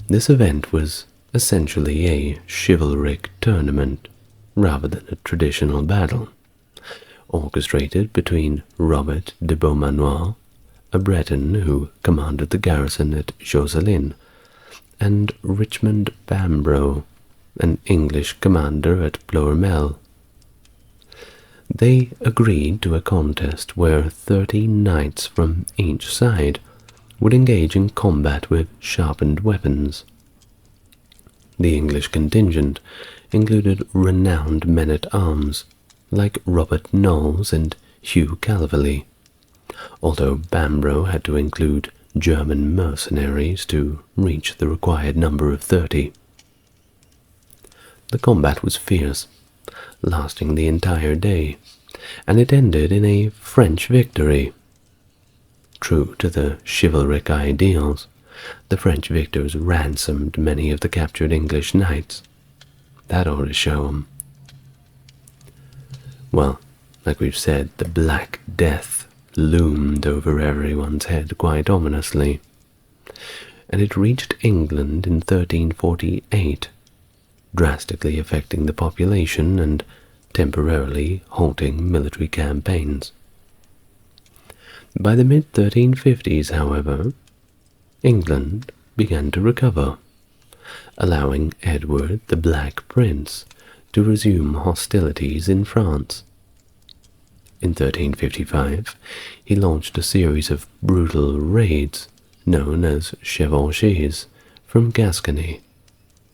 This event was essentially a chivalric tournament rather than a traditional battle, orchestrated between Robert de Beaumanoir, a Breton who commanded the garrison at Josselin, and Richmond Bambro, an English commander at Ploermel. They agreed to a contest where 30 knights from each side would engage in combat with sharpened weapons. The English contingent included renowned men-at-arms like Robert Knowles and Hugh Calverley, although Bambro had to include German mercenaries to reach the required number of 30. The combat was fierce, lasting the entire day, and it ended in a French victory. True to the chivalric ideals, the French victors ransomed many of the captured English knights. That ought to show 'em. Well, like we've said, the Black Death loomed over everyone's head quite ominously, and it reached England in 1348, drastically affecting the population and temporarily halting military campaigns. By the mid-1350s, however, England began to recover, allowing Edward the Black Prince to resume hostilities in France. In 1355, he launched a series of brutal raids known as chevauchées from Gascony,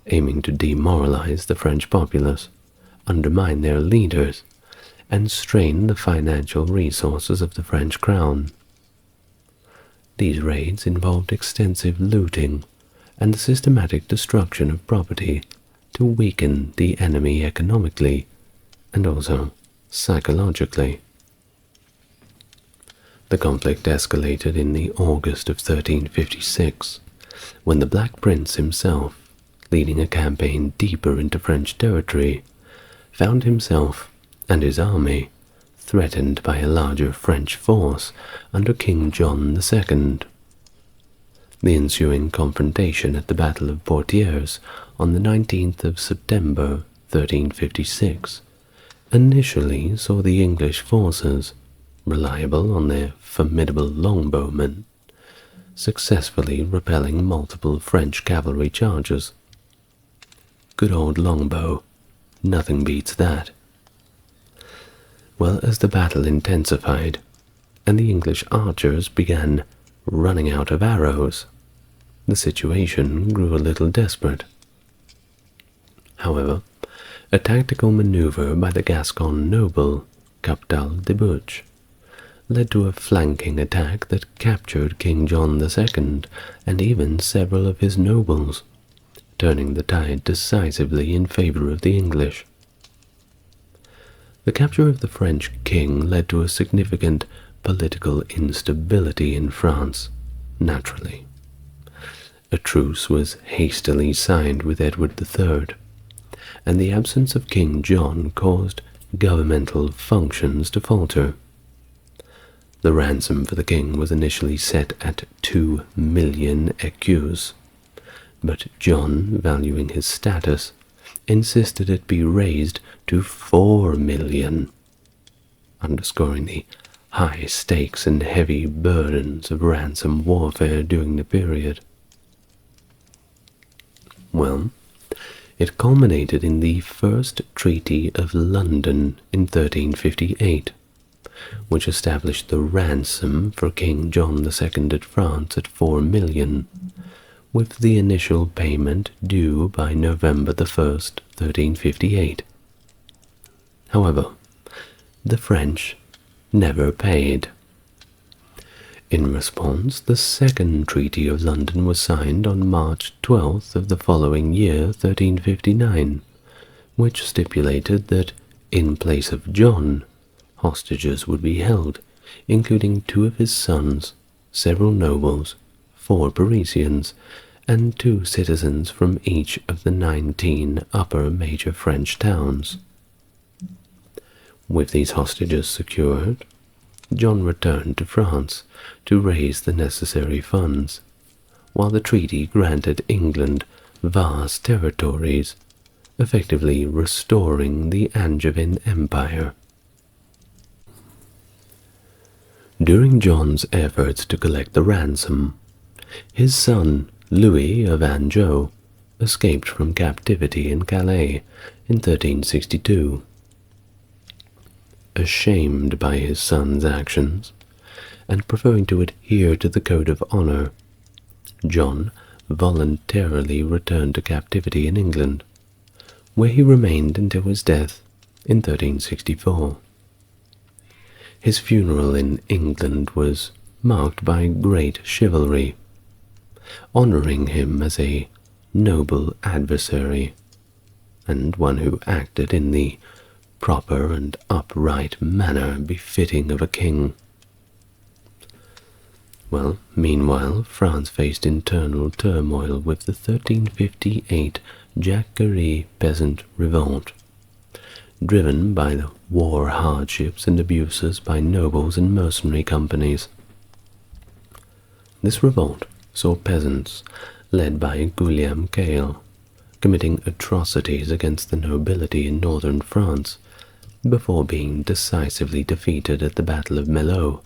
aiming to demoralize the French populace, undermine their leaders, and strain the financial resources of the French crown. These raids involved extensive looting and the systematic destruction of property to weaken the enemy economically and also psychologically. The conflict escalated in the August of 1356, when the Black Prince himself, leading a campaign deeper into French territory, found himself and his army threatened by a larger French force under King John II. The ensuing confrontation at the Battle of Poitiers on the 19th of September 1356 initially saw the English forces, reliable on their formidable longbowmen, successfully repelling multiple French cavalry charges. Good old longbow, nothing beats that. Well, as the battle intensified, and the English archers began running out of arrows, the situation grew a little desperate. However, a tactical maneuver by the Gascon noble, Captal de Buch, led to a flanking attack that captured King John II and even several of his nobles, turning the tide decisively in favor of the English. The capture of the French king led to a significant political instability in France, naturally. A truce was hastily signed with Edward III, and the absence of King John caused governmental functions to falter. The ransom for the king was initially set at 2 million écus, but John, valuing his status, insisted it be raised to 4 million, underscoring the high stakes and heavy burdens of ransom warfare during the period. Well, it culminated in the First Treaty of London in 1358, which established the ransom for King John II at France at 4 million, with the initial payment due by November 1st, 1358. However, the French never paid. In response, the Second Treaty of London was signed on March 12th of the following year, 1359, which stipulated that, in place of John, hostages would be held, including 2 of his sons, several nobles, 4 Parisians, and 2 citizens from each of the 19 upper major French towns. With these hostages secured, John returned to France to raise the necessary funds, while the treaty granted England vast territories, effectively restoring the Angevin Empire. During John's efforts to collect the ransom, his son Louis of Anjou escaped from captivity in Calais in 1362. Ashamed by his son's actions, and preferring to adhere to the code of honor, John voluntarily returned to captivity in England, where he remained until his death in 1364. His funeral in England was marked by great chivalry, honoring him as a noble adversary, and one who acted in the proper and upright manner befitting of a king. Well, meanwhile, France faced internal turmoil with the 1358 Jacquerie peasant revolt, driven by the war hardships and abuses by nobles and mercenary companies. This revolt saw peasants, led by Guillaume Caille, committing atrocities against the nobility in northern France, before being decisively defeated at the Battle of Melun,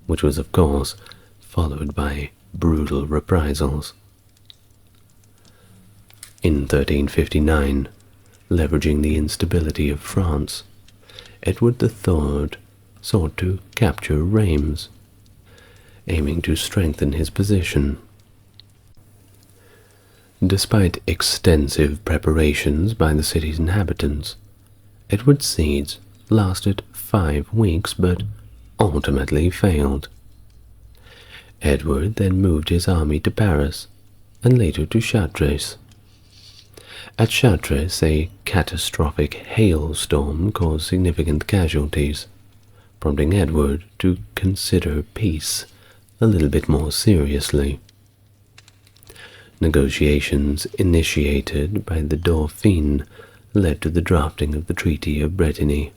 which was, of course, followed by brutal reprisals. In 1359, leveraging the instability of France, Edward III sought to capture Reims, aiming to strengthen his position. Despite extensive preparations by the city's inhabitants, Edward's siege lasted 5 weeks but ultimately failed. Edward then moved his army to Paris and later to Chartres. At Chartres, a catastrophic hailstorm caused significant casualties, prompting Edward to consider peace a little bit more seriously. Negotiations initiated by the Dauphin led to the drafting of the Treaty of Brittany,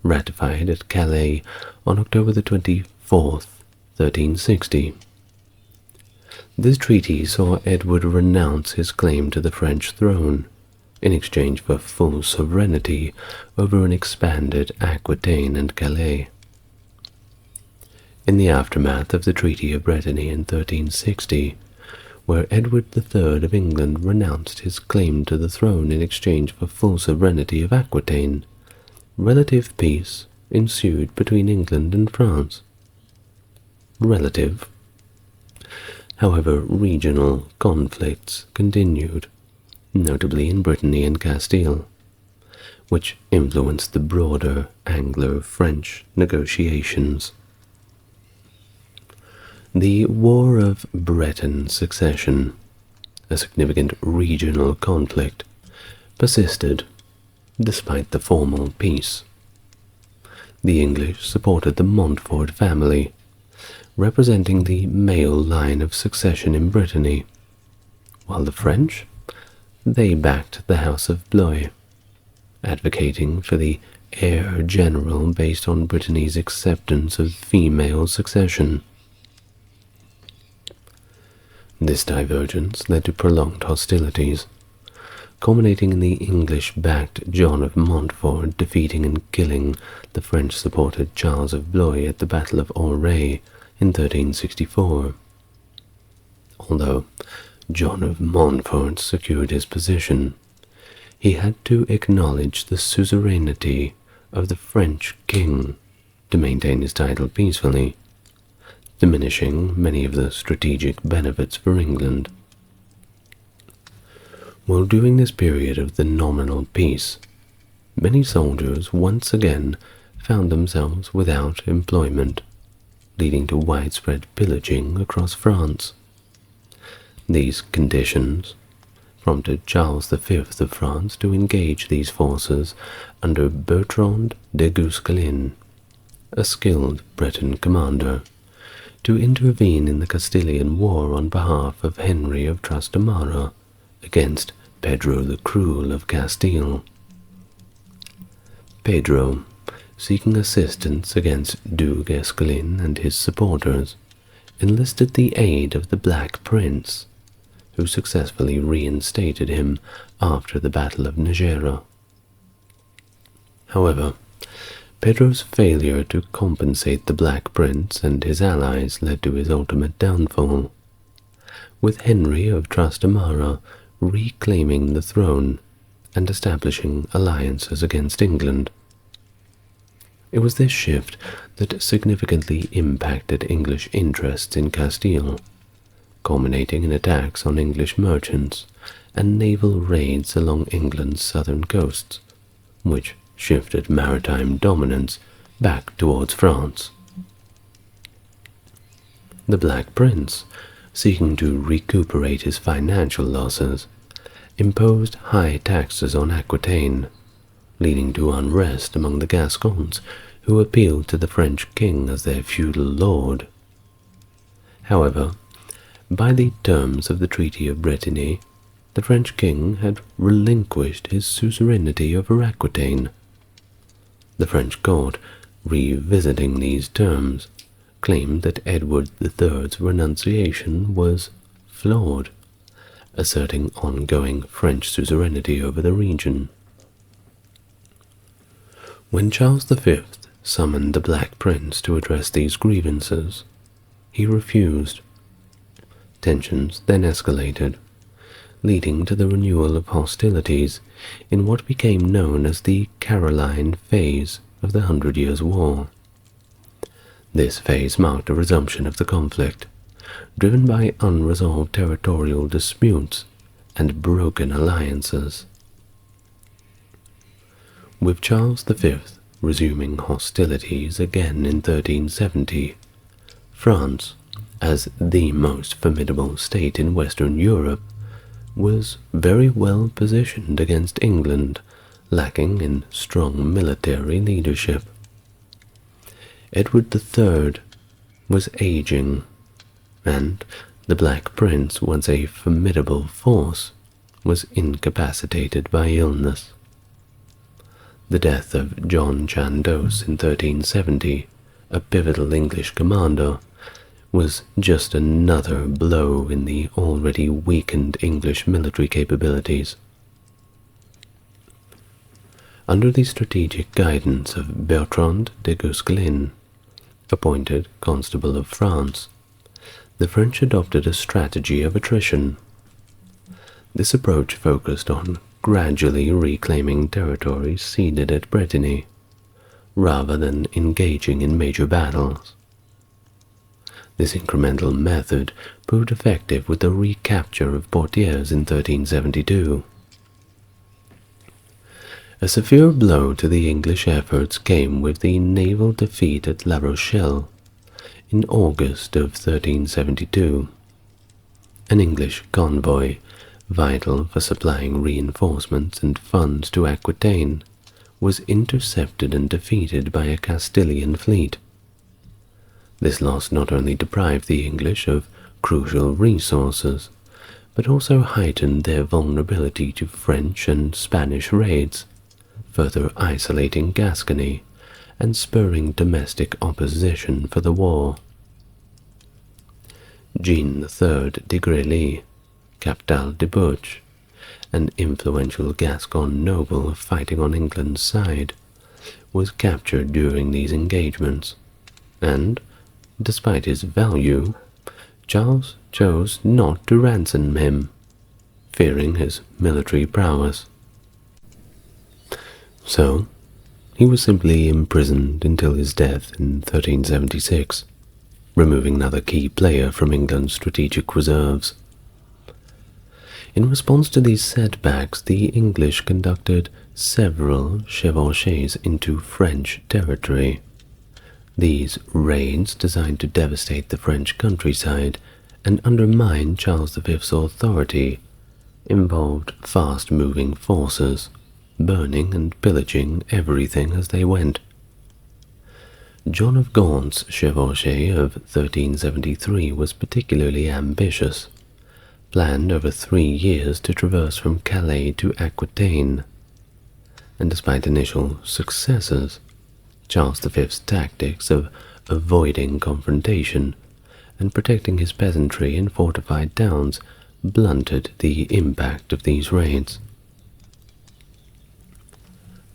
ratified at Calais on October the 24th, 1360. This treaty saw Edward renounce his claim to the French throne in exchange for full sovereignty over an expanded Aquitaine and Calais. In the aftermath of the Treaty of Brittany in 1360, where Edward III of England renounced his claim to the throne in exchange for full sovereignty of Aquitaine, relative peace ensued between England and France. Relative. However, regional conflicts continued, notably in Brittany and Castile, which influenced the broader Anglo-French negotiations. The War of Breton Succession, a significant regional conflict, persisted despite the formal peace. The English supported the Montfort family, representing the male line of succession in Brittany, while the French, they backed the House of Blois, advocating for the heir general based on Brittany's acceptance of female succession. This divergence led to prolonged hostilities, culminating in the English-backed John of Montfort defeating and killing the French-supported Charles of Blois at the Battle of Auray in 1364. Although John of Montfort secured his position, he had to acknowledge the suzerainty of the French king to maintain his title peacefully, diminishing many of the strategic benefits for England. While during this period of the nominal peace, many soldiers once again found themselves without employment, leading to widespread pillaging across France. These conditions prompted Charles V of France to engage these forces under Bertrand de Guesclin, a skilled Breton commander, to intervene in the Castilian War on behalf of Henry of Trastamara against Pedro the Cruel of Castile. Pedro, seeking assistance against Du Guesclin and his supporters, enlisted the aid of the Black Prince, who successfully reinstated him after the Battle of Najera. However, Pedro's failure to compensate the Black Prince and his allies led to his ultimate downfall, with Henry of Trastamara reclaiming the throne and establishing alliances against England. It was this shift that significantly impacted English interests in Castile, culminating in attacks on English merchants and naval raids along England's southern coasts, which shifted maritime dominance back towards France. The Black Prince, seeking to recuperate his financial losses, imposed high taxes on Aquitaine, leading to unrest among the Gascons, who appealed to the French king as their feudal lord. However, by the terms of the Treaty of Brittany, the French king had relinquished his suzerainty over Aquitaine. The French court, revisiting these terms, claimed that Edward III's renunciation was flawed, asserting ongoing French suzerainty over the region. When Charles V summoned the Black Prince to address these grievances, he refused. Tensions then escalated, leading to the renewal of hostilities in what became known as the Caroline phase of the 100 Years' War. This phase marked a resumption of the conflict, driven by unresolved territorial disputes and broken alliances. With Charles V resuming hostilities again in 1370, France, as the most formidable state in Western Europe, was very well positioned against England, lacking in strong military leadership. Edward III was aging, and the Black Prince, once a formidable force, was incapacitated by illness. The death of John Chandos in 1370, a pivotal English commander, was just another blow in the already weakened English military capabilities. Under the strategic guidance of Bertrand de Guesclin, appointed Constable of France, the French adopted a strategy of attrition. This approach focused on gradually reclaiming territories ceded at Brittany, rather than engaging in major battles. This incremental method proved effective with the recapture of Poitiers in 1372. A severe blow to the English efforts came with the naval defeat at La Rochelle in August of 1372. An English convoy, vital for supplying reinforcements and funds to Aquitaine, was intercepted and defeated by a Castilian fleet. This loss not only deprived the English of crucial resources, but also heightened their vulnerability to French and Spanish raids, further isolating Gascony and spurring domestic opposition for the war. Jean III de Grely, Captal de Butch, an influential Gascon noble fighting on England's side, was captured during these engagements, and, despite his value, Charles chose not to ransom him, fearing his military prowess. So, he was simply imprisoned until his death in 1376, removing another key player from England's strategic reserves. In response to these setbacks, the English conducted several chevauchées into French territory. These raids, designed to devastate the French countryside and undermine Charles V's authority, involved fast-moving forces, burning and pillaging everything as they went. John of Gaunt's chevauchée of 1373 was particularly ambitious, planned over 3 years to traverse from Calais to Aquitaine, and despite initial successes, Charles V's tactics of avoiding confrontation and protecting his peasantry in fortified towns blunted the impact of these raids.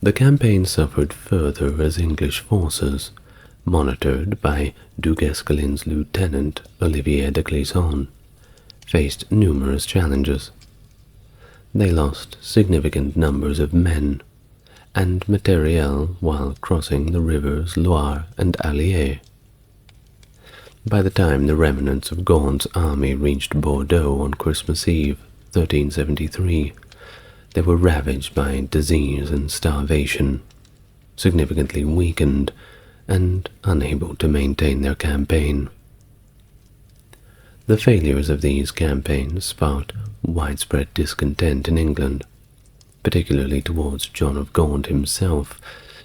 The campaign suffered further as English forces, monitored by Du Guesclin's lieutenant Olivier de Clisson, faced numerous challenges. They lost significant numbers of men and materiel while crossing the rivers Loire and Allier. By the time the remnants of Gaunt's army reached Bordeaux on Christmas Eve, 1373, they were ravaged by disease and starvation, significantly weakened and unable to maintain their campaign. The failures of these campaigns sparked widespread discontent in England, particularly towards John of Gaunt himself,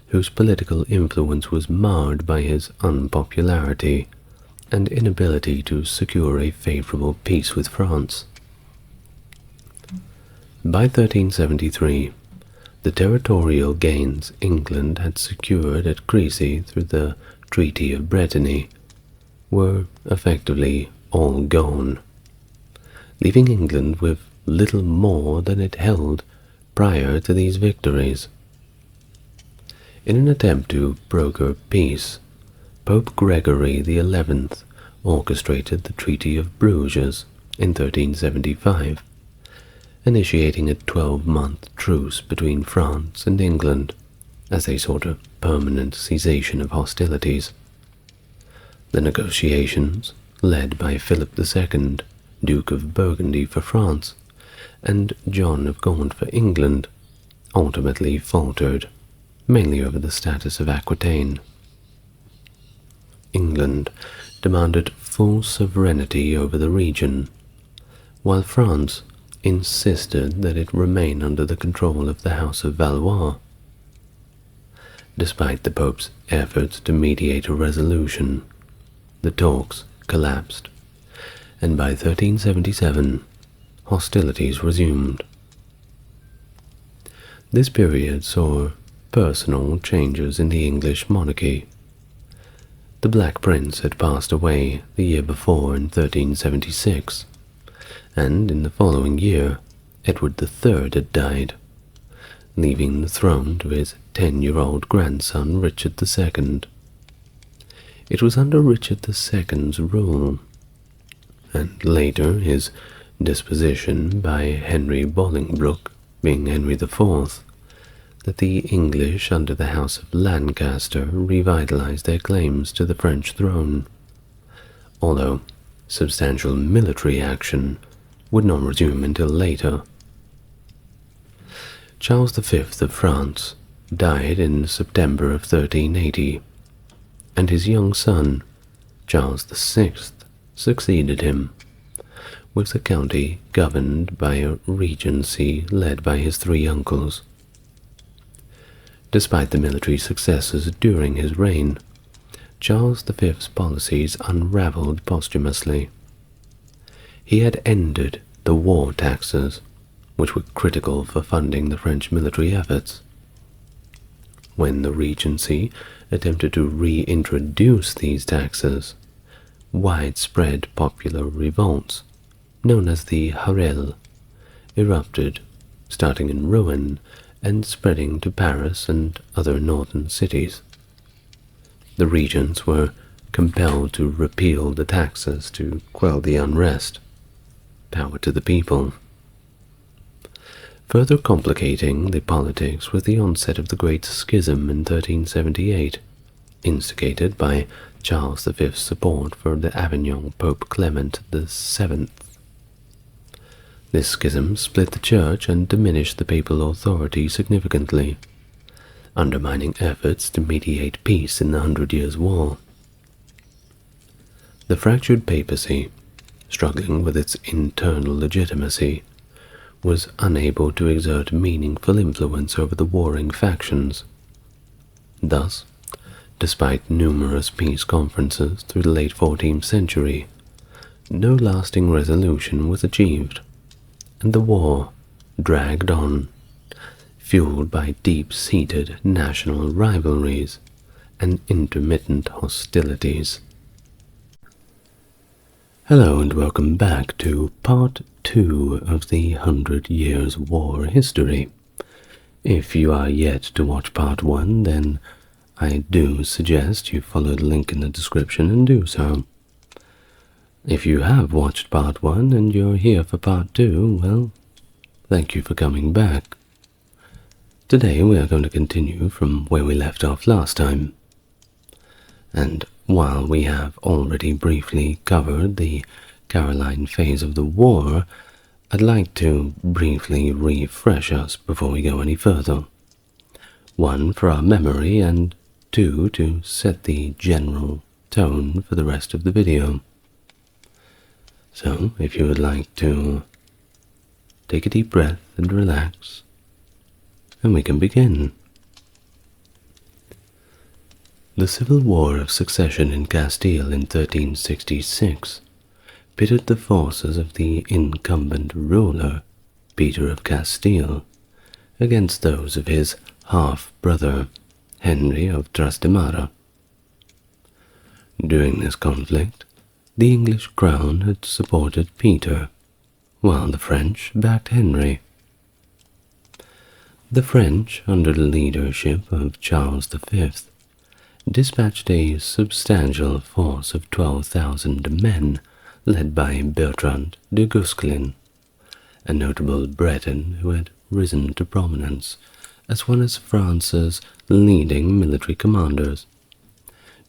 whose political influence was marred by his unpopularity and inability to secure a favorable peace with France. By 1373, the territorial gains England had secured at Crécy through the Treaty of Brittany were effectively all gone, leaving England with little more than it held prior to these victories. In an attempt to broker peace, Pope Gregory XI orchestrated the Treaty of Bruges in 1375, initiating a 12-month truce between France and England as a sort of permanent cessation of hostilities. The negotiations, led by Philip II, Duke of Burgundy for France, and John of Gaunt for England, ultimately faltered, mainly over the status of Aquitaine. England demanded full sovereignty over the region, while France insisted that it remain under the control of the House of Valois. Despite the Pope's efforts to mediate a resolution, the talks collapsed, and by 1377, hostilities resumed. This period saw personal changes in the English monarchy. The Black Prince had passed away the year before in 1376, and in the following year, Edward III had died, leaving the throne to his 10-year-old grandson Richard II. It was under Richard II's rule, and later his disposition by Henry Bolingbroke, being Henry IV, that the English under the House of Lancaster revitalized their claims to the French throne, although substantial military action would not resume until later. Charles V of France died in September of 1380, and his young son, Charles VI, succeeded him, with the county governed by a regency led by his 3 uncles. Despite the military successes during his reign, Charles V's policies unraveled posthumously. He had ended the war taxes, which were critical for funding the French military efforts. When the Regency attempted to reintroduce these taxes, widespread popular revolts, known as the Harel, erupted, starting in Rouen and spreading to Paris and other northern cities. The regents were compelled to repeal the taxes to quell the unrest. Power to the people. Further complicating the politics was the onset of the Great Schism in 1378, instigated by Charles V's support for the Avignon Pope Clement VII. This schism split the Church and diminished the papal authority significantly, undermining efforts to mediate peace in the 100 Years' War. The fractured papacy, struggling with its internal legitimacy, was unable to exert meaningful influence over the warring factions. Thus, Despite numerous peace conferences through the late 14th century, no lasting resolution was achieved, and the war dragged on, fueled by deep-seated national rivalries and intermittent hostilities. Hello and welcome back to Part 2 of the 100 Years' War history. If you are yet to watch Part 1, then I do suggest you follow the link in the description and do so. If you have watched Part 1 and you're here for Part 2, well, thank you for coming back. Today we are going to continue from where we left off last time. And while we have already briefly covered the Caroline phase of the war, I'd like to briefly refresh us before we go any further. One, for our memory, and two, to set the general tone for the rest of the video. So, if you would like to take a deep breath and relax, and we can begin. The Civil War of Succession in Castile in 1366 pitted the forces of the incumbent ruler, Peter of Castile, against those of his half-brother, Henry of Trastamara. During this conflict, the English crown had supported Peter, while the French backed Henry. The French, under the leadership of Charles V, dispatched a substantial force of 12,000 men led by Bertrand de Guesclin, a notable Breton who had risen to prominence as one of France's leading military commanders,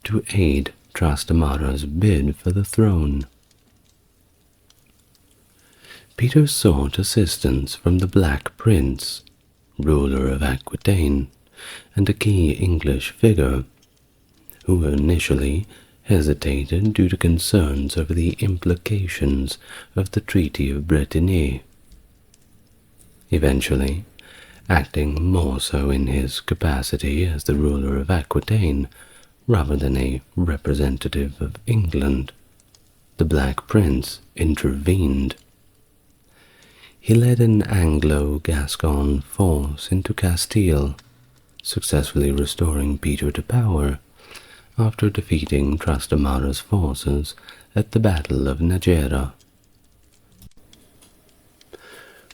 to aid Trastamara's bid for the throne. Peter sought assistance from the Black Prince, ruler of Aquitaine, and a key English figure, who initially hesitated due to concerns over the implications of the Treaty of Bretigny. Eventually, acting more so in his capacity as the ruler of Aquitaine rather than a representative of England, the Black Prince intervened. He led an Anglo-Gascon force into Castile, successfully restoring Peter to power after defeating Trastamara's forces at the Battle of Najera.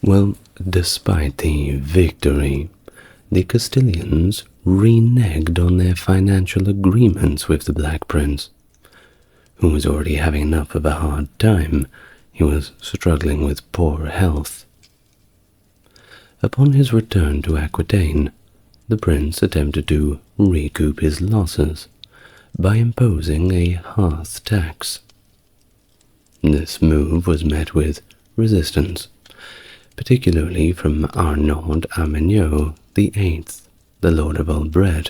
Well, despite the victory, the Castilians reneged on their financial agreements with the Black Prince, who was already having enough of a hard time. He was struggling with poor health. Upon his return to Aquitaine, the prince attempted to recoup his losses by imposing a hearth tax. This move was met with resistance, particularly from Arnaud Armagnac VIII, the Lord of Albret,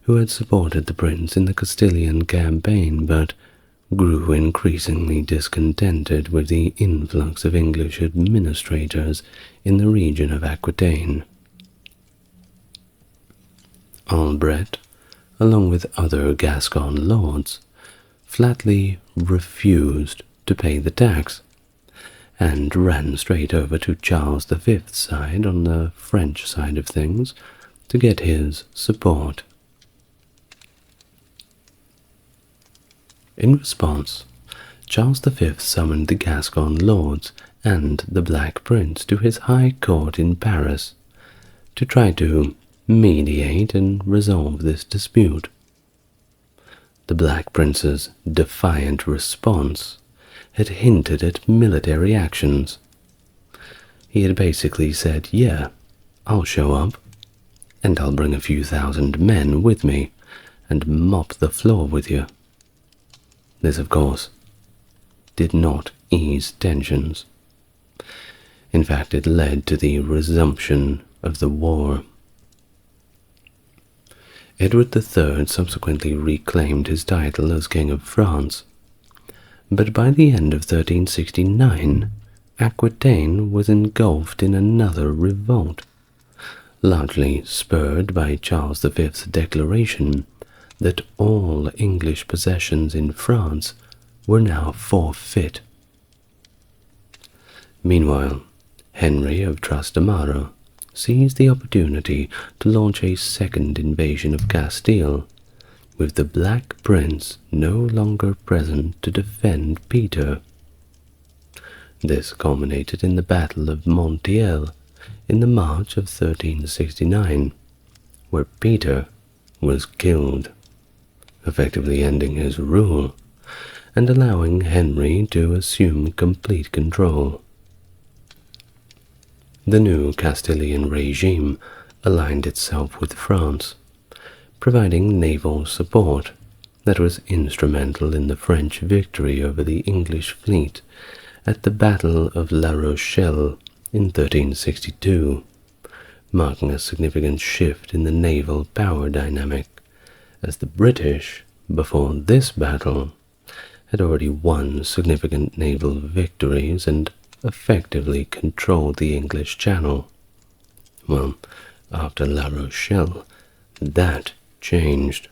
who had supported the prince in the Castilian campaign but grew increasingly discontented with the influx of English administrators in the region of Aquitaine. Albret, along with other Gascon lords, flatly refused to pay the tax, and ran straight over to Charles V's side on the French side of things to get his support. In response, Charles V summoned the Gascon lords and the Black Prince to his high court in Paris to try to mediate and resolve this dispute. The Black Prince's defiant response had hinted at military actions. He had basically said, yeah, I'll show up, and I'll bring a few thousand men with me and mop the floor with you. This, of course, did not ease tensions. In fact, it led to the resumption of the war. Edward III subsequently reclaimed his title as King of France, but by the end of 1369, Aquitaine was engulfed in another revolt, largely spurred by Charles V's declaration that all English possessions in France were now forfeit. Meanwhile, Henry of Trastamara seized the opportunity to launch a second invasion of Castile, with the Black Prince no longer present to defend Peter. This culminated in the Battle of Montiel in the March of 1369, where Peter was killed, effectively ending his rule and allowing Henry to assume complete control. The new Castilian regime aligned itself with France, providing naval support that was instrumental in the French victory over the English fleet at the Battle of La Rochelle in 1362, marking a significant shift in the naval power dynamic, as the British, before this battle, had already won significant naval victories and effectively controlled the English Channel. Well, after La Rochelle, that changed.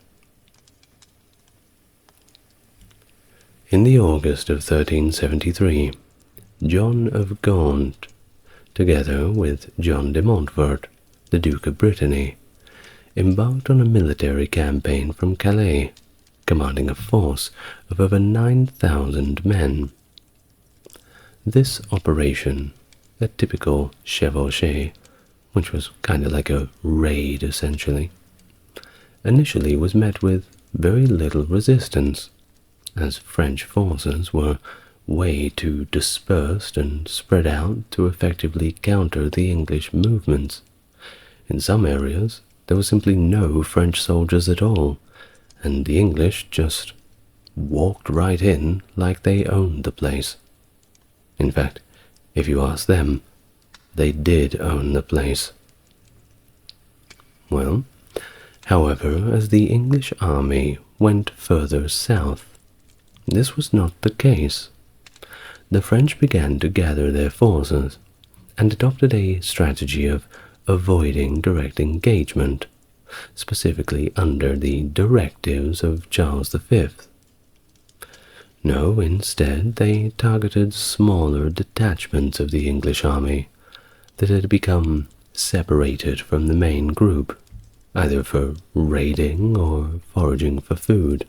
In the August of 1373, John of Gaunt, together with John de Montfort, the Duke of Brittany, embarked on a military campaign from Calais, commanding a force of over 9,000 men. This operation, a typical chevauchée, which was kind of like a raid essentially, initially was met with very little resistance, as French forces were way too dispersed and spread out to effectively counter the English movements. In some areas, there were simply no French soldiers at all, and the English just walked right in like they owned the place. In fact, if you ask them, they did own the place. Well, however, as the English army went further south, this was not the case. The French began to gather their forces and adopted a strategy of avoiding direct engagement, specifically under the directives of Charles V. No, instead they targeted smaller detachments of the English army that had become separated from the main group, either for raiding or foraging for food.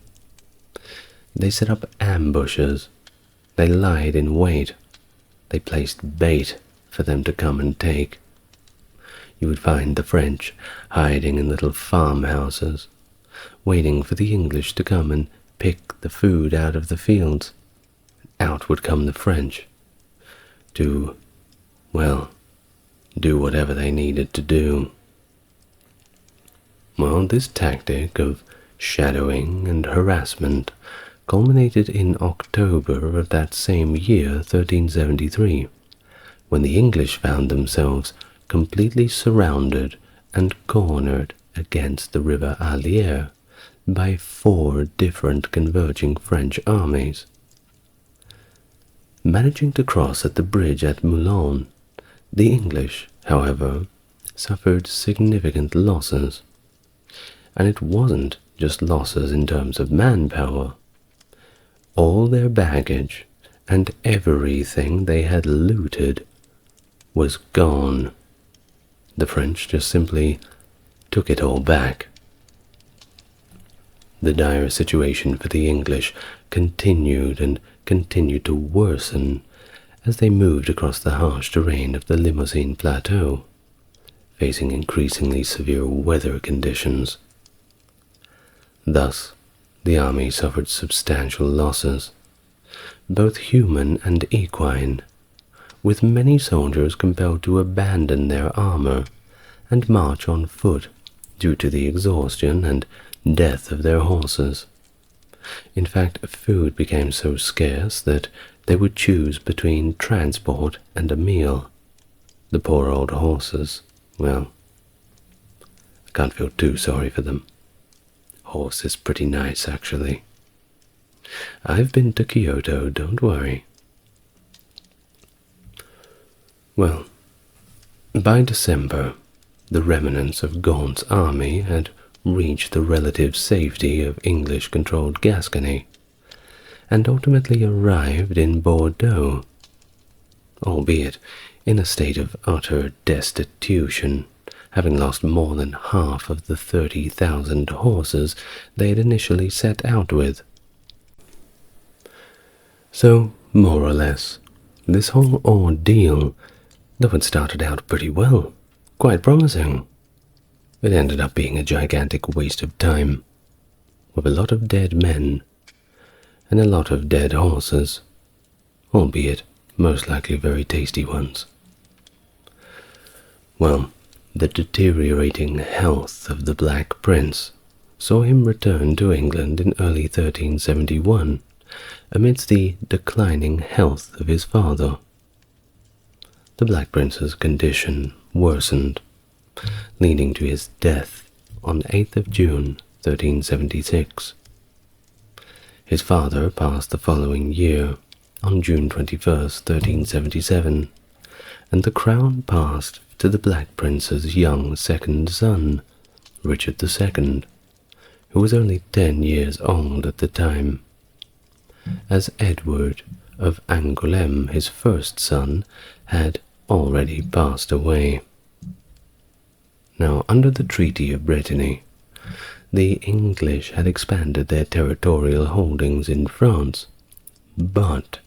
They set up ambushes, they lied in wait, they placed bait for them to come and take. You would find the French hiding in little farmhouses, waiting for the English to come and pick the food out of the fields. Out would come the French to, well, do whatever they needed to do. Well, this tactic of shadowing and harassment culminated in October of that same year, 1373, when the English found themselves completely surrounded and cornered against the river Allier by 4 different converging French armies. Managing to cross at the bridge at Moulins, the English, however, suffered significant losses. And it wasn't just losses in terms of manpower. All their baggage and everything they had looted was gone. The French just simply took it all back. The dire situation for the English continued and continued to worsen as they moved across the harsh terrain of the Limousin Plateau, facing increasingly severe weather conditions. Thus, the army suffered substantial losses, both human and equine, with many soldiers compelled to abandon their armor and march on foot due to the exhaustion and death of their horses. In fact, food became so scarce that they would choose between transport and a meal. The poor old horses, well, I can't feel too sorry for them. Horse is pretty nice, actually. I've been to Kyoto, don't worry. Well, by December, the remnants of Gaunt's army had reach the relative safety of English-controlled Gascony, and ultimately arrived in Bordeaux, albeit in a state of utter destitution, having lost more than half of the 30,000 horses they had initially set out with. So, more or less, this whole ordeal, though it started out pretty well, quite promising, it ended up being a gigantic waste of time, with a lot of dead men and a lot of dead horses, albeit most likely very tasty ones. Well, the deteriorating health of the Black Prince saw him return to England in early 1371 amidst the declining health of his father. The Black Prince's condition worsened, leading to his death on 8th of June 1376. His father passed the following year, on June 21st, 1377, and the crown passed to the Black Prince's young second son, Richard II, who was only 10 years old at the time, as Edward of Angoulême, his first son, had already passed away. Now, under the Treaty of Brittany, the English had expanded their territorial holdings in France, but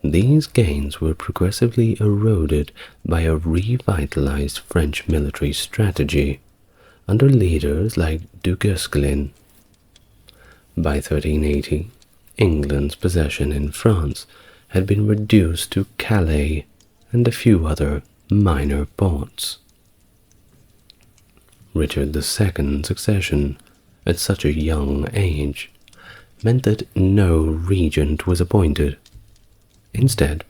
these gains were progressively eroded by a revitalized French military strategy under leaders like Du Guesclin. By 1380, England's possession in France had been reduced to Calais and a few other minor ports. Richard II's succession at such a young age meant that no regent was appointed. Instead,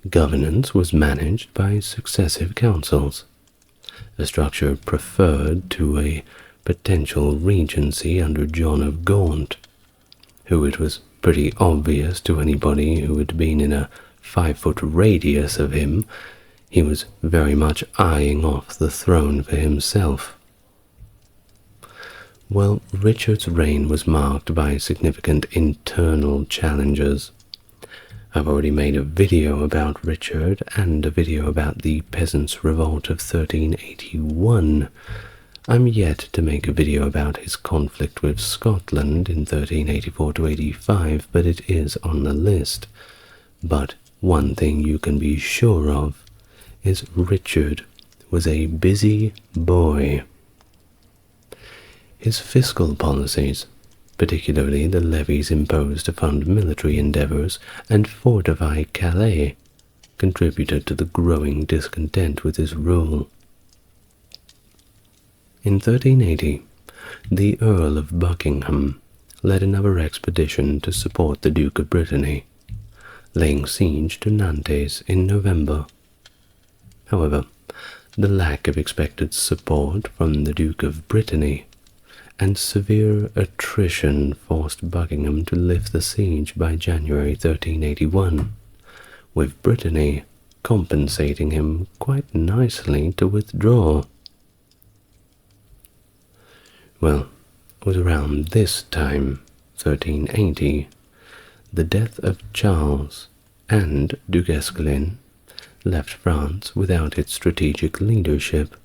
governance was managed by successive councils, a structure preferred to a potential regency under John of Gaunt, who it was pretty obvious to anybody who had been in a 5-foot radius of him, he was very much eyeing off the throne for himself. Well, Richard's reign was marked by significant internal challenges. I've already made a video about Richard and a video about the Peasants' Revolt of 1381. I'm yet to make a video about his conflict with Scotland in 1384-85, but it is on the list. But one thing you can be sure of is Richard was a busy boy. His fiscal policies, particularly the levies imposed to fund military endeavors and fortify Calais, contributed to the growing discontent with his rule. In 1380, the Earl of Buckingham led another expedition to support the Duke of Brittany, laying siege to Nantes in November. However, the lack of expected support from the Duke of Brittany and severe attrition forced Buckingham to lift the siege by January 1381, with Brittany compensating him quite nicely to withdraw. Well, it was around this time, 1380, the death of Charles and Du Guesclin left France without its strategic leadership,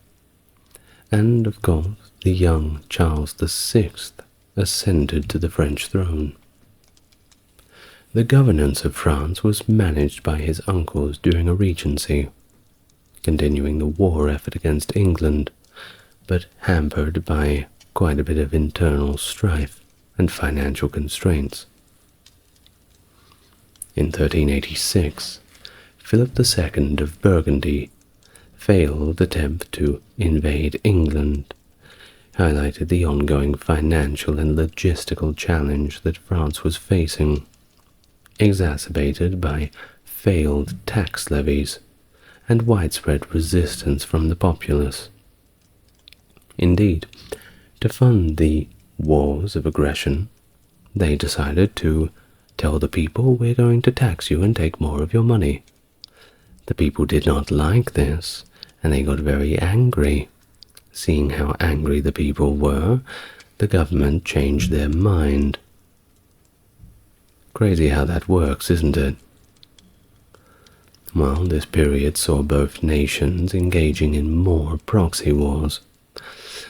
and of course the young Charles VI ascended to the French throne. The governance of France was managed by his uncles during a regency, continuing the war effort against England, but hampered by quite a bit of internal strife and financial constraints. In 1386, Philip II of Burgundy failed attempt to invade England, highlighted the ongoing financial and logistical challenge that France was facing, exacerbated by failed tax levies and widespread resistance from the populace. Indeed, to fund the wars of aggression, they decided to tell the people, we're going to tax you and take more of your money. The people did not like this, and they got very angry, Seeing how angry the people were, the government changed their mind. Crazy how that works, isn't it? Well, this period saw both nations engaging in more proxy wars,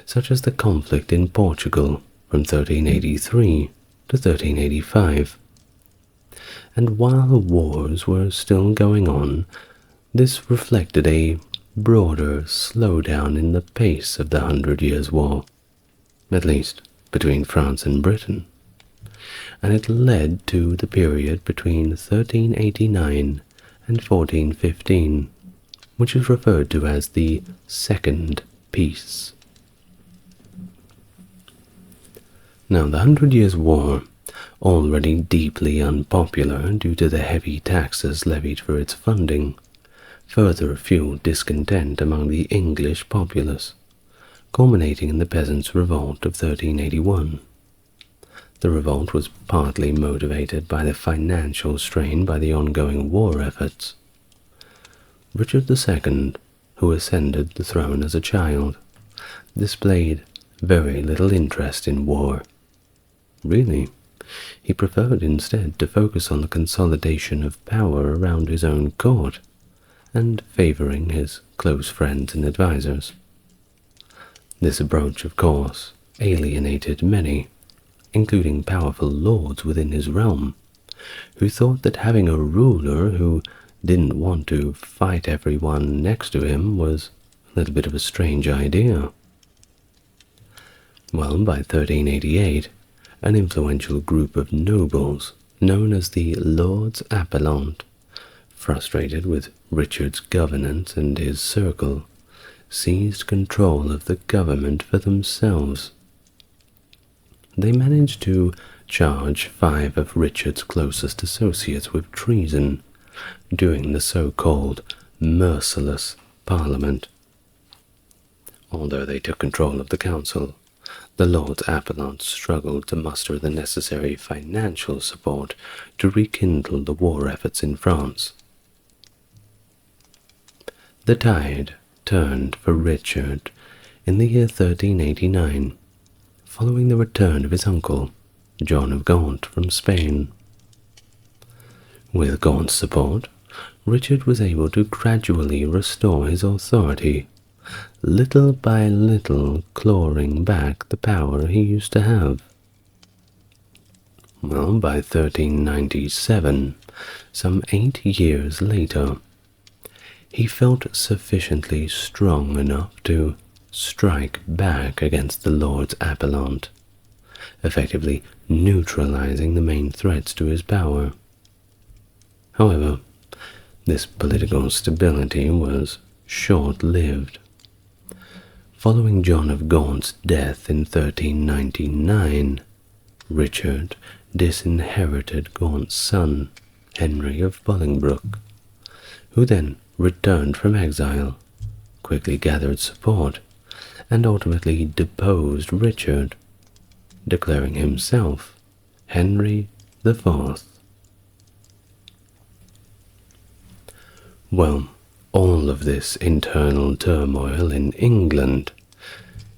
such as the conflict in Portugal from 1383 to 1385. And while wars were still going on, this reflected a broader slowdown in the pace of the 100 Years' War, at least between France and Britain, and it led to the period between 1389 and 1415, which is referred to as the Second Peace. Now, the 100 Years' War, already deeply unpopular due to the heavy taxes levied for its funding, further fueled discontent among the English populace, culminating in the Peasants' Revolt of 1381. The revolt was partly motivated by the financial strain by the ongoing war efforts. Richard II, who ascended the throne as a child, displayed very little interest in war. Really, he preferred instead to focus on the consolidation of power around his own court and favoring his close friends and advisors. This approach, of course, alienated many, including powerful lords within his realm, who thought that having a ruler who didn't want to fight everyone next to him was a little bit of a strange idea. Well, by 1388, an influential group of nobles, known as the Lords Appellant, frustrated with Richard's governance and his circle, seized control of the government for themselves. They managed to charge 5 of Richard's closest associates with treason during the so-called merciless Parliament. Although they took control of the council, the Lords Appellant struggled to muster the necessary financial support to rekindle the war efforts in France. The tide turned for Richard in the year 1389, following the return of his uncle, John of Gaunt, from Spain. With Gaunt's support, Richard was able to gradually restore his authority, little by little clawing back the power he used to have. Well, by 1397, some 8 years later, he felt sufficiently strong enough to strike back against the Lords Appellant, effectively neutralizing the main threats to his power. However, this political stability was short-lived. Following John of Gaunt's death in 1399, Richard disinherited Gaunt's son, Henry of Bolingbroke, who then returned from exile, quickly gathered support, and ultimately deposed Richard, declaring himself Henry IV. Well, all of this internal turmoil in England,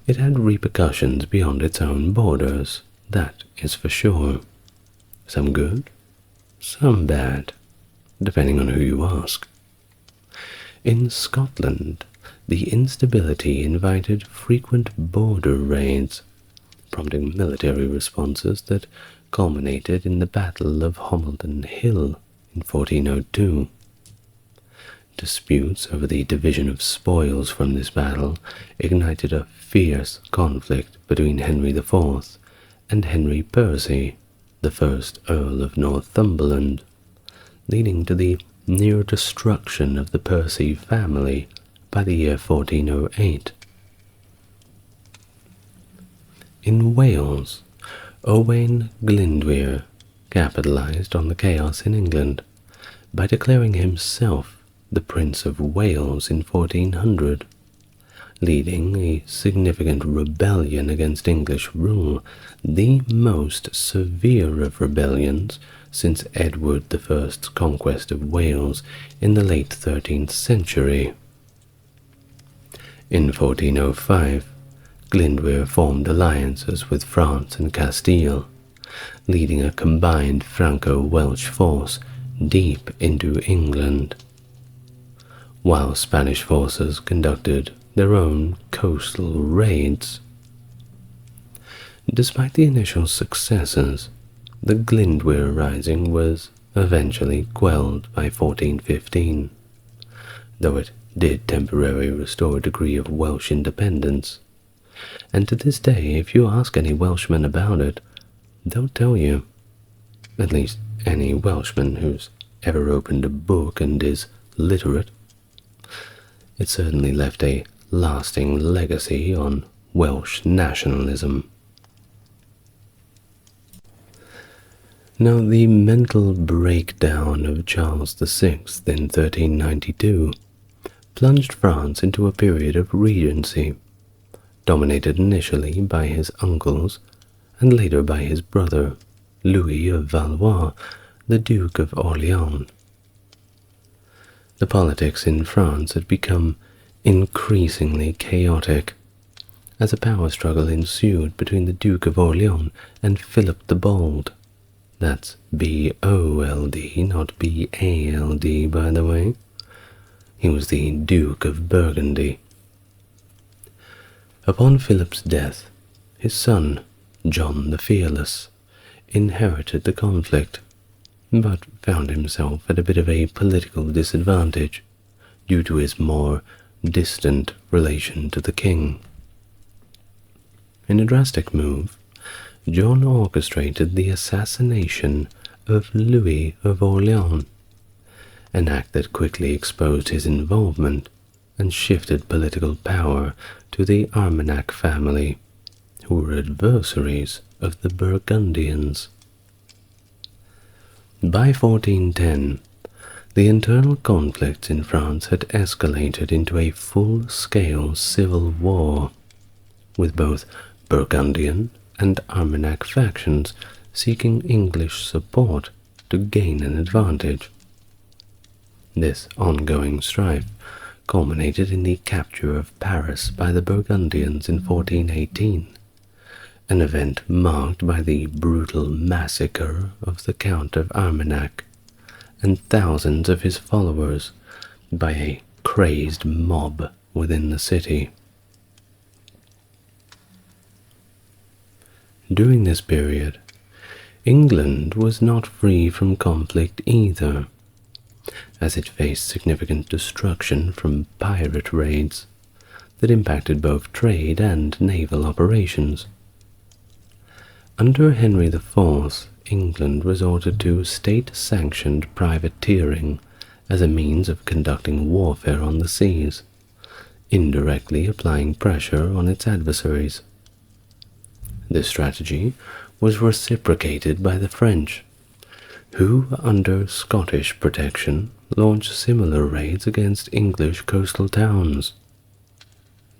it had repercussions beyond its own borders, that is for sure. Some good, some bad, depending on who you ask. In Scotland, the instability invited frequent border raids, prompting military responses that culminated in the Battle of Homildon Hill in 1402. Disputes over the division of spoils from this battle ignited a fierce conflict between Henry IV and Henry Percy, the first Earl of Northumberland, leading to the near destruction of the Percy family by the year 1408. In Wales, Owain Glyndwr capitalized on the chaos in England by declaring himself the Prince of Wales in 1400, leading a significant rebellion against English rule, the most severe of rebellions since Edward I's conquest of Wales in the late 13th century. In 1405, Glyndwr formed alliances with France and Castile, leading a combined Franco-Welsh force deep into England, while Spanish forces conducted their own coastal raids. Despite the initial successes, the Glyndwr Rising was eventually quelled by 1415, though it did temporarily restore a degree of Welsh independence. And to this day, if you ask any Welshman about it, they'll tell you, at least any Welshman who's ever opened a book and is literate. It certainly left a lasting legacy on Welsh nationalism. Now, the mental breakdown of Charles VI in 1392 plunged France into a period of regency, dominated initially by his uncles and later by his brother, Louis of Valois, the Duke of Orleans. The politics in France had become increasingly chaotic, as a power struggle ensued between the Duke of Orleans and Philip the Bold. That's B-O-L-D, not B-A-L-D, by the way. He was the Duke of Burgundy. Upon Philip's death, his son, John the Fearless, inherited the conflict, but found himself at a bit of a political disadvantage due to his more distant relation to the king. In a drastic move, John orchestrated the assassination of Louis of Orleans, an act that quickly exposed his involvement and shifted political power to the Armagnac family, who were adversaries of the Burgundians. By 1410, the internal conflicts in France had escalated into a full-scale civil war, with both Burgundian and Armagnac factions seeking English support to gain an advantage. This ongoing strife culminated in the capture of Paris by the Burgundians in 1418, an event marked by the brutal massacre of the Count of Armagnac and thousands of his followers by a crazed mob within the city. During this period, England was not free from conflict either, as it faced significant destruction from pirate raids that impacted both trade and naval operations. Under Henry IV, England resorted to state-sanctioned privateering as a means of conducting warfare on the seas, indirectly applying pressure on its adversaries. This strategy was reciprocated by the French, who, under Scottish protection, launched similar raids against English coastal towns.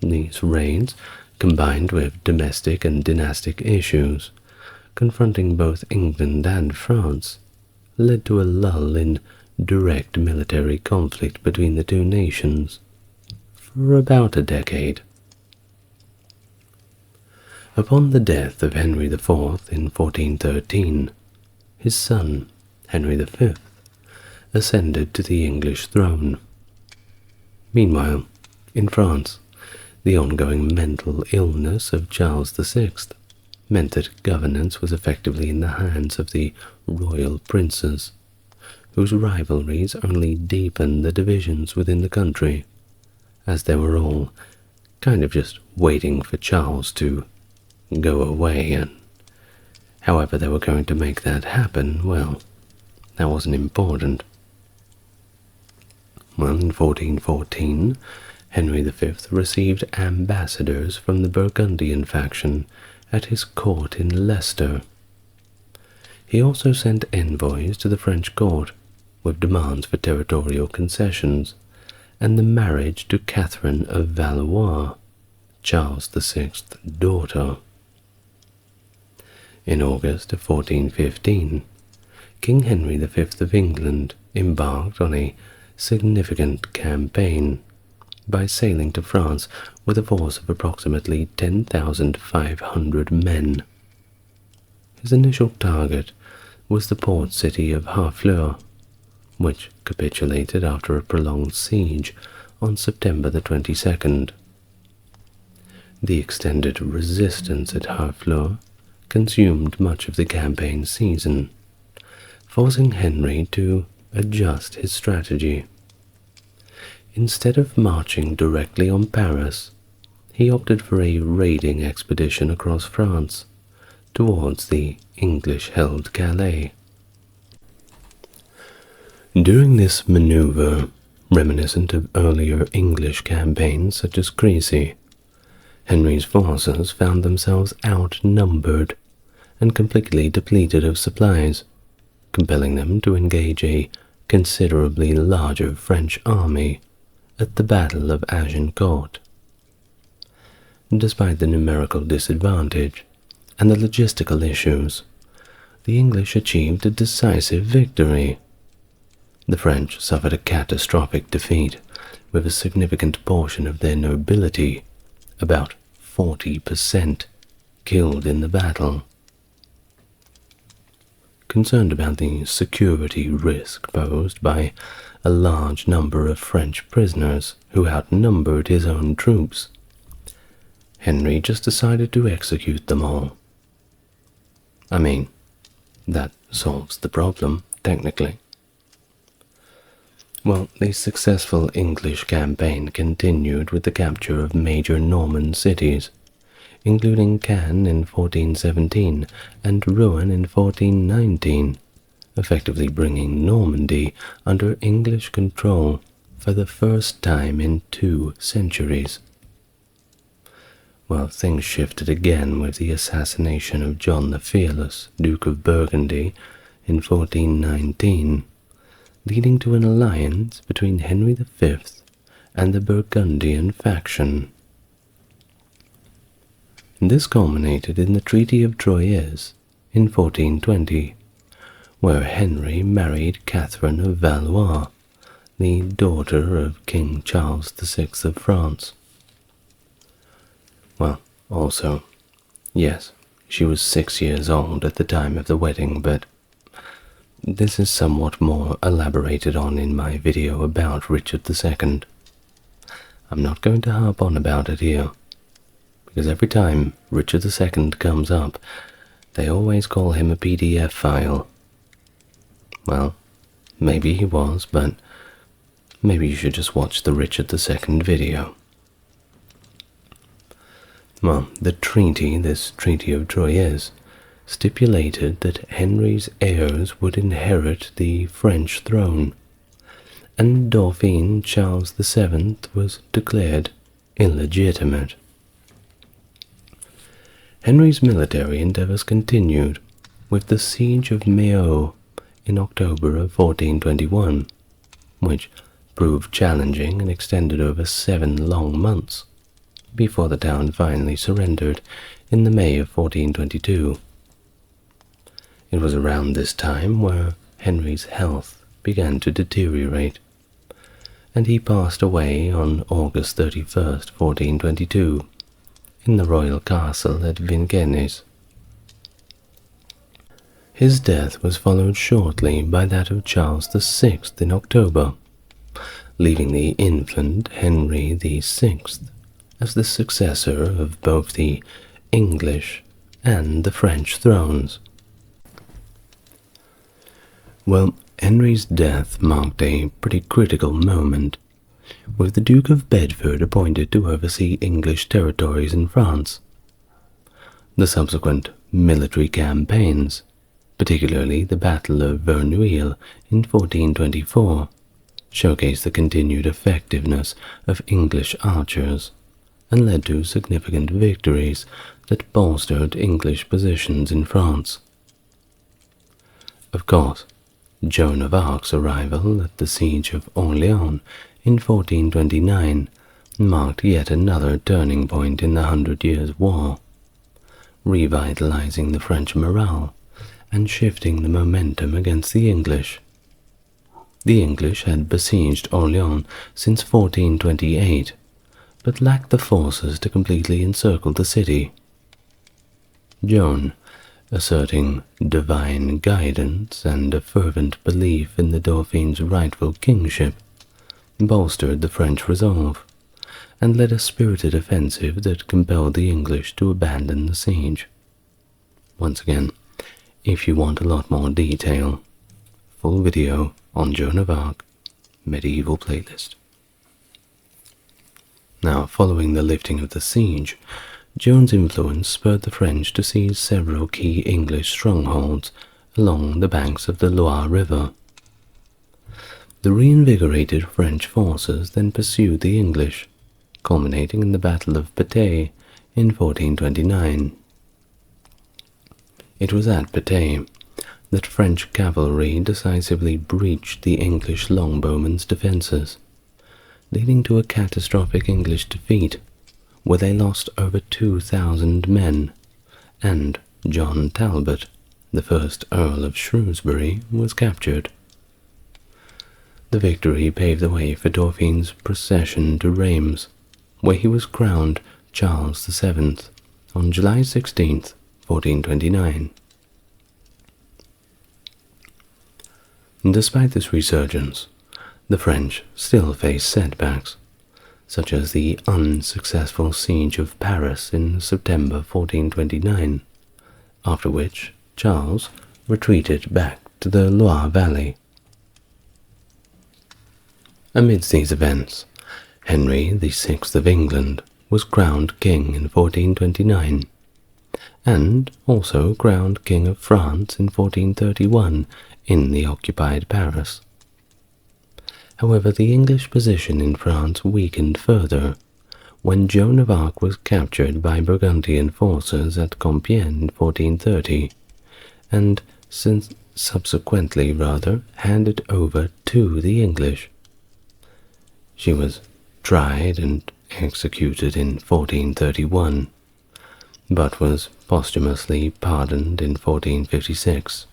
These raids, combined with domestic and dynastic issues, confronting both England and France, led to a lull in direct military conflict between the two nations for about a decade. Upon the death of Henry IV in 1413, his son, Henry V, ascended to the English throne. Meanwhile, in France, the ongoing mental illness of Charles VI meant that governance was effectively in the hands of the royal princes, whose rivalries only deepened the divisions within the country, as they were all kind of just waiting for Charles to go away, and however they were going to make that happen, well, that wasn't important. Well, in 1414, Henry V received ambassadors from the Burgundian faction at his court in Leicester. He also sent envoys to the French court with demands for territorial concessions and the marriage to Catherine of Valois, Charles VI's daughter. In August of 1415, King Henry V of England embarked on a significant campaign, by sailing to France with a force of approximately 10,500 men. His initial target was the port city of Harfleur, which capitulated after a prolonged siege on September the 22nd. The extended resistance at Harfleur consumed much of the campaign season, forcing Henry to adjust his strategy. Instead of marching directly on Paris, he opted for a raiding expedition across France towards the English-held Calais. During this maneuver, reminiscent of earlier English campaigns such as Crusade, Henry's forces found themselves outnumbered and completely depleted of supplies, compelling them to engage a considerably larger French army at the Battle of Agincourt. Despite the numerical disadvantage and the logistical issues, the English achieved a decisive victory. The French suffered a catastrophic defeat, with a significant portion of their nobility, about 40%, killed in the battle. Concerned about the security risk posed by a large number of French prisoners who outnumbered his own troops, Henry just decided to execute them all. I mean, that solves the problem, technically. Well, the successful English campaign continued with the capture of major Norman cities, including Caen in 1417 and Rouen in 1419, effectively bringing Normandy under English control for the first time in 2 centuries. Well, things shifted again with the assassination of John the Fearless, Duke of Burgundy, in 1419, leading to an alliance between Henry V and the Burgundian faction. This culminated in the Treaty of Troyes in 1420, where Henry married Catherine of Valois, the daughter of King Charles VI of France. Well, also, yes, she was 6 years old at the time of the wedding, but this is somewhat more elaborated on in my video about Richard II. I'm not going to harp on about it here, because every time Richard II comes up, they always call him a PDF file. Well, maybe he was, but maybe you should just watch the Richard II video. Well, this Treaty of Troyes, stipulated that Henry's heirs would inherit the French throne, and Dauphin Charles VII was declared illegitimate. Henry's military endeavors continued with the siege of Meaux in October of 1421, which proved challenging and extended over 7 long months, before the town finally surrendered in the May of 1422. It was around this time where Henry's health began to deteriorate, and he passed away on August 31st, 1422, in the royal castle at Vincennes. His death was followed shortly by that of Charles VI in October, leaving the infant Henry VI as the successor of both the English and the French thrones. Well, Henry's death marked a pretty critical moment, with the Duke of Bedford appointed to oversee English territories in France. The subsequent military campaigns, particularly the Battle of Verneuil in 1424, showcased the continued effectiveness of English archers and led to significant victories that bolstered English positions in France. Of course, Joan of Arc's arrival at the Siege of Orleans in 1429 marked yet another turning point in the 100 Years' War, revitalizing the French morale and shifting the momentum against the English. The English had besieged Orleans since 1428, but lacked the forces to completely encircle the city. Joan, asserting divine guidance and a fervent belief in the Dauphine's rightful kingship, bolstered the French resolve, and led a spirited offensive that compelled the English to abandon the siege. Once again, if you want a lot more detail, full video on Joan of Arc, medieval playlist. Now, following the lifting of the siege, Joan's influence spurred the French to seize several key English strongholds along the banks of the Loire River. The reinvigorated French forces then pursued the English, culminating in the Battle of Patay in 1429. It was at Patay that French cavalry decisively breached the English longbowmen's defences, leading to a catastrophic English defeat, where they lost over 2,000 men, and John Talbot, the first Earl of Shrewsbury, was captured. The victory paved the way for Dauphine's procession to Reims, where he was crowned Charles VII on July 16, 1429. Despite this resurgence, the French still faced setbacks, such as the unsuccessful siege of Paris in September 1429, after which Charles retreated back to the Loire Valley. Amidst these events, Henry VI of England was crowned king in 1429, and also crowned King of France in 1431 in the occupied Paris. However, the English position in France weakened further when Joan of Arc was captured by Burgundian forces at Compiègne in 1430, and subsequently handed over to the English. She was tried and executed in 1431, but was posthumously pardoned in 1456.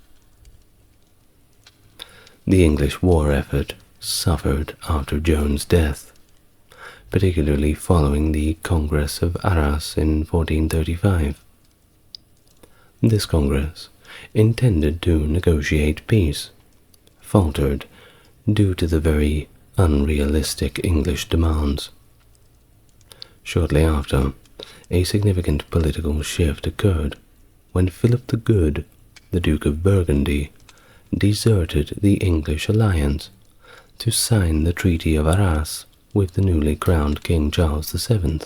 The English war effort suffered after Joan's death, particularly following the Congress of Arras in 1435. This Congress, intended to negotiate peace, faltered due to the very unrealistic English demands. Shortly after, a significant political shift occurred when Philip the Good, the Duke of Burgundy, deserted the English alliance to sign the Treaty of Arras with the newly crowned King Charles VII,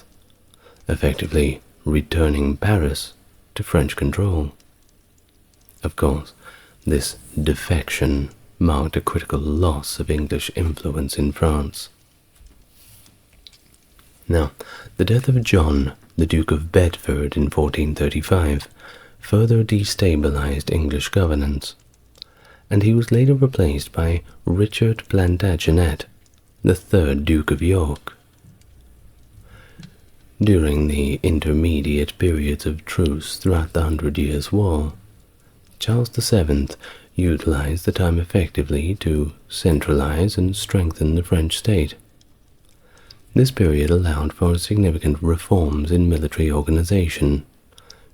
effectively returning Paris to French control. Of course, this defection marked a critical loss of English influence in France. Now, the death of John, the Duke of Bedford in 1435, further destabilized English governance, and he was later replaced by Richard Plantagenet, the third Duke of York. During the intermediate periods of truce throughout the 100 Years' War, Charles VII utilized the time effectively to centralize and strengthen the French state. This period allowed for significant reforms in military organization,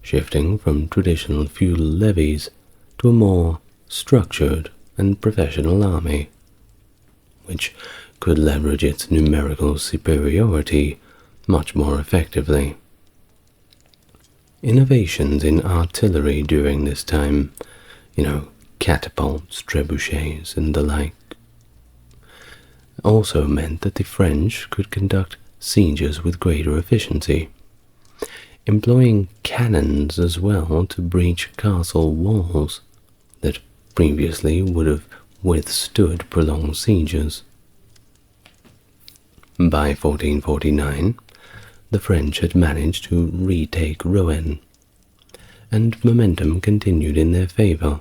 shifting from traditional feudal levies to a more structured and professional army, which could leverage its numerical superiority much more effectively. Innovations in artillery during this time, catapults, trebuchets, and the like, also meant that the French could conduct sieges with greater efficiency, employing cannons as well to breach castle walls that previously would have withstood prolonged sieges. By 1449, the French had managed to retake Rouen, and momentum continued in their favor.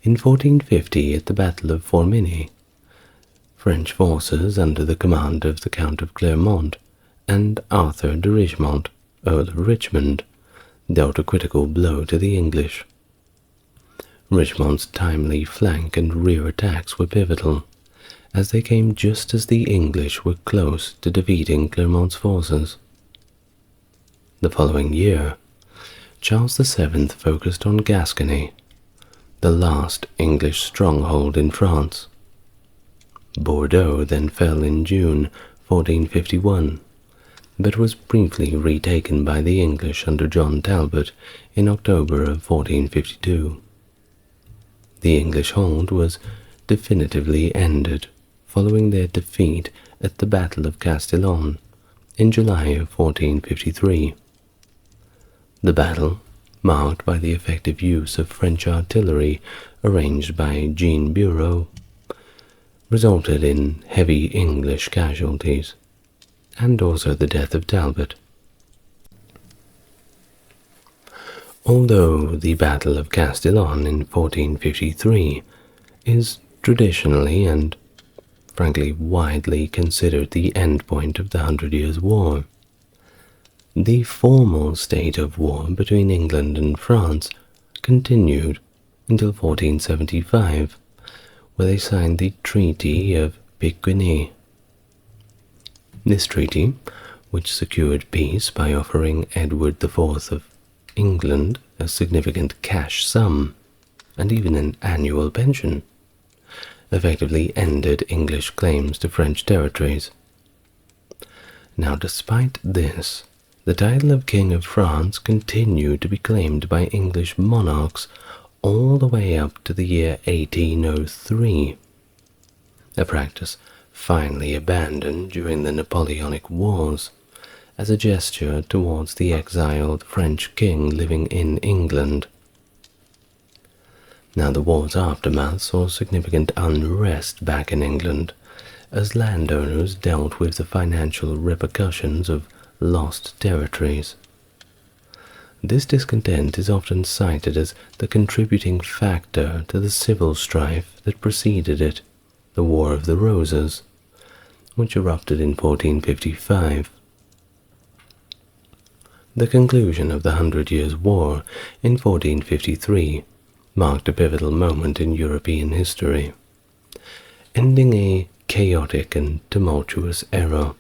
In 1450, at the Battle of Formigny, French forces under the command of the Count of Clermont and Arthur de Richemont, Earl of Richmond, dealt a critical blow to the English. Richmond's timely flank and rear attacks were pivotal, as they came just as the English were close to defeating Clermont's forces. The following year, Charles VII focused on Gascony, the last English stronghold in France. Bordeaux then fell in June 1451, but was briefly retaken by the English under John Talbot in October of 1452. The English hold was definitively ended following their defeat at the Battle of Castillon in July of 1453. The battle, marked by the effective use of French artillery arranged by Jean Bureau, resulted in heavy English casualties, and also the death of Talbot. Although the Battle of Castillon in 1453 is traditionally and frankly widely considered the endpoint of the 100 Years' War, the formal state of war between England and France continued until 1475, where they signed the Treaty of Picquigny. This treaty, which secured peace by offering Edward IV of England a significant cash sum and even an annual pension, effectively ended English claims to French territories. Now, despite this, the title of King of France continued to be claimed by English monarchs all the way up to the year 1803, a practice finally abandoned during the Napoleonic Wars as a gesture towards the exiled French king living in England. Now, the war's aftermath saw significant unrest back in England as landowners dealt with the financial repercussions of lost territories. This discontent is often cited as the contributing factor to the civil strife that preceded it, the War of the Roses, which erupted in 1455. The conclusion of the 100 Years' War in 1453 marked a pivotal moment in European history, ending a chaotic and tumultuous era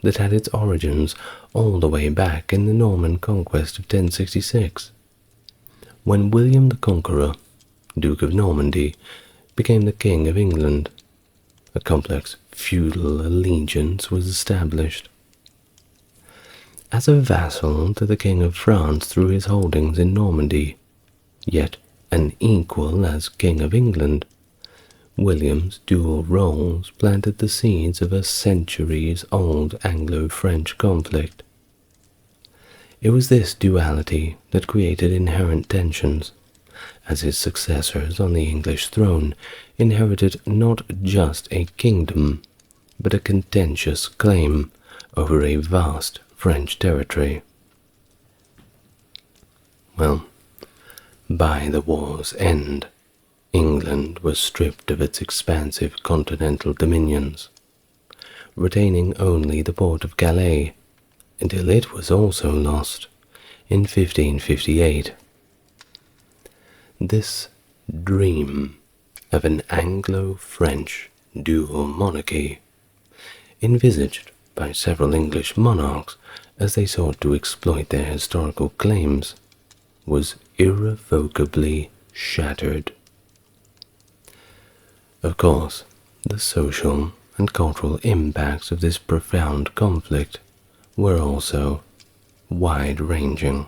that had its origins all the way back in the Norman conquest of 1066, when William the Conqueror, Duke of Normandy, became the King of England. A complex feudal allegiance was established. As a vassal to the King of France through his holdings in Normandy, yet an equal as King of England, William's dual roles planted the seeds of a centuries-old Anglo-French conflict. It was this duality that created inherent tensions, as his successors on the English throne inherited not just a kingdom, but a contentious claim over a vast French territory. Well, by the war's end, England was stripped of its expansive continental dominions, retaining only the port of Calais, until it was also lost in 1558. This dream of an Anglo-French dual monarchy, envisaged by several English monarchs as they sought to exploit their historical claims, was irrevocably shattered. Of course, the social and cultural impacts of this profound conflict were also wide-ranging.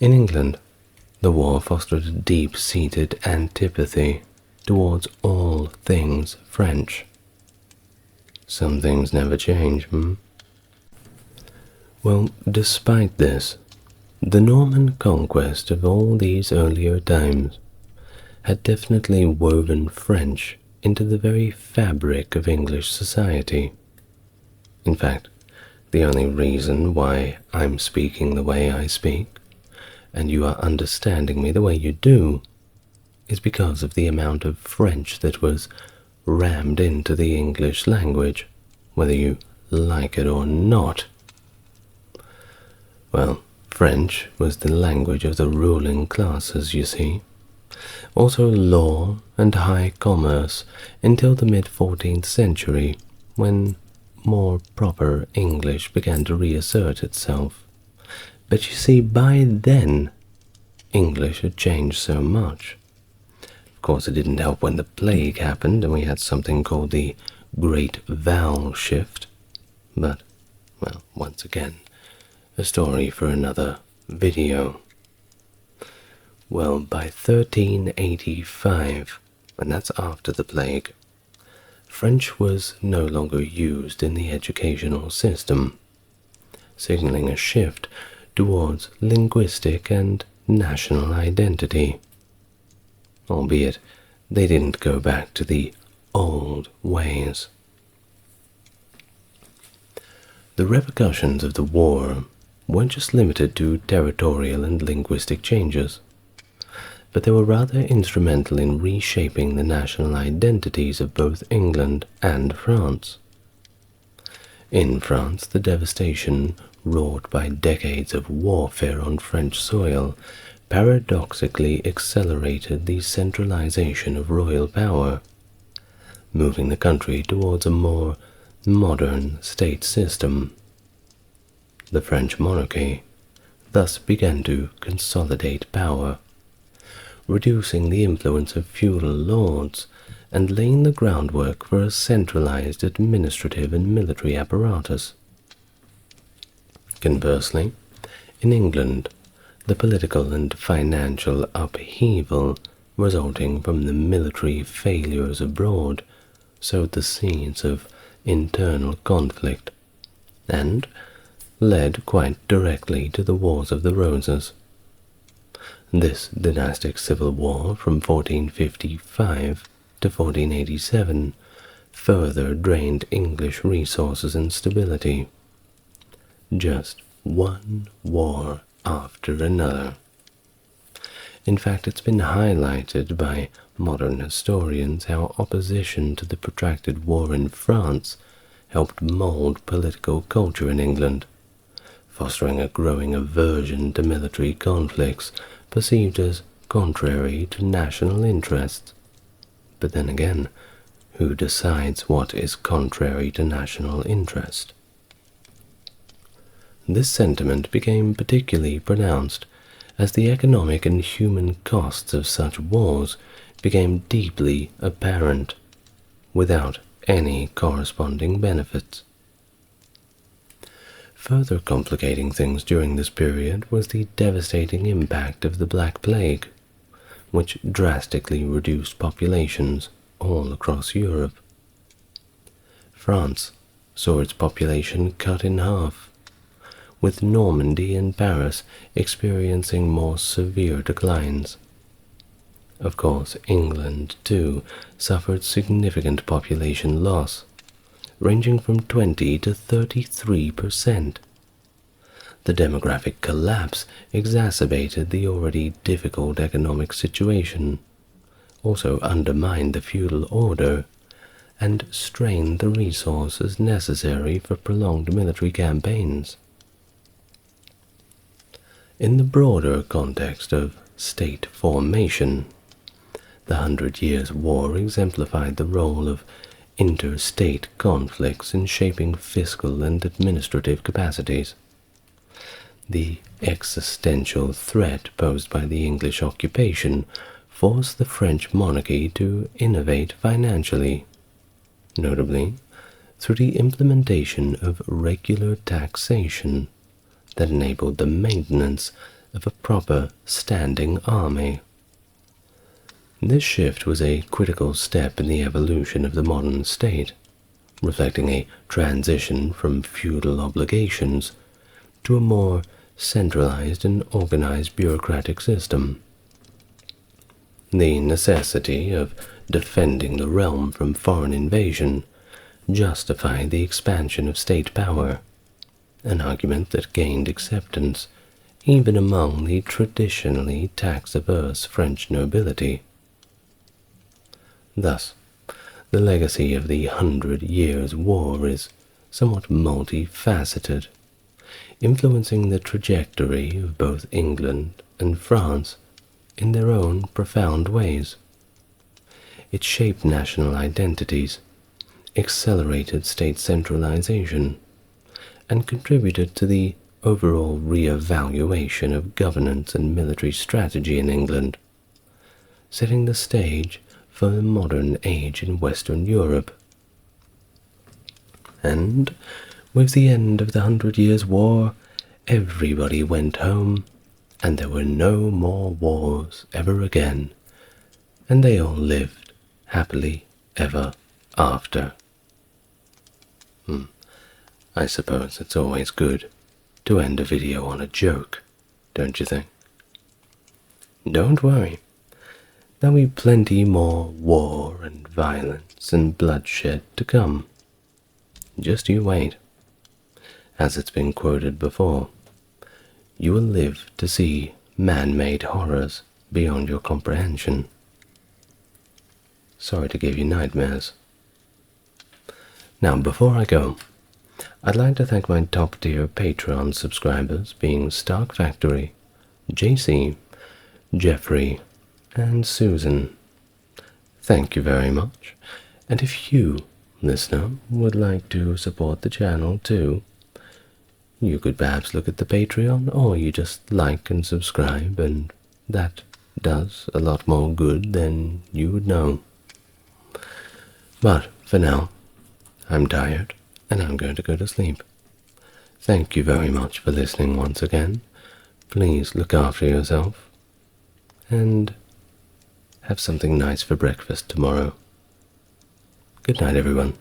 In England, the war fostered a deep-seated antipathy towards all things French. Some things never change, Well, despite this, the Norman conquest of all these earlier times had definitely woven French into the very fabric of English society. In fact, the only reason why I'm speaking the way I speak, and you are understanding me the way you do, is because of the amount of French that was rammed into the English language, whether you like it or not. Well, French was the language of the ruling classes, you see. Also law and high commerce until the mid-14th century, when more proper English began to reassert itself. But you see, by then, English had changed so much. Of course, it didn't help when the plague happened and we had something called the Great Vowel Shift. But, well, once again, a story for another video. Well, by 1385, and that's after the plague, French was no longer used in the educational system, signaling a shift towards linguistic and national identity. Albeit, they didn't go back to the old ways. The repercussions of the war weren't just limited to territorial and linguistic changes, but they were rather instrumental in reshaping the national identities of both England and France. In France, the devastation wrought by decades of warfare on French soil paradoxically accelerated the centralization of royal power, moving the country towards a more modern state system. The French monarchy thus began to consolidate power, reducing the influence of feudal lords and laying the groundwork for a centralized administrative and military apparatus. Conversely, in England, the political and financial upheaval resulting from the military failures abroad sowed the seeds of internal conflict and led quite directly to the Wars of the Roses. This dynastic civil war from 1455 to 1487 further drained English resources and stability. Just one war after another. In fact, it's been highlighted by modern historians how opposition to the protracted war in France helped mold political culture in England, fostering a growing aversion to military conflicts perceived as contrary to national interests. But then again, who decides what is contrary to national interest? This sentiment became particularly pronounced as the economic and human costs of such wars became deeply apparent, without any corresponding benefits. Further complicating things during this period was the devastating impact of the Black Plague, which drastically reduced populations all across Europe. France saw its population cut in half, with Normandy and Paris experiencing more severe declines. Of course, England, too, suffered significant population loss, ranging from 20 to 33%. The demographic collapse exacerbated the already difficult economic situation, also undermined the feudal order, and strained the resources necessary for prolonged military campaigns. In the broader context of state formation, the 100 Years' War exemplified the role of interstate conflicts in shaping fiscal and administrative capacities. The existential threat posed by the English occupation forced the French monarchy to innovate financially, notably through the implementation of regular taxation that enabled the maintenance of a proper standing army. This shift was a critical step in the evolution of the modern state, reflecting a transition from feudal obligations to a more centralized and organized bureaucratic system. The necessity of defending the realm from foreign invasion justified the expansion of state power, an argument that gained acceptance even among the traditionally tax-averse French nobility. Thus, the legacy of the 100 Years' War is somewhat multifaceted, influencing the trajectory of both England and France in their own profound ways. It shaped national identities, accelerated state centralization, and contributed to the overall re-evaluation of governance and military strategy in England, setting the stage for the modern age in Western Europe. And with the end of the 100 Years' War, everybody went home, and there were no more wars ever again, and they all lived happily ever after. I suppose it's always good to end a video on a joke, don't you think? Don't worry, there'll be plenty more war and violence and bloodshed to come. Just you wait. As it's been quoted before, you will live to see man-made horrors beyond your comprehension. Sorry to give you nightmares. Now, before I go, I'd like to thank my top-tier Patreon subscribers, being Stark Factory, JC, Jeffrey, and Susan. Thank you very much, and if you, listener, would like to support the channel too, you could perhaps look at the Patreon, or you just like and subscribe, and that does a lot more good than you would know. But for now, I'm tired, and I'm going to go to sleep. Thank you very much for listening once again. Please look after yourself, and have something nice for breakfast tomorrow. Good night, everyone.